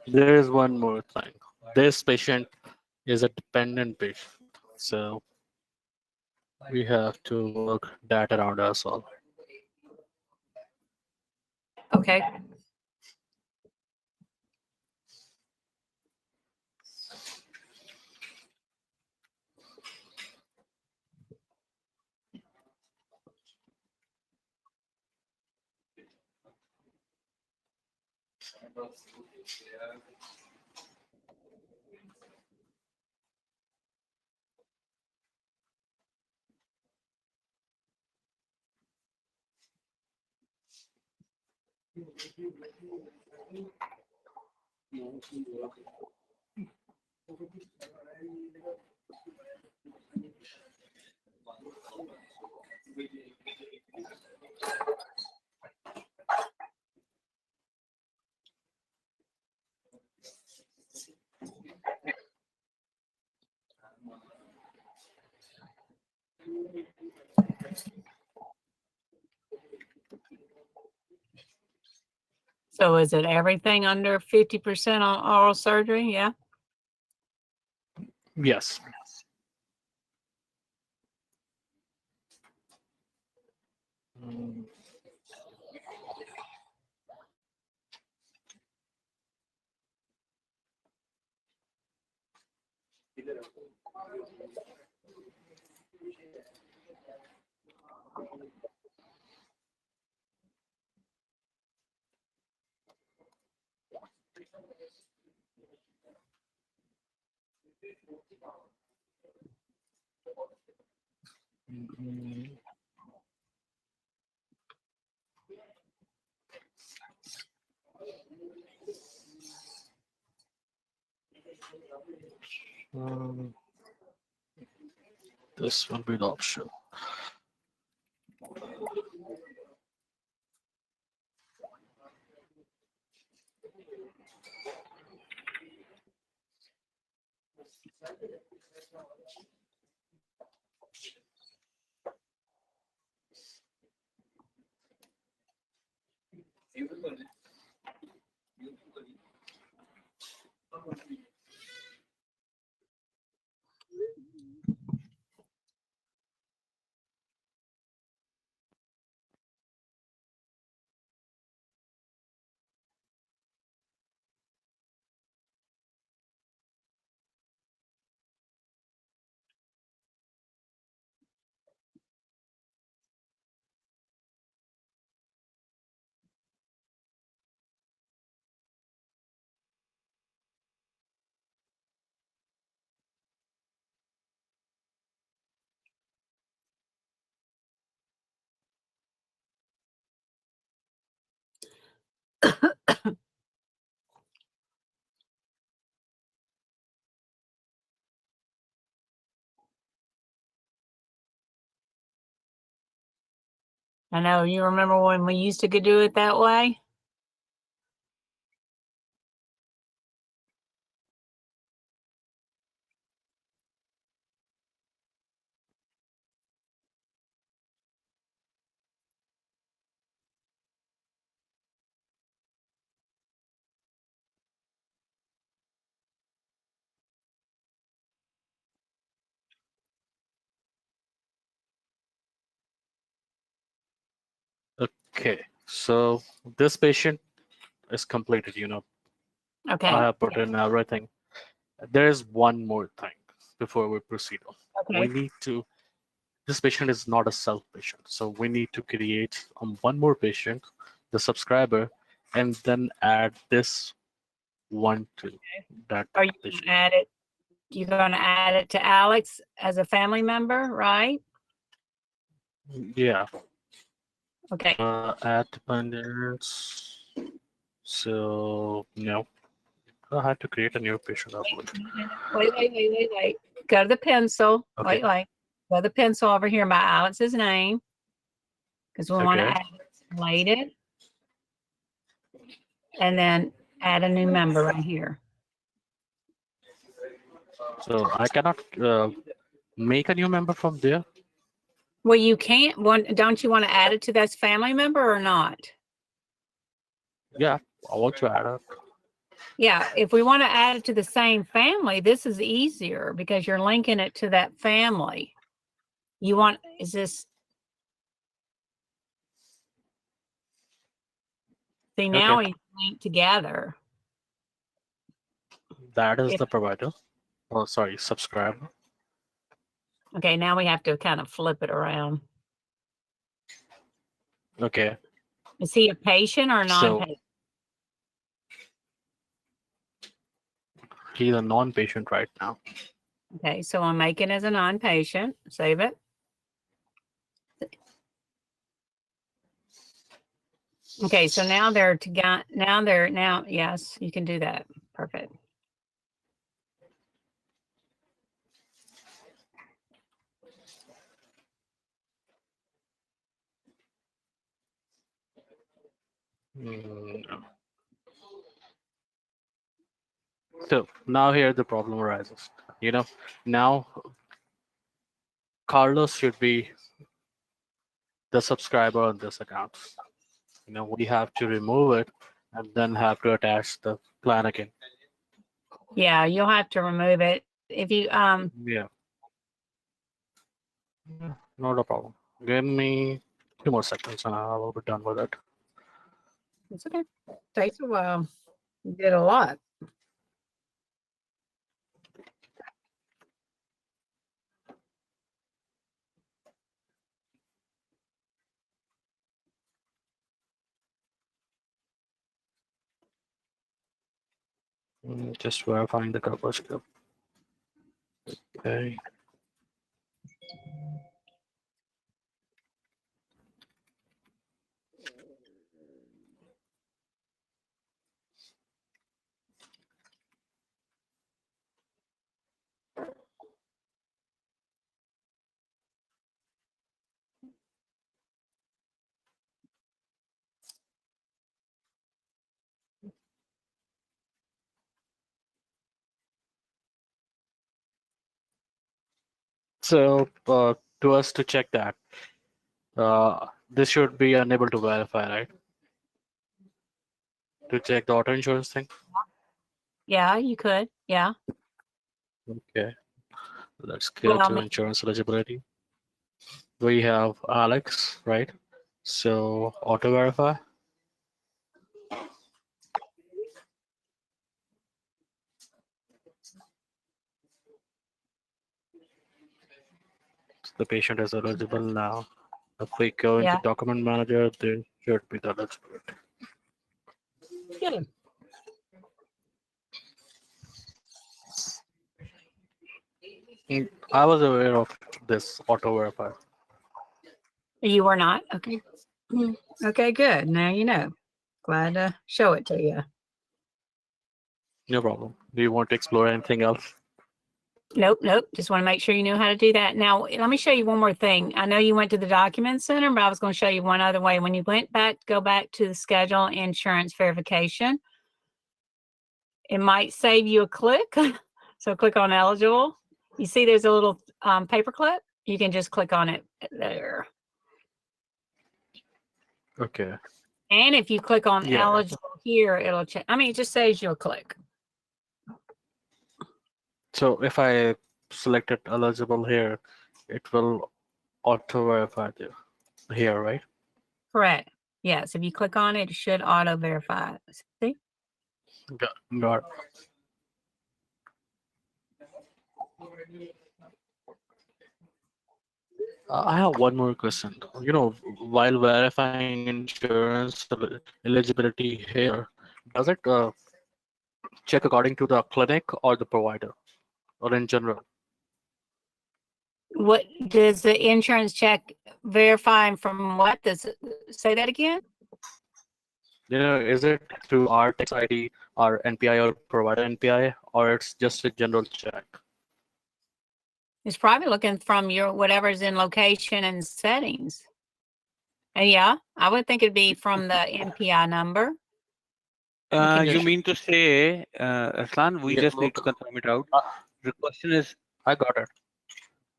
There is one more thing. This patient is a dependent patient, so we have to work that around as well. Okay. So is it everything under 50% on oral surgery? Yeah. Yes. Mm, mm, um, this will be the option. I know you remember when we used to do it that way? Okay, so this patient is completed, Okay. I have put in everything. There is one more thing before we proceed on. We Okay. need to, this patient is not a self patient, so we need to create one more patient, the subscriber, and then add this one to that Are you patient. gonna add it? You're gonna add it to Alex as a family member, right? Yeah. Okay. Add dependents. So no, I had to create a new patient. I believe. Wait. Go to the pencil. Okay. Wait. Go to the pencil over here by Alex's name. Because we want to Okay. add it related. And then add a new member right here. So I cannot make a new member from there. Well, you can't. Don't you want to add it to this family member or not? Yeah, I want to add it. Yeah, if we want to add it to the same family, this is easier because you're linking it to that family. You want, is this? See, now Okay. he's linked together. That is If- the provider. Oh, sorry, subscriber. Okay, now we have to kind of flip it around. Okay. Is he a patient or So non-patient? he's a non-patient right now. Okay, so I'm making as a non-patient. Save it. Okay, so now they're together. Now, yes, you can do that. Perfect. No. So now here the problem arises. Now Carlos should be the subscriber on this account. We have to remove it and then have to attach the plan again. Yeah, you'll have to remove it. If you, Yeah. Not a problem. Give me 2 more seconds and I will be done with it. it's okay. Takes a while. You did a lot. Just verifying the cover script. Okay. So to us to check that, this should be unable to verify, right? To check the auto insurance thing. Yeah, you could. Yeah. Okay. Let's go Well, to insurance eligibility. We have Alex, right? So auto verify. The patient is eligible now. If we go into Yeah. document manager, there should be the eligibility. Get him. I was aware of this auto verify. You were not? Okay. Okay, good. Now you know. Glad to show it to you. No problem. Do you want to explore anything else? Nope. Just want to make sure you know how to do that. Now, let me show you one more thing. I know you went to the document center, but I was going to show you one other way. When you went back, go back to the schedule insurance verification. It might save you a click. So click on eligible. You see there's a little paper clip. You can just click on it there. Okay. And if you click on Yeah. eligible here, it'll check. I mean, it just saves you a click. So if I selected eligible here, it will auto verify here, right? Correct. Yes. If you click on it, it should auto verify. See? Got it. I have one more question. While verifying insurance eligibility here, does it check according to the clinic or the provider, or in general? What does the insurance check verifying from what? Does it say that again? Is it through our tax ID, our NPI, or provider NPI, or it's just a general check? It's probably looking from your, whatever's in location and settings. Yeah, I would think it'd be from the NPI number. You mean to say, Aslan, we Yeah, just need look, to confirm it out. The question is, I got it.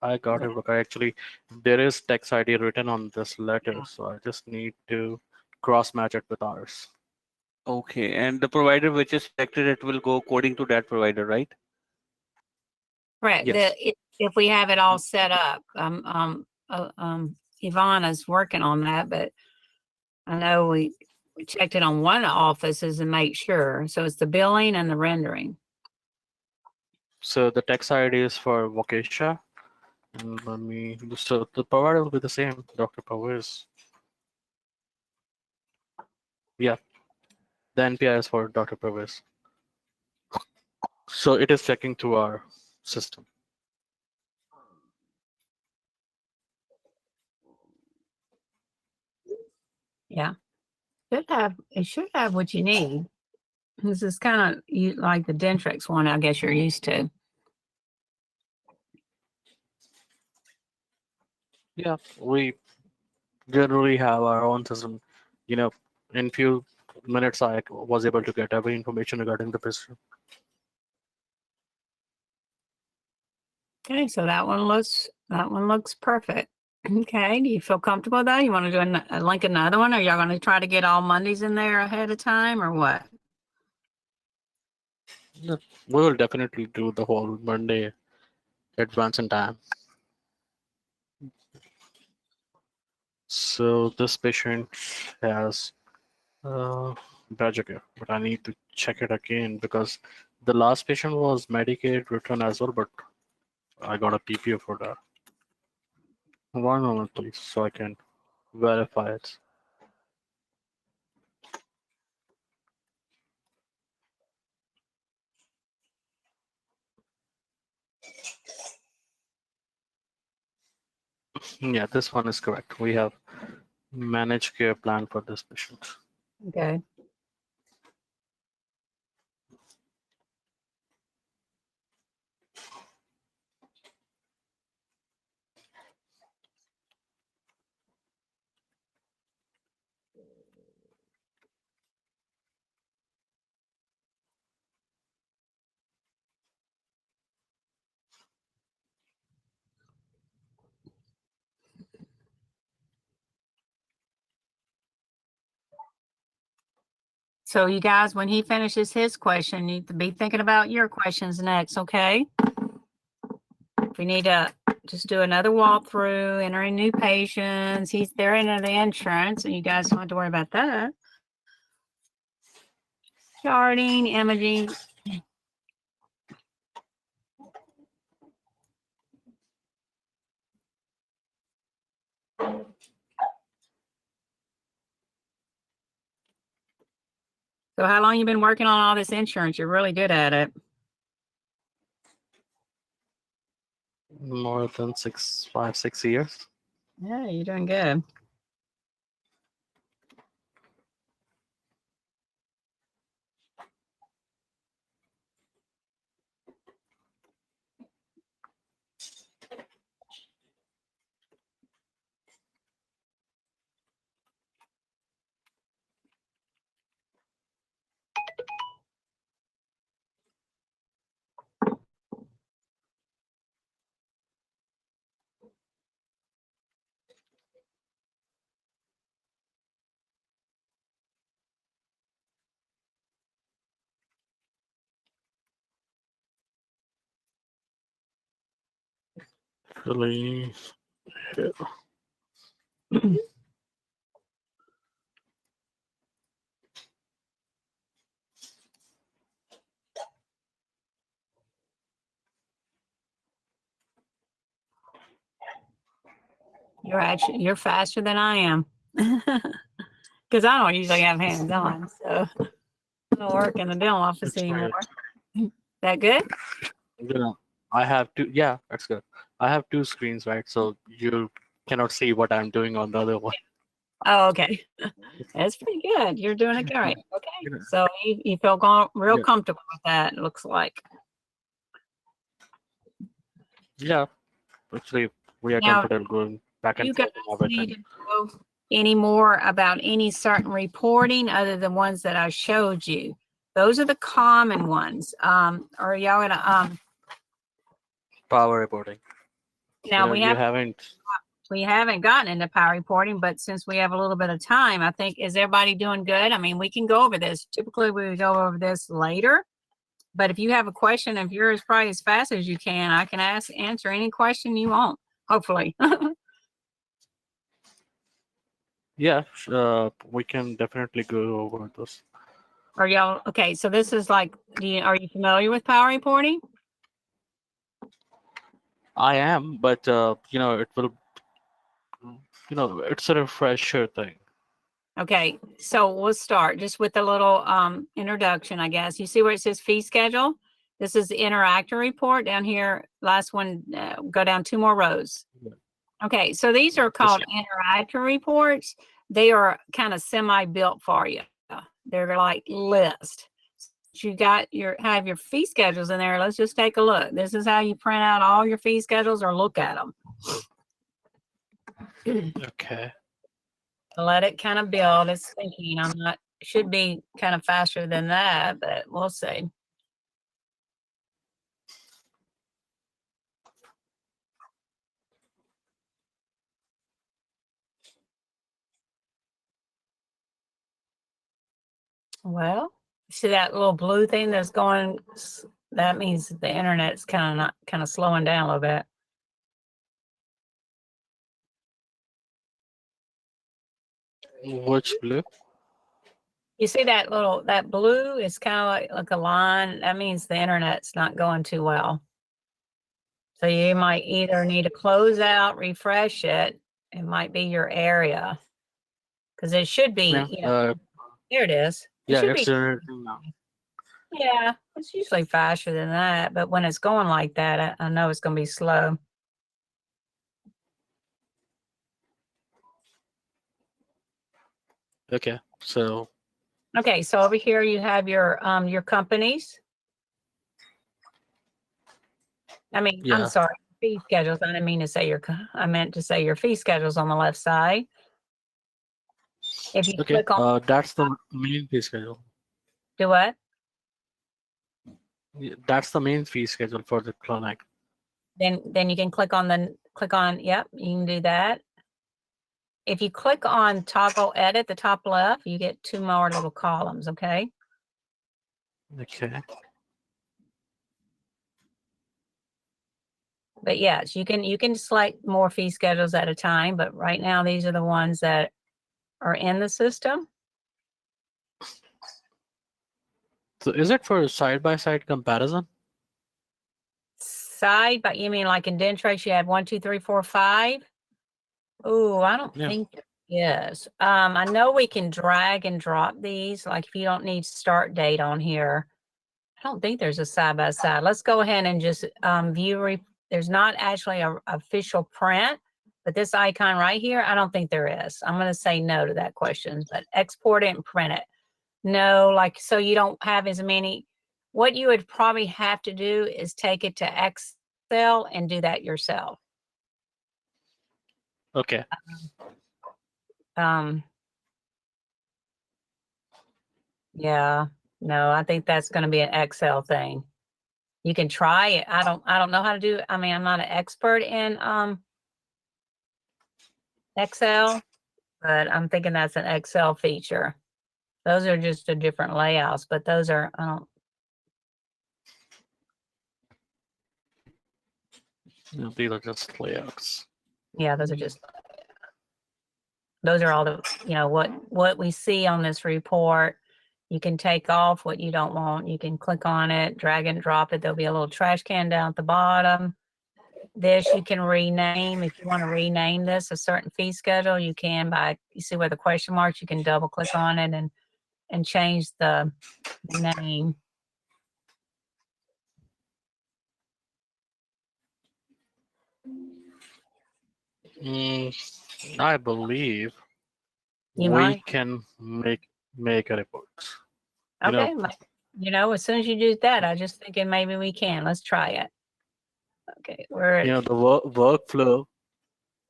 I got it. Look, actually, there is tax ID written on this letter, so I just need to cross match it with ours. okay, and the provider which is selected, it will go according to that provider, right? Correct. Yes. If we have it all set up, Ivana's working on that, but I know we checked it on one of the offices and make sure. So it's the billing and the rendering. So the tax ID is for Vokesha. And let me, so the provider will be the same, Dr. Powers. Yeah, the NPI is for Dr. Powers. So it is checking through our system. Yeah. It should have what you need. This is kind of like the Dentrix one, I guess you're used to. Yeah, we generally have our own system. In few minutes, I was able to get every information regarding the patient. Okay, so that one looks perfect. Okay, do you feel comfortable though? You want to do link another one, or y'all going to try to get all Mondays in there ahead of time, or what? Yeah, we will definitely do the whole Monday advance in time. So this patient has Medicare, but I need to check it again because the last patient was Medicaid return as well, but I got a PPO for that. One moment, please, so I can verify it. Yeah, this one is correct. We have managed care plan for this patient. Okay. So you guys, when he finishes his question, you need to be thinking about your questions next, okay? We need to just do another walkthrough, entering new patients. They're into the insurance, and you guys don't have to worry about that. Charting, imaging. So how long you been working on all this insurance? You're really good at it. More than 5, 6 years. Yeah, you're doing good. Really, yeah. You're faster than I am. Because I don't usually have hands on, so I don't work in the dental office It's anymore. great. That good? I have two. Yeah, that's good. I have two screens, right? So you cannot see what I'm doing on the other one. Oh, okay. That's pretty good. You're doing it great. Okay. Yeah. So you feel real comfortable with that, it looks like. Yeah, actually, we are Now, comfortable going back and you forth guys and everything. need to know any more about any certain reporting other than ones that I showed you. Those are the common ones. Are y'all gonna Power reporting. now You we haven't gotten into power reporting, but since we have a little bit of time, I think, is everybody doing good? I mean, we can go over this. Typically, we would go over this later. But if you have a question, if you're as probably as fast as you can, I can answer any question you want, hopefully. Yeah, we can definitely go over this. Are y'all okay? So this is like, are you familiar with power reporting? I am, but it will, it's a refresher thing. Okay, so we'll start just with a little introduction, I guess. You see where it says fee schedule? This is the interactor report down here. Last one, go down 2 more rows. Okay, so these are called interactor reports. They are kind of semi-built for you. They're like list. You have your fee schedules in there. Let's just take a look. This is how you print out all your fee schedules or look at them. Okay. Let it kind of build. It's thinking should be kind of faster than that, but we'll see. Well, see that little blue thing that's going, that means the internet's kind of slowing down a little bit. Which blue? You see that blue is kind of like a line. That means the internet's not going too well. So you might either need to close out, refresh it. It might be your area. Because it should be, here it is. Yeah, should it's be, generating now. yeah, it's usually faster than that. But when it's going like that, I know it's going to be slow. Okay, so. Okay, so over here you have your companies. I mean, Yeah. I'm sorry, fee schedules. I didn't mean to say I meant to say your fee schedules on the left side. If you click on, that's the main fee schedule. do what? Yeah, that's the main fee schedule for the clinic. Then you can click on, yep, you can do that. If you click on toggle edit, the top left, you get 2 more little columns, okay? Okay. But yes, you can select more fee schedules at a time, but right now these are the ones that are in the system. So is it for side-by-side comparison? You mean like in Dentrix you have 1, 2, 3, 4, 5? Oh, I don't think yes. I know we can drag and drop these. Like if you don't need start date on here, I don't think there's a side by side. Let's go ahead and just view. There's not actually a official print, but this icon right here, I don't think there is. I'm going to say no to that question, but export it and print it. No, like, so you don't have as many. What you would probably have to do is take it to Excel and do that yourself. Okay. Yeah, no, I think that's going to be an Excel thing. You can try it. I don't know how to do it. I mean, I'm not an expert in Excel, but I'm thinking that's an Excel feature. Those are just the different layouts, but those are, These are just layouts. yeah, those are all the, what we see on this report. You can take off what you don't want. You can click on it, drag and drop it. There'll be a little trash can down at the bottom. This you can rename. If you want to rename this a certain fee schedule, you can you see where the question marks, you can double click on it and change the name. I believe You we might. can make a report. You know, Okay. You know, as soon as you do that, I just thinking maybe we can. Let's try it. Okay. We're you know, the workflow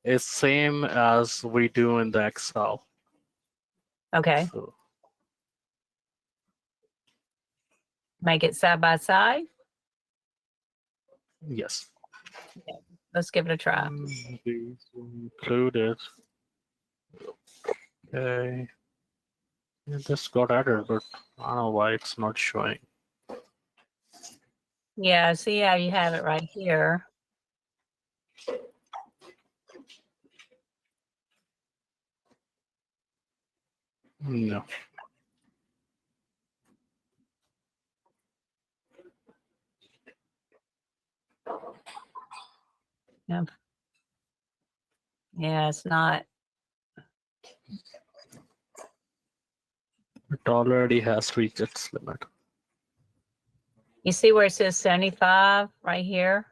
is same as we do in the Excel. okay. So Make it side by side. yes. Let's give it a try. These included. Okay. Yeah, this got added, but I don't know why it's not showing. Yeah, see how you have it right here. No. Yeah. Yeah, it's not. It already has reached its limit. You see where it says 75 right here?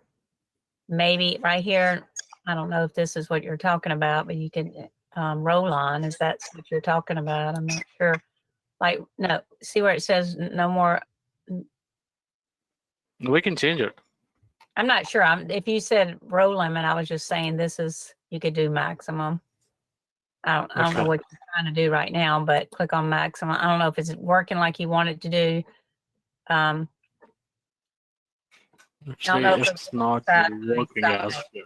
Maybe right here. I don't know if this is what you're talking about, but you can roll on if that's what you're talking about. I'm not sure. Like, no, see where it says no more. We can change it. I'm not sure. If you said row limit, I was just saying this is, you could do maximum. I don't know Okay. what you're trying to do right now, but click on maximum. I don't know if it's working like you want it to do. I don't Actually, know if it's not side by working as side. good.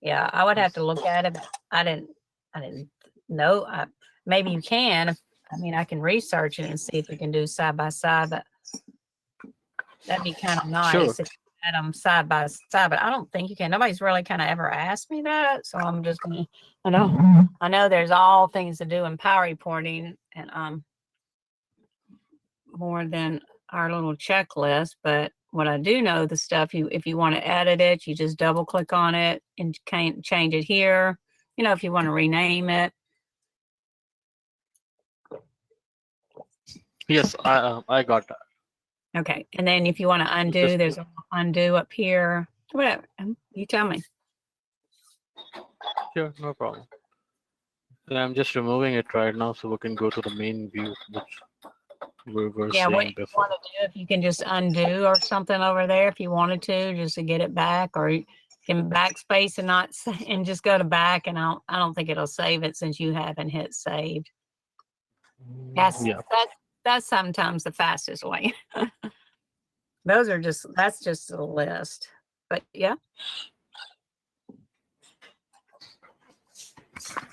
Yeah, I would have to look at it. But I didn't know. Maybe you can. I mean, I can research it and see if we can do side by side, but that'd be kind of nice Sure. if you had them side by side. But I don't think you can. Nobody's really kind of ever asked me that, so I'm just gonna. I know there's all things to do in power reporting, and more than our little checklist. But what I do know, the stuff if you want to edit it, you just double click on it and can change it here. You know, if you want to rename it. Yes, I got that. Okay, and then if you want to undo, Just- there's a undo up here. Whatever, you tell me. Sure, no problem. And I'm just removing it right now so we can go to the main view, which we were Yeah, what seeing you before. want to do, if you can just undo or something over there, if you wanted to, just to get it back, or you can backspace and not and just go to back, and I don't think it'll save it since you haven't hit saved. Yeah. That's sometimes the fastest way. That's just a list, but yeah.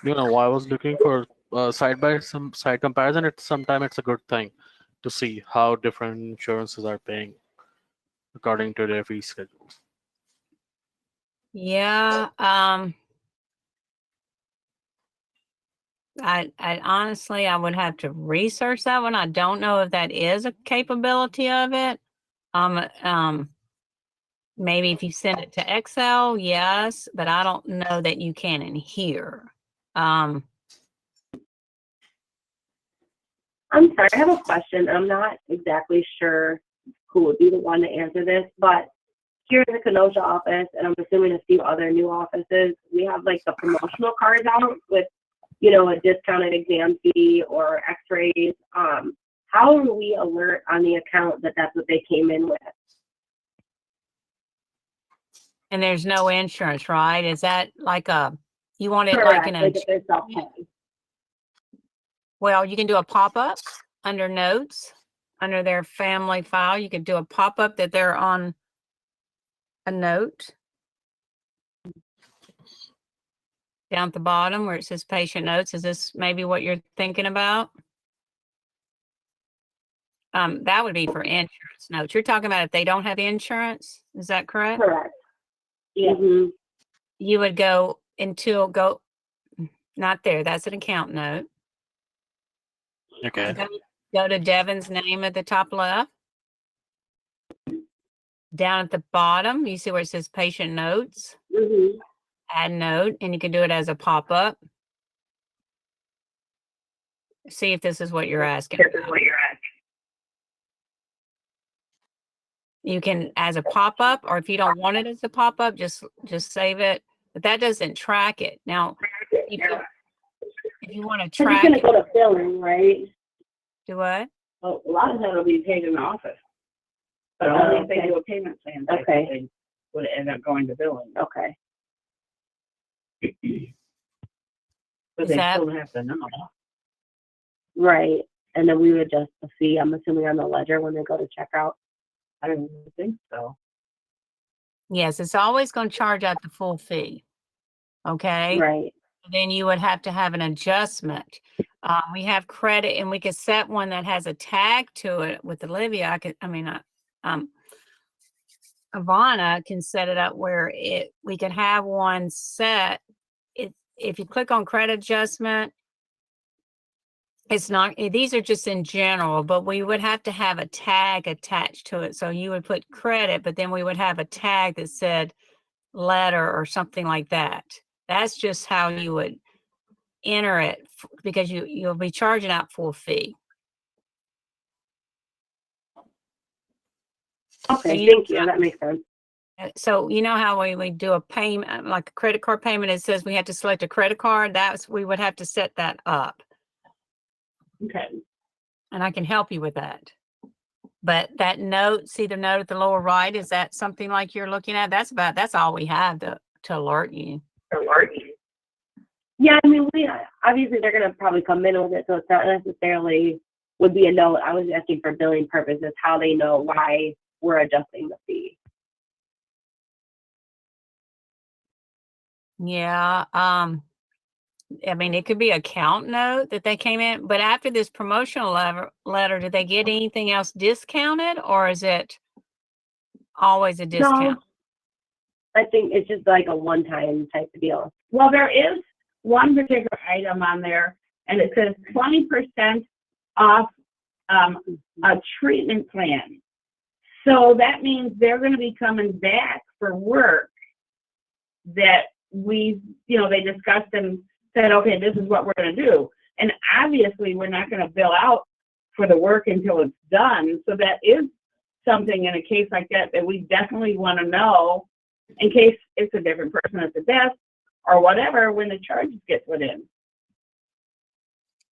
You know, I was looking for some side comparison. Sometimes it's a good thing to see how different insurances are paying according to their fee schedules. Yeah, I honestly, I would have to research that one. I don't know if that is a capability of it. Maybe if you send it to Excel, yes, but I don't know that you can in here. I'm sorry, I have a question. I'm not exactly sure who would be the one to answer this, but here in the Kenosha office, and I'm assuming a few other new offices, we have like the promotional cards out with, you know, a discounted exam fee or x-rays. How do we alert on the account that that's what they came in with? And there's no insurance, right? Is that like you want it Correct, like an like if they're self-pay. Well, you can do a pop-up under notes, under their family file. You could do a pop-up that they're on a note. Down at the bottom where it says patient notes. Is this maybe what you're thinking about? That would be for insurance notes. You're talking about if they don't have insurance, is that correct? Correct. Mm-hmm. You would go not there, that's an account note. Okay. Go to Devin's name at the top left. Down at the bottom, you see where it says patient notes. Mm-hmm. Add note, and you can do it as a pop-up. See if this is what you're asking. You can as a pop-up, or if you don't want it as a pop-up, just save it. But that doesn't track it. Now, if you want to So you're track gonna it, go to billing, right? do what? Well, a lot of that will be paid in the office. But only if they Okay. do a payment plan type Okay. thing, would it end up going to billing. Okay. But Is they that- still have to know. Right. And then we would adjust the fee, I'm assuming on the ledger when they go to checkout. I don't think so. Yes, it's always going to charge out the full fee. Okay? Right. Then you would have to have an adjustment. We have credit, and we could set one that has a tag to it with Olivia. Ivana can set it up where we could have one set. If you click on credit adjustment, it's not, these are just in general, but we would have to have a tag attached to it. So you would put credit, but then we would have a tag that said letter or something like that. That's just how you would enter it because you'll be charging out full fee. Okay, thank you. That makes sense. So you know how we do a payment, like a credit card payment, it says we have to select a credit card. We would have to set that up. Okay. And I can help you with that. But that note, see the note at the lower right, is that something like you're looking at? That's all we have to alert you. Yeah, I mean, obviously they're gonna probably come in with it, so it's not necessarily would be a note. I was asking for billing purposes, how they know why we're adjusting the fee. Yeah. I mean, it could be account note that they came in, but after this promotional letter, did they get anything else discounted, or is it always a discount? No, I think it's just like a one-time type of deal. Well, there is one particular item on there, and it says 20% off a treatment plan. So that means they're going to be coming back for work that they discussed and said, okay, this is what we're going to do. And obviously, we're not going to bill out for the work until it's done. So that is something in a case like that we definitely want to know in case it's a different person at the desk or whatever when the charges get put in.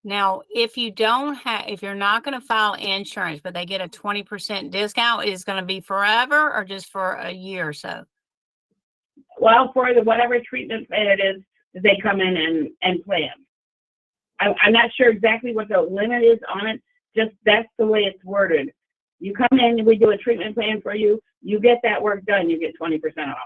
Now, if you're not going to file insurance, but they get a 20% discount, is it going to be forever or just for a year or so? Well, for whatever treatment plan it is, they come in and plan. I'm not sure exactly what the limit is on it, just that's the way it's worded. You come in, we do a treatment plan for you, you get that work done, you get 20% off.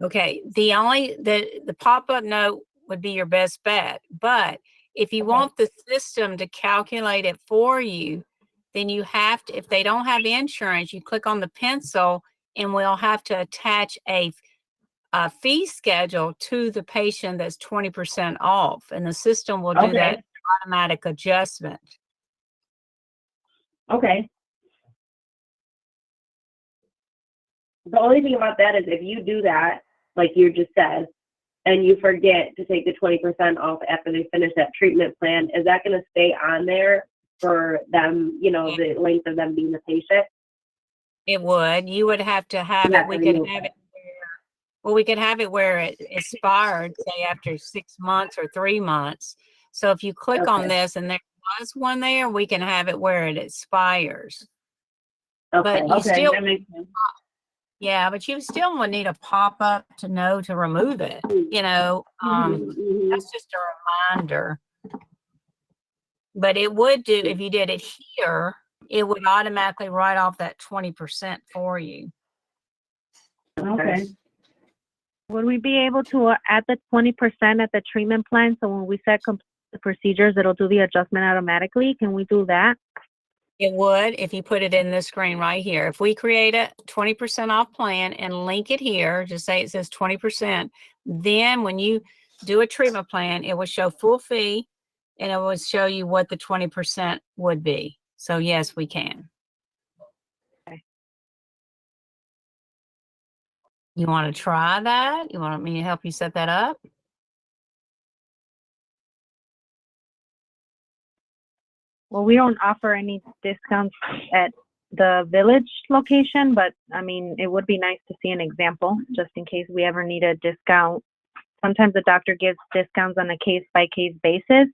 Okay, the pop-up note would be your best bet, but if you want the system to calculate it for you, then you have to, if they don't have insurance, you click on the pencil and we'll have to attach a fee schedule to the patient that's 20% off, and the system will do that automatic adjustment. Okay. The only thing about that is if you do that, like you just said, and you forget to take the 20% off after they finish that treatment plan, is that going to stay on there for them, the length of them being the patient? It would. You would have to have it. We could have it. Well, we could have it where it expired, say after 6 months or 3 months. So if you click on this and there was one there, we can have it where it expires. Okay. But you still, that makes sense. yeah, but you still would need a pop-up to know to remove it. That's just a reminder. But it would do, if you did it here, it would automatically write off that 20% for you. Okay. Would we be able to add the 20% at the treatment plan? So when we set the procedures, it'll do the adjustment automatically. Can we do that? It would if you put it in this screen right here. If we create a 20% off plan and link it here, just say it says 20%, then when you do a treatment plan, it will show full fee and it will show you what the 20% would be. So yes, we can. Okay. You want to try that? You want me to help you set that up? Well, we don't offer any discounts at the village location, but I mean, it would be nice to see an example just in case we ever need a discount. Sometimes the doctor gives discounts on a case-by-case basis.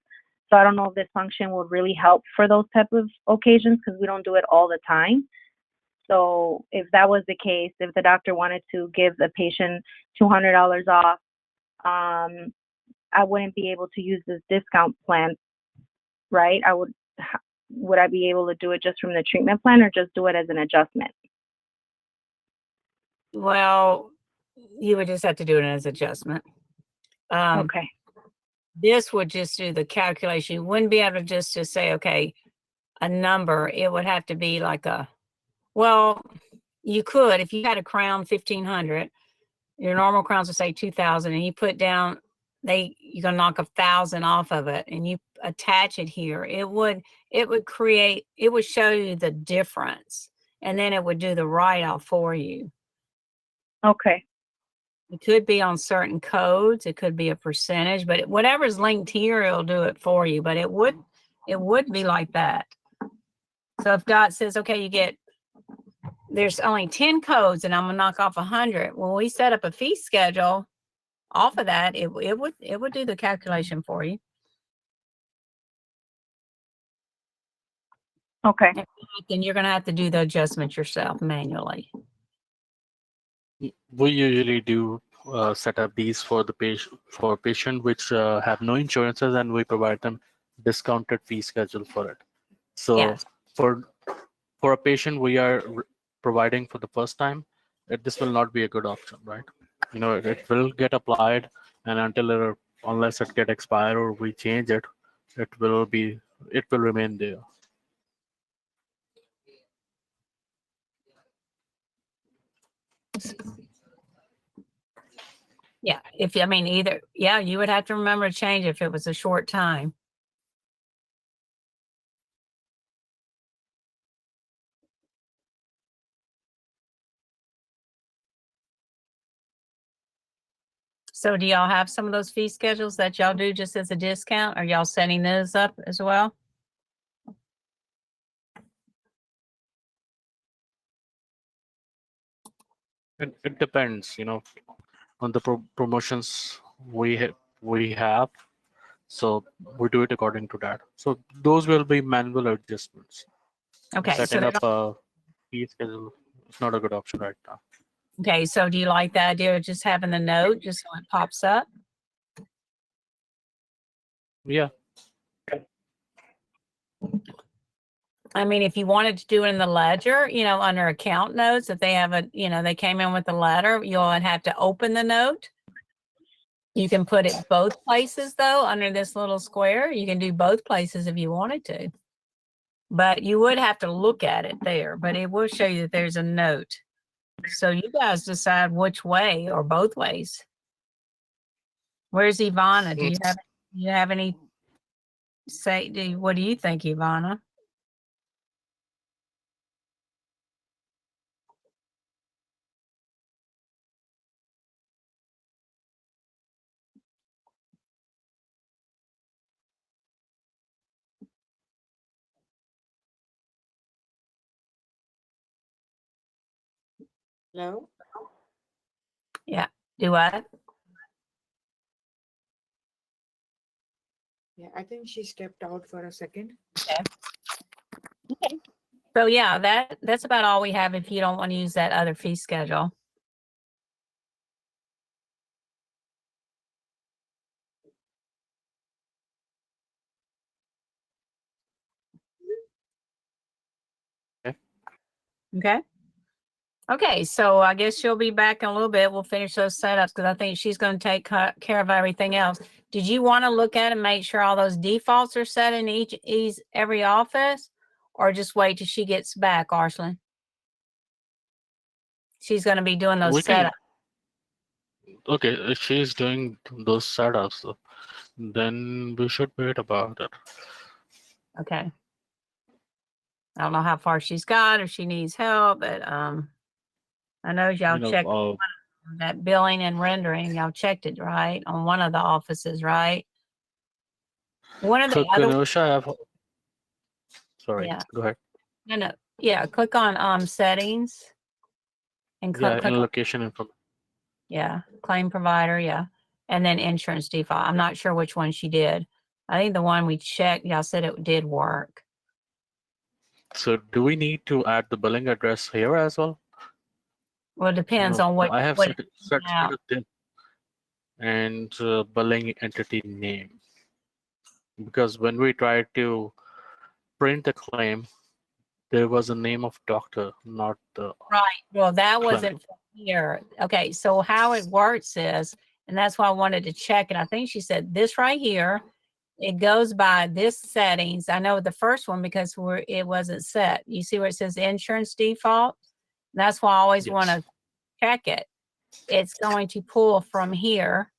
So I don't know if this function would really help for those type of occasions because we don't do it all the time. So if that was the case, if the doctor wanted to give the patient $200 off, I wouldn't be able to use this discount plan, right? Would I be able to do it just from the treatment plan or just do it as an adjustment? Well, you would just have to do it as adjustment. Okay. This would just do the calculation. You wouldn't be able to just to say, okay, a number. It would have to be like well, you could, if you had a crown 1,500, your normal crowns would say 2,000, and you put down, you're gonna knock 1,000 off of it, and you attach it here. It would show you the difference, and then it would do the write-off for you. Okay. It could be on certain codes. It could be a percentage, but whatever's linked here, it'll do it for you. But it would be like that. So if Dot says, okay, there's only 10 codes and I'm gonna knock off 100. When we set up a fee schedule off of that, it would do the calculation for you. Okay. Then you're gonna have to do the adjustment yourself manually. We usually do set up these for the patient which have no insurances, and we provide them discounted fee schedule for it. So Yes. for a patient we are providing for the first time, this will not be a good option, right? It will get applied, and unless it get expired or we change it, it will remain there. Yeah, you would have to remember to change if it was a short time. So do y'all have some of those fee schedules that y'all do just as a discount? Are y'all setting those up as well? It depends, on the promotions we have. So we do it according to that. So those will be manual adjustments. Okay. Setting up a fee schedule is not a good option right now. Okay, so do you like the idea of just having the note just so it pops up? Yeah. I mean, if you wanted to do it in the ledger, under account notes, if they have they came in with a letter, you'll have to open the note. You can put it both places though, under this little square. You can do both places if you wanted to. But you would have to look at it there, but it will show you that there's a note. So you guys decide which way or both ways. Where's Ivana? Do you have any say? What do you think, Ivana? Hello? Yeah. Do what? Yeah, I think she stepped out for a second. Okay. Okay. So yeah, that's about all we have if you don't want to use that other fee schedule. Okay. Okay, so I guess she'll be back in a little bit. We'll finish those setups because I think she's going to take care of everything else. Did you want to look at and make sure all those defaults are set in every office, or just wait till she gets back, Arslan? She's going to be doing those setups. Okay, if she's doing those setups, then we should wait about it. Okay. I don't know how far she's got, if she needs help, but I know y'all checked that billing and rendering. Y'all checked it, right? On one of the offices, right? One of the other. Sorry, Yeah. go ahead. No. Yeah, click on settings and click in location information. Yeah, claim provider, yeah. And then insurance default. I'm not sure which one she did. I think the one we checked, y'all said it did work. So do we need to add the billing address here as well? Well, it depends No, on what, I have what set, it's set out. it in and billing entity name, because when we tried to print the claim, there was a name of doctor, not the Right. Well, that clinic. wasn't from here. Okay. So how it works is, and that's why I wanted to check it. I think she said this right here, it goes by this settings. I know the first one because it wasn't set. You see where it says insurance default? That's why I always want to check it. It's going to pull from here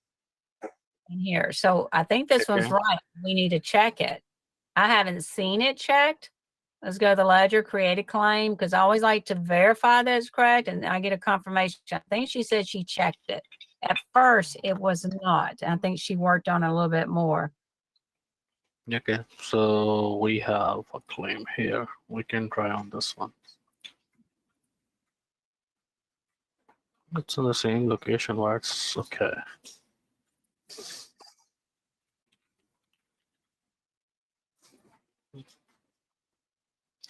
and here. So I think this one's Okay. right. We need to check it. I haven't seen it checked. Let's go to the ledger, create a claim, because I always like to verify that it's correct and I get a confirmation. I think she said she checked it. At first, it was not. I think she worked on it a little bit more. Okay, so we have a claim here. We can try on this one. It's in the same location where it's okay.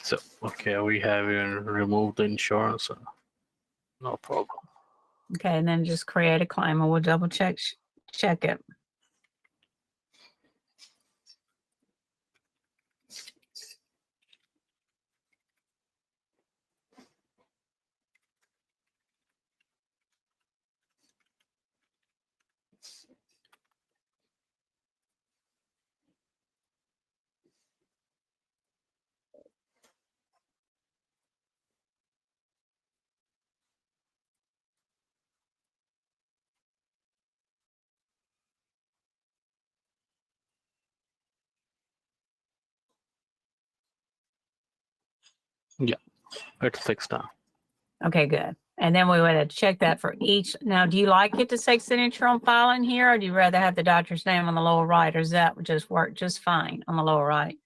So, okay, we have even removed the insurance. No problem. Okay, and then just create a claim and we'll double check it. Yeah, it's fixed now. Okay, good. And then we would have checked that for each. Now, do you like it to say signature on file in here, or do you rather have the doctor's name on the lower right, or does that just work just fine on the lower right?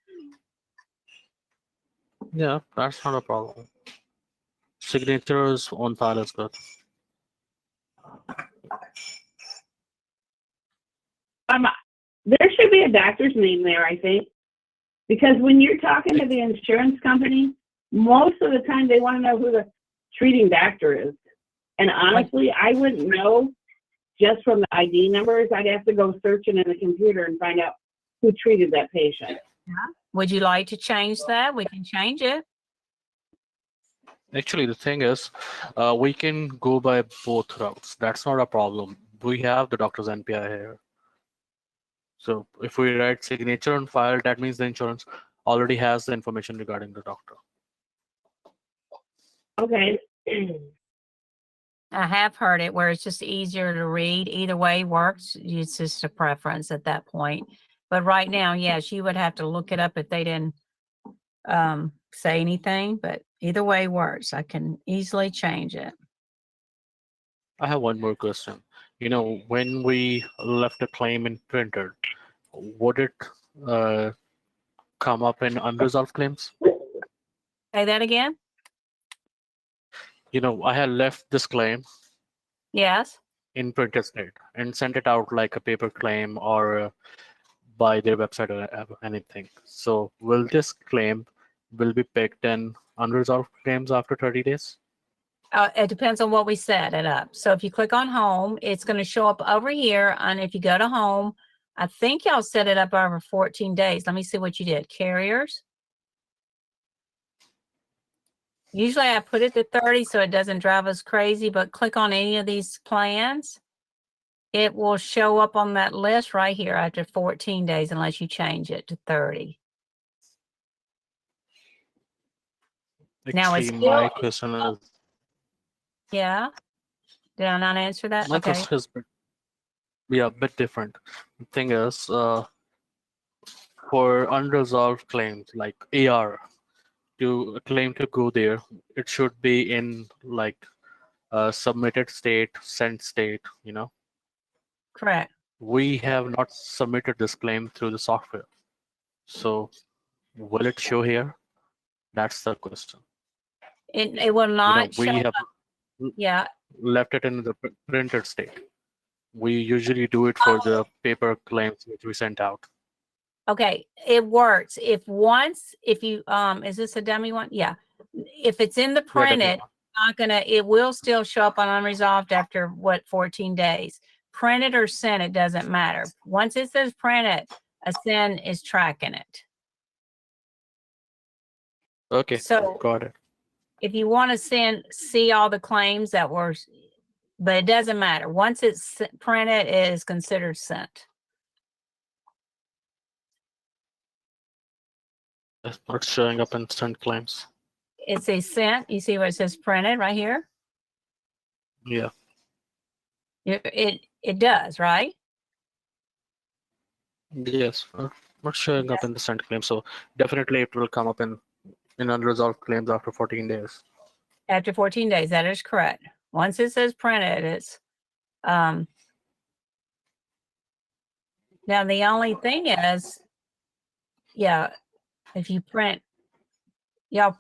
Yeah, that's not a problem. Signatures on file is good. There should be a doctor's name there, I think. Because when you're talking to the insurance company, most of the time they want to know who the treating doctor is. And honestly, I wouldn't know just from the ID numbers. I'd have to go searching in the computer and find out who treated that patient. Yeah. Would you like to change that? We can change it. Actually, the thing is, we can go by both routes. That's not a problem. We have the doctor's NPI here. So if we write signature on file, that means the insurance already has the information regarding the doctor. Okay. I have heard it where it's just easier to read. Either way works. It's just a preference at that point. But right now, yes, you would have to look it up if they didn't say anything. But either way works. I can easily change it. I have one more question. You know, when we left a claim in printer, would it come up in unresolved claims? Say that again? You know, I had left this claim Yes. in printed state and sent it out like a paper claim or by their website or anything. So will this claim will be picked in unresolved claims after 30 days? It depends on what we set it up. So if you click on home, it's going to show up over here. And if you go to home, I think y'all set it up over 14 days. Let me see what you did. Carriers. Usually I put it to 30 so it doesn't drive us crazy, but click on any of these plans. It will show up on that list right here after 14 days unless you change it to 30. Now it's Actually, my question is, yeah. Did I not answer that? my Okay. question is a bit different. The thing is, for unresolved claims like AR, to a claim to go there, it should be in like submitted state, sent state, you know. Correct. We have not submitted this claim through the software. So will it show here? That's the question. It will not We show have up. Yeah. left it in the printed state. We usually do it for the paper claims which we sent out. Okay, it works. If you, is this a dummy one? Yeah. If it's in the Yeah, definitely. printed, not gonna, it will still show up on unresolved after what, 14 days. Printed or sent, it doesn't matter. Once it says printed, a send is tracking it. Okay, So got it. if you want to see all the claims that were, but it doesn't matter. Once it's printed, it is considered sent. It's not showing up in sent claims. It's a sent. You see where it says printed right here? Yeah. It does, right? Yes. Not showing up in the sent claim. So definitely it will come up in unresolved claims after 14 days. After 14 days, that is correct. Once it says printed, it's now the only thing is, yeah, if you print, yeah,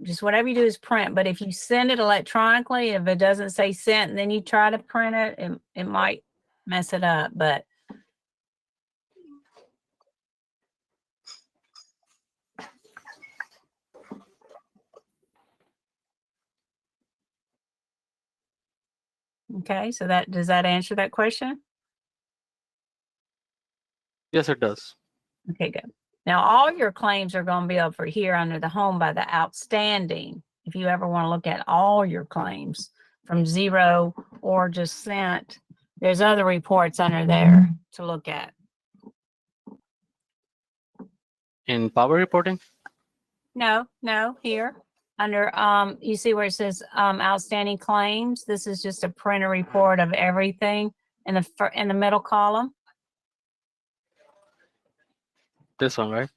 just whatever you do is print. But if you send it electronically, if it doesn't say sent, and then you try to print it, it might mess it up. But okay, so does that answer that question? Yes, it does. Okay, good. Now all your claims are going to be over here under the home by the outstanding. If you ever want to look at all your claims from zero or just sent, there's other reports under there to look at. In power reporting? No, here under, you see where it says outstanding claims. This is just a printer report of everything in the middle column. This one, right?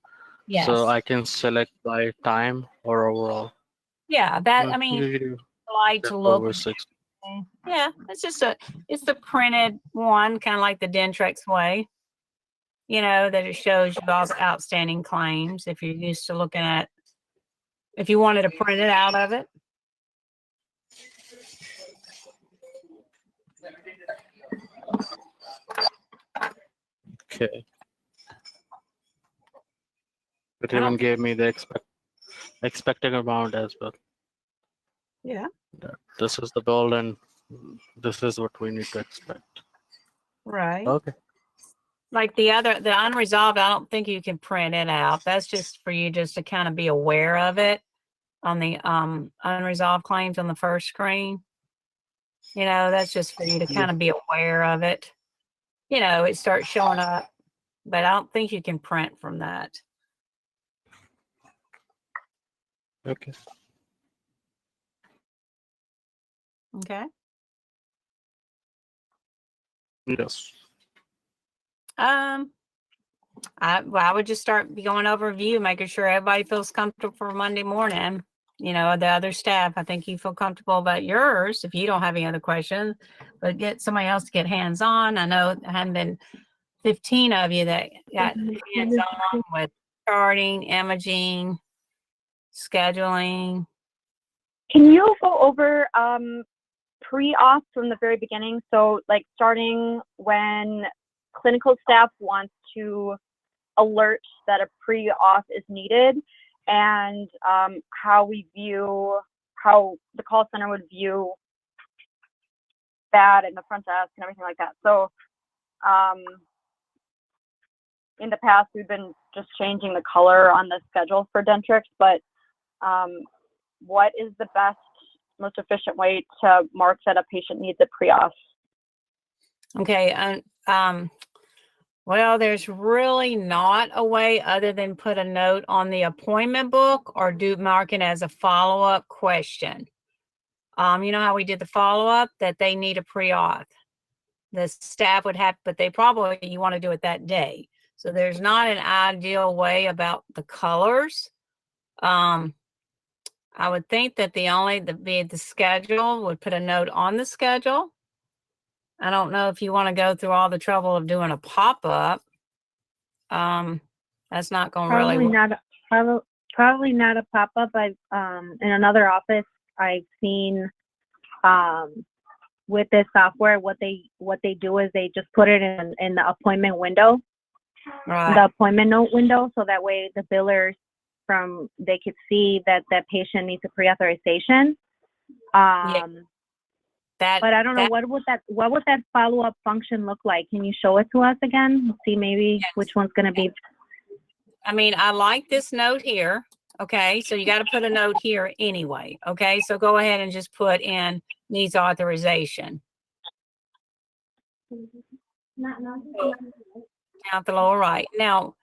Yes. So I can select by time or overall. Yeah, I mean, You like to look. over 6. Yeah, it's just it's the printed one, kind of like the Dentrix way. You know, that it shows you all the outstanding claims if you're used to looking at, if you wanted to print it out of it. Okay. It even gave me the expected amount as well. Yeah. This is the bill and this is what we need to expect. Right. Okay. Like the unresolved, I don't think you can print it out. That's just for you just to kind of be aware of it on the unresolved claims on the first screen. You know, that's just for you to kind of be aware of it. You know, it starts showing up, but I don't think you can print from that. Okay. Okay. Yes. I would just start going over review, making sure everybody feels comfortable for Monday morning. You know, the other staff, I think you feel comfortable about yours if you don't have any other questions, but get somebody else to get hands on. I know there hadn't been 15 of you that got hands on with charting, imaging, scheduling. Can you go over pre-auth from the very beginning? So like starting when clinical staff wants to alert that a pre-auth is needed, and how the call center would view that and the front desk and everything like that. So in the past, we've been just changing the color on the schedule for Dentrix, but what is the best, most efficient way to mark that a patient needs a pre-auth? Okay, well, there's really not a way other than put a note on the appointment book or mark it as a follow-up question. You know how we did the follow-up, that they need a pre-auth. The staff would have, but you want to do it that day. So there's not an ideal way about the colors. I would think that the schedule would put a note on the schedule. I don't know if you want to go through all the trouble of doing a pop-up. That's not going to really work. Probably not a pop-up. I've in another office I've seen with this software what they do is they just put it in the appointment window, Right. the appointment note window, so that way the billers they could see that that patient needs a pre-authorization. That, but I don't know, what would that follow-up function look like? Can you show it to us again? See maybe which one's gonna be. I mean, I like this note here. Okay, so you got to put a note here anyway. Okay, so go ahead and just put in needs authorization. Down the lower right. Now,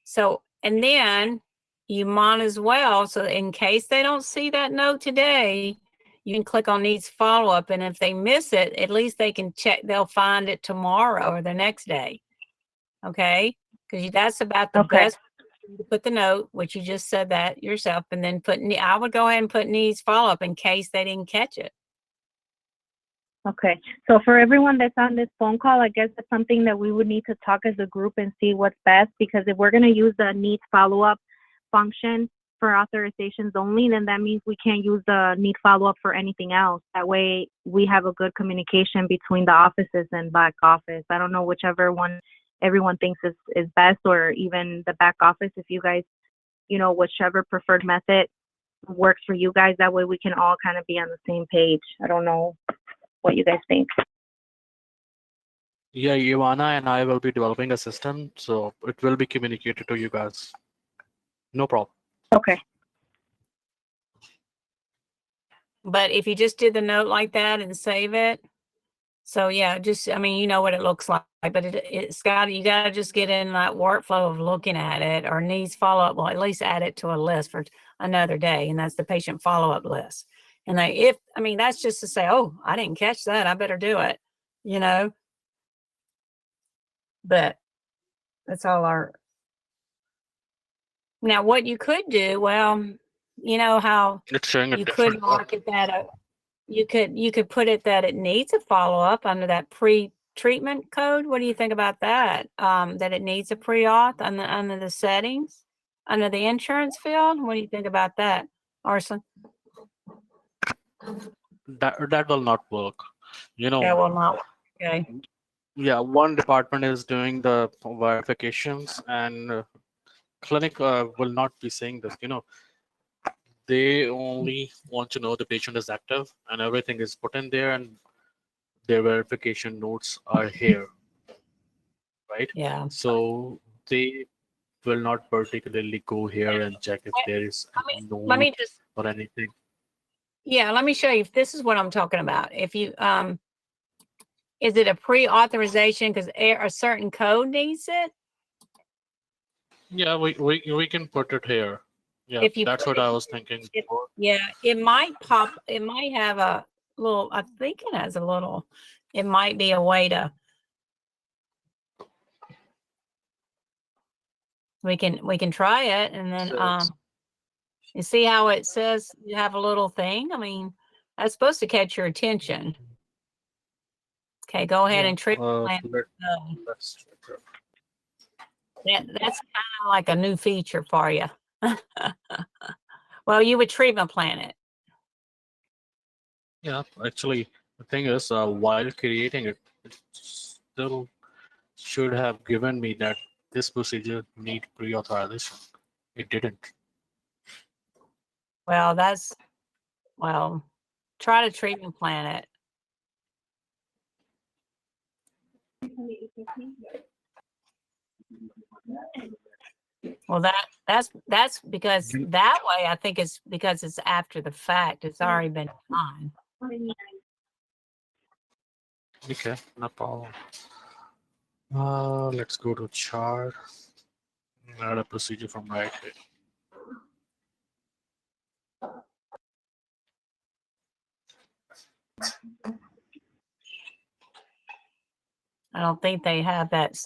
so, and then you might as well, so in case they don't see that note today, you can click on needs follow-up, and if they miss it, at least they can check, they'll find it tomorrow or the next day. Okay, because that's about the best. To put the note, which you just said that yourself, and then I would go ahead and put needs follow-up in case they didn't catch it. Okay, so for everyone that's on this phone call, I guess it's something that we would need to talk as a group and see what's best, because if we're going to use the needs follow-up function for authorizations only, then that means we can't use the need follow-up for anything else. That way we have a good communication between the offices and back office. I don't know whichever one everyone thinks is best, or even the back office, if you guys, whichever preferred method works for you guys. That way we can all kind of be on the same page. I don't know what you guys think. Yeah, Ivana and I will be developing a system, so it will be communicated to you guys. No problem. Okay. But if you just did the note like that and save it, so yeah, just, I mean, you know what it looks like, but you got to just get in that workflow of looking at it, or needs follow-up. Well, at least add it to a list for another day, and that's the patient follow-up list. And that's just to say, oh, I didn't catch that, I better do it, but that's all now what you could do, well, you know how It's showing a you could different mark it that you could put it that it needs a follow-up under that pre-treatment code. What do you think about that? That it needs a pre-auth under the settings, under the insurance field? What do you think about that, Arson? That will not work. That will not work. Okay. Yeah, one department is doing the verifications, and clinic will not be saying this. They only want to know the patient is active and everything is put in there, and their verification notes are here, right? Yeah. So they will not particularly go here and check if there is a Let me note just, or anything. yeah, let me show you. This is what I'm talking about. If you, is it a pre-authorization because a certain code needs it? Yeah, we can put it here. Yeah, If you that's put what it- I was thinking. Yeah, it might have a little, I think it has a little, it might be a way to, we can try it, and then, you see how it says you have a little thing? I mean, that's supposed to catch your attention. Okay, go ahead and treatment plan. Let's That's kind of like a new feature for you. Well, you would treatment plan it. Yeah, actually, the thing is, while creating it, it still should have given me that this procedure need pre-authorization. It didn't. Well, try to treatment plan it. Well, that's because that way, I think it's because it's after the fact. It's already been done. Okay, no problem. Let's go to chart. Add a procedure from right here. I don't think they have that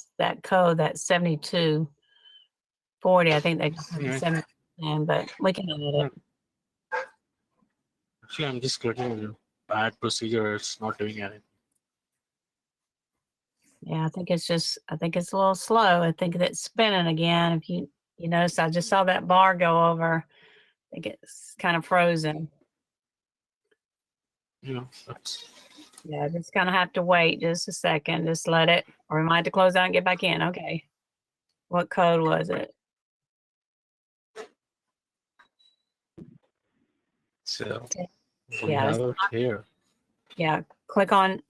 code, that 7240. I think they just have the 70, but we can edit it. Actually, I'm just clicking the bad procedure. It's not doing anything. Yeah, I think it's a little slow. I think it's spinning again. If you notice, I just saw that bar go over. I think it's kind of frozen. That's... Yeah, just gonna have to wait just a second. Just let it, or we might have to close out and get back in. Okay. What code was it? So we Yeah, have it here. yeah. Click on.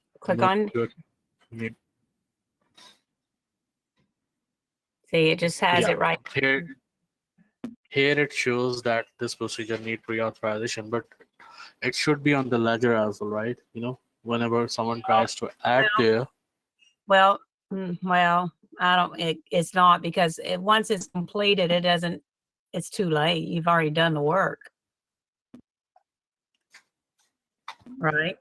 See, it just has it right. Here it shows that this procedure need pre-authorization, but it should be on the ledger as well, right? You know, whenever someone tries to add there. Well, I don't. It's not because once it's completed, it doesn't. It's too late. You've already done the work, right?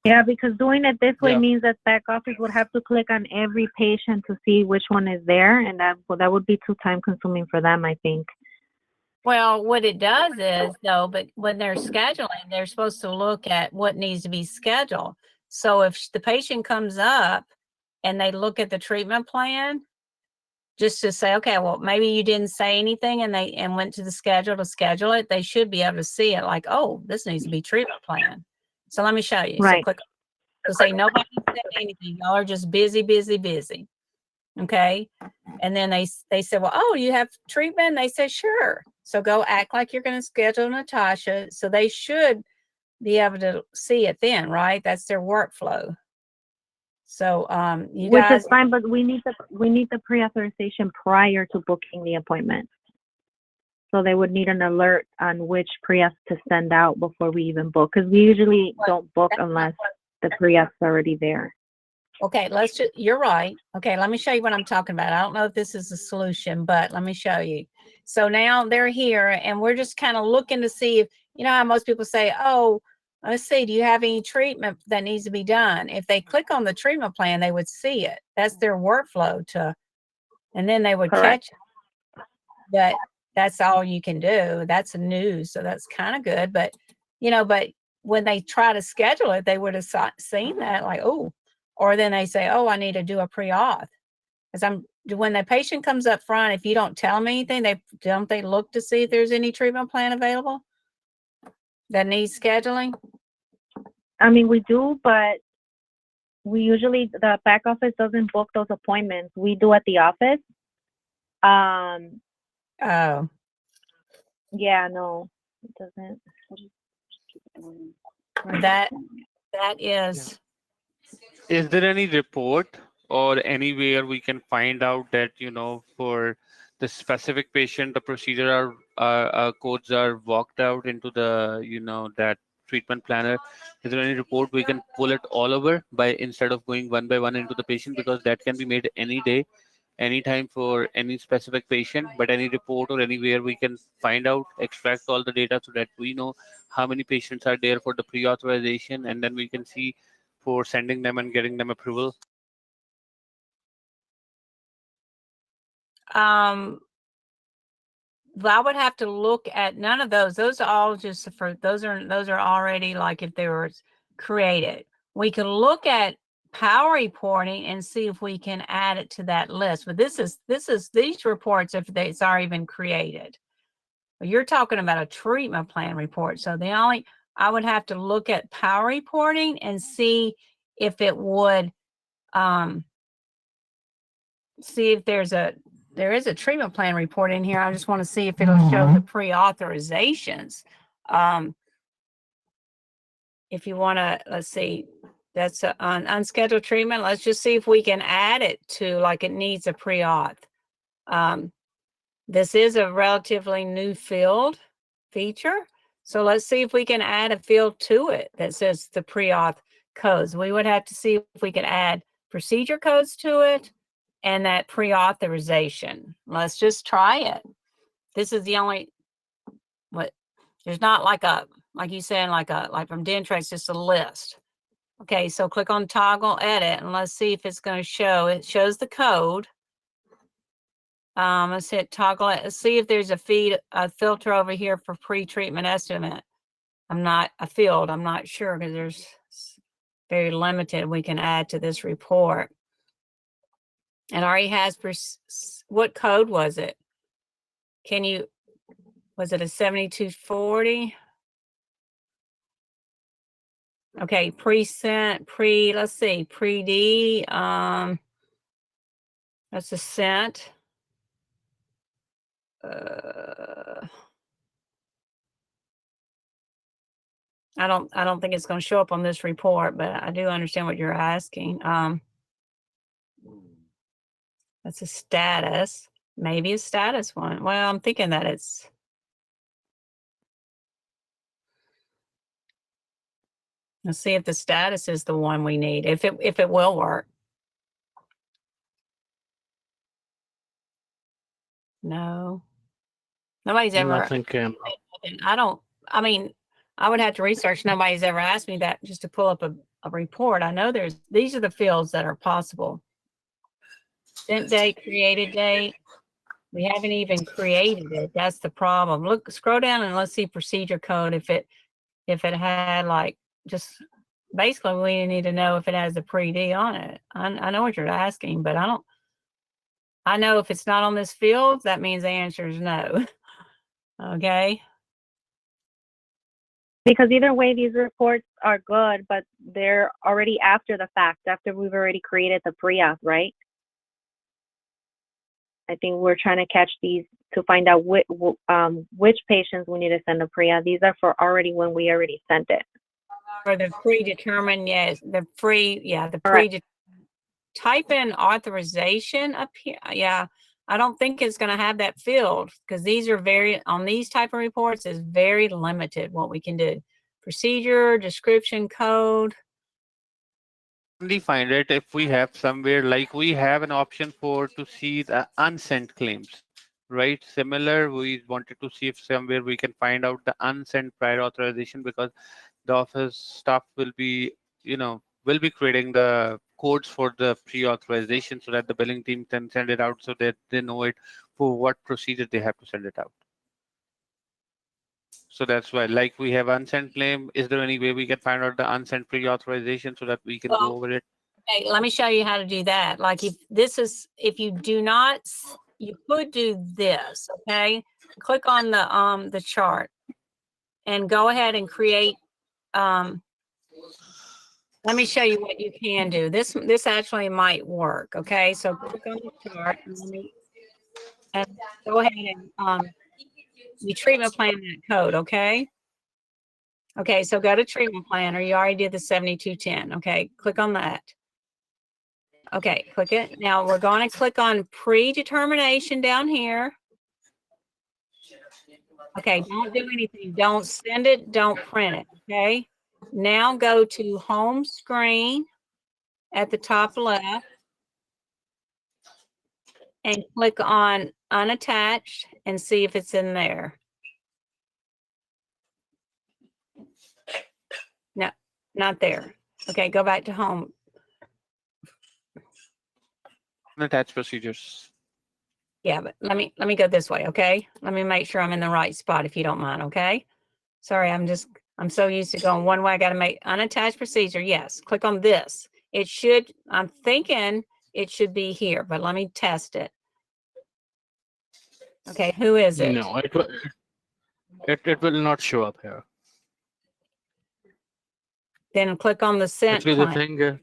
Yeah, because doing it this way Yeah. means that back office would have to click on every patient to see which one is there, and that would be too time consuming for them, I think. Well, what it does is though, but when they're scheduling, they're supposed to look at what needs to be scheduled. So if the patient comes up and they look at the treatment plan, just to say, okay, well, maybe you didn't say anything and went to the schedule to schedule it, they should be able to see it like, oh, this needs to be treatment plan. So let me show you. Right. So click, so say nobody said anything. Y'all are just busy, busy, busy. Okay. And then they said, well, oh, you have treatment? And they said, sure. So go act like you're going to schedule Natasha. So they should be able to see it then, right? That's their workflow. So you Which guys, is fine, but we need the pre-authorization prior to booking the appointment. So they would need an alert on which pre-auth to send out before we even book, because we usually don't book unless the pre-auth's already there. okay, you're right. Okay, let me show you what I'm talking about. I don't know if this is a solution, but let me show you. So now they're here and we're just kind of looking to see if, you know how most people say, oh, let's see, do you have any treatment that needs to be done? If they click on the treatment plan, they would see it. That's their workflow and then they would Correct. catch it. But that's all you can do. That's news. So that's kind of good. But, but when they try to schedule it, they would have seen that like, oh, or then they say, oh, I need to do a pre-auth. Because when the patient comes up front, if you don't tell them anything, they look to see if there's any treatment plan available that needs scheduling? I mean, we do, but we usually, the back office doesn't book those appointments. We do at the office. Oh. Yeah, no, it doesn't. That is. Is there any report or anywhere we can find out that, for the specific patient, the procedure codes are walked out into the, that treatment planner? Is there any report we can pull it all over by instead of going one by one into the patient? Because that can be made any day, anytime for any specific patient, but any report or anywhere we can find out, extract all the data so that we know how many patients are there for the pre-authorization, and then we can see for sending them and getting them approval. Well, I would have to look at none of those. Those are all just those are already like if they were created. We can look at power reporting and see if we can add it to that list. But these reports if it's already been created. But you're talking about a treatment plan report. So I would have to look at power reporting and see if it would see if there is a treatment plan report in here. I just want to see if it'll show the pre-authorizations. If you want to, let's see, that's an unscheduled treatment. Let's just see if we can add it to like it needs a pre-auth. This is a relatively new field feature. So let's see if we can add a field to it that says the pre-auth codes. We would have to see if we can add procedure codes to it and that pre-authorization. Let's just try it. This is the only, there's not like you said, like from Dentrix, just a list. Okay, so click on toggle edit and let's see if it's going to show. It shows the code. Let's hit toggle it. Let's see if there's a filter over here for pre-treatment estimate. I'm not sure because there's very limited we can add to this report. And already has, what code was it? Was it a 7240? Okay, let's see, pre-D. That's a cent. I don't think it's going to show up on this report, but I do understand what you're asking. That's a status, maybe a status one. Well, I'm thinking that it's. Let's see if the status is the one we need, if it will work. No. Nobody's ever. Nothing came up. I mean, I would have to research. Nobody's ever asked me that just to pull up a report. I know these are the fields that are possible. Sent date, created date. We haven't even created it. That's the problem. Look, scroll down and let's see procedure code. If it had like just basically we need to know if it has the pre-D on it. I know what you're asking, but I know if it's not on this field, that means the answer is no. Okay. Because either way, these reports are good, but they're already after the fact, after we've already created the pre-auth, right? I think we're trying to catch these to find out which patients we need to send a pre-auth. These are for already when we already sent it. For the predetermined, yes, the Correct. type in authorization up here. Yeah, I don't think it's going to have that field because these are on these type of reports is very limited what we can do. Procedure, description, code. Only find it if we have somewhere like we have an option to see the unsent claims, right? Similar, we wanted to see if somewhere we can find out the unsent prior authorization, because the office staff will be, will be creating the codes for the pre-authorization so that the billing team can send it out so that they know it for what procedure they have to send it out. So that's why, like we have unsent claim, is there any way we can find out the unsent pre-authorization so that we can go over it? Okay, let me show you how to do that. Like if you do not, you could do this, okay? Click on the chart and go ahead and create, let me show you what you can do. This actually might work, okay? So click on the chart and go ahead and you treatment plan that code, okay? Okay, so go to treatment planner. You already did the 7210. Okay, click on that. Okay, click it. Now we're going to click on predetermination down here. Okay, don't do anything. Don't send it. Don't print it. Okay. Now go to home screen at the top left and click on unattached and see if it's in there. No, not there. Okay, go back to home. Unattached procedures. Yeah, but let me go this way, okay? Let me make sure I'm in the right spot if you don't mind, okay? Sorry, I'm so used to going one way. I got to make unattached procedure. Yes, click on this. I'm thinking it should be here, but let me test it. Okay, who is it? No, it will not show up here. Then click on the sent Actually, the claim. thing.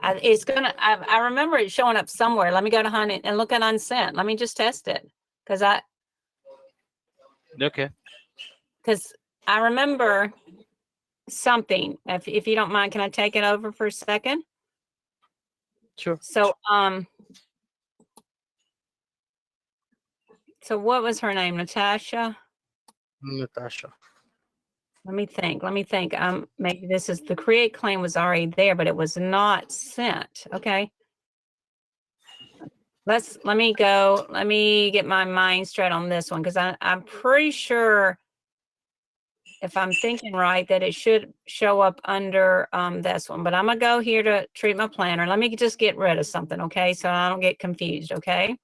It's gonna. I remember it showing up somewhere. Let me go to Hunt and look at unsent. Let me just test it because Okay. I remember something. If you don't mind, can I take it over for a second? Sure. So so what was her name? Natasha? Natasha. Let me think. Maybe this is the create claim was already there, but it was not sent. Okay. Let me get my mind straight on this one because I'm pretty sure, if I'm thinking right, that it should show up under this one. But I'm gonna go here to treatment planner. Let me just get rid of something, okay? So I don't get confused, okay?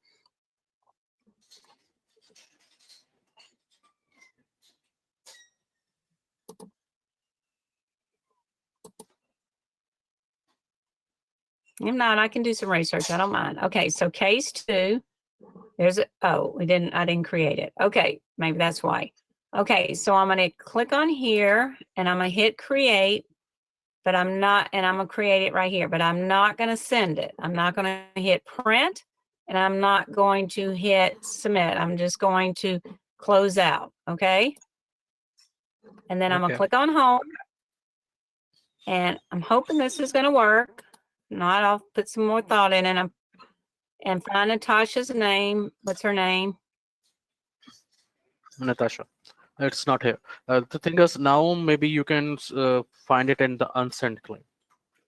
If not, I can do some research. I don't mind. Okay, so case 2. I didn't create it. Okay, maybe that's why. Okay, so I'm going to click on here and I'm going to hit create. but I'm not, and I'm gonna create it right here, but I'm not gonna send it. I'm not gonna hit print, and I'm not going to hit submit. I'm just going to close out, okay? And then I'm gonna Okay. click on home. And I'm hoping this is gonna work. If not, I'll put some more thought in it. And find Natasha's name. What's her name? Natasha. It's not here. The thing is, now maybe you can find it in the unsent claim.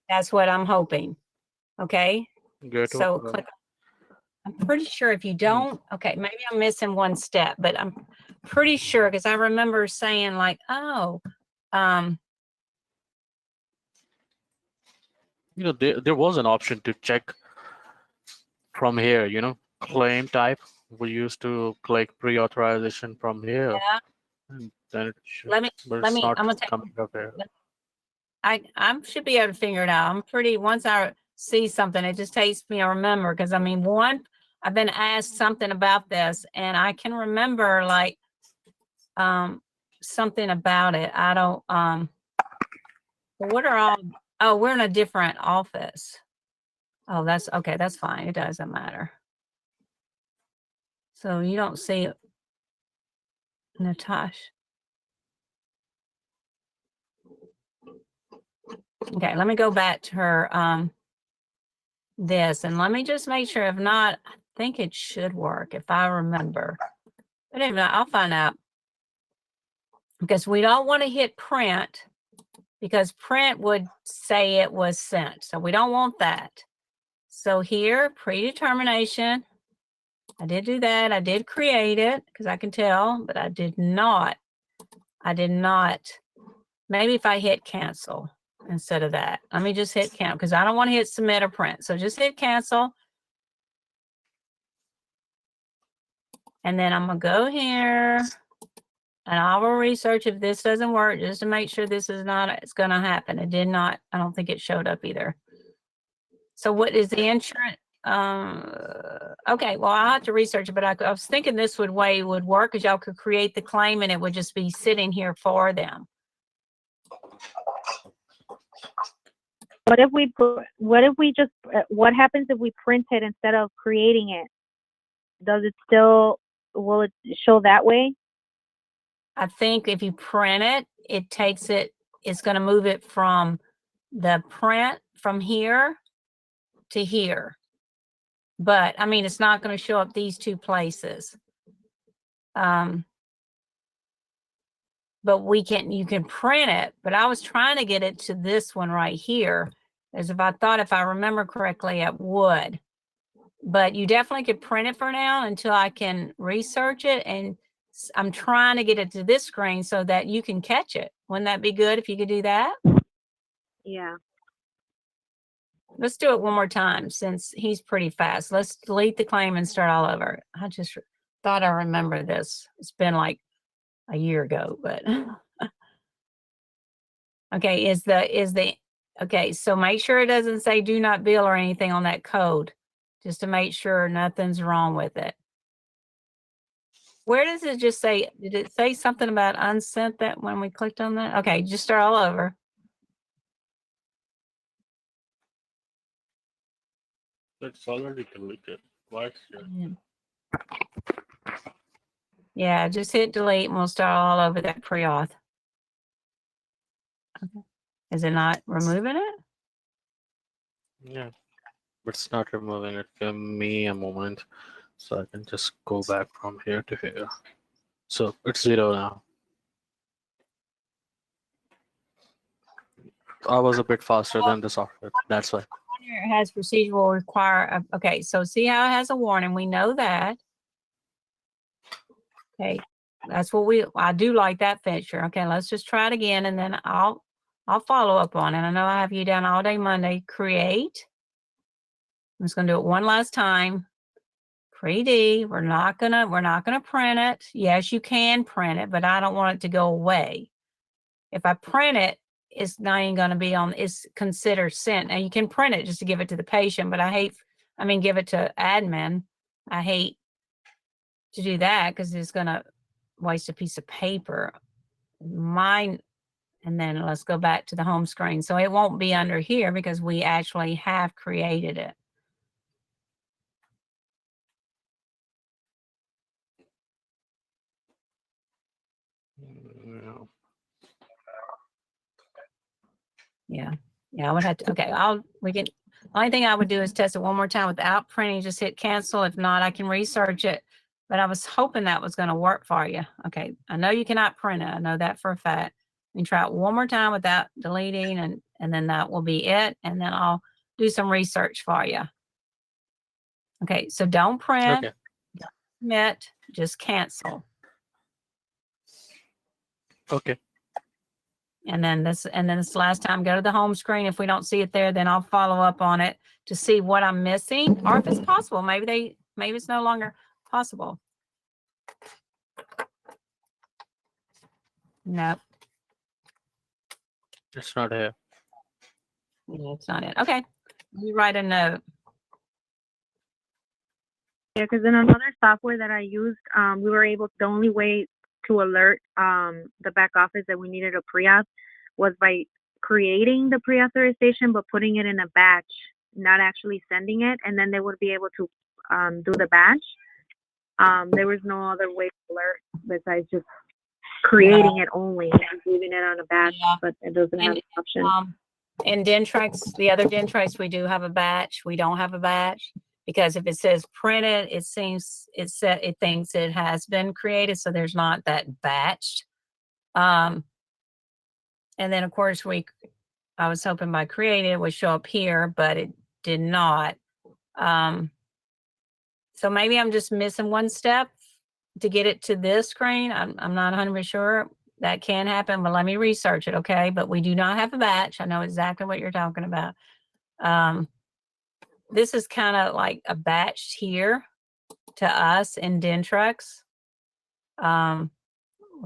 That's what I'm hoping. Okay. Go to, So click. I'm pretty sure if you don't, okay, maybe I'm missing one step, but I'm pretty sure because I remember saying like, oh, you know, there was an option to check from here, you know, claim type. We used to click pre-authorization from here. yeah. And then it should, Let me, but let it's me, not I'm gonna take, coming up here. I should be able to figure it out. I'm pretty, once I see something, it just takes me to remember. Cause I mean, one, I've been asked something about this and I can remember like, something about it. I don't, what are all, oh, we're in a different office. Oh, that's okay. That's fine. It doesn't matter. So you don't see Natasha. Okay, let me go back to her, this, and let me just make sure. If not, I think it should work if I remember. But if not, I'll find out. Because we don't want to hit print because print would say it was sent. So we don't want that. So here, predetermination. I did do that. I did create it because I can tell, but I did not. Maybe if I hit cancel instead of that. Let me just hit cancel because I don't want to hit submit or print. So just hit cancel. And then I'm going to go here and I will research if this doesn't work just to make sure this is not, it's going to happen. It did not. I don't think it showed up either. So what is the insurance? Okay, well, I'll have to research it, but I was thinking this way would work because y'all could create the claim and it would just be sitting here for them. What if we just, what happens if we print it instead of creating it? Does it still, will it show that way? I think if you print it, it takes it, it's going to move it from the print from here to here. But I mean, it's not going to show up these two places. But you can print it, but I was trying to get it to this one right here. As if I remember correctly, it would. But you definitely could print it for now until I can research it. And I'm trying to get it to this screen so that you can catch it. Wouldn't that be good if you could do that? Yeah. Let's do it one more time since he's pretty fast. Let's delete the claim and start all over. I just thought I remember this. It's been like a year ago, but okay, okay, so make sure it doesn't say do not bill or anything on that code, just to make sure nothing's wrong with it. Where does it just say, did it say something about unsent that when we clicked on that? Okay, just start all over. It's already deleted. Why? Yeah, just hit delete and we'll start all over that pre-auth. Okay. Is it not removing it? Yeah, but it's not removing it. Give me a moment so I can just go back from here to here. So it's 0 now. I was a bit faster than the software. That's why. It has procedure will require, okay, so see how it has a warning. We know that. Okay, that's what I do like that feature. Okay, let's just try it again and then I'll follow up on it. I know I have you down all day Monday. Create. I'm just gonna do it one last time. Pre-D. We're not gonna print it. Yes, you can print it, but I don't want it to go away. If I print it, it's not even gonna be on, it's considered sent. Now you can print it just to give it to the patient, but give it to admin. I hate to do that because it's gonna waste a piece of paper. Mine, And then let's go back to the home screen. So it won't be under here because we actually have created it. Yeah. Yeah, I would have to, okay, only thing I would do is test it one more time without printing, just hit cancel. If not, I can research it, but I was hoping that was going to work for you. Okay. I know you cannot print it. I know that for a fact. You can try it one more time without deleting and then that will be it. And then I'll do some research for you. Okay. So don't print, Okay. don't submit, just cancel. Okay. And then this last time, go to the home screen. If we don't see it there, then I'll follow up on it to see what I'm missing or if it's possible. Maybe it's no longer possible. Nope. It's not here. Yeah, it's not it. Okay. You write a note. Yeah, because in another software that I used, we were able, the only way to alert the back office that we needed a pre-auth was by creating the pre-authorization, but putting it in a batch, not actually sending it, and then they would be able to do the batch. There was no other way to alert besides just creating it only and leaving it on a batch, but it doesn't have an option. In Dentrix, the other Dentrix, we do have a batch. We don't have a batch because if it says printed, it thinks it has been created, so there's not that batched. And then of course I was hoping by creating it would show up here, but it did not. So maybe I'm just missing one step to get it to this screen. I'm not 100% sure. That can happen, but let me research it, okay? But we do not have a batch. I know exactly what you're talking about. This is kind of like a batch here to us in Dentrix. Well,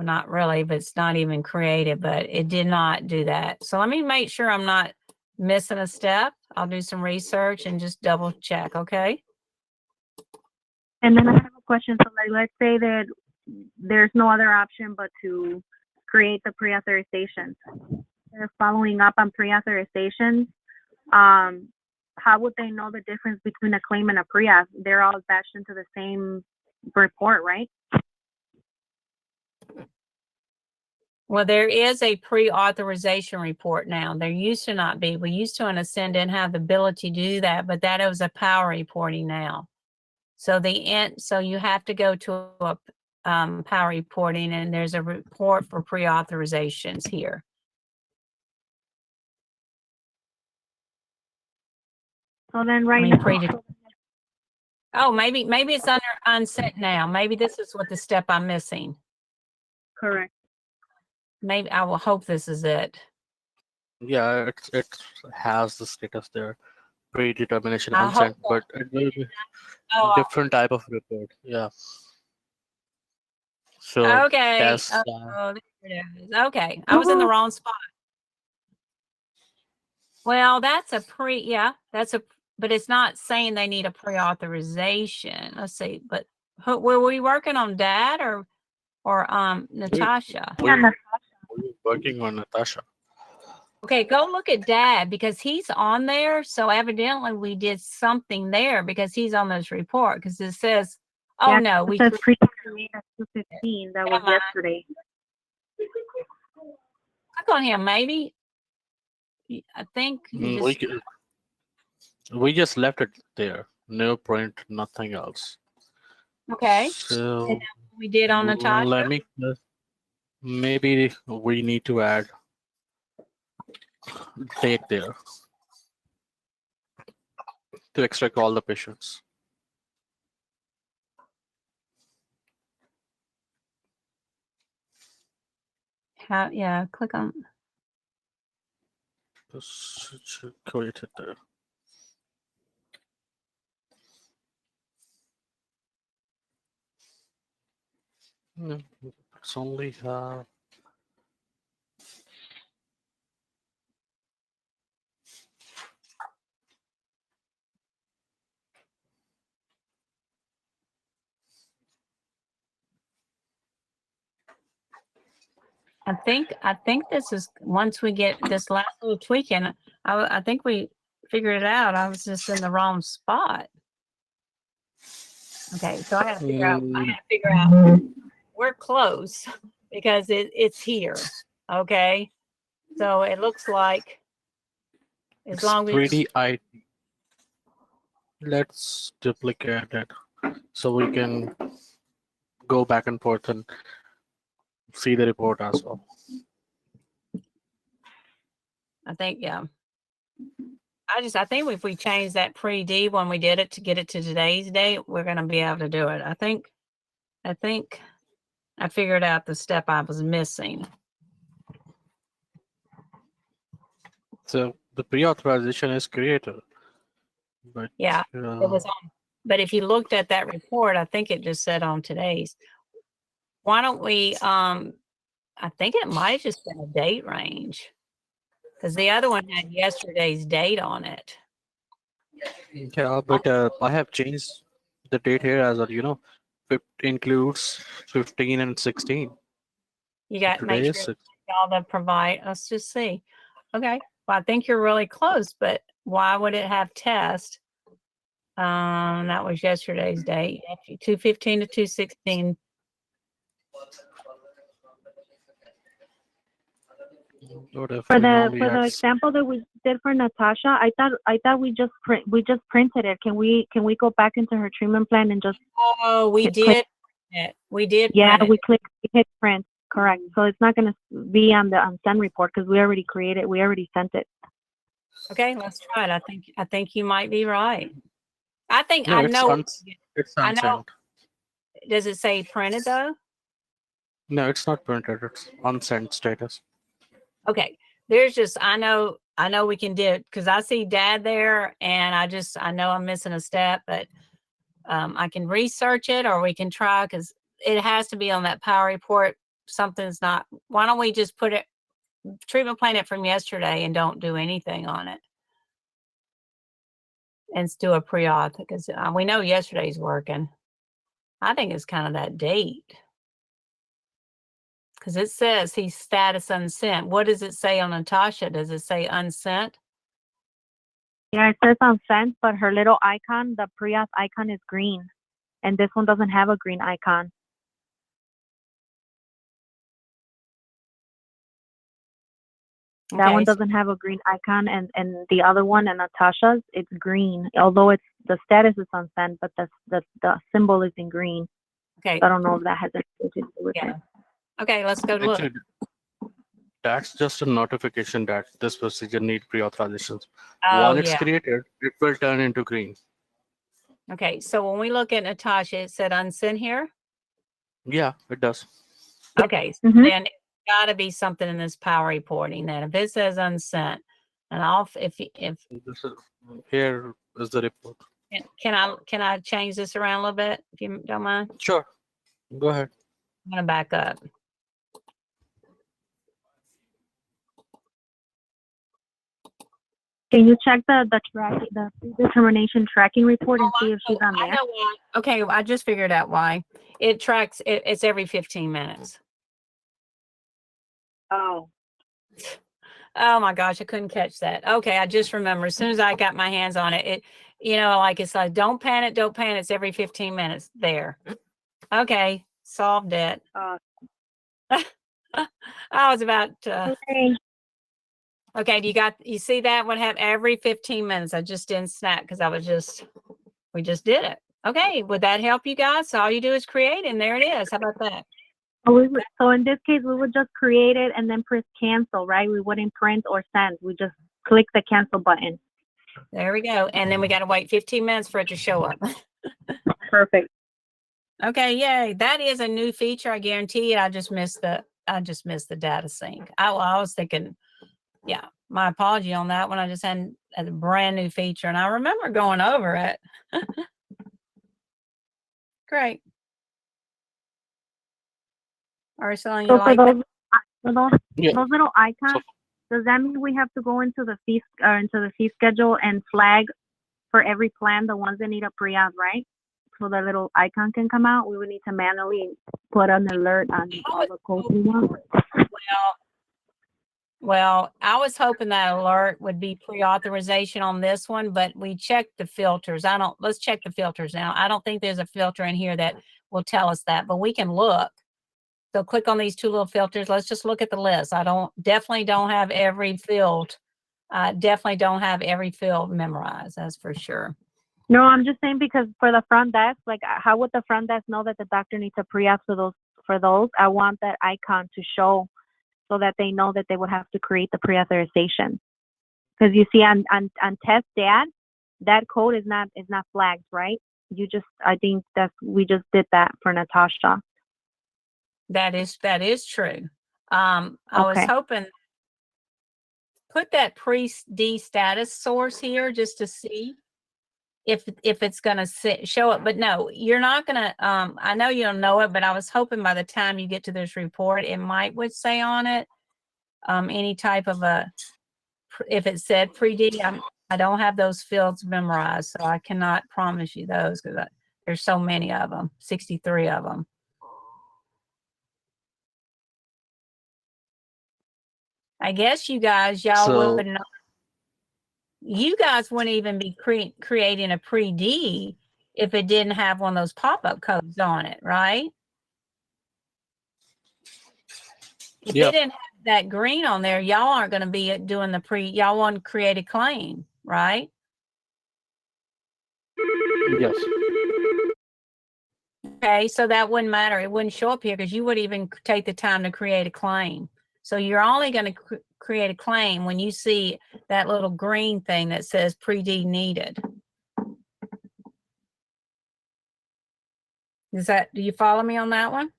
not really, but it's not even created, but it did not do that. So let me make sure I'm not missing a step. I'll do some research and just double check, okay? And then I have a question. So like, let's say that there's no other option but to create the pre-authorizations. They're following up on pre-authorizations. How would they know the difference between a claim and a pre-auth? They're all batched into the same report, right? Well, there is a pre-authorization report now. There used to not be. We used to on Ascend didn't have the ability to do that, but that is a power reporting now. So so you have to go to a power reporting, and there's a report for pre-authorizations here. So then right now, oh, maybe it's under unset now. Maybe this is what the step I'm missing. Correct. Maybe I will hope this is it. Yeah, it has the status there, predetermination I unsent, hope but it will be different type of report. Yeah. So okay. that's There it is. Okay, I was in the wrong spot. Well, that's a but it's not saying they need a pre-authorization. Let's see, but were we working on Dad or Natasha? we're working on Natasha. Okay, go look at Dad because he's on there. So evidently we did something there because he's on this report because it says, oh yeah, no, it says pre-created at 2:15. That was yesterday. Click on him, maybe. I think We just left it there. No print, nothing else. okay. So and we did on Natasha. let me. Maybe we need to add date there to extract all the patients. Yeah, click on. Create it there. No, it's only I think this is, once we get this last little tweaking, I think we figured it out. I was just in the wrong spot. Okay, so I gotta figure out, we're close because it's here. Okay, so it looks like as It's long as 3D IT. Let's duplicate it so we can go back and forth and see the report as well. I think, yeah. I think if we change that pre-D when we did it to get it to today's date, we're gonna be able to do it. I think I figured out the step I was missing. So the pre-authorization is created, but Yeah, it was on, but if you looked at that report, I think it just said on today's. Why don't we, I think it might have just been a date range. Because the other one had yesterday's date on it. yeah, but I have changed the date here as well. Includes 15 and 16. You got to make Today sure is 6. all the provide. Let's just see. Okay. Well, I think you're really close, but why would it have test? That was yesterday's date. 215 to 216. For the example that we did for Natasha, I thought we just printed it. Can we go back into her treatment plan and just? Oh, we did. We did. Yeah, print we hit print. Correct. So it's not going to be on the send report because we already created. We already sent it. Okay, let's try it. I think you might be right. I think No, I it's know. it's I know. unsent. Does it say printed though? No, it's not printed. It's unsent status. Okay, there's just, I know we can do it because I see Dad there and I know I'm missing a step, but I can research it or we can try because it has to be on that power report. Something's not, why don't we just put it, treatment plan it from yesterday and don't do anything on it? And do a pre-auth because we know yesterday's working. I think it's kind of that date. Because it says he's status unsent. What does it say on Natasha? Does it say unsent? Yeah, it says unsent, but her little icon, the pre-auth icon, is green, and this one doesn't have a green icon. That one doesn't have a green icon, and the other one, and Natasha's, it's green. Although it's the status is unsent, but the symbol is in green. Okay. So I don't know if that has anything to do with it. Okay, let's go look. Actually, that's just a notification that this procedure needs pre-authorizations. Oh, Once it's yeah. created, it will turn into green. Okay, so when we look at Natasha, it said unsent here. Yeah, it does. Okay, so then it's got to be something in this power reporting. Then if it says unsent, and if This is, here is the report. can I change this around a little bit if you don't mind? Sure, go ahead. I'm gonna back up. Can you check the determination tracking report and see if she's on there? I know why. Okay, I just figured out why. It tracks. It's every 15 minutes. Oh. Oh my gosh, I couldn't catch that. Okay, I just remember as soon as I got my hands on it, it's like don't panic, don't panic. It's every 15 minutes. There. Okay, solved it. I was about okay, you see that? What happened every 15 minutes? I just didn't snap because we just did it. Okay, would that help you guys? So all you do is create and there it is. How about that? So in this case, we would just create it and then press cancel, right? We wouldn't print or send. We just click the cancel button. There we go. And then we got to wait 15 minutes for it to show up. Perfect. Okay, yay. That is a new feature. I guarantee you. I just missed the data sync. I was thinking, yeah, my apology on that one. I just had a brand new feature and I remember going over it. Great. Ursula, you So like for that? those little icons, does that mean we have to go into the fee schedule and flag for every plan the ones that need a pre-auth, right? So the little icon can come out. We would need to manually put an alert on all the codes we want. Well, I was hoping that alert would be pre-authorization on this one, but we checked the filters. Let's check the filters now. I don't think there's a filter in here that will tell us that, but we can look. So click on these two little filters. Let's just look at the list. Definitely don't have every field. Definitely don't have every field memorized. That's for sure. No, I'm just saying because for the front desk, like how would the front desk know that the doctor needs a pre-auth for those? I want that icon to show so that they know that they would have to create the pre-authorization. Because you see on test dad, that code is not flagged, right? I think we just did that for Natasha. That is true. I was Okay. hoping put that pre-D status source here just to see if it's going to show up. But no, you're not going to. I know you don't know it, but I was hoping by the time you get to this report, it would say on it any type of if it said pre-D. I don't have those fields memorized, so I cannot promise you those because there's so many of them, 63 of them. I guess you guys, wouldn't even be creating a pre-D if it didn't have one of those pop-up codes on it, right? If it didn't have that green on there, y'all aren't going to be doing y'all want to create a claim, right? Yes. Okay, so that wouldn't matter. It wouldn't show up here because you wouldn't even take the time to create a claim. So you're only going to create a claim when you see that little green thing that says pre-D needed. Do you follow me on that one?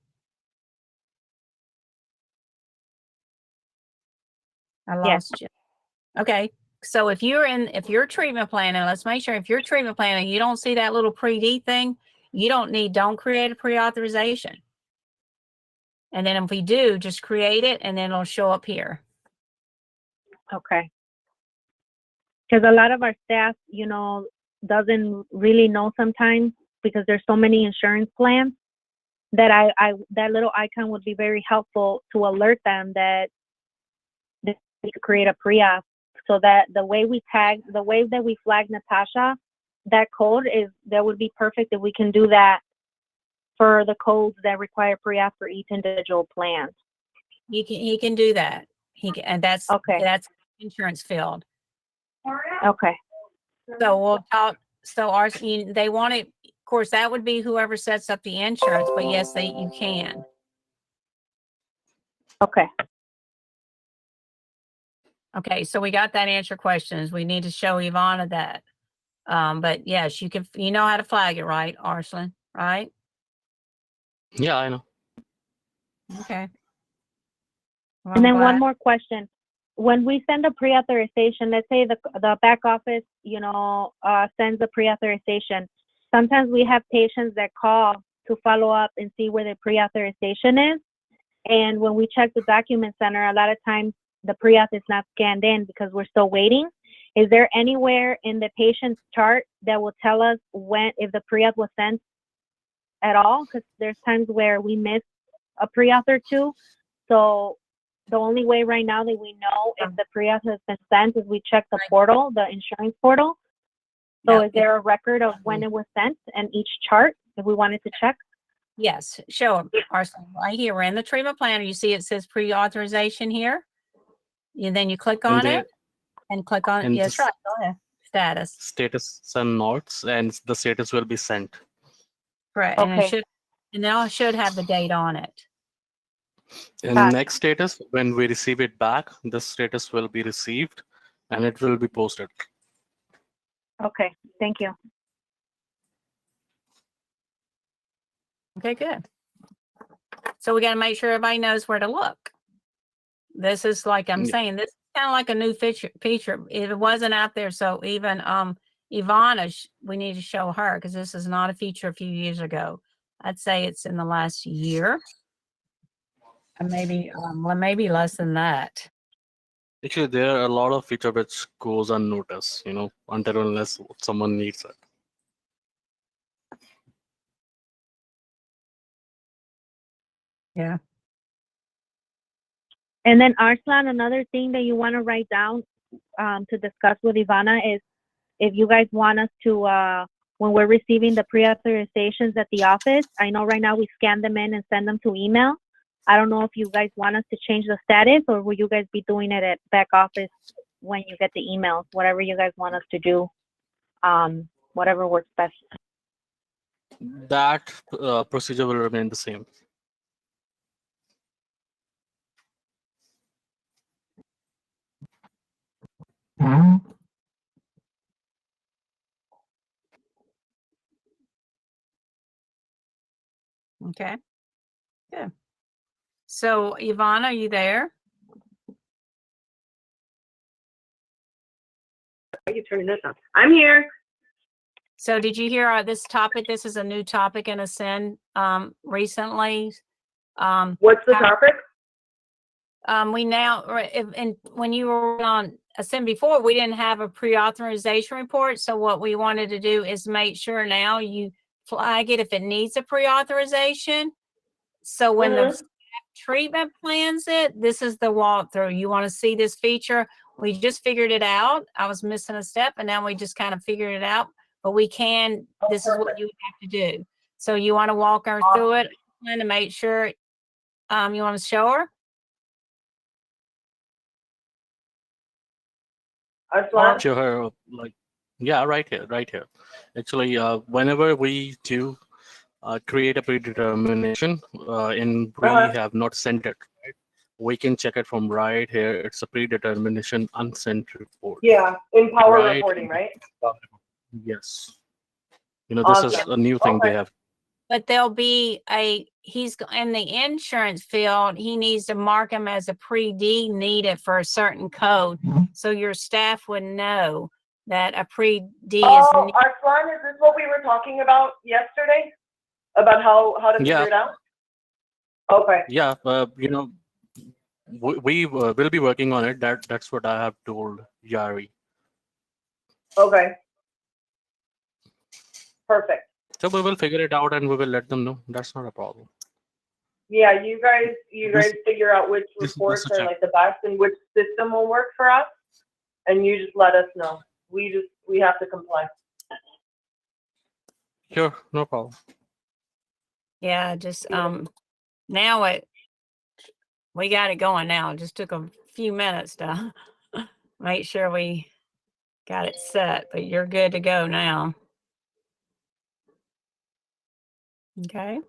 I lost you. Okay. So if you're treatment planning, let's make sure if you're treatment planning, you don't see that little pre-D thing, don't create a pre-authorization. And then if we do, just create it and then it'll show up here. Okay. Because a lot of our staff, doesn't really know sometimes because there's so many insurance plans that that little icon would be very helpful to alert them that they need to create a pre-auth so that the way that we flag Natasha, that code that would be perfect if we can do that for the codes that require pre-auth for each individual plan. He can do that. And that's okay. That's insurance field. Okay. So we'll talk. So they want it. Of course, that would be whoever sets up the insurance. But yes, you can. Okay. Okay. So we got that answer questions. We need to show Ivana that. But yes, you can. You know how to flag it, right, Arslan? Right? Yeah, I know. Okay. Well, and then one more question. When we send a pre-authorization, let's say the back office, sends a pre-authorization. Sometimes we have patients that call to follow up and see where the pre-authorization is. And when we check the document center, a lot of times the pre-auth is not scanned in because we're still waiting. Is there anywhere in the patient's chart that will tell us if the pre-auth was sent at all? Because there's times where we miss a pre-auth or two. So the only way right now that we know if the pre-auth has been sent is we check the portal, the insurance portal. So is there a record of when it was sent and each chart if we wanted to check? Yes, show them. Right here, we're in the treatment planner. You see it says pre-authorization here. And then you click on it and click on it. Yes, right. Go ahead. Status and notes, and the status will be sent. Correct. Okay. And it should have the date on it. And next status, when we receive it back, the status will be received and it will be posted. Okay, thank you. Okay, good. So we got to make sure everybody knows where to look. This is like I'm saying, this is kind of like a new feature. It wasn't out there, so even Ivana, we need to show her because this is not a feature a few years ago. I'd say it's in the last year. And maybe less than that. Actually, there are a lot of feature which goes unnoticed, until unless someone needs it. Yeah. And then Arslan, another thing that you want to write down to discuss with Ivana is if you guys want us to, when we're receiving the pre-authorizations at the office, I know right now we scan them in and send them to email. I don't know if you guys want us to change the status, or will you guys be doing it at back office when you get the emails, whatever you guys want us to do, whatever works best. That procedure will remain the same. Okay, good. So Ivana, are you there? Are you turning this on? I'm here. So did you hear this topic? This is a new topic in Ascend recently. What's the topic? We now, and when you were on Ascend before, we didn't have a pre-authorization report. So what we wanted to do is make sure now you flag it if it needs a pre-authorization. So when the treatment plans it, this is the walkthrough. You want to see this feature? We just figured it out. I was missing a step, and now we just kind of figured it out. But we can, this is what you have to do. So you want to walk her through it and to make sure, you want to show her? Show her, like, yeah, right here. Actually, whenever we do create a predetermination and we have not sent it, right? We can check it from right here. It's a predetermination unsent report. Yeah, in Power Right. Reporting, right? Yes. This is a new thing they have. But there'll be he's in the insurance field, he needs to mark him as a pre-D needed for a certain code. So your staff would know that a pre-D is needed. Arslan, is this what we were talking about yesterday? About how to figure it out? Okay. Yeah, we will be working on it. That's what I have told Yari. Okay. Perfect. So we will figure it out and we will let them know. That's not a problem. Yeah, you guys figure out which this is reports just a are check. like the best and which system will work for us, and you just let us know. We have to comply. Sure, no problem. Yeah, just now we got it going now. It just took a few minutes to make sure we got it set, but you're good to go now. Okay.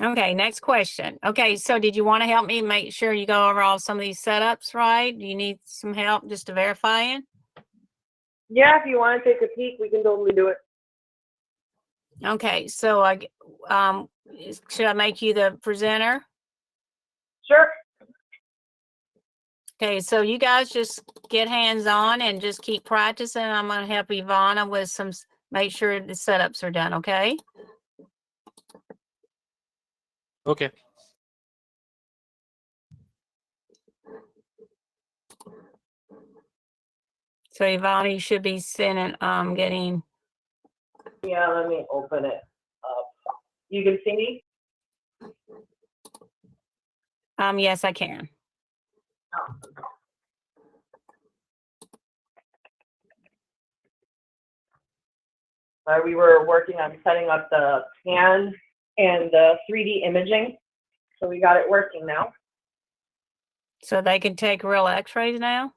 Okay, next question. Okay, so did you want to help me make sure you go over all some of these setups, right? Do you need some help just to verifying? Yeah, if you want to take a peek, we can totally do it. Okay, so should I make you the presenter? Sure. Okay, so you guys just get hands on and just keep practicing. I'm going to help Ivana with some, make sure the setups are done, okay? Okay. So Ivana, you should be sending, getting. Yeah, let me open it up. You can see me? Yes, I can. We were working on setting up the pan and the 3D imaging, so we got it working now. So they can take real x-rays now?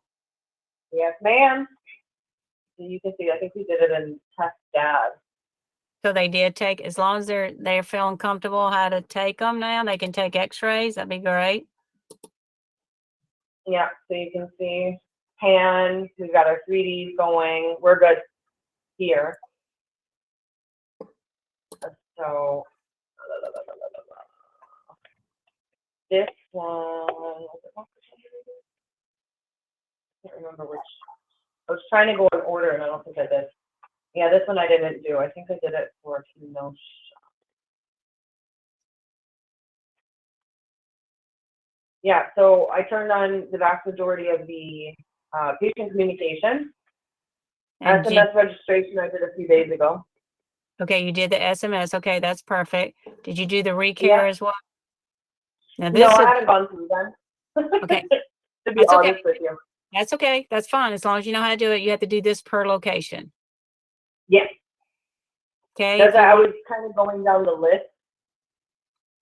Yes, ma'am. So you can see, I think we did it in test dad. So they did take, as long as they're feeling comfortable how to take them now, they can take x-rays. That'd be great. Yeah, so you can see pan, we've got our 3Ds going. We're good here. So this one, I can't remember which. I was trying to go in order and I don't think I did. Yeah, this one I didn't do. I think I did it for no shot. Yeah, so I turned on the vast majority of the patient communication. And SMS registration I did a few days ago. okay, you did the SMS. Okay, that's perfect. Did you do the recare Yeah. as well? Now No, this I is, haven't gone through them. okay, To be that's okay. honest with you. That's okay. That's fine. As long as you know how to do it, you have to do this per location. Yes. Okay. That's If you why I want- was kind of going down the list.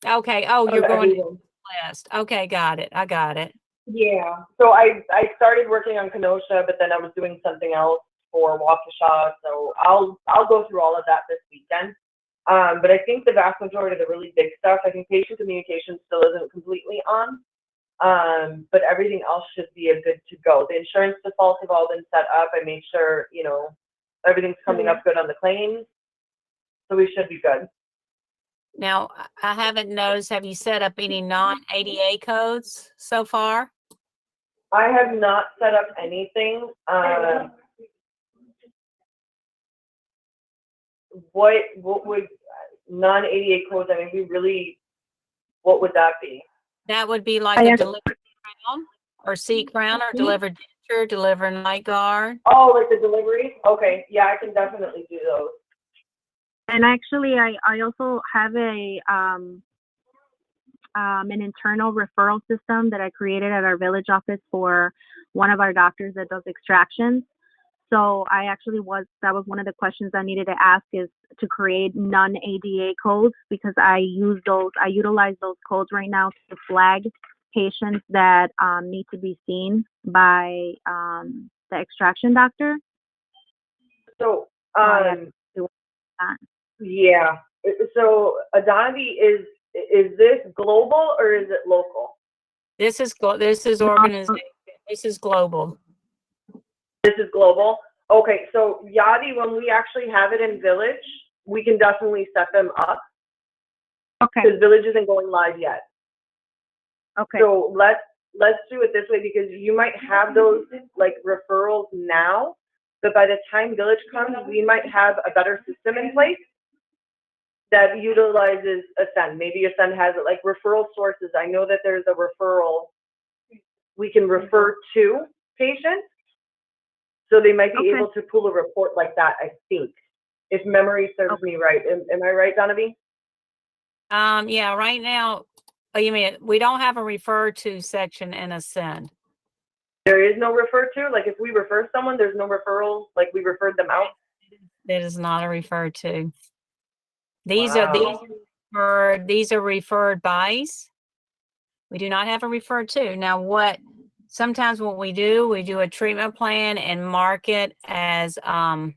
Okay. Oh, of you're going to everything. the list. Okay. Got it. I got it. Yeah. So I started working on Kenosha, but then I was doing something else for Waukesha. So I'll go through all of that this weekend. But I think the vast majority of the really big stuff, I think patient communication still isn't completely on. But everything else should be a good to go. The insurance defaults have all been set up. I made sure, you know, everything's coming up good on the claims. So we should be good. Now, I haven't noticed, have you set up any non-ADA codes so far? I have not set up anything. What would non-ADA codes, I mean, we really, what would that be? That would be like a delivered crown or seat crown or delivered denture, delivered night guard. Oh, like the delivery? Okay, yeah, I can definitely do those. And actually, I also have an internal referral system that I created at our village office for one of our doctors that does extractions. So that was one of the questions I needed to ask, is to create non-ADA codes, because I utilize those codes right now to flag patients that need to be seen by the extraction doctor. So, that. yeah. So Adonavi, is this global or is it local? This is organization. This is global. This is global. Okay, so Yadi, when we actually have it in Village, we can definitely set them up. Okay. Because Village isn't going live yet. Okay. So let's do it this way, because you might have those like referrals now, but by the time Village comes, we might have a better system in place that utilizes Ascend. Maybe Ascend has it like referral sources. I know that there's a referral we can refer to patients. So they might be able to pull a report like that, I think, if memory serves me right. Am I right, Donovan? Yeah, right now, oh, you mean, we don't have a refer to section in Ascend. There is no refer to? Like if we refer someone, there's no referral, like we referred them out? That is not a refer to. These Wow. are referred bys. We do not have a refer to. Now sometimes what we do a treatment plan and mark it as an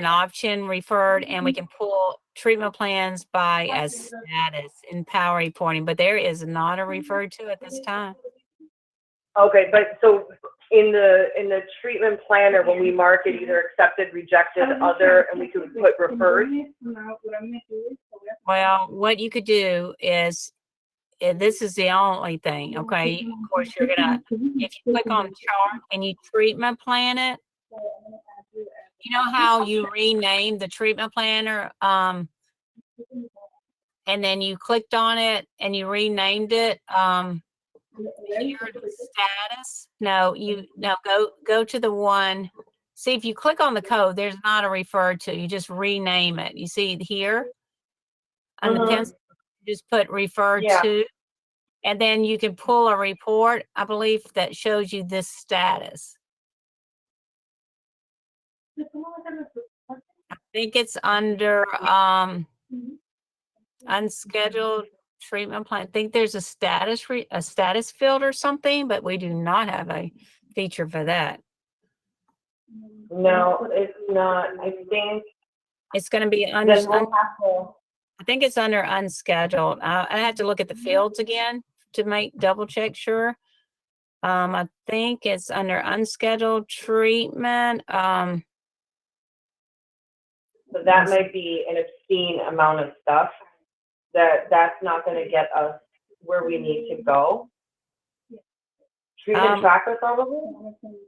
option referred, and we can pull treatment plans by as status in power reporting, but there is not a referred to at this time. Okay, but so in the treatment planner, when we mark it either accepted, rejected, other, and we could put referred? Well, what you could do is, this is the only thing, okay? Of course, you're gonna, if you click on chart and you treatment plan it, you know how you rename the treatment planner, and then you clicked on it and you renamed it, your status. No, go to the one. See, if you click on the code, there's not a refer to. You just rename it. You see here on the pencil, just put refer to, and then you can pull a report, I believe, that shows you this status. I think it's under unscheduled treatment plan. I think there's a status field or something, but we do not have a feature for that. No, it's not. I think it's going to be under. Then we'll have to, I think it's under unscheduled. I have to look at the fields again to double check sure. I think it's under unscheduled treatment. so that might be an obscene amount of stuff that's not going to get us where we need to go. Treatment tracker probably?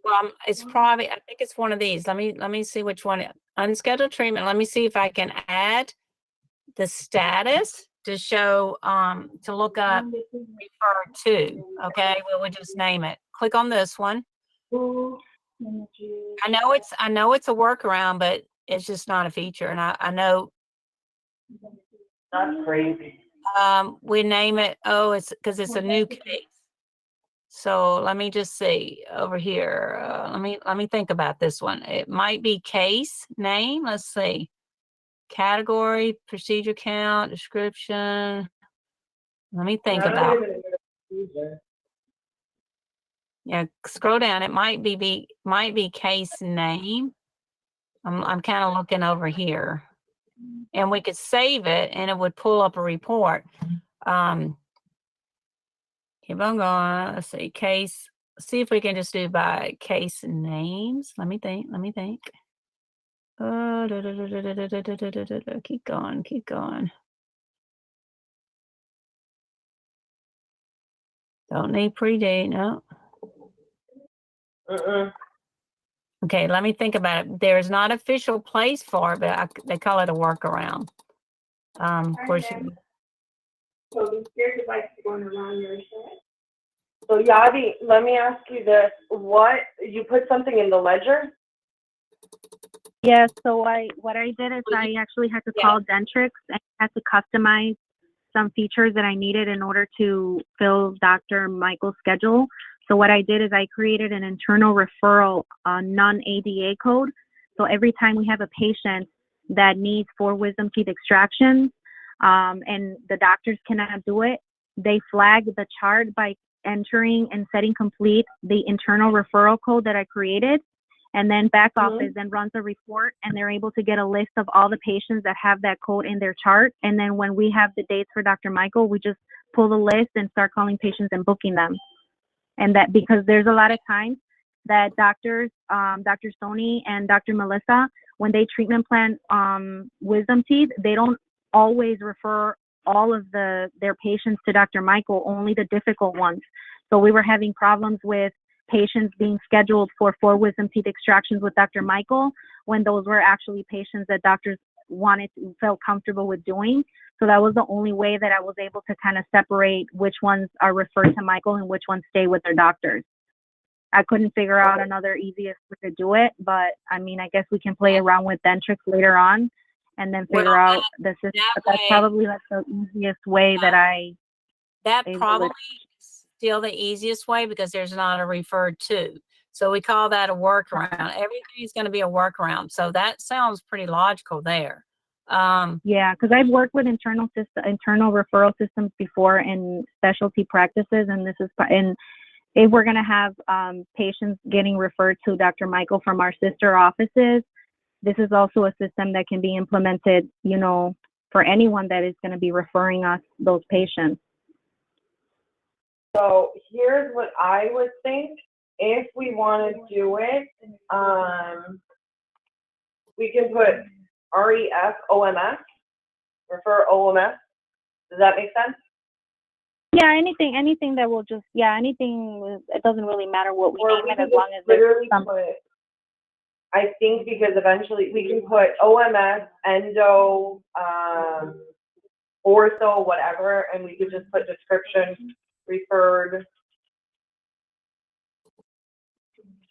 Well, it's probably, I think it's one of these. Let me see which one. Unscheduled treatment. Let me see if I can add the status to show, to look up refer to. Okay, we'll just name it. Click on this one. I know it's a workaround, but it's just not a feature. And I know. That's crazy. We name it, oh, it's because it's a new case. So let me just see over here. Let me think about this one. It might be case name. Let's see. Category, procedure count, description. Let me think about it. Yeah, scroll down. It might be case name. I'm kind of looking over here, and we could save it, and it would pull up a report. Keep on going. Let's see, case. See if we can just do by case names. Let me think. Keep going. Don't need predate, no. Okay, let me think about it. There's not official place for it, but they call it a workaround. Of course, So the scared device is going around your side. So Yadi, let me ask you this. What, you put something in the ledger? Yeah, so what I did is I actually had to call Dentrix and had to customize some features that I needed in order to fill Dr. Michael's schedule. So what I did is I created an internal referral non-ADA code. So every time we have a patient that needs 4 wisdom teeth extractions and the doctors cannot do it, they flag the chart by entering and setting complete the internal referral code that I created. And then back office then runs a report, and they're able to get a list of all the patients that have that code in their chart. And then when we have the dates for Dr. Michael, we just pull the list and start calling patients and booking them. And that because there's a lot of times that doctors, Dr. Sony and Dr. Melissa, when they treatment plan wisdom teeth, they don't always refer all of their patients to Dr. Michael, only the difficult ones. So we were having problems with patients being scheduled for 4 wisdom teeth extractions with Dr. Michael when those were actually patients that doctors felt comfortable with doing. So that was the only way that I was able to kind of separate which ones are referred to Michael and which ones stay with their doctors. I couldn't figure out another easiest way to do it, but I mean, I guess we can play around with Dentrix later on and then figure out the system. But that's probably like the easiest way that probably is still the easiest way because there's not a referred to. So we call that a workaround. Everything is going to be a workaround. So that sounds pretty logical there. Yeah, because I've worked with internal referral systems before in specialty practices, and if we're going to have patients getting referred to Dr. Michael from our sister offices, this is also a system that can be implemented, for anyone that is going to be referring us those patients. So here's what I would think. If we want to do it, we can put REF OMS, refer OMS. Does that make sense? Yeah, anything that will just, anything, it doesn't really matter what we name it as long as literally I think because eventually we can put OMS, endo, ortho, whatever, and we could just put description referred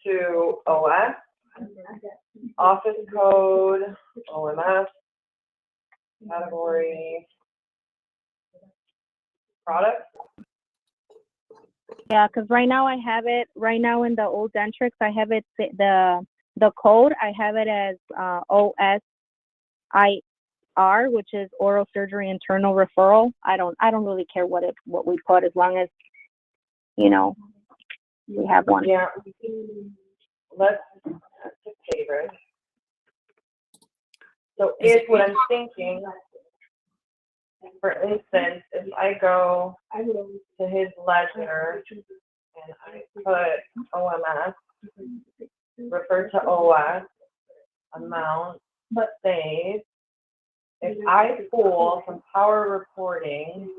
to OS, office code, OMS, category, product. Yeah, because right now I have it, in the old Dentrix, I have it, the code, I have it as OSIR, which is oral surgery internal referral. I don't really care what we put as long as, we have one. Yeah, that's a favorite. So if what I'm thinking, for instance, if I go to his ledger and I put OMS, refer to OS, amount, save, if I pull from power reporting,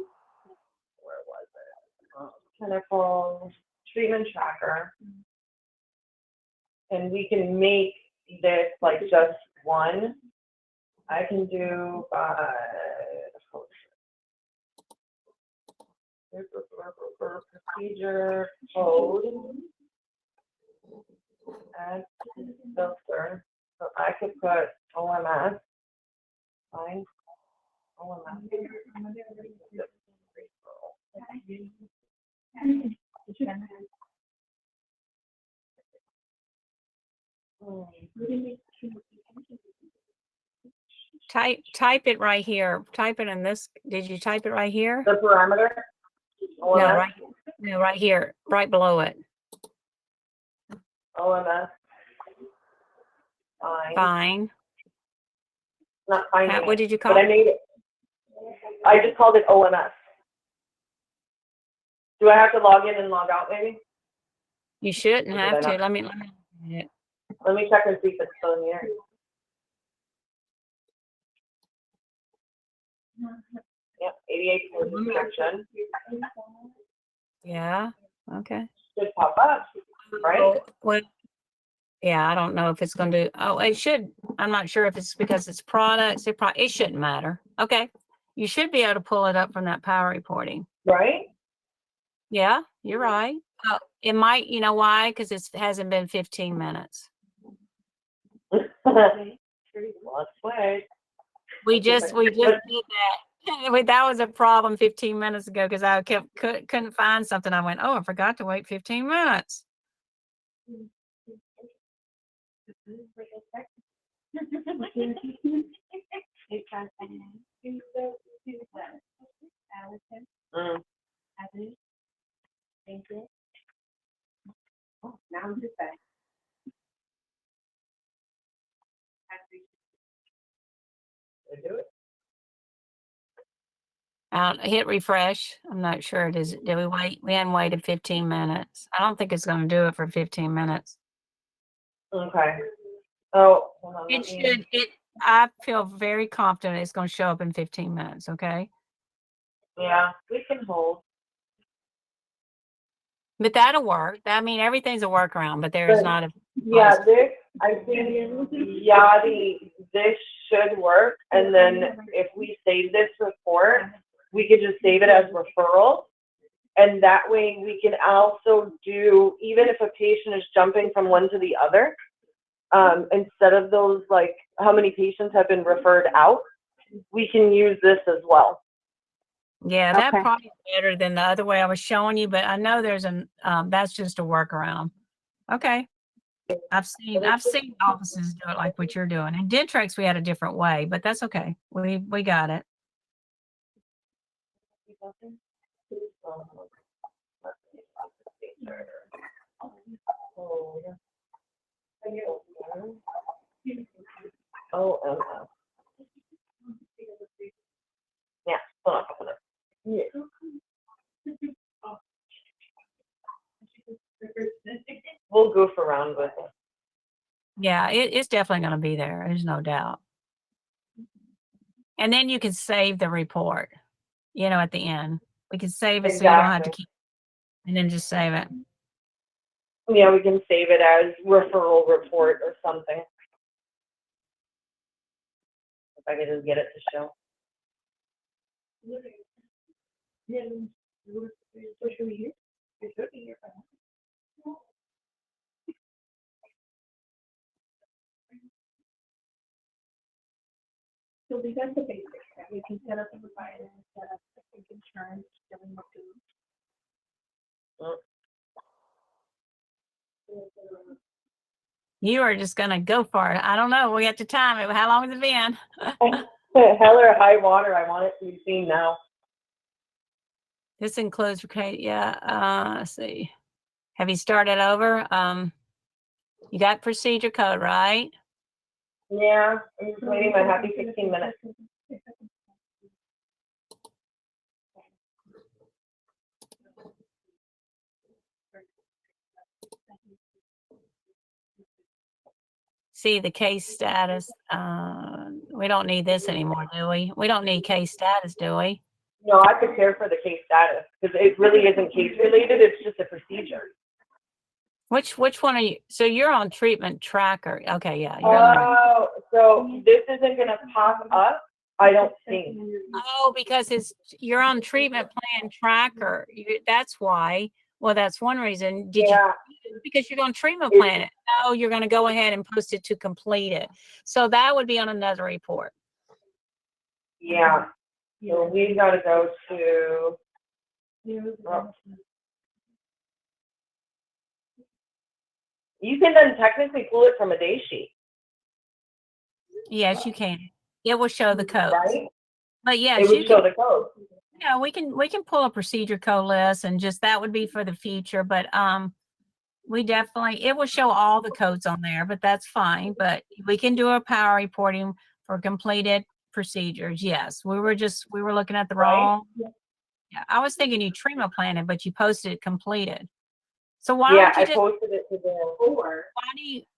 where was it? Clinical treatment tracker, and we can make this like just one. I can do procedure code, add filter. So I could put OMS, fine. Type it right here. Type it in this. Did you type it right here? The parameter? OMS? No, right here, right below it. OMS. Fine. Fine. Not finding What it, did you call but I it? made it. I just called it OMS. Do I have to log in and log out maybe? You shouldn't Or did have I to. not? Let me Let me check and see if it's still in here. Yep, 88 for the section. Yeah. Okay. Should pop up, right? Well, yeah, I don't know if it's going to. Oh, it should. I'm not sure if it's because it's products. It shouldn't matter. Okay. You should be able to pull it up from that power reporting. Right? Yeah, you're right. It might. You know why? Because it hasn't been 15 minutes. Let's wait. We just did that. That was a problem 15 minutes ago because I couldn't find something. I went, oh, I forgot to wait 15 minutes. Now I'm just back. Did I do it? Hit refresh. I'm not sure it is. Did we wait? We hadn't waited 15 minutes. I don't think it's going to do it for 15 minutes. Okay. Oh, hold on. It should. I feel very confident it's going to show up in 15 minutes. Okay. Yeah, we can hold. But that'll work. I mean, everything's a workaround, but there is not a. Yeah, this, I think, this should work. And then if we save this report, we could just save it as referral. And that way we can also do, even if a patient is jumping from one to the other, instead of those, like, how many patients have been referred out, we can use this as well. Yeah, that probably better than the other way I was showing you, but I know there's that's just a workaround. Okay. I've seen offices do it like what you're doing. In Dentrix, we had a different way, but that's okay. We got it. Oh, yeah, hold on. Yeah. We'll goof around with it. Yeah, it's definitely going to be there. There's no doubt. And then you can save the report, at the end. We can save it so you don't have to keep, and then just save it. Yeah, we can save it as referral report or something. If I could just get it to show. So we got the basics, that we can set up a provider, set up the insurance, billing the food. You are just going to go for it. I don't know. We have to time it. How long has it been? Hell or high water, I want it to be seen now. This includes, okay, yeah, let's see. Have you started over? You got procedure code, right? Yeah, I'm just waiting my happy 15 minutes. See the case status. We don't need this anymore, do we? We don't need case status, do we? No, I prepare for the case status because it really isn't case related. It's just a procedure. Which one are you? So you're on treatment tracker. Okay, yeah. Oh, so this isn't going to pop up, I don't think. Oh, because you're on treatment plan tracker. That's why. Well, that's one reason. Did you? Because you're on treatment plan. No, you're going to go ahead and post it to complete it. So that would be on another report. Yeah. So we've got to go to, oh. You can then technically pull it from a day sheet, Yes, you can. It will show the codes. right? But yes, It would you show can. the code. Yeah, we can pull a procedure code list and just that would be for the future. But we definitely it will show all the codes on there, but that's fine. But we can do a power reporting for completed procedures. Yes, we were looking at the wrong. Yeah, I was thinking you treatment planned it, but you posted it completed. So why Yeah, don't you I just posted it to the.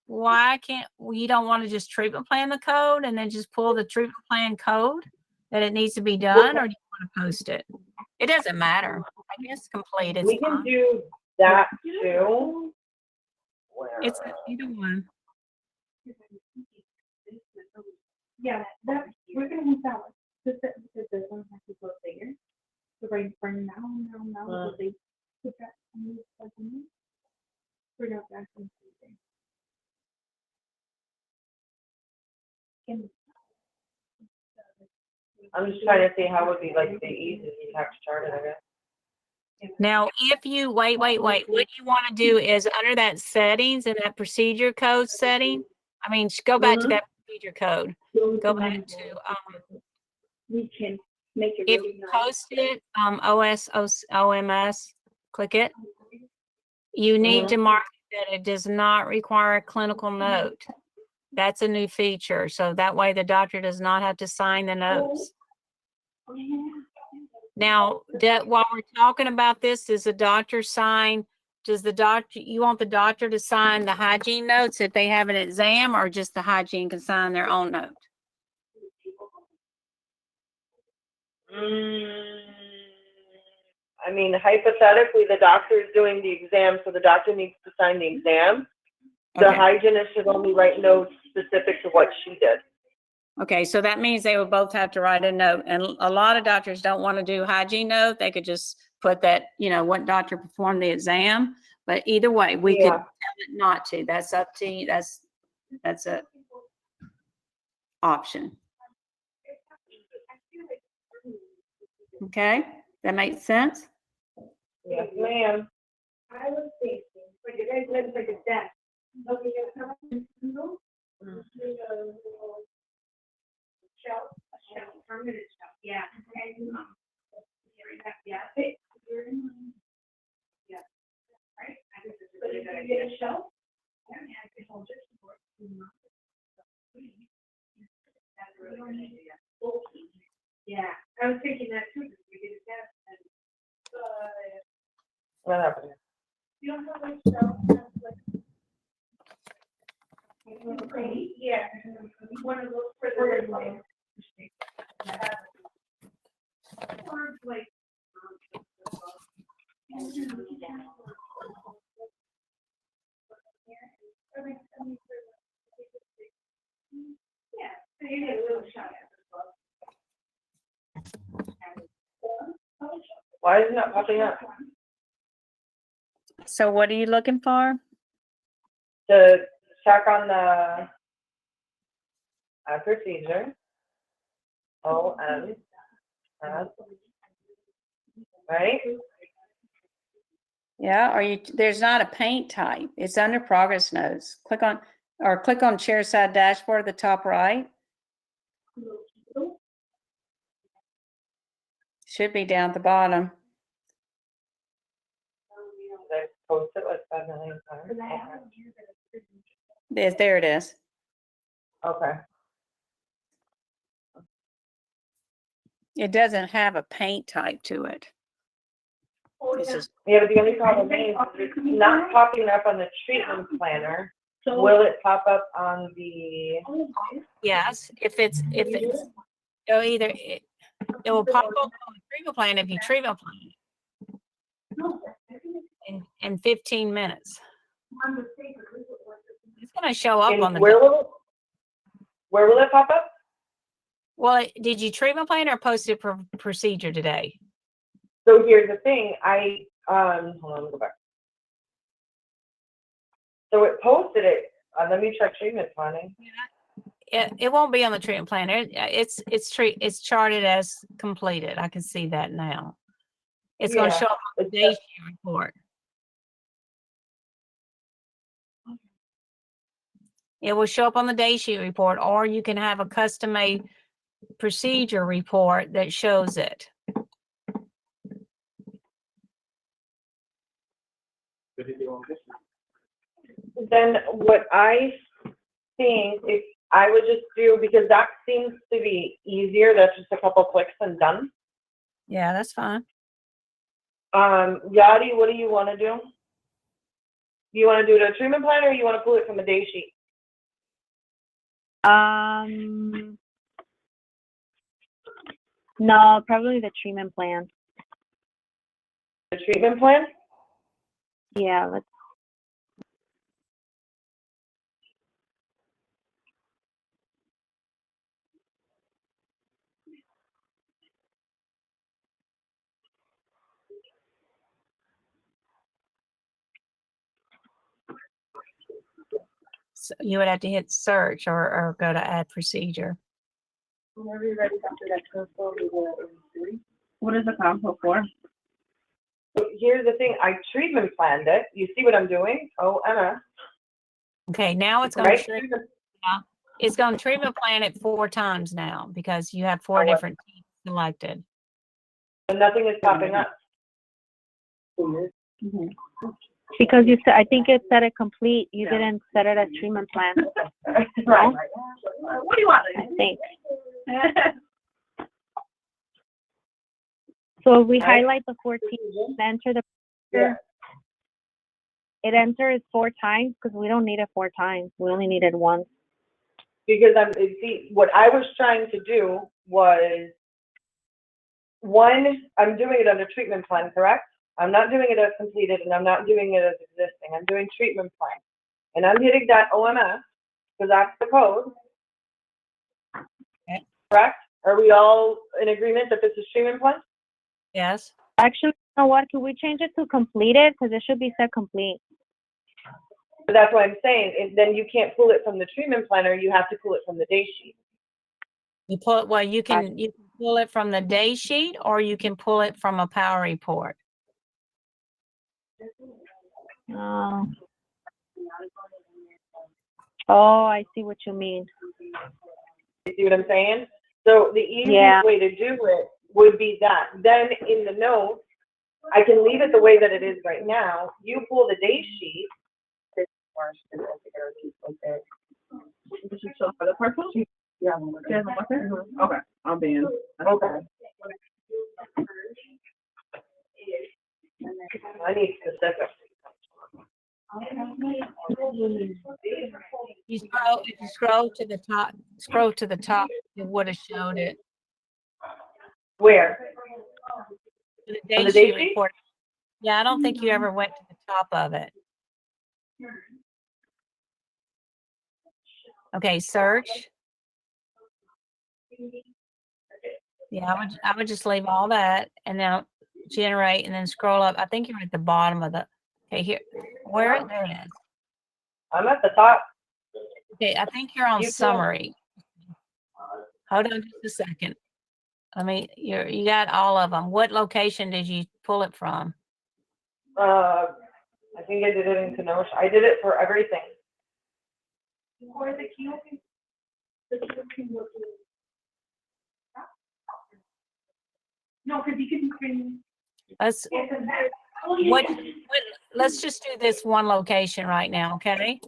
why can't you don't want to just treatment plan the code and then just pull the treatment plan code that it needs to be done, or do you want to post it? It doesn't matter. I guess complete. It's We can fine. do that too. It's either one. Yeah, that, we're gonna move that one, because this one has to go bigger. So right for now, so they put that on this second. We're not back on Tuesday. I'm just trying to see how would be like the easiest tax chart, I guess. Now, if you wait, what you want to do is under that settings and that procedure code setting, I mean, go back to that procedure code. Go back to We can make it if really you nice. post it OMS, click it. You need to mark that it does not require a clinical note. That's a new feature, so that way the doctor does not have to sign the notes. Now, while we're talking about this, does the doctor sign? You want the doctor to sign the hygiene notes if they have an exam, or just the hygiene can sign their own note? I mean, hypothetically, the doctor is doing the exam, so the doctor needs to sign the exam. The Okay. hygienist should only write notes specific to what she did. Okay, so that means they would both have to write a note. And a lot of doctors don't want to do hygiene note. They could just put that, what doctor performed the exam. But either way, we could tell it not to. That's up to you. That's a option. Okay, that makes sense? Yes, ma'am. I was thinking, but you guys look like a desk. Okay, you have shelf, permanent shelf, yeah. And, yeah, yeah. Right? I think it's a really good idea. A shelf? Yeah, I can hold it. That's a really good idea. Yeah, I was thinking that too, because we did a desk and, What happened? you don't have like shelf, yeah, one of those for the like. Or like. Yeah, so you get a little shot at the Why is it not popping up? So what are you looking for? To check on the procedure. OMS. Right? Yeah, there's not a paint type. It's under progress notes. Click on chair side dashboard at the top right. Should be down at the bottom. Did I post it like 5 million times? There it is. Okay. It doesn't have a paint type to it. Yeah, but the only problem is it's not popping up on the treatment planner. Will it pop up on the? Yes, if it's it'll either it will pop up on the treatment plan if you treatment plan in 15 minutes. It's going to show up on the. Where will it pop up? Well, did you treatment plan or post it for procedure today? So here's the thing, hold on, let me go back. So it posted it, let me check treatment planning. it won't be on the treatment plan. It's charted as completed. I can see that now. It's going to Yeah, show up on the day sheet report. It will show up on the day sheet report, or you can have a custom-made procedure report that shows it. Then what I think if I would just do, because that seems to be easier, that's just a couple clicks and done. Yeah, that's fine. Yadi, what do you want to do? Do you want to do it a treatment plan or you want to pull it from the day sheet? No, probably the treatment plan. The treatment plan? Yeah, let's. So you would have to hit search or go to add procedure. Whenever you're ready after that console, What is the console for? so here's the thing, I treatment planned it. You see what I'm doing? Oh, Emma. Okay, now it's going Right? to it's going to treatment plan it 4 times now because you have 4 Oh, what? different teams selected. And nothing is popping up. Because you said, I think it said it complete. You didn't set it as treatment plan. Right. No? What do you want? I think. So if we Right. highlight the 14, enter the Yeah. it enters 4 times because we don't need it 4 times. We only need it once. Because see, what I was trying to do was, one, I'm doing it under treatment plan, correct? I'm not doing it as completed and I'm not doing it as existing. I'm doing treatment plan. And I'm hitting that OMS because that's the code. Okay. Correct? Are we all in agreement that this is treatment plan? Yes. Actually, you know what? Can we change it to completed? Because it should be set complete. So that's what I'm saying. Then you can't pull it from the treatment planner. You have to pull it from the day sheet. You pull it, well, you can pull it from the day sheet or you can pull it from a power report. Oh. Oh, I see what you mean. You see what I'm saying? So the easiest Yeah. way to do it would be that. Then in the notes, I can leave it the way that it is right now. You pull the day sheet. This is still for the parcel? Yeah. Okay, I'll be in. Okay. I need specifics. If you scroll to the top, it would have showed it. Where? The On day the day sheet sheet? report. Yeah, I don't think you ever went to the top of it. Okay, search. Yeah, I would just leave all that and now generate and then scroll up. I think you're at the bottom of the, okay, here, there it is. I'm at the top. Okay, I think you're on You summary. Hold on just a second. I mean, you got all of them. What location did you pull it from? I think I did it in Kenosha. I did it for everything. Or the key open? The key open will do. No, because you can bring. Let's let's just do this one location right now, okay?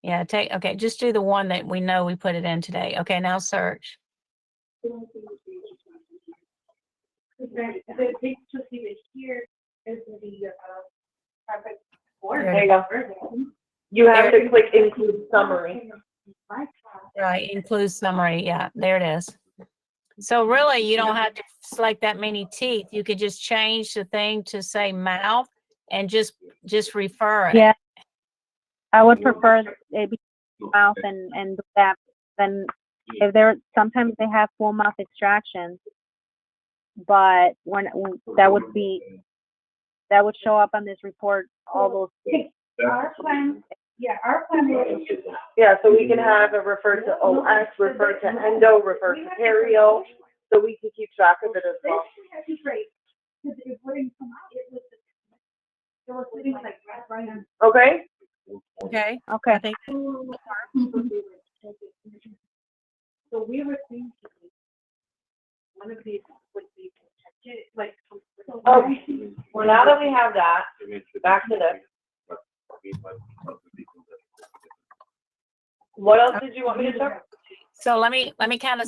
Yeah, okay, just do the one that we know we put it in today. Okay, now search. The big to see it here is the traffic order. There you go. You have to click include summary. Right, include summary. Yeah, there it is. So really, you don't have to select that many teeth. You could just change the thing to say mouth and just refer it. Yeah. I would prefer it be mouth and that. Then if sometimes they have full mouth extraction, but when that would show up on this report, all those Our plan, yeah, our plan was. Yeah, so we can have a refer to OS, refer to endo, refer to perio, so we can keep track of it as well. This is great, because it wouldn't come out, it was sitting like right on. Okay? Okay. Okay. I think So we were thinking, one of these would be protected, like. Okay. Well, now that we have that, back to this. What else did you want me to check? so. Let me kind of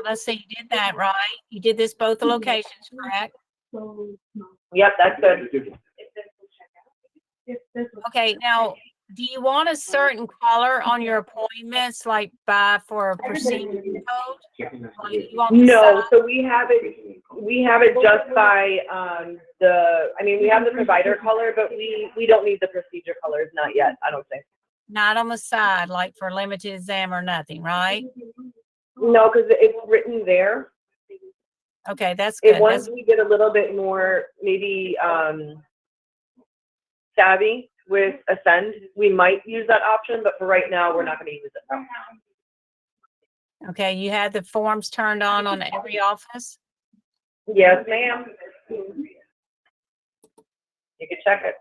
let's see. You did that right. You did this both the locations, correct? Yep, that's good. Okay. Now, do you want a certain color on your appointments, like for a procedure code? Like you want the No, size? so we have it just by, we have the provider color, but we don't need the procedure colors, not yet, I don't think. Not on the side, like for limited exam or nothing, right? No, because it's written there. Okay, that's good. And once we get a little bit more, maybe, savvy with Ascend, we might use that option, but for right now, we're not gonna use it. Okay, you had the forms turned on every office? Yes, ma'am. You can check it.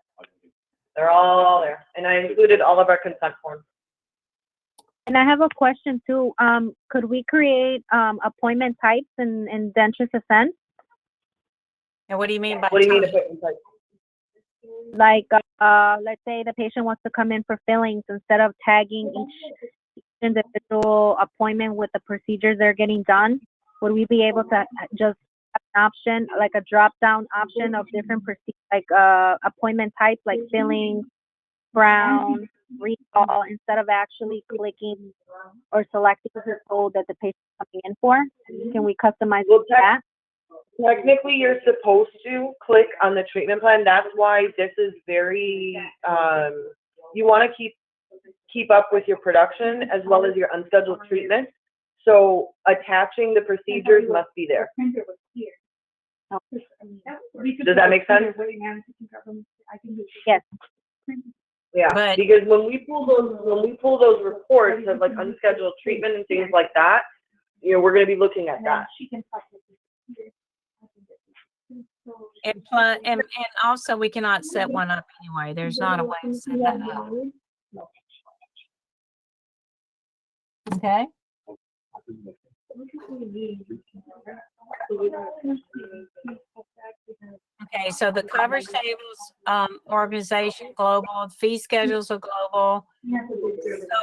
They're all there, and I included all of our consent forms. And I have a question too. Could we create appointment types in Dentrix Ascend? And what do you mean by What do you mean type? appointment type? Like, let's say the patient wants to come in for fillings, instead of tagging each individual appointment with the procedures they're getting done, would we be able to just have an option, like a drop-down option of different appointment types, like fillings, brown, recall, instead of actually clicking or selecting the code that the patient's coming in for? Can we customize that? Technically, you're supposed to click on the treatment plan. That's why this is very, you want to keep up with your production as well as your unscheduled treatment. So attaching the procedures must be there. Does that make sense? Yes. Yeah, because when we pull those reports of like unscheduled treatment and things like that, we're going to be looking at that. And also we cannot set one up anyway. There's not a way to set that up. Okay. Okay, so the coverage tables, organization global, fee schedules are global. So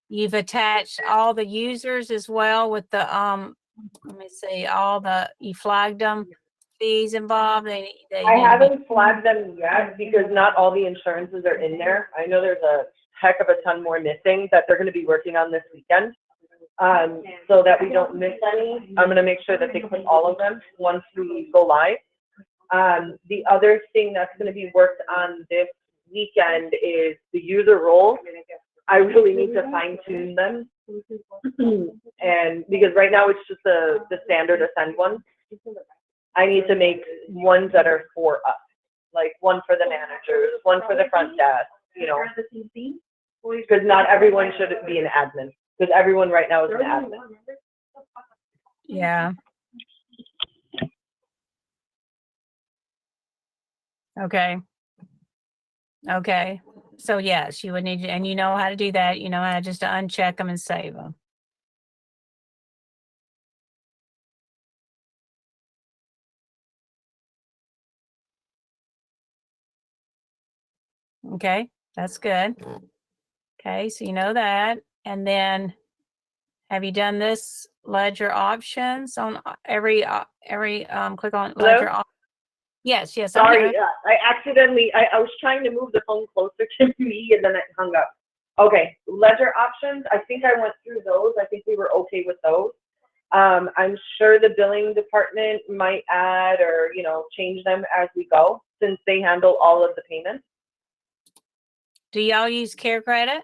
you've attached all the users as well with the let me see, you flagged them, fees involved. They I haven't flagged them yet because not all the insurances are in there. I know there's a heck of a ton more missing that they're going to be working on this weekend. So that we don't miss any, I'm going to make sure that they put all of them once we go live. The other thing that's going to be worked on this weekend is the user roles. I really need to fine tune them. And because right now it's just the standard Ascend ones. I need to make ones that are for us, like one for the managers, one for the front desk, because not everyone should be an admin, because everyone right now is an admin. Yeah. Okay. Okay. So yes, you would need to, and you know how to do that. You know how just to uncheck them and save them. Okay, that's good. Okay, so you know that. And then have you done this ledger options on every click on ledger? Yes, I'm Sorry, here. I was trying to move the phone closer to me and then it hung up. Okay, ledger options, I think I went through those. I think we were okay with those. I'm sure the billing department might add or, change them as we go since they handle all of the payments. Do y'all use Care Credit?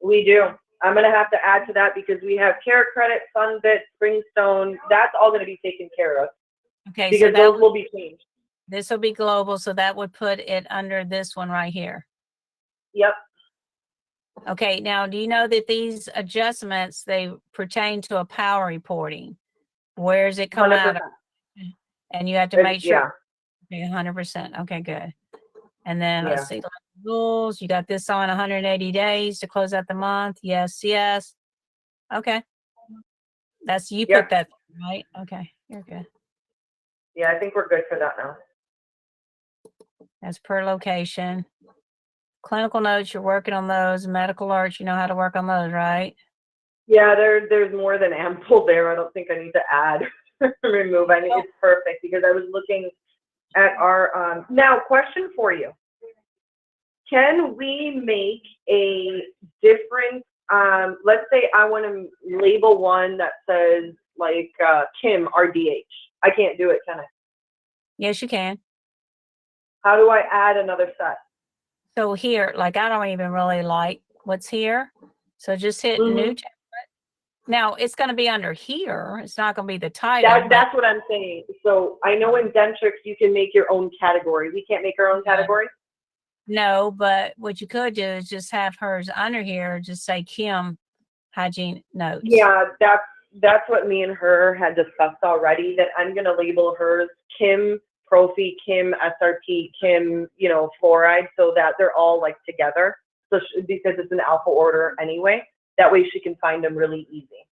We do. I'm going to have to add to that because we have Care Credit, Sunbit, Springstone. That's all going to be taken care of. Okay, because so those will be changed. This will be global, so that would put it under this one right here. Yep. Okay, now do you know that these adjustments, they pertain to a power reporting? Where does it come out of? 100%. And you have to make Yeah. sure. Okay, 100%. Okay, good. And then Yeah. let's see, rules, you got this on 180 days to close out the month. Yes, yes. Okay. That's, you Yep. put that, right? Okay, you're good. Yeah, I think we're good for that now. That's per location. Clinical notes, you're working on those. Medical alerts, you know how to work on those, right? Yeah, there's more than ample there. I don't think I need to add or remove. I mean, it's perfect because I was looking at our, now question for you. Can we make a different, let's say I want to label one that says like Kim RDH. I can't do it, can I? Yes, you can. How do I add another set? So here, like, I don't even really like what's here. So just hit new template. Now it's going to be under here. It's not going to be the title. That's what I'm saying. So I know in Dentrix you can make your own category. We can't make our own category? No, but what you could do is just have hers under here, just say Kim hygiene notes. Yeah, that's what me and her had discussed already, that I'm going to label hers Kim Prophy, Kim SRP, Kim, you know, fluoride, so that they're all like together. So because it's an alpha order anyway, that way she can find them really easy.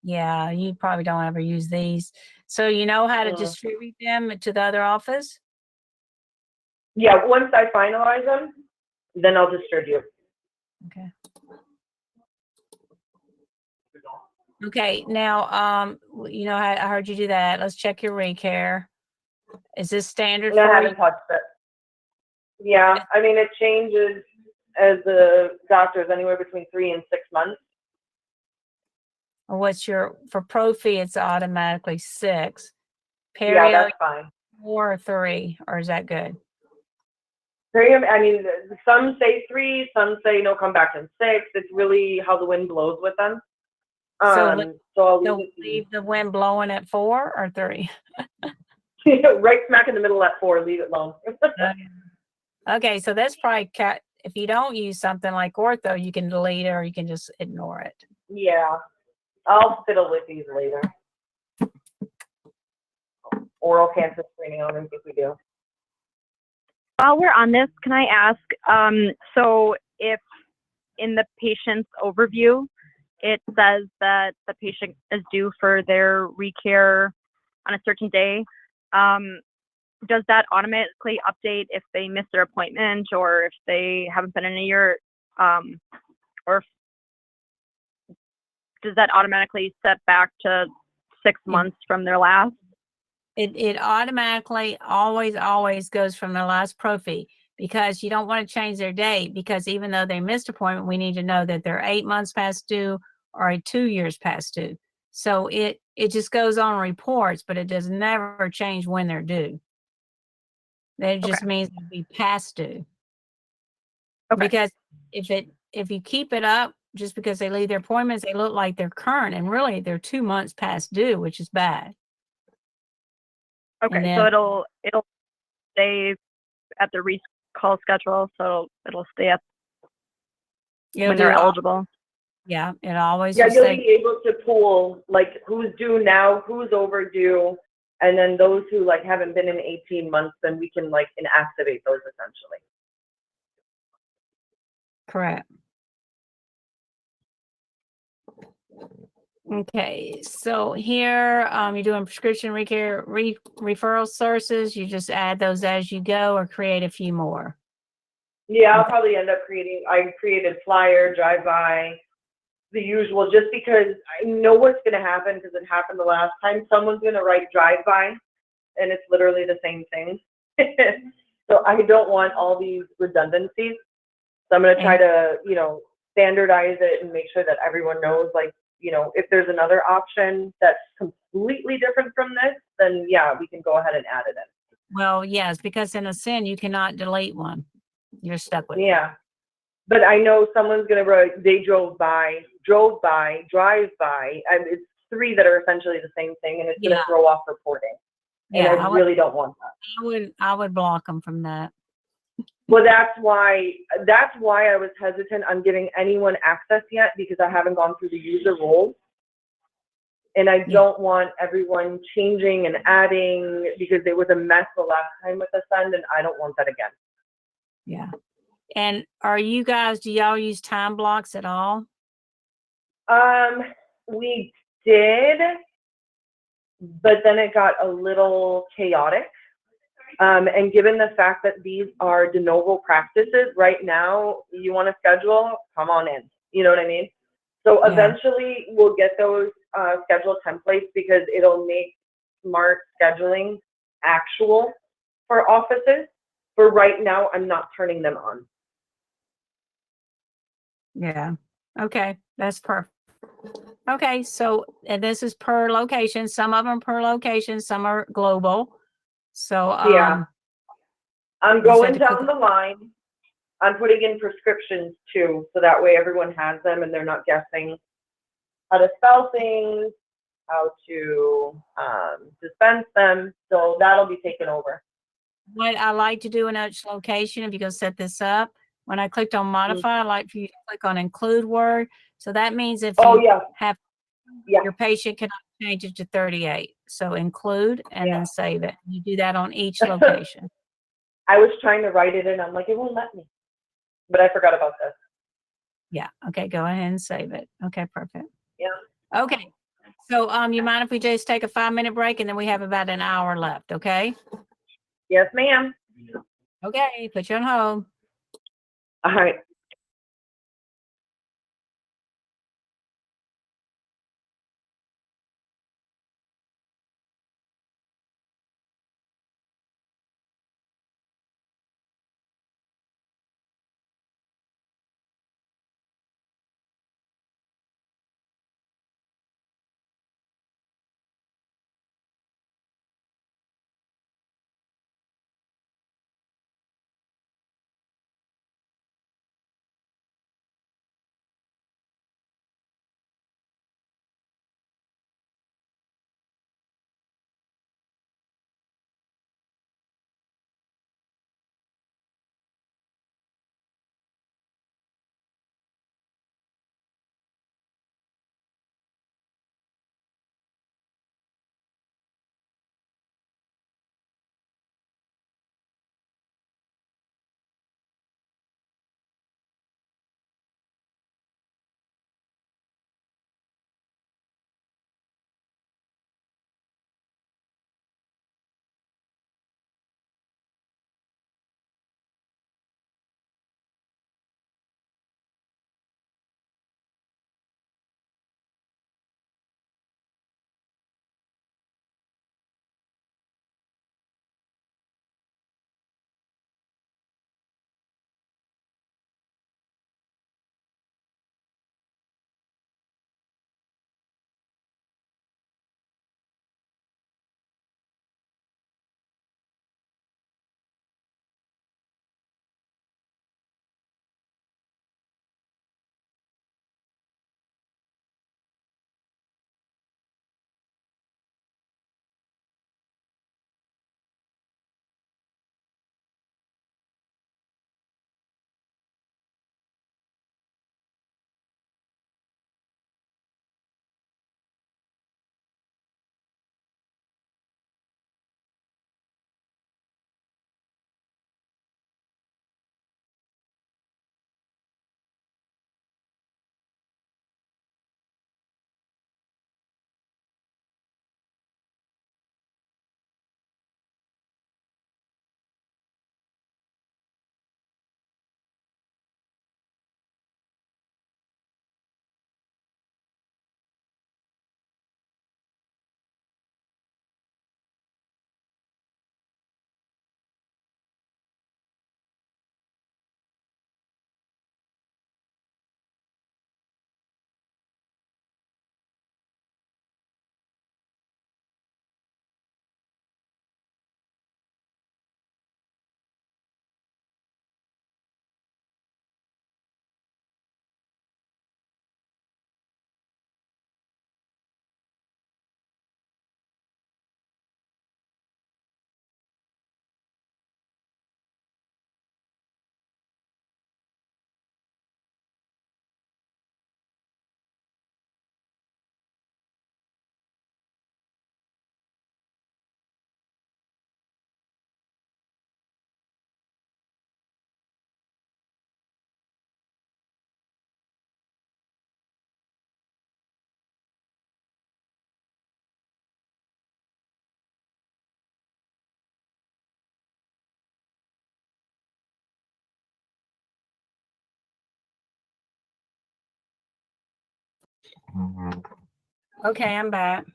Yeah, you probably don't ever use these. So you know how to distribute them to the other office? Yeah, once I finalize them, then I'll distribute. Okay. Okay, now, you know, I heard you do that. Let's check your recare. Is this standard I for haven't you? touched it. Yeah, I mean, it changes as the doctors anywhere between 3 and 6 months. Or what's your, for Prophy, it's automatically 6. Yeah, Perio, that's fine. 4 or 3, or is that good? I mean, some say 3, some say no, come back in 6. It's really how the wind blows with them. So I'll leave the wind blowing at 4 or 3? right smack in the middle at 4, leave it alone. Okay, so that's probably if you don't use something like ortho, you can delete it or you can just ignore it. Yeah, I'll fiddle with these later. Oral cancer screening, I don't think we do. While we're on this, can I ask, so if in the patient's overview, it says that the patient is due for their recare on a certain day, does that automatically update if they miss their appointment or if they haven't been in a year, or does that automatically set back to 6 months from their last? It automatically always goes from their last prophy, because you don't want to change their date, because even though they missed appointment, we need to know that they're 8 months past due or 2 years past due. So it just goes on reports, but it does never change when they're due. That just means they'll be past due. Okay. Because if you keep it up just because they leave their appointments, they look like they're current, and really they're 2 months past due, which is bad. Okay, so it'll stay at the recall schedule, so it'll stay at when they're eligible. Yeah, it always. Yeah, will you'll say, be able to pool like who's due now, who's overdue, and then those who like haven't been in 18 months, then we can like inactivate those essentially. correct. Okay, so here you're doing prescription recare referral sources. You just add those as you go, or create a few more. Yeah, I'll probably end up I created flyer, drive-by, the usual, just because I know what's going to happen, because it happened the last time. Someone's going to write drive-by, and it's literally the same thing. So I don't want all these redundancies. So I'm going to try to, you know, standardize it and make sure that everyone knows, like, you know, if there's another option that's completely different from this, then yeah, we can go ahead and add it in. Well, yes, because in a SIN, you cannot delete one. You're stuck with it. Yeah. But I know someone's going to write, they drove by, drive by, and it's 3 that are essentially the same thing, and it's going to throw off reporting. And Yeah, I really don't want that. I would block them from that. Well, that's why I was hesitant on giving anyone access yet, because I haven't gone through the user roles. And I don't want everyone changing and adding, because it was a mess the last time with Ascend, and I don't want that again. Yeah. And do y'all use time blocks at all? We did, but then it got a little chaotic. And given the fact that these are de novo practices, right now, you want to schedule, come on in. You know what I mean? So eventually we'll get those schedule templates, because it'll make smart scheduling actual for offices. For right now, I'm not turning them on. Yeah. Okay. That's perfect. Okay. So, and this is per location. Some of them per location, some are global. So, Yeah. I'm you just going have to down the line. I'm putting in prescriptions too, so that way everyone has them and they're not guessing how to spell things, how to dispense them. So that'll be taken over. What I like to do in each location, if you go set this up, when I clicked on modify, I like for you to click on include word. So that means if you have your patient cannot change it to 38. So include and then save it. You do that on each location. I was trying to write it in. I'm like, it won't let me. But I forgot about this. Yeah. Okay. Go ahead and save it. Okay. Perfect. Yeah. Okay. So you mind if we just take a 5-minute break, and then we have about an hour left? Okay. Yes, ma'am. Okay. Put you on hold. All right. Okay, I'm back.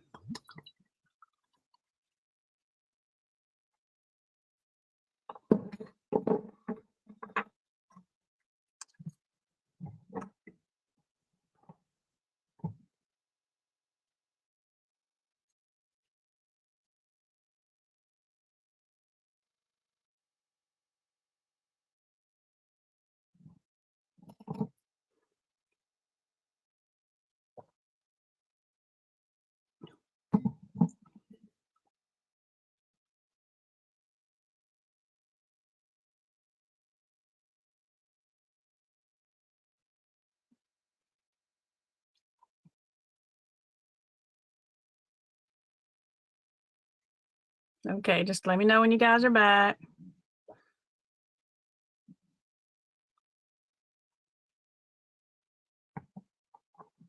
Okay, just let me know when you guys are back.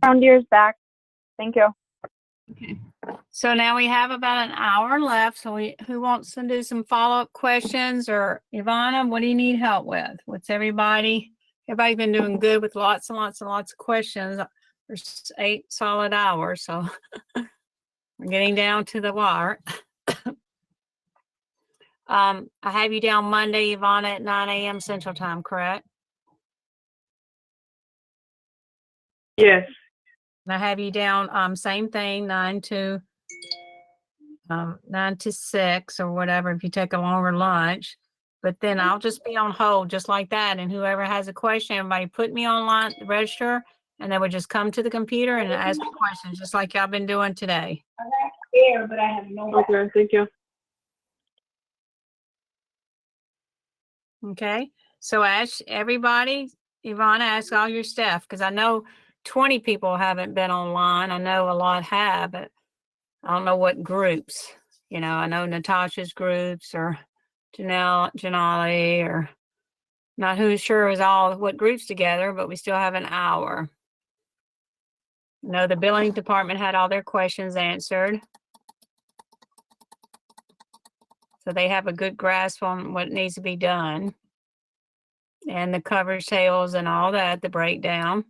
Round years back. Thank you. Okay. So now we have about an hour left. So who wants to do some follow-up questions? Or Ivana, what do you need help with? What's everybody's been doing good with lots and lots and lots of questions. There's 8 solid hours, so we're getting down to the wire. I have you down Monday, Ivana, at 9 a.m. Central Time, correct? Yes. And I have you down, same thing, 9 to 6 or whatever, if you take a longer lunch. But then I'll just be on hold just like that. And whoever has a question, everybody put me online, register, and they would just come to the computer and ask me questions, just like y'all been doing today. I'm not scared, but I have no. Okay, thank you. Okay, so ask everybody, Ivana, ask all your staff, because I know 20 people haven't been online. I know a lot have, but I don't know what groups. You know, I know Natasha's groups or Janali, or not who sure is all what groups together, but we still have an hour. I know the billing department had all their questions answered. So they have a good grasp on what needs to be done. And the coverage tables and all that, the breakdown.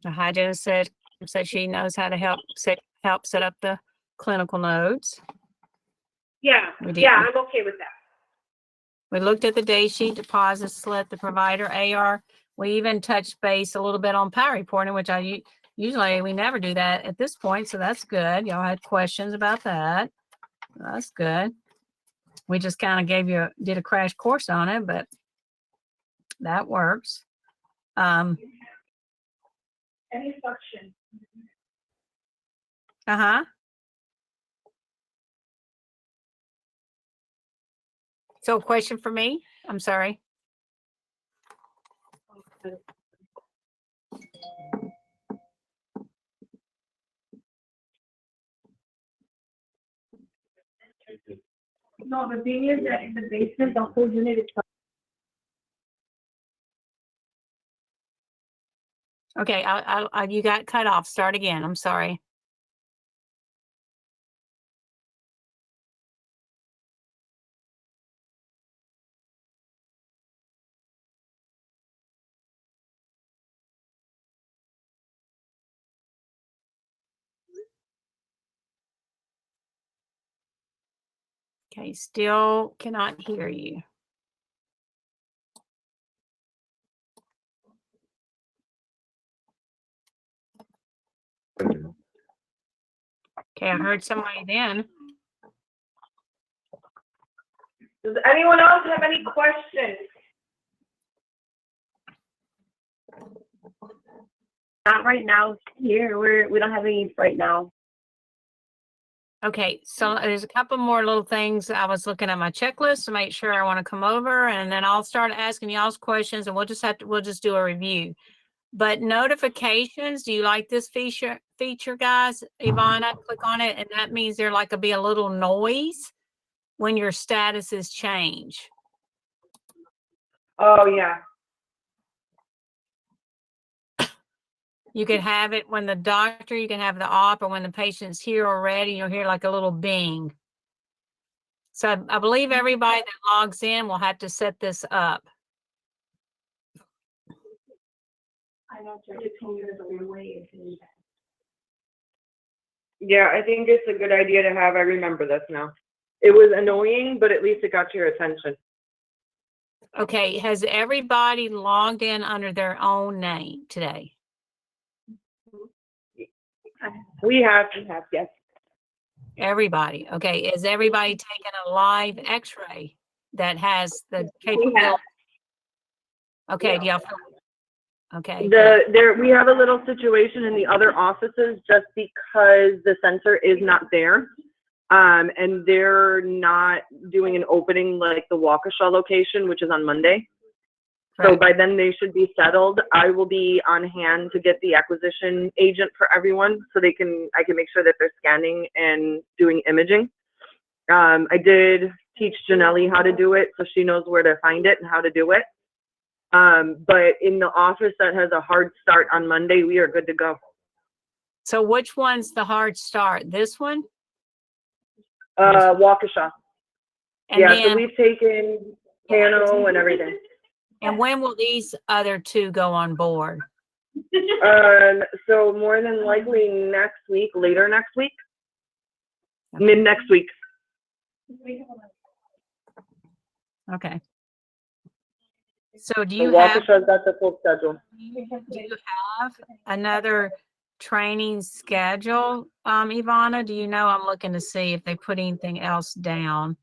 The hygienist said she knows how to help set up the clinical notes. Yeah, We did. yeah, I'm okay with that. We looked at the day sheet, deposit slip, the provider AR. We even touched base a little bit on power reporting, which usually we never do that at this point. So that's good. Y'all had questions about that. That's good. We just kind of did a crash course on it, but that works. Any suction. Uh-huh. So a question for me? I'm sorry. No, the thing is that in the basement, the whole unit is. Okay, you got cut off. Start again. I'm sorry. Okay, still cannot hear you. Okay, I heard somebody then. Does anyone else have any questions? Not right now here. We don't have any right now. Okay, so there's a couple more little things. I was looking at my checklist to make sure I want to come over, and then I'll start asking y'all's questions, and we'll just do a review. But notifications, do you like this feature, guys? Ivana, click on it, and that means there be a little noise when your statuses change. Oh, yeah. You can have it when you can have the op, or when the patient's here already, you'll hear like a little bing. So I believe everybody that logs in will have to set this up. Yeah, I think it's a good idea to have. I remember this now. It was annoying, but at least it got your attention. Okay, has everybody logged in under their own name today? We have, yes. Everybody. Okay, is everybody taking a live x-ray that has the capability? Okay, do y'all feel? Okay, good. We have a little situation in the other offices just because the sensor is not there. And they're not doing an opening like the Waukesha location, which is on Monday. So by then they should be settled. I will be on hand to get the acquisition agent for everyone so I can make sure that they're scanning and doing imaging. I did teach Janelle how to do it, so she knows where to find it and how to do it. But in the office that has a hard start on Monday, we are good to go. So which one's the hard start? This one? Waukesha. And Yeah, then, so we've taken Pano and everything. and when will these other two go on board? So more than likely next week, later next week, mid next week. Okay. So do So you have, Waukesha's got the full schedule. do you have another training schedule, Ivana? Do you know? I'm looking to see if they put anything else down,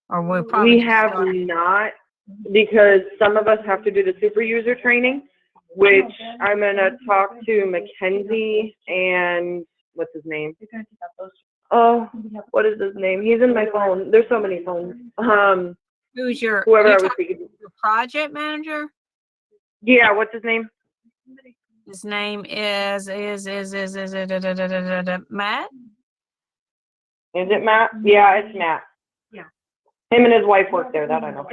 or we'll probably. We have not, because some of us have to do the super user training, which I'm gonna talk to Mackenzie and what's his name? Oh, what is his name? He's in my phone. There's so many phones. Who's your Whoever I you're was talking speaking to. to your project manager? Yeah, what's his name? His name is Matt? Is it Matt? Yeah, it's Matt. Yeah. Him and his wife work there, that I know.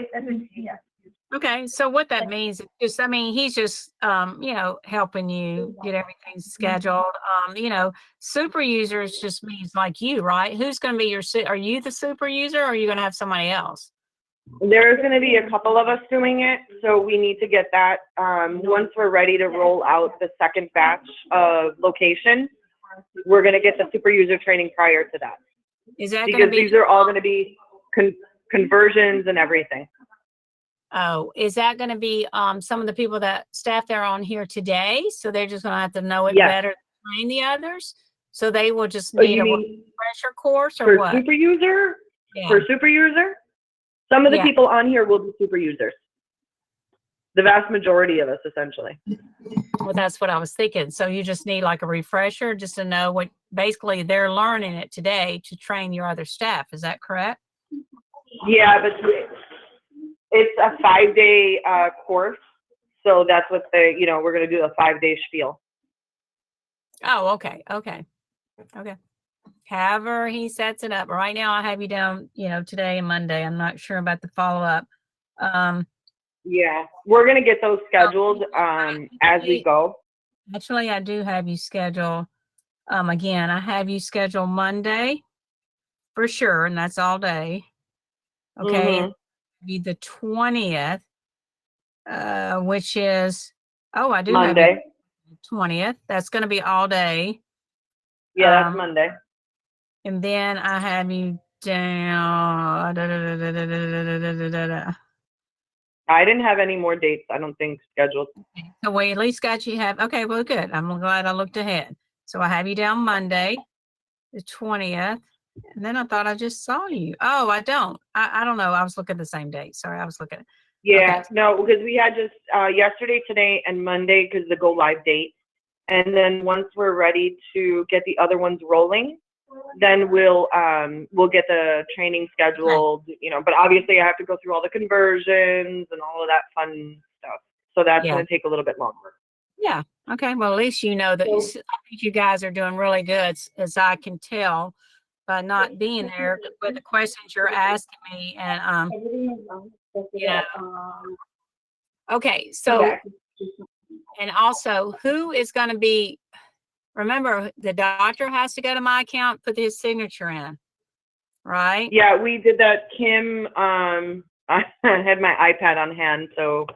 Okay, so what that means is just, I mean, he's just, you know, helping you get everything scheduled. You know, super users just means like you, right? Who's going to be your, are you the super user, or are you going to have somebody else? There's going to be a couple of us doing it, so we need to get that. Once we're ready to roll out the second batch of locations, we're going to get the super user training prior to that. Is that going to Because be? these are all going to be conversions and everything. Oh, is that going to be some of the people that staff there on here today? So they're just going to have to know it better to train the others. So they will just need a refresher course, or for what? super user? Yeah. For super user? Some of the people on here will be super users. The vast majority of us, essentially. Well, that's what I was thinking. So you just need like a refresher just to know what basically they're learning it today to train your other staff. Is that correct? Yeah, but it's a 5-day course. So that's what we're going to do a 5-day spiel. Oh, okay. Okay. Okay. However he sets it up. Right now I have you down, you know, today and Monday. I'm not sure about the follow-up. Yeah, we're going to get those scheduled as we go. Actually, I do have you scheduled. Again, I have you scheduled Monday for sure, and that's all day. Okay. Mhm. Be the 20th, which is, oh, I do Monday. have you 20th. That's going to be all day. Yeah, that's Monday. And then I have you down. I didn't have any more dates, I don't think, scheduled. So we at least got you have, okay, well, good. I'm glad I looked ahead. So I have you down Monday, the 20th. And then I thought I just saw you. Oh, I don't. I don't know. I was looking at the same date. Sorry, I was looking. Yeah, Okay. no, because we had just yesterday, today, and Monday because the go live date. And then once we're ready to get the other ones rolling, then we'll get the training scheduled, but obviously I have to go through all the conversions and all of that fun stuff. So that's going to take a little bit longer. Yeah. Okay. Well, at least you know that I think you guys are doing really good, as I can tell by not being there with the questions you're asking me. And, okay. So, and also who is going to be, remember the doctor has to go to my account, put his signature in, right? Yeah, we did that. Kim, I had my iPad on hand, so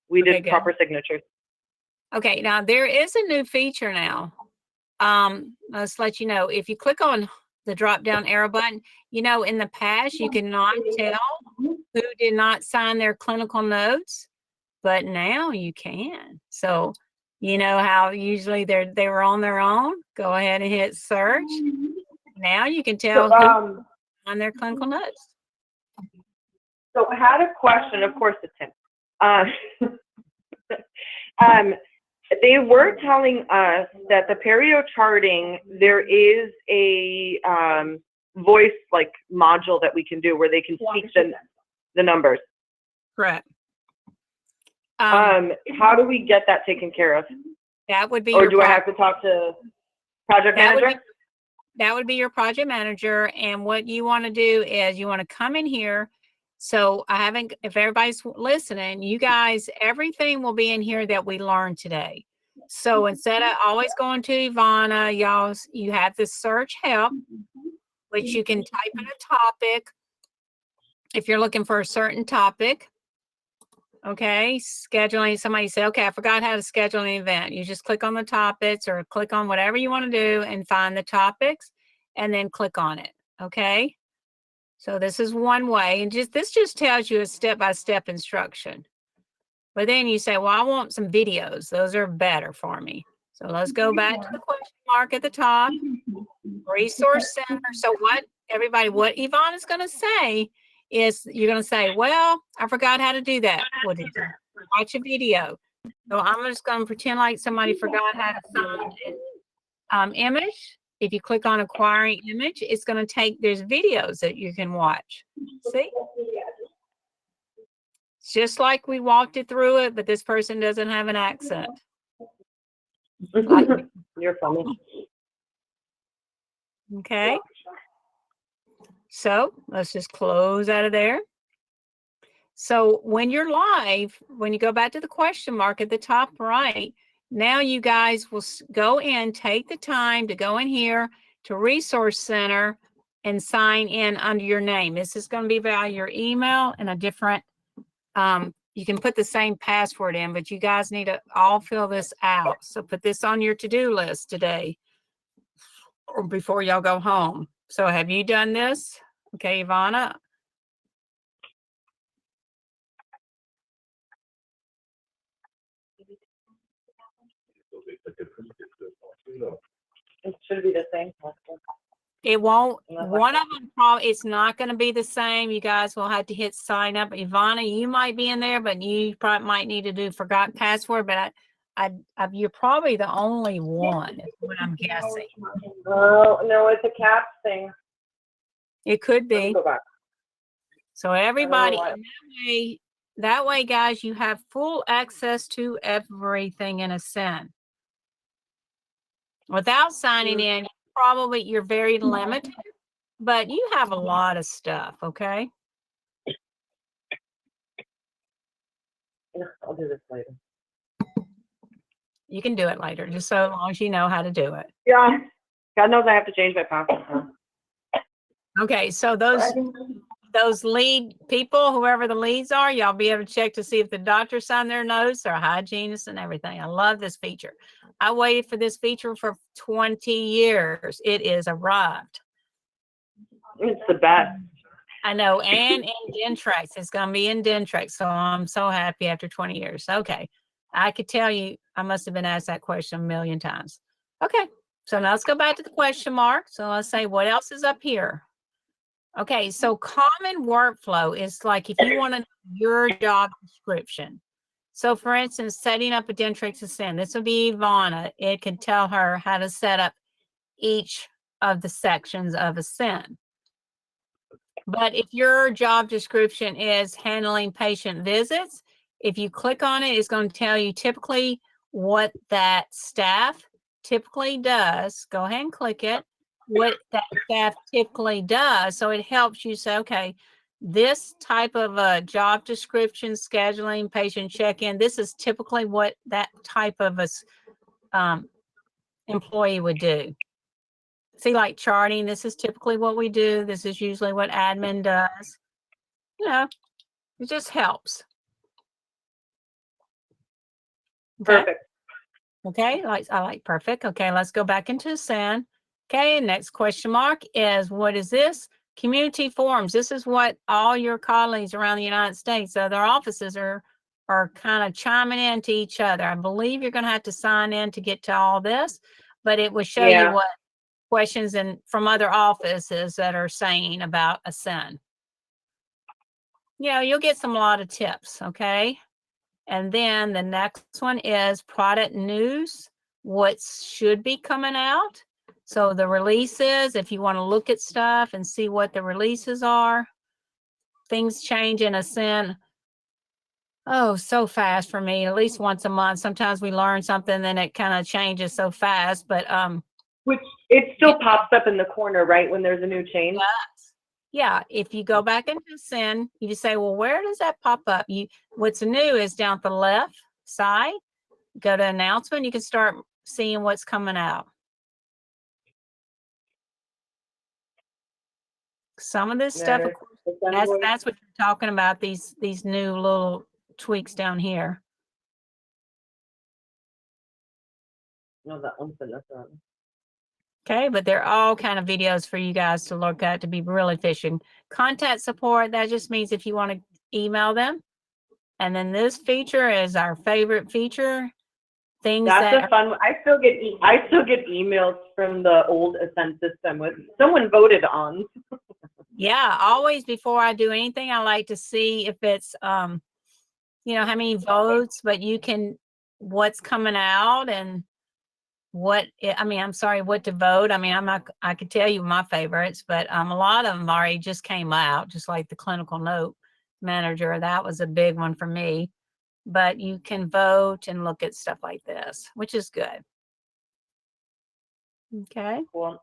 we did proper signatures. Okay, now there is a new feature now. Let's let you know, if you click on the drop down arrow button, you know, in the past, you cannot tell who did not sign their clinical notes, but now you can. So, you know how usually they were on their own? Go ahead and hit search. Now you can tell who on their clinical notes. So I had a question, of course it's him. They were telling us that the perio charting, there is a voice like module that we can do where they can speak the numbers. Correct. How do we get that taken care of? That would be Or your do I have to talk to project manager? That would be your project manager. And what you want to do is you want to come in here. So if everybody's listening, you guys, everything will be in here that we learned today. So instead of always going to Ivana, you have this search help, which you can type in a topic if you're looking for a certain topic. Okay, scheduling, somebody said, okay, I forgot how to schedule an event. You just click on the topics or click on whatever you want to do and find the topics and then click on it. Okay, so this is one way, and this just tells you a step-by-step instruction. But then you say, well, I want some videos. Those are better for me. So let's go back to the question mark at the top, resource center. So what Yvonne is going to say is you're going to say, well, I forgot how to do that. What did you watch a video? So I'm just going to pretend like somebody forgot how to find an image. If you click on acquiring image, it's going to take, there's videos that you can watch. See? It's just like we walked it through it, but this person doesn't have an accent. You're funny. Okay. So let's just close out of there. So when you're live, when you go back to the question mark at the top right, now you guys will go in, take the time to go in here to Resource Center and sign in under your name. This is going to be via your email and a different, you can put the same password in, but you guys need to all fill this out. So put this on your to-do list today or before y'all go home. So have you done this? Okay, Ivana. It should be the same. It won't, one of them probably, it's not going to be the same. You guys will have to hit sign up. Ivana, you might be in there, but you probably might need to do forgot password, but you're probably the only one, is what I'm guessing. Oh, no, it's a cap thing. It could Let me be. go back. So everybody, why. and that way, guys, you have full access to everything in a sense. Without signing in, you're very limited, but you have a lot of stuff, okay? I'll do this later. You can do it later, just so long as you know how to do it. Yeah. God knows I have to change my password. Okay, so those lead people, whoever the leads are, y'all be able to check to see if the doctor signed their notes or hygienists and everything. I love this feature. I waited for this feature for 20 years. It is arrived. It's the best. I know, and in Dentrix. It's going to be in Dentrix, so I'm so happy after 20 years. Okay, I could tell you, I must have been asked that question a million times. Okay, so now let's go back to the question mark. So let's say, what else is up here? Okay, so common workflow is like if you want to know your job description. So for instance, setting up a Dentrix Ascend, this would be Ivana. It could tell her how to set up each of the sections of Ascend. But if your job description is handling patient visits, if you click on it, it's going to tell you typically what that staff typically does. Go ahead and click it. What that staff typically does. So it helps you say, okay, this type of a job description, scheduling, patient check-in, this is typically what that type of a employee would do. See, like charting, this is typically what we do. This is usually what admin does. You know, it just helps. Okay? Perfect. Okay, I like perfect. Okay, let's go back into Sin. Okay, next question mark is, what is this? Community forums. This is what all your colleagues around the United States, other offices are kind of chiming in to each other. I believe you're going to have to sign in to get to all this, but it will show you what questions and from other offices that are saying about a sin. You know, you'll get a lot of tips, okay? And then the next one is product news. What should be coming out? So the releases, if you want to look at stuff and see what the releases are, things change in a sin. Oh, so fast for me, at least once a month. Sometimes we learn something, then it kind of changes so fast, but which it still pops up in the corner, right, when there's a new change? Yeah, if you go back into Sin, you just say, well, where does that pop up? What's new is down at the left side. Go to announcement, you can start seeing what's coming out. Some of this stuff, of course, that's what you're talking about, these new little tweaks down here. No, that one's the next one. Okay, but they're all kind of videos for you guys to look at to be really efficient. Contact support, that just means if you want to email them. And then this feature is our favorite feature. Things That's a fun one. I still get emails from the old Ascend system with someone voted on. Yeah, always before I do anything, I like to see if it's you know, how many votes, but you can what's coming out and what to vote. I mean, I could tell you my favorites, but a lot of them already just came out, just like the clinical note manager. That was a big one for me. But you can vote and look at stuff like this, which is good. Okay. Cool.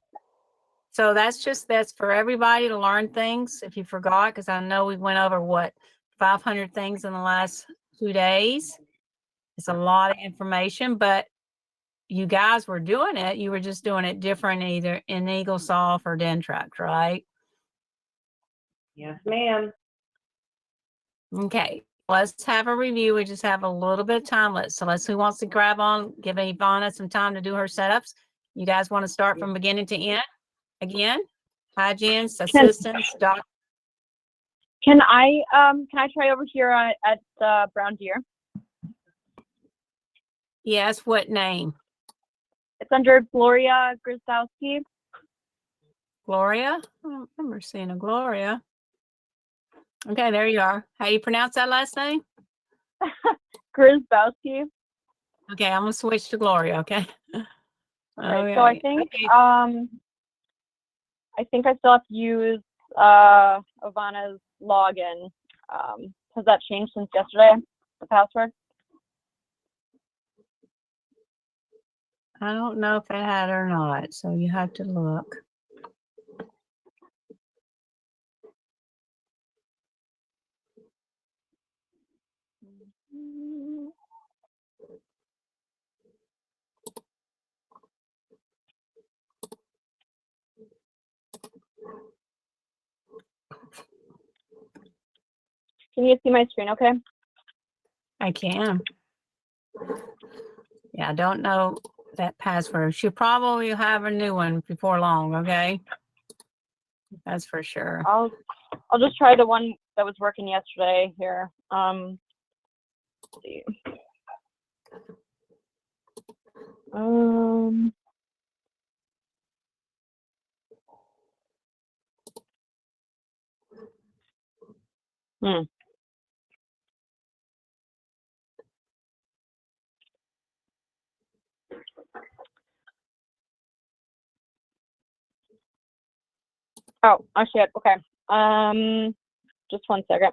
So that's for everybody to learn things. If you forgot, because I know we went over 500 things in the last 2 days. It's a lot of information, but you guys were doing it. You were just doing it different, either in EagleSoft or Dentrix, right? Yes, ma'am. Okay, let's have a review. We just have a little bit of time. Who wants to grab on, give Ivana some time to do her setups. You guys want to start from beginning to end again? Hygienists, assistants, doc. Can I try over here at Brown Deer? Yes, what name? It's under Gloria Grzowski. Gloria? I don't remember seeing a Gloria. Okay, there you are. How do you pronounce that last name? Grzowski. Okay, I'm gonna switch to Gloria, okay? Okay, so I think I still have to use Ivana's login. Has that changed since yesterday, the password? I don't know if it had or not, so you have to look. Can you see my screen okay? I can. Yeah, I don't know that password. She'll probably have a new one before long, okay? That's for sure. I'll just try the one that was working yesterday here. Let's see. Oh, shit. Okay. Just 1 second.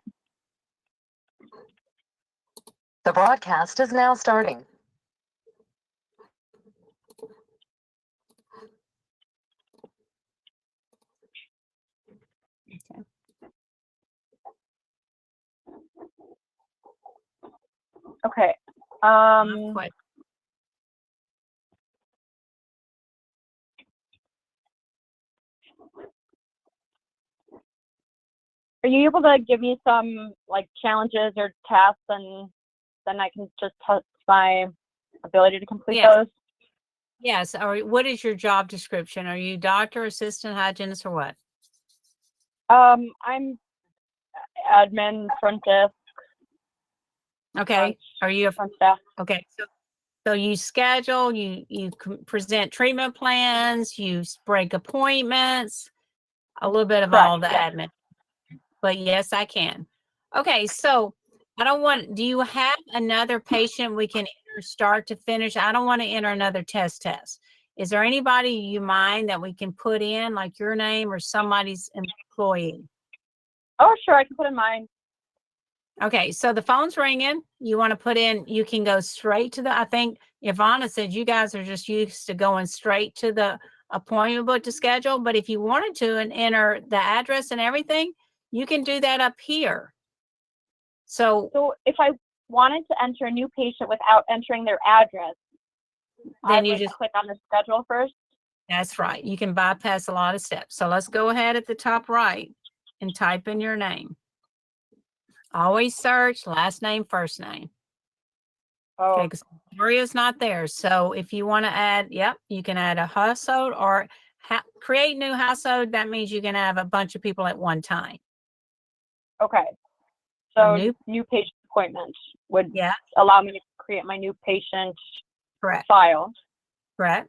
The broadcast is now starting. Okay. Are you able to give me some like challenges or tasks, and then I can just test my ability to complete Yes. those? Yes. Or what is your job description? Are you doctor, assistant, hygienist, or what? I'm admin, front desk, Okay. Are you a front staff. okay? So you schedule, present treatment plans, you break appointments, a little bit of Correct, all the yes. admin. But yes, I can. Okay, so do you have another patient we can enter start to finish? I don't want to enter another test. Is there anybody you mind that we can put in, like your name or somebody's employee? Oh, sure, I can put in mine. Okay, so the phone's ringing. You want to put in, you can go straight to I think Ivana said you guys are just used to going straight to the appointment book to schedule. But if you wanted to and enter the address and everything, you can do that up here. So if I wanted to enter a new patient without entering their address, then I you would just click on the schedule first. That's right. You can bypass a lot of steps. So let's go ahead at the top right and type in your name. Always search last name, first name. Oh. Okay, because Gloria's not there. So if you want to add, you can add a household or create new household. That means you can have a bunch of people at one time. Okay. So new patient appointment would allow me to create my new patient file. Correct.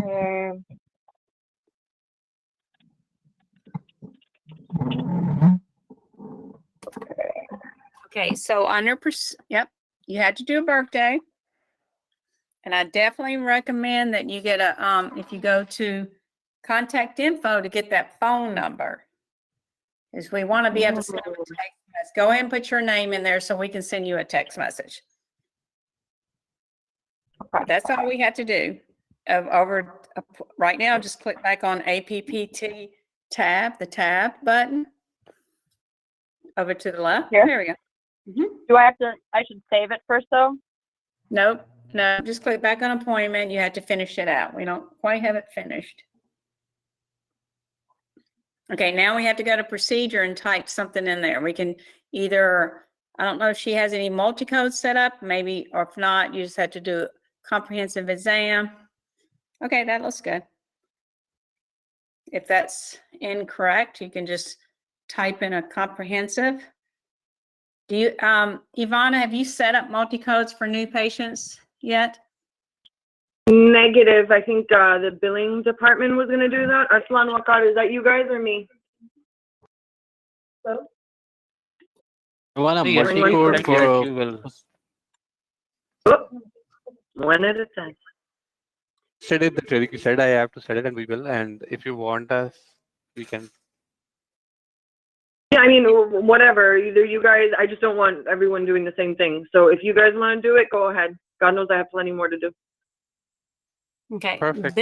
Okay. Okay, so under, you had to do a birthday. And I definitely recommend that you get a, if you go to contact info to get that phone number. Is we want to be able to send a text message. Go ahead and put your name in there so we can send you a text message. Okay. That's all we have to do. Right now, just click back on APPT tab, the tab button. Over to the left. Here? There we go. Do I should save it first though? Nope. No, just click back on appointment. You have to finish it out. We don't quite have it finished. Okay, now we have to go to procedure and type something in there. We can either, I don't know if she has any multi-code set up, maybe, or if not, you just have to do a comprehensive exam. Okay, that looks good. If that's incorrect, you can just type in a comprehensive. Do you, Ivana, have you set up multi-codes for new patients yet? Negative. I think the billing department was going to do that. Arslan Wakad, is that you guys or me? So? One Yes, multi-code for you will. One at a time. Said it the training. You said I have to set it, and we will. And if you want us, we can. Yeah, I mean, whatever. Either you guys, I just don't want everyone doing the same thing. So if you guys want to do it, go ahead. God knows I have plenty more to do. Okay. Perfect.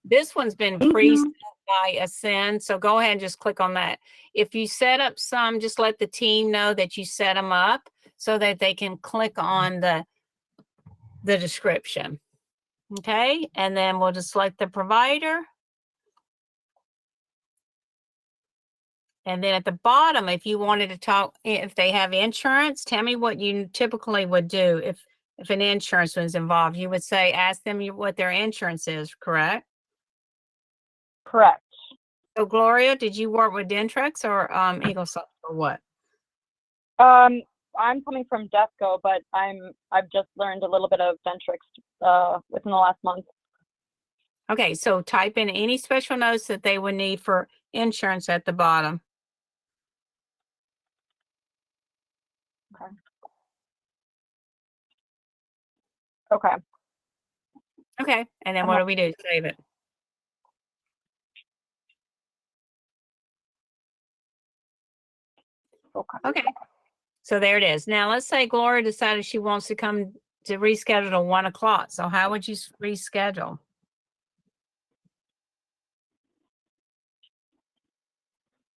This one's been pre-set by Ascend, so go ahead and just click on that. If you set up some, just let the team know that you set them up so that they can click on the description. Okay, and then we'll just select the provider. And then at the bottom, if you wanted to talk, if they have insurance, tell me what you typically would do if an insurance was involved. You would say, ask them what their insurance is, correct? Correct. So Gloria, did you work with Dentrix or EagleSoft or what? I'm coming from Defco, but I've just learned a little bit of Dentrix within the last month. Okay, so type in any special notes that they would need for insurance at the bottom. Okay. Okay. Okay, and then what do we do? Save it. Okay. So there it is. Now let's say Gloria decided she wants to come to reschedule to 1 o'clock. So how would you reschedule?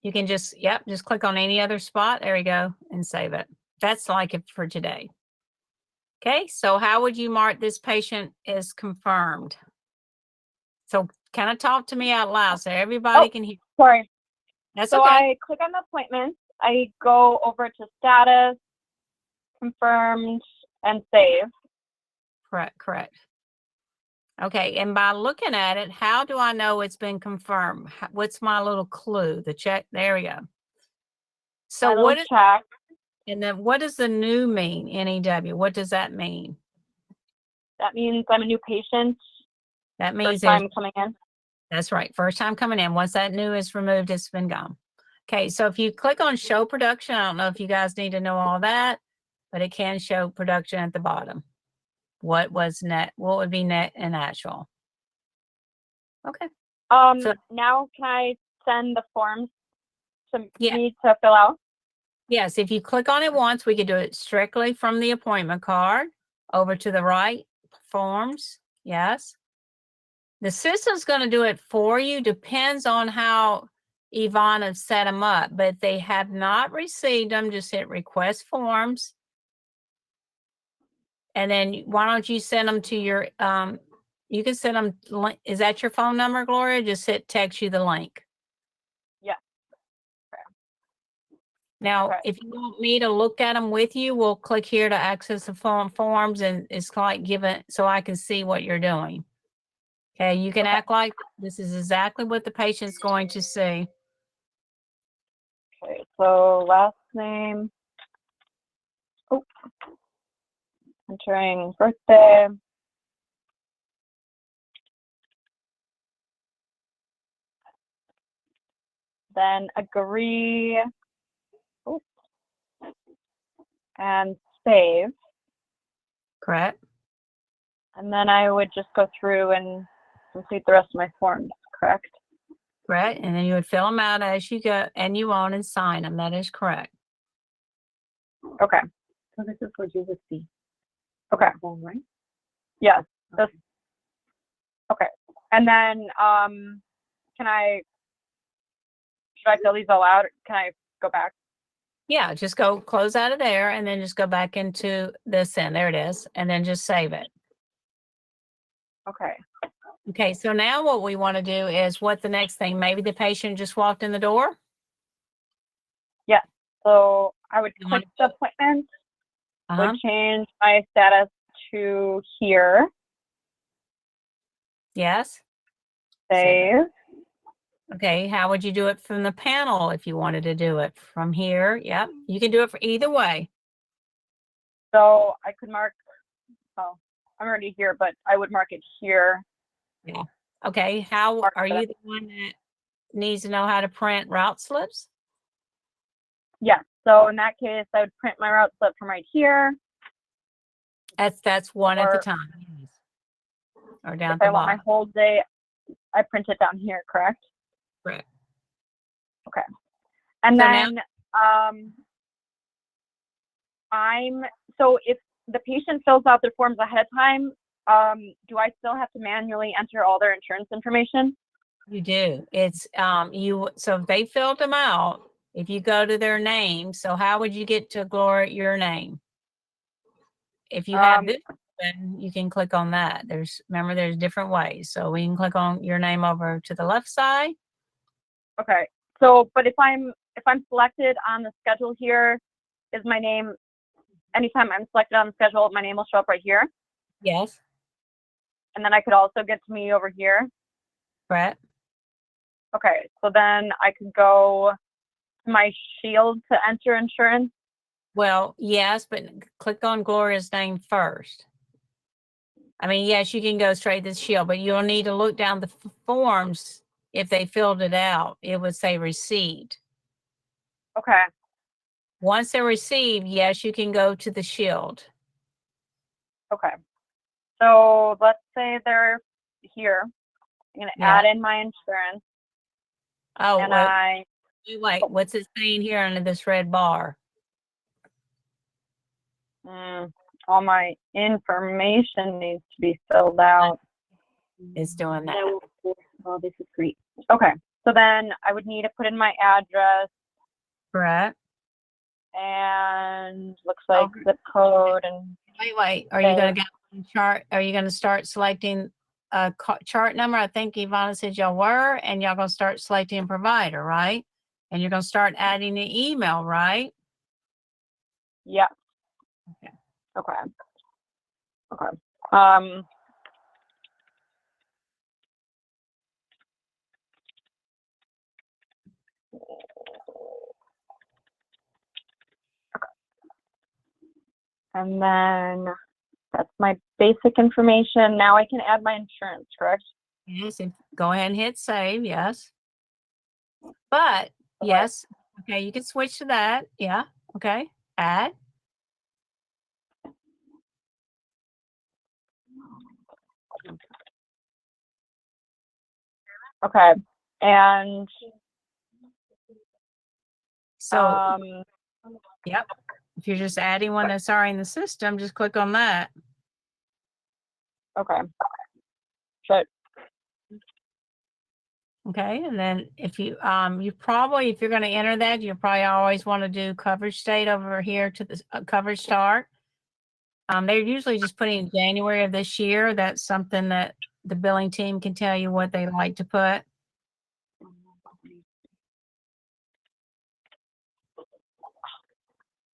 You can just click on any other spot. There you go, and save it. That's like it for today. Okay, so how would you mark this patient is confirmed? So kind of talk to me out loud so everybody can hear. Sorry. That's so okay. I click on the appointment. I go over to status, confirmed, and save. Correct. Okay, and by looking at it, how do I know it's been confirmed? What's my little clue? The check, there we go. So My what little is, check. and then what does the new mean, NEW? What does that mean? That means I'm a new patient. That means First time coming in. that's right, first time coming in. Once that new is removed, it's been gone. Okay, so if you click on show production, I don't know if you guys need to know all that, but it can show production at the bottom. What was net, what would be net and actual? Okay. So, Now can I send the forms to Yeah. me to fill out? yes, if you click on it once, we could do it strictly from the appointment card over to the right, forms, yes. The system's going to do it for you, depends on how Ivana set them up, but if they have not received them, just hit request forms. And then why don't you send them to your, you can send them, is that your phone number, Gloria? Just hit text you the link. Yeah. Now, if you want me to look at them with you, we'll click here to access the forms, and it's like given so I can see what you're doing. Okay, you can act like this is exactly what the patient's going to see. Okay, so last name. Oh, entering birthday. Then agree. Oh. And save. Correct. And then I would just go through and complete the rest of my forms, correct? Correct. And then you would fill them out as you go, and you own and sign them. That is correct. Okay. So this is what you would see. Okay. Phone, right? Yes. Okay. And then should I fill these all out? Can I go back? Yeah, just go close out of there and then just go back into this end. There it is. And then just save it. Okay. Okay, so now what we want to do is what the next thing, maybe the patient just walked in the door. Yeah. So I would click the appointment, would change my status to here. Yes. Save. Okay, how would you do it from the panel if you wanted to do it from here? Yep, you can do it for either way. So I could mark, oh, I'm already here, but I would mark it here. Yeah. Okay, how are you the one that needs to know how to print route slips? Yeah, so in that case, I would print my route slip from right here. That's one at a time. Yes. Or down at If the I want my bottom. whole day, I print it down here, correct? Correct. Okay. And So then so if the patient fills out their forms ahead of time, do I still have to manually enter all their insurance information? You do. It's so if they filled them out, if you go to their name, so how would you get to Gloria your name? If you have this, then you can click on that. Remember there's different ways. So we can click on your name over to the left side. Okay. So but if I'm selected on the schedule here, is my name anytime I'm selected on the schedule, my name will show up right here? Yes. And then I could also get to me over here. Right. Okay, so then I could go to my shield to enter insurance. Well, yes, but click on Gloria's name first. I mean, yes, you can go straight to the shield, but you'll need to look down the forms. If they filled it out, it would say received. Okay. Once they're received, yes, you can go to the shield. Okay. So let's say they're here. I'm going to add in my insurance. Oh, and well, wait, what's it saying here under this red bar? All my information needs to be filled out. It's doing that. Oh, this is great. Okay. So then I would need to put in my address. Correct. And looks like zip code and. Wait. Are you going to get on chart? Are you going to start selecting a chart number? I think Ivana said y'all were, and y'all going to start selecting provider, right? And you're going to start adding the email, right? Yeah. Okay. Okay. Okay. Um, and then that's my basic information. Now I can add my insurance, correct? Yes, and go ahead and hit save, yes. But, yes, okay, you can switch to that. Yeah, okay, add. Okay. And So, yep, if you're just adding one that's already in the system, just click on that. okay. So Okay, and then if you you probably, if you're going to enter that, you probably always want to do coverage date over here to the coverage start. They're usually just putting January of this year. That's something that the billing team can tell you what they like to put.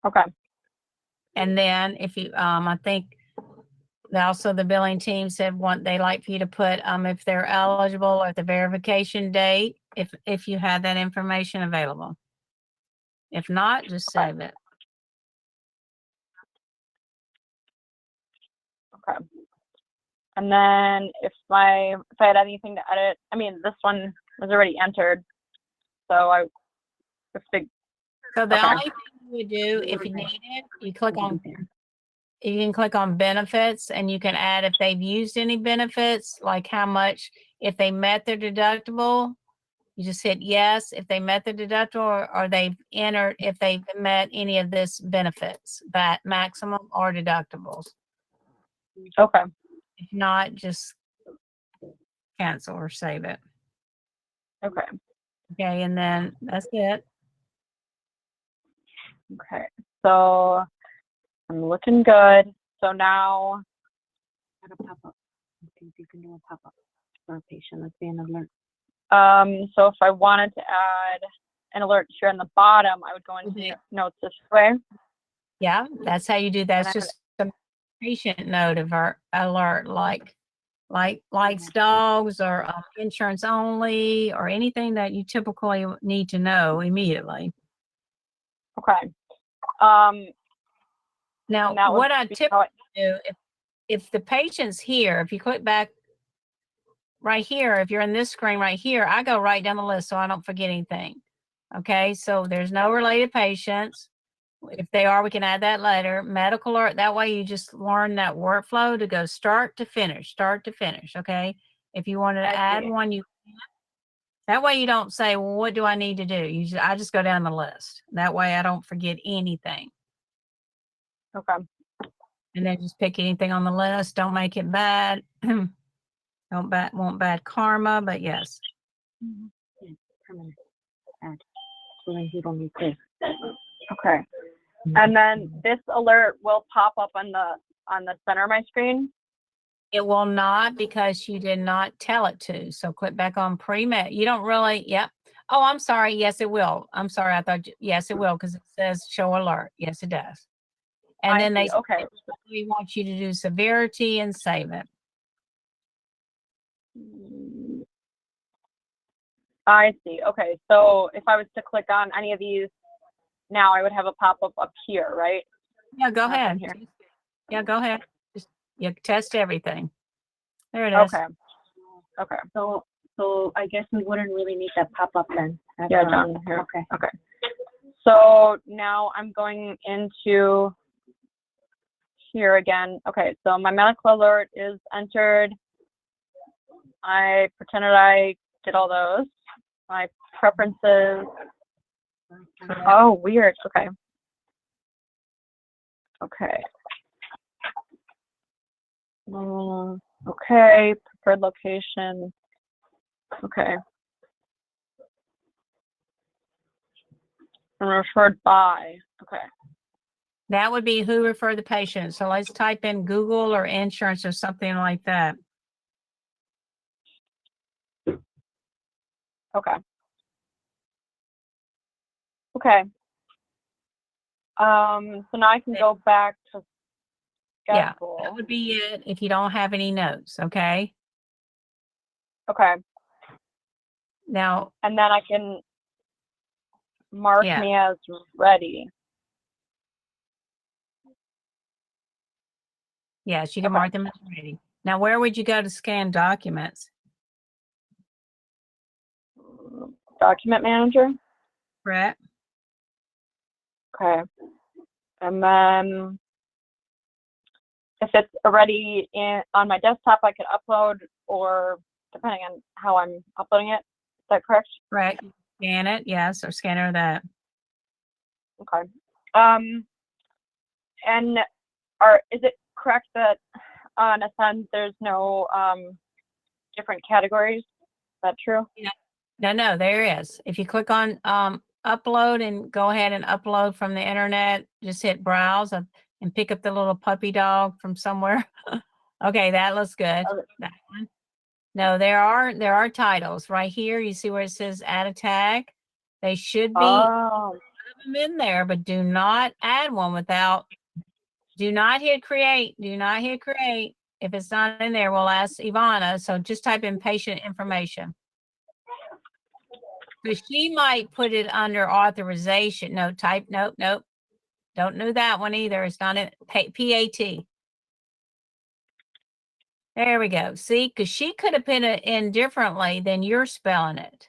okay. And then if you, I think also the billing team said they like for you to put if they're eligible or the verification date, if you had that information available. If not, just save it. Okay. And then if I had anything to edit, I mean, this one was already entered, so So the okay. only thing you would do if you need it, you can click on benefits, and you can add if they've used any benefits, like how much, if they met their deductible, you just hit yes if they met their deductible, or they've entered if they've met any of this benefits, that maximum or deductibles. Okay. If not, just cancel or save it. Okay. Okay, and then that's it. Okay. So I'm looking good. So now Add a pop-up. Okay, you can do a pop-up for a patient. Let's say an alert. so if I wanted to add an alert here on the bottom, I would go into notes this way. Yeah, that's how you do that. It's just a patient note of our alert, like likes dogs or insurance only, or anything that you typically need to know immediately. Okay. Now, what I typically do, if the patient's here, if you click back right here, if you're in this screen right here, I go right down the list so I don't forget anything. Okay, so there's no related patients. If they are, we can add that later. Medical alert, that way you just learn that workflow to go start to finish, okay? If you wanted to add one, you can. That way you don't say, well, what do I need to do? I just go down the list. That way I don't forget anything. Okay. And then just pick anything on the list. Don't make it bad. Want bad karma, but yes. Yeah, permanent. Add. So then you don't need this. Okay. And then this alert will pop up on the center of my screen. It will not, because you did not tell it to. So click back on pre-med. You don't really, yep. Oh, I'm sorry. Yes, it will. I'm sorry. I thought, yes, it will, because it says show alert. Yes, it does. And then they want you to do severity and save it. I see. Okay. So if I was to click on any of these now, I would have a pop-up up here, right? Yeah, go ahead. Here. Yeah, go ahead. Just test everything. There it is. Okay. Okay. So I guess we wouldn't really need that pop-up then. Yeah, down here. Okay. Okay. So now I'm going into here again. Okay, so my medical alert is entered. I pretended I did all those. My preferences. Oh, weird. Okay. Okay. Okay, preferred location. Okay. And referred by. Okay. That would be who referred the patient. So let's type in Google or insurance or something like that. Okay. Okay. So now I can go back to Yeah, schedule. that would be it if you don't have any notes, okay? Okay. Now, And then I can mark yeah, me as ready. yes, you can Okay. mark them as ready. Now, where would you go to scan documents? Document manager. Correct? Okay. And then if it's already on my desktop, I could upload, or depending on how I'm uploading it. Is that correct? Correct. Scan it, yes, or scanner that. Okay. And is it correct that on Ascend there's no different categories? Is that true? Yeah. No, there is. If you click on upload and go ahead and upload from the internet, just hit browse and pick up the little puppy dog from somewhere. Okay, that looks good. That one. No, there are titles right here. You see where it says add a tag? They should be Oh. them in there, but do not add one without, do not hit create. Do not hit create. If it's not in there, we'll ask Ivana. So just type in patient information. So she might put it under authorization. No, nope. Don't do that one either. It's not in PAT. There we go. See, because she could have put it in differently than you're spelling it.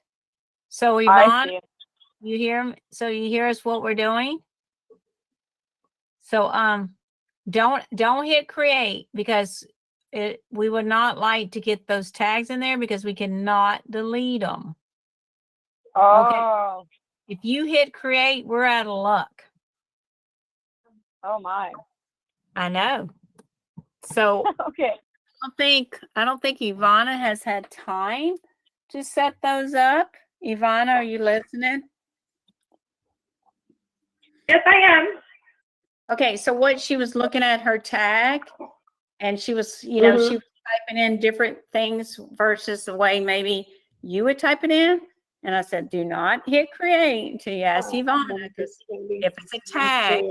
So Ivana, you hear me? So you hear us what we're doing? So don't hit create, because we would not like to get those tags in there because we cannot delete them. Oh. Okay. If you hit create, we're out of luck. Oh my. I know. So okay. I don't think Ivana has had time to set those up. Ivana, are you listening? Yes, I am. Okay, so what she was looking at her tag, and she was, she was typing in different things versus the way maybe you would type it in. And I said, do not hit create until you ask Ivana, because if it's a tag.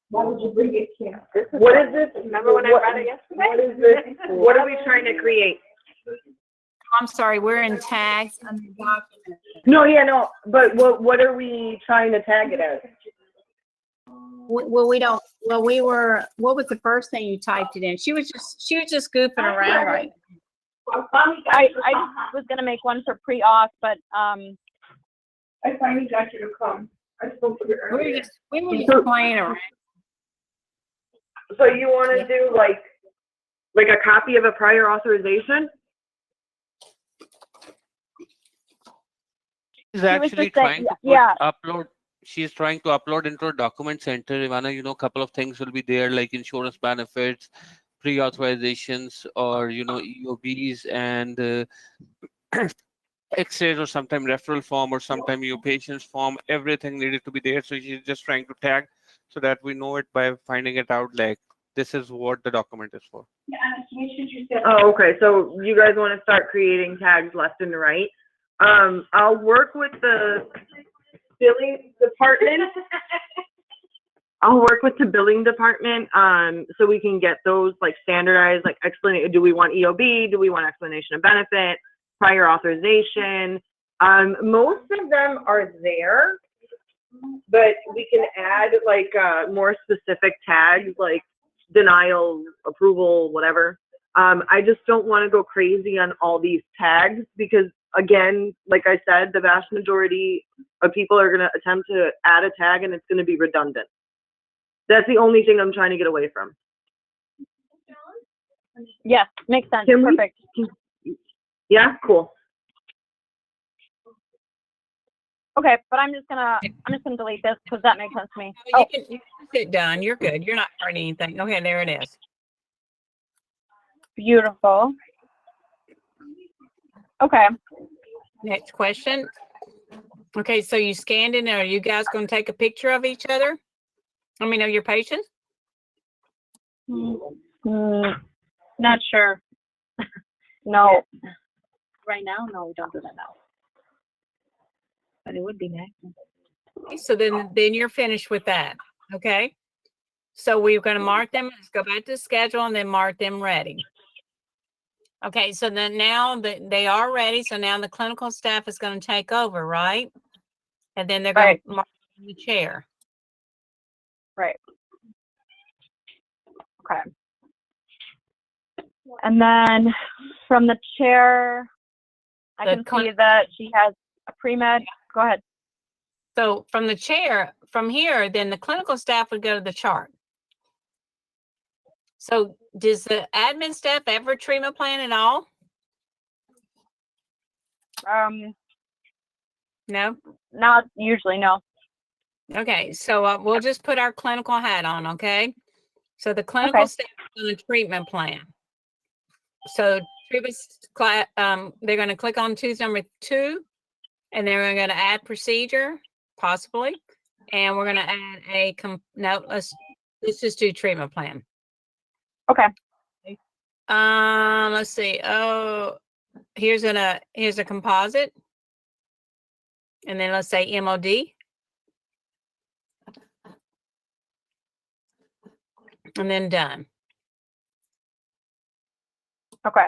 Why would you bring it here? What is this? Remember when I read it yesterday? What is this? What are we trying to create? I'm sorry, we're in tags under document. No, no. But what are we trying to tag it as? Well, what was the first thing you typed it in? She was just goofing around, right? I was gonna make one for pre-auth, but I finally got you to come. I spoke to you earlier. We were just playing around. So you want to do like a copy of a prior authorization? She's actually trying to upload. She's trying to upload into a document center. Ivana, a couple of things will be there, like insurance benefits, pre-authorizations, or EOBs and X-rays, or sometime referral form, or sometime your patient's form. Everything needed to be there. So she's just trying to tag so that we know it by finding it out. Like, this is what the document is for. Oh, okay. So you guys want to start creating tags left and right. I'll work with the billing department. So we can get those like standardized, like explain. Do we want EOB? Do we want explanation of benefit? Prior authorization? Most of them are there, but we can add like more specific tags, like denial, approval, whatever. I just don't want to go crazy on all these tags because, again, like I said, the vast majority of people are going to attempt to add a tag and it's going to be redundant. That's the only thing I'm trying to get away from. Yes, makes sense. Perfect. Yeah, cool. Okay, but I'm just gonna delete this because that makes sense to me. You can sit down. You're good. You're not hurting anything. Okay, there it is. Beautiful. Okay. Next question. Okay, so you scanned in. Are you guys going to take a picture of each other? I mean, of your patients? Not sure. No. Right now, no, we don't do that now. But it would be nice. So then you're finished with that. Okay. So we're going to mark them. Let's go back to schedule and then mark them ready. Okay. So then now that they are ready. So now the clinical staff is going to take over, right? And then they're going to mark the chair. Right. Okay. And then from the chair, I can see that she has a pre-med. Go ahead. So from the chair, from here, then the clinical staff would go to the chart. So does the admin staff ever treatment plan at all? No? Not usually, no. Okay, so we'll just put our clinical hat on, okay? So the clinical staff is on a treatment plan. So treatment they're going to click on choose number 2, and then we're going to add procedure, possibly, and we're going to add a let's just do treatment plan. Okay. Let's see. Oh, here's a composite, and then let's say MOD. And then done. Okay.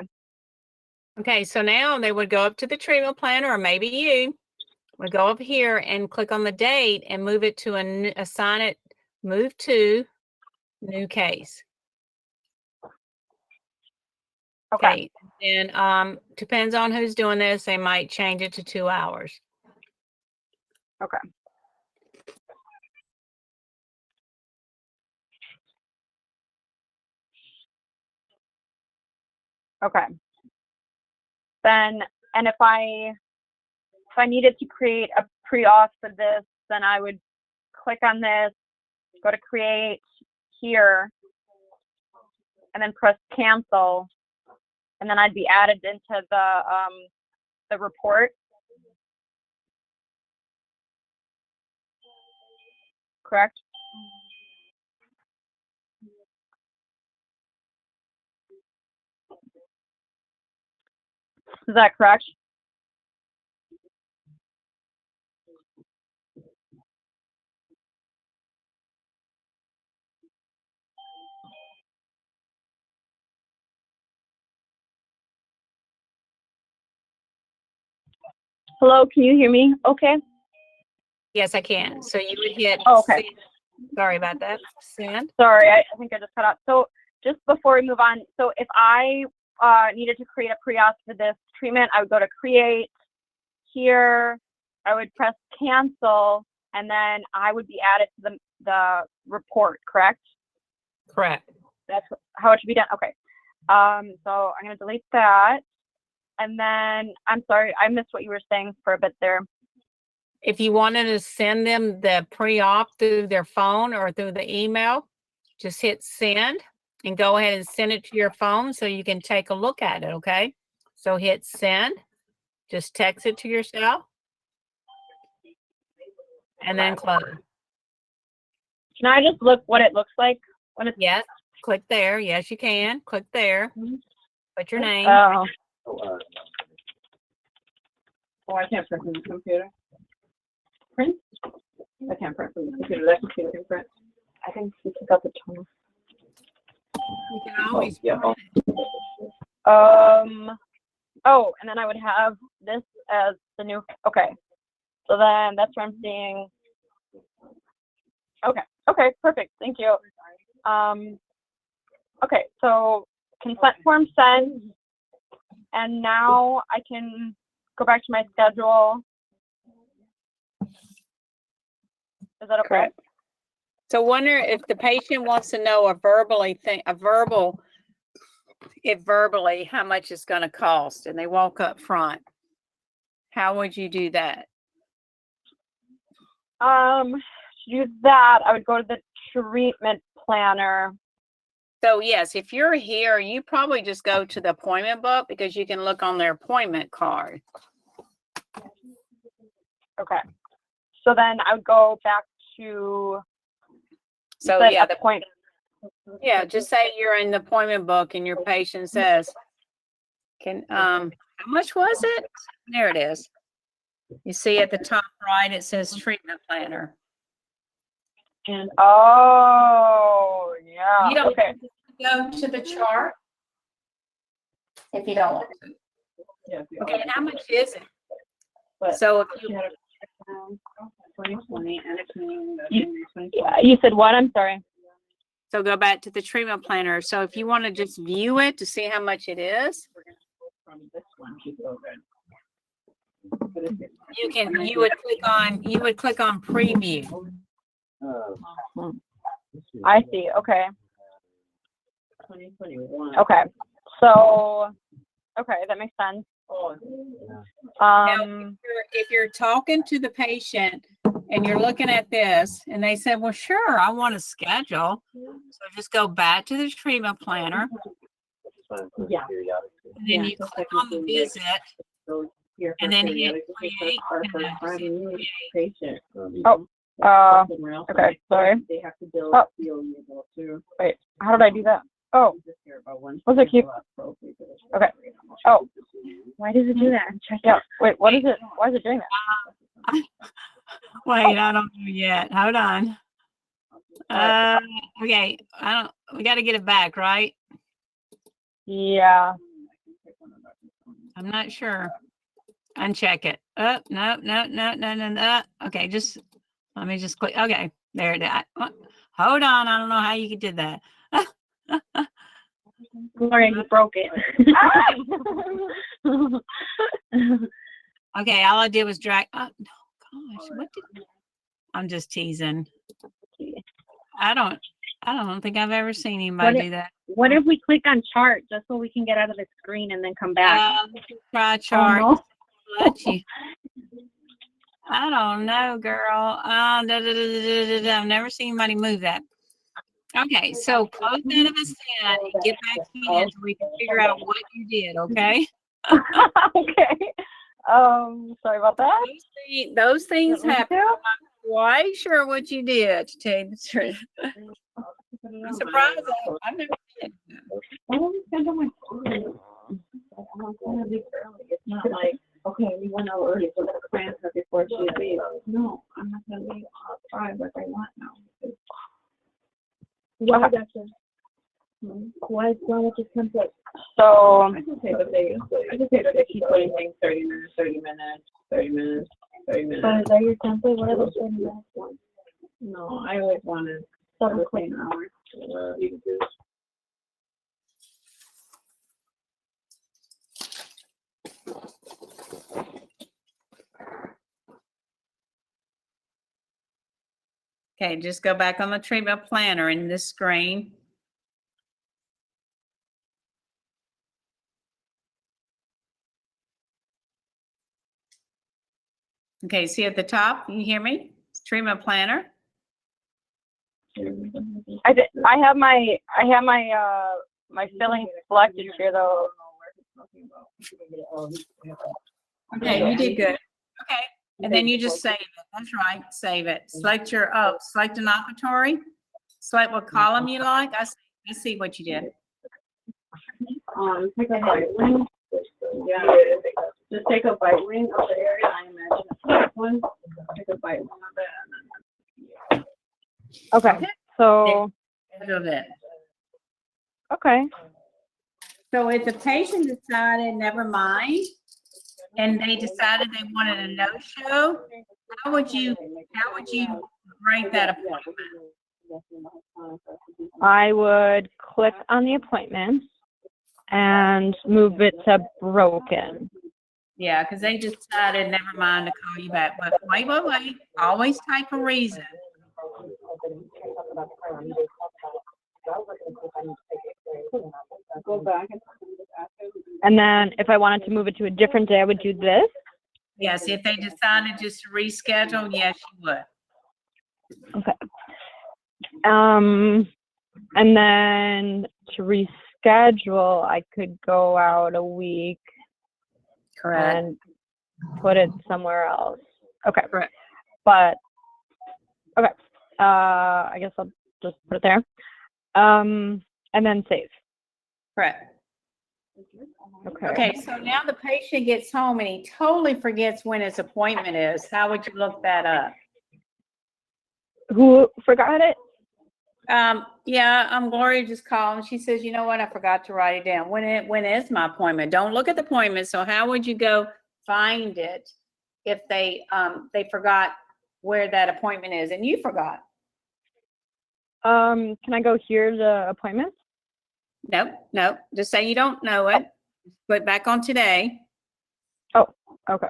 Okay, so now they would go up to the treatment plan, or maybe you would go up here and click on the date and move it to assign it, move to new case. Okay. And depends on who's doing this, they might change it to 2 hours. Okay. Okay. Then, and if I needed to create a pre-auth for this, then I would click on this, go to create here, and then press cancel, and then I'd be added into the report. Correct? Is that correct? Hello, can you hear me? Okay. Yes, I can. So you would hit okay. send. Sorry about that. Send. Sorry, I think I just cut out. So just before we move on, so if I needed to create a pre-auth for this treatment, I would go to create here, I would press cancel, and then I would be added to the report, correct? Correct. That's how it should be done. Okay. So I'm going to delete that. And then, I'm sorry, I missed what you were saying for a bit there. If you wanted to send them the pre-op through their phone or through the email, just hit send and go ahead and send it to your phone so you can take a look at it, okay? So hit send, just text it to yourself, and then close. Can I just look what it looks like when it's... Yes, click there. Yes, you can. Click there. Put your name. Oh, I can't print from the computer. Print? I can't print from the computer. That computer can print. I think you took out the toner. You can always yeah. print it. Oh, and then I would have this as the new, okay. So then that's where I'm seeing, okay, perfect, thank you. Okay, so consent form sent, and now I can go back to my schedule. Is that okay? Correct. So wonder if the patient wants to know verbally how much it's going to cost, and they walk up front. How would you do that? To do that, I would go to the treatment planner. So yes, if you're here, you probably just go to the appointment book because you can look on their appointment card. Okay. So then I would go back to. So yeah, the point. Yeah, just say you're in the appointment book and your patient says, how much was it? There it is. You see at the top right, it says treatment planner. And oh, yeah. You don't Okay. go to the chart if you don't want to. Yeah, Okay, how much is it? But So if you, 2020 and it's you said what? I'm sorry. so go back to the treatment planner. So if you want to just view it to see how much it is, From this one to go then. you would click on preview. I see. Okay. 2021. Okay. So, okay, that makes sense. Now, if you're talking to the patient and you're looking at this and they said, well, sure, I want to schedule. So just go back to the treatment planner. Yeah. And then you click on the visit. And then hit create. Patient. Okay, sorry. They have to build Oh. too. Wait, how did I do that? Oh, was it keep? Okay. Oh, why does it do that? Check out. Wait, what is it? Why is it doing that? Wait, I don't know yet. Hold on. Okay, we got to get it back, right? Yeah. I'm not sure. Uncheck it. Oh, no. Okay, let me just click. Okay, there it is. Hold on. I don't know how you did that. Gloria, you broke it. Okay, all I did was drag. Oh, no, gosh, I'm just teasing. I don't think I've ever seen anybody do that. What if we click on chart just so we can get out of the screen and then come back? Try chart. Oh, no. Let you. I don't know, girl. I've never seen anybody move that. Okay, so close that of us in and get back in so we can figure out what you did, okay? Okay. Sorry about that. Those things happen. I'm not quite sure what you did, to tell you the truth. I'm surprised. I've never did that. It's not like, okay, we went out early, so let's plan her before she leaves. No, I'm not gonna leave outside like I want now. Why would that just? Why would this template? So I just say that they keep putting things 30 minutes, 30 minutes, 30 minutes, 30 minutes. But is that your template? What are those 30 minutes ones? No, I always wanted 7 an hour. Okay, just go back on the treatment planner in this screen. Okay, see at the top, you hear me? It's treatment planner. I have my my filling selected here though. Okay, you did good. Okay, and then you just save it. That's right, save it. Select select an operatory. Select what column you like. I see what you did. Take a bite wing. Yeah, just take a bite wing of the area. I imagine this one. Take a bite wing of it. Okay, so okay. So if the patient decided, never mind, and they decided they wanted a no-show, how would you rate that appointment? I would click on the appointment and move it to broken. Yeah, because they decided, never mind, to call you back. But wait. Always type a reason. Go back And then if I wanted to move it to a different day, I would do this. Yes, if they decided just to reschedule, yes, you would. Okay. And then to reschedule, I could go out a week. Correct. And put it somewhere else. Okay. Correct. But okay. I guess I'll just put it there. And then save. Correct. Okay. Okay, so now the patient gets home and he totally forgets when his appointment is. How would you look that up? Who forgot it? Yeah, Gloria just called and she says, you know what, I forgot to write it down. When is my appointment? Don't look at the appointment. So how would you go find it if they forgot where that appointment is and you forgot? Can I go here to appointments? Nope. Just say you don't know it. Put back on today. Oh, okay.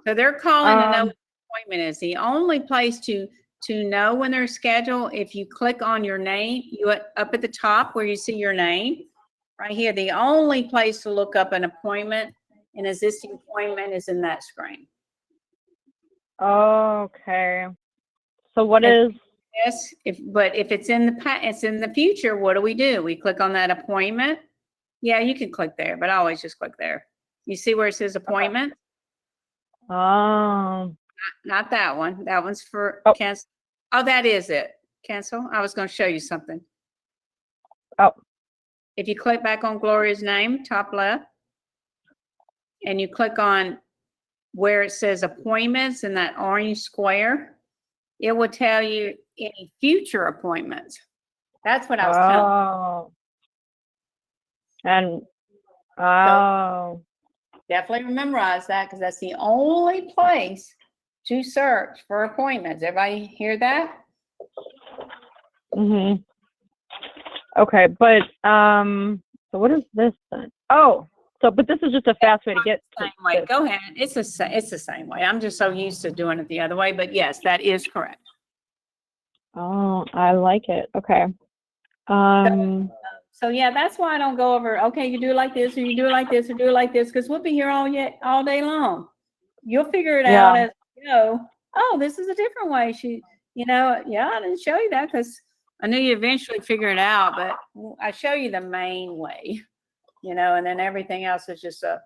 So they're calling to know what the appointment is. The only place to know when they're scheduled, if you click on your name, up at the top where you see your name, right here, the only place to look up an appointment, an existing appointment, is in that screen. Okay. So what is? Yes, but if it's in the future, what do? We click on that appointment. Yeah, you can click there, but I always just click there. You see where it says appointment? Oh. Not that one. That one's for cancel. Oh, that is it. Cancel. I was going to show you something. Oh. If you click back on Gloria's name, top left, and you click on where it says appointments in that orange square, it will tell you any future appointments. That's what I was telling you. And So definitely memorize that because that's the only place to search for appointments. Everybody hear that? Mhm. Okay, but so what is this then? Oh, so but this is just a fast way to get to Same way. this. Go ahead. It's the same way. I'm just so used to doing it the other way, but yes, that is correct. Oh, I like it. Okay. So yeah, that's why I don't go over, okay, you do it like this, or you do it like this, or do it like this, because we'll be here all day long. You'll figure it out as you go. Oh, this is a different way. I didn't show you that because I knew you eventually figure it out, but I show you the main way, and then everything else is just I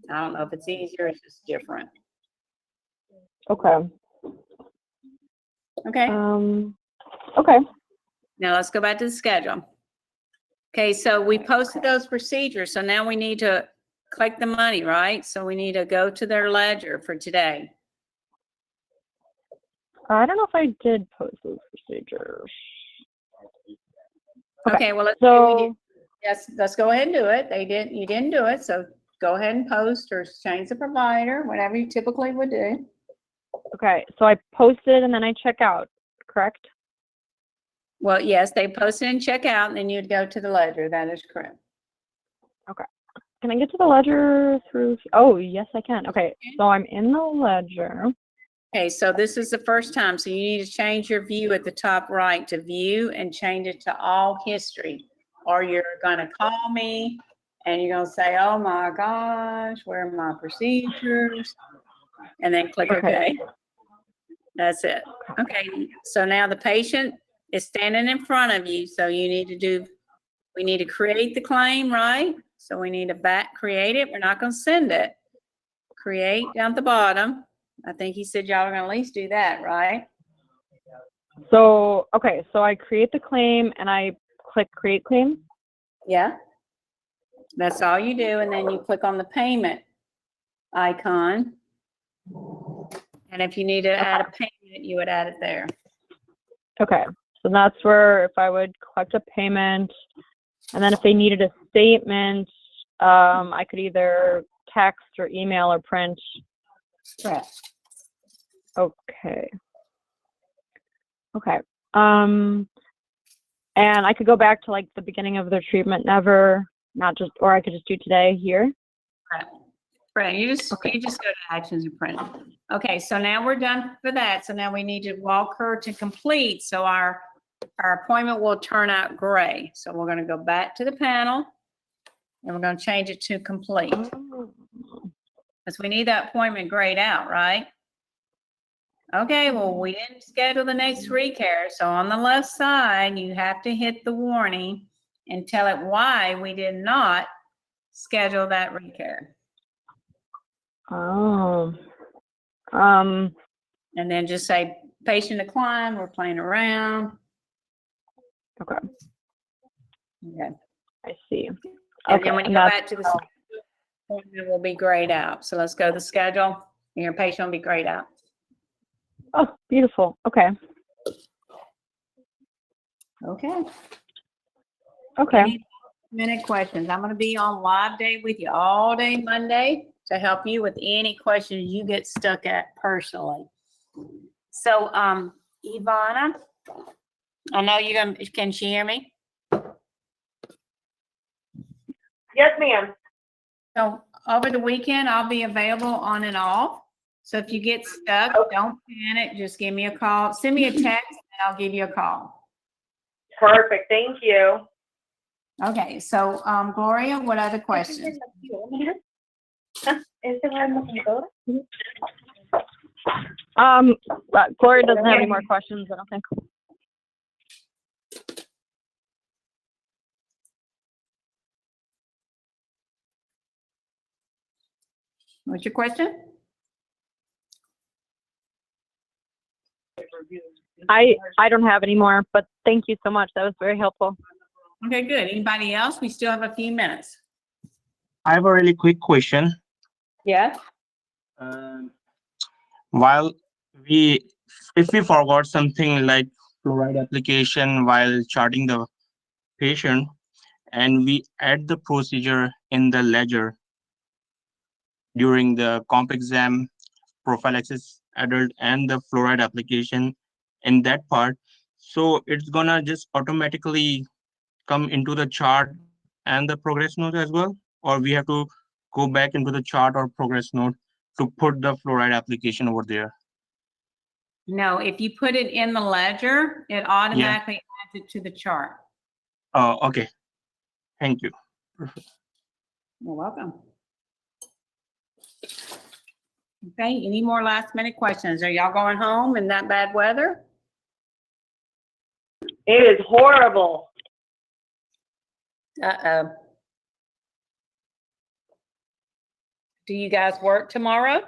don't know if it's easier, it's just different. Okay. Okay. Okay. Now let's go back to the schedule. Okay, so we posted those procedures. So now we need to collect the money, right? So we need to go to their ledger for today. I don't know if I did post those procedures. Okay, well, let's say we did. Yes, let's go ahead and do it. You didn't do it, so go ahead and post or change the provider, whatever you typically would do. Okay, so I posted and then I check out, correct? Well, yes, they posted and check out, and then you'd go to the ledger. That is correct. Okay. Can I get to the ledger through? Oh, yes, I can. Okay, so I'm in the ledger. Okay, so this is the first time, so you need to change your view at the top right to view and change it to all history, or you're going to call me and you're going to say, oh my gosh, where are my procedures? And then click OK. That's it. Okay, so now the patient is standing in front of you, so we need to create the claim, right? So we need to create it. We're not going to send it. Create down at the bottom. I think he said y'all are going to at least do that, right? So, okay, so I create the claim and I click create claim? Yeah. That's all you do. And then you click on the payment icon. And if you need to add a payment, you would add it there. Okay, so that's where if I would collect a payment, and then if they needed a statement, I could either text or email or print. Correct. Okay. Okay. And I could go back to like the beginning of their treatment, or I could just do today here. Right. You just go to actions and print. Okay, so now we're done for that. So now we need to walk her to complete. So our appointment will turn out gray. So we're going to go back to the panel and we're going to change it to complete. Because we need that appointment grayed out, right? Okay, well, we didn't schedule the next recare. So on the left side, you have to hit the warning and tell it why we did not schedule that recare. Oh. And then just say patient decline, we're playing around. Okay. Okay. I see. And Okay, then when you and go that's- back to the appointment will be grayed out. So let's go to the schedule. And your patient will be grayed out. Oh, beautiful. Okay. Okay. Okay. Any minute questions? I'm going to be on live day with you all day Monday to help you with any questions you get stuck at personally. So, Ivana, I know you're going to, can she hear me? Yes, ma'am. So over the weekend, I'll be available on and off. So if you get stuck, don't panic. Just give me a call. Send me a text and I'll give you a call. Perfect. Thank you. Okay. So, Gloria, what other questions? Gloria doesn't have any more questions, I don't think. What's your question? I don't have any more, but thank you so much. That was very helpful. Okay, good. Anybody else? We still have a few minutes. I have a really quick question. Yeah. While if we forgot something like fluoride application while charting the patient, and we add the procedure in the ledger during the comp exam, prophylaxis adult, and the fluoride application in that part, so it's gonna just automatically come into the chart and the progress note as well, or we have to go back into the chart or progress note to put the fluoride application over there? No, if you put it in the ledger, it automatically adds it to the chart. Oh, okay. Thank you. You're welcome. Okay, any more last minute questions? Are y'all going home in that bad weather? It is horrible. Uh-oh. Do you guys work tomorrow?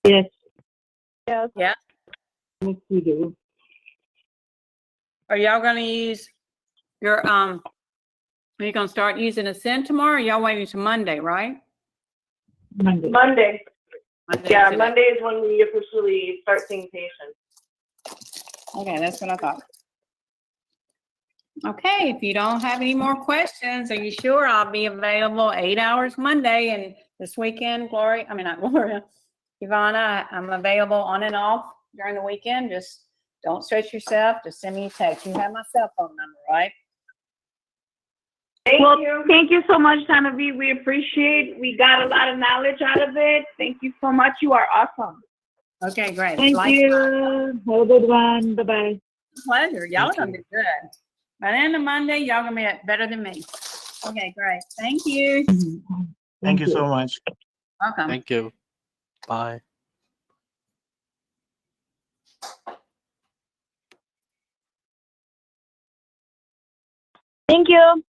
Yes. Yes. Yeah. We do. Are y'all gonna use your, are you gonna start using Ascend tomorrow? Or y'all waiting till Monday, right? Monday. Monday. Monday Yeah, today. Monday is when we officially start seeing patients. Okay, that's what I thought. Okay, if you don't have any more questions, are you sure? I'll be available 8 hours Monday, and this weekend, Gloria, I mean, not Gloria, Ivana, I'm available on and off during the weekend. Just don't stress yourself. Just send me a text. You have my cell phone number, right? Thank you. Thank you so much, Tanavi. We appreciate. We got a lot of knowledge out of it. Thank you so much. You are awesome. Okay, great. Thank you. Have a good one. Bye-bye. Pleasure. Y'all are gonna be good. By the end of Monday, y'all gonna be better than me. Okay, great. Thank you. Thank you so much. Welcome. Thank you. Bye. Thank you.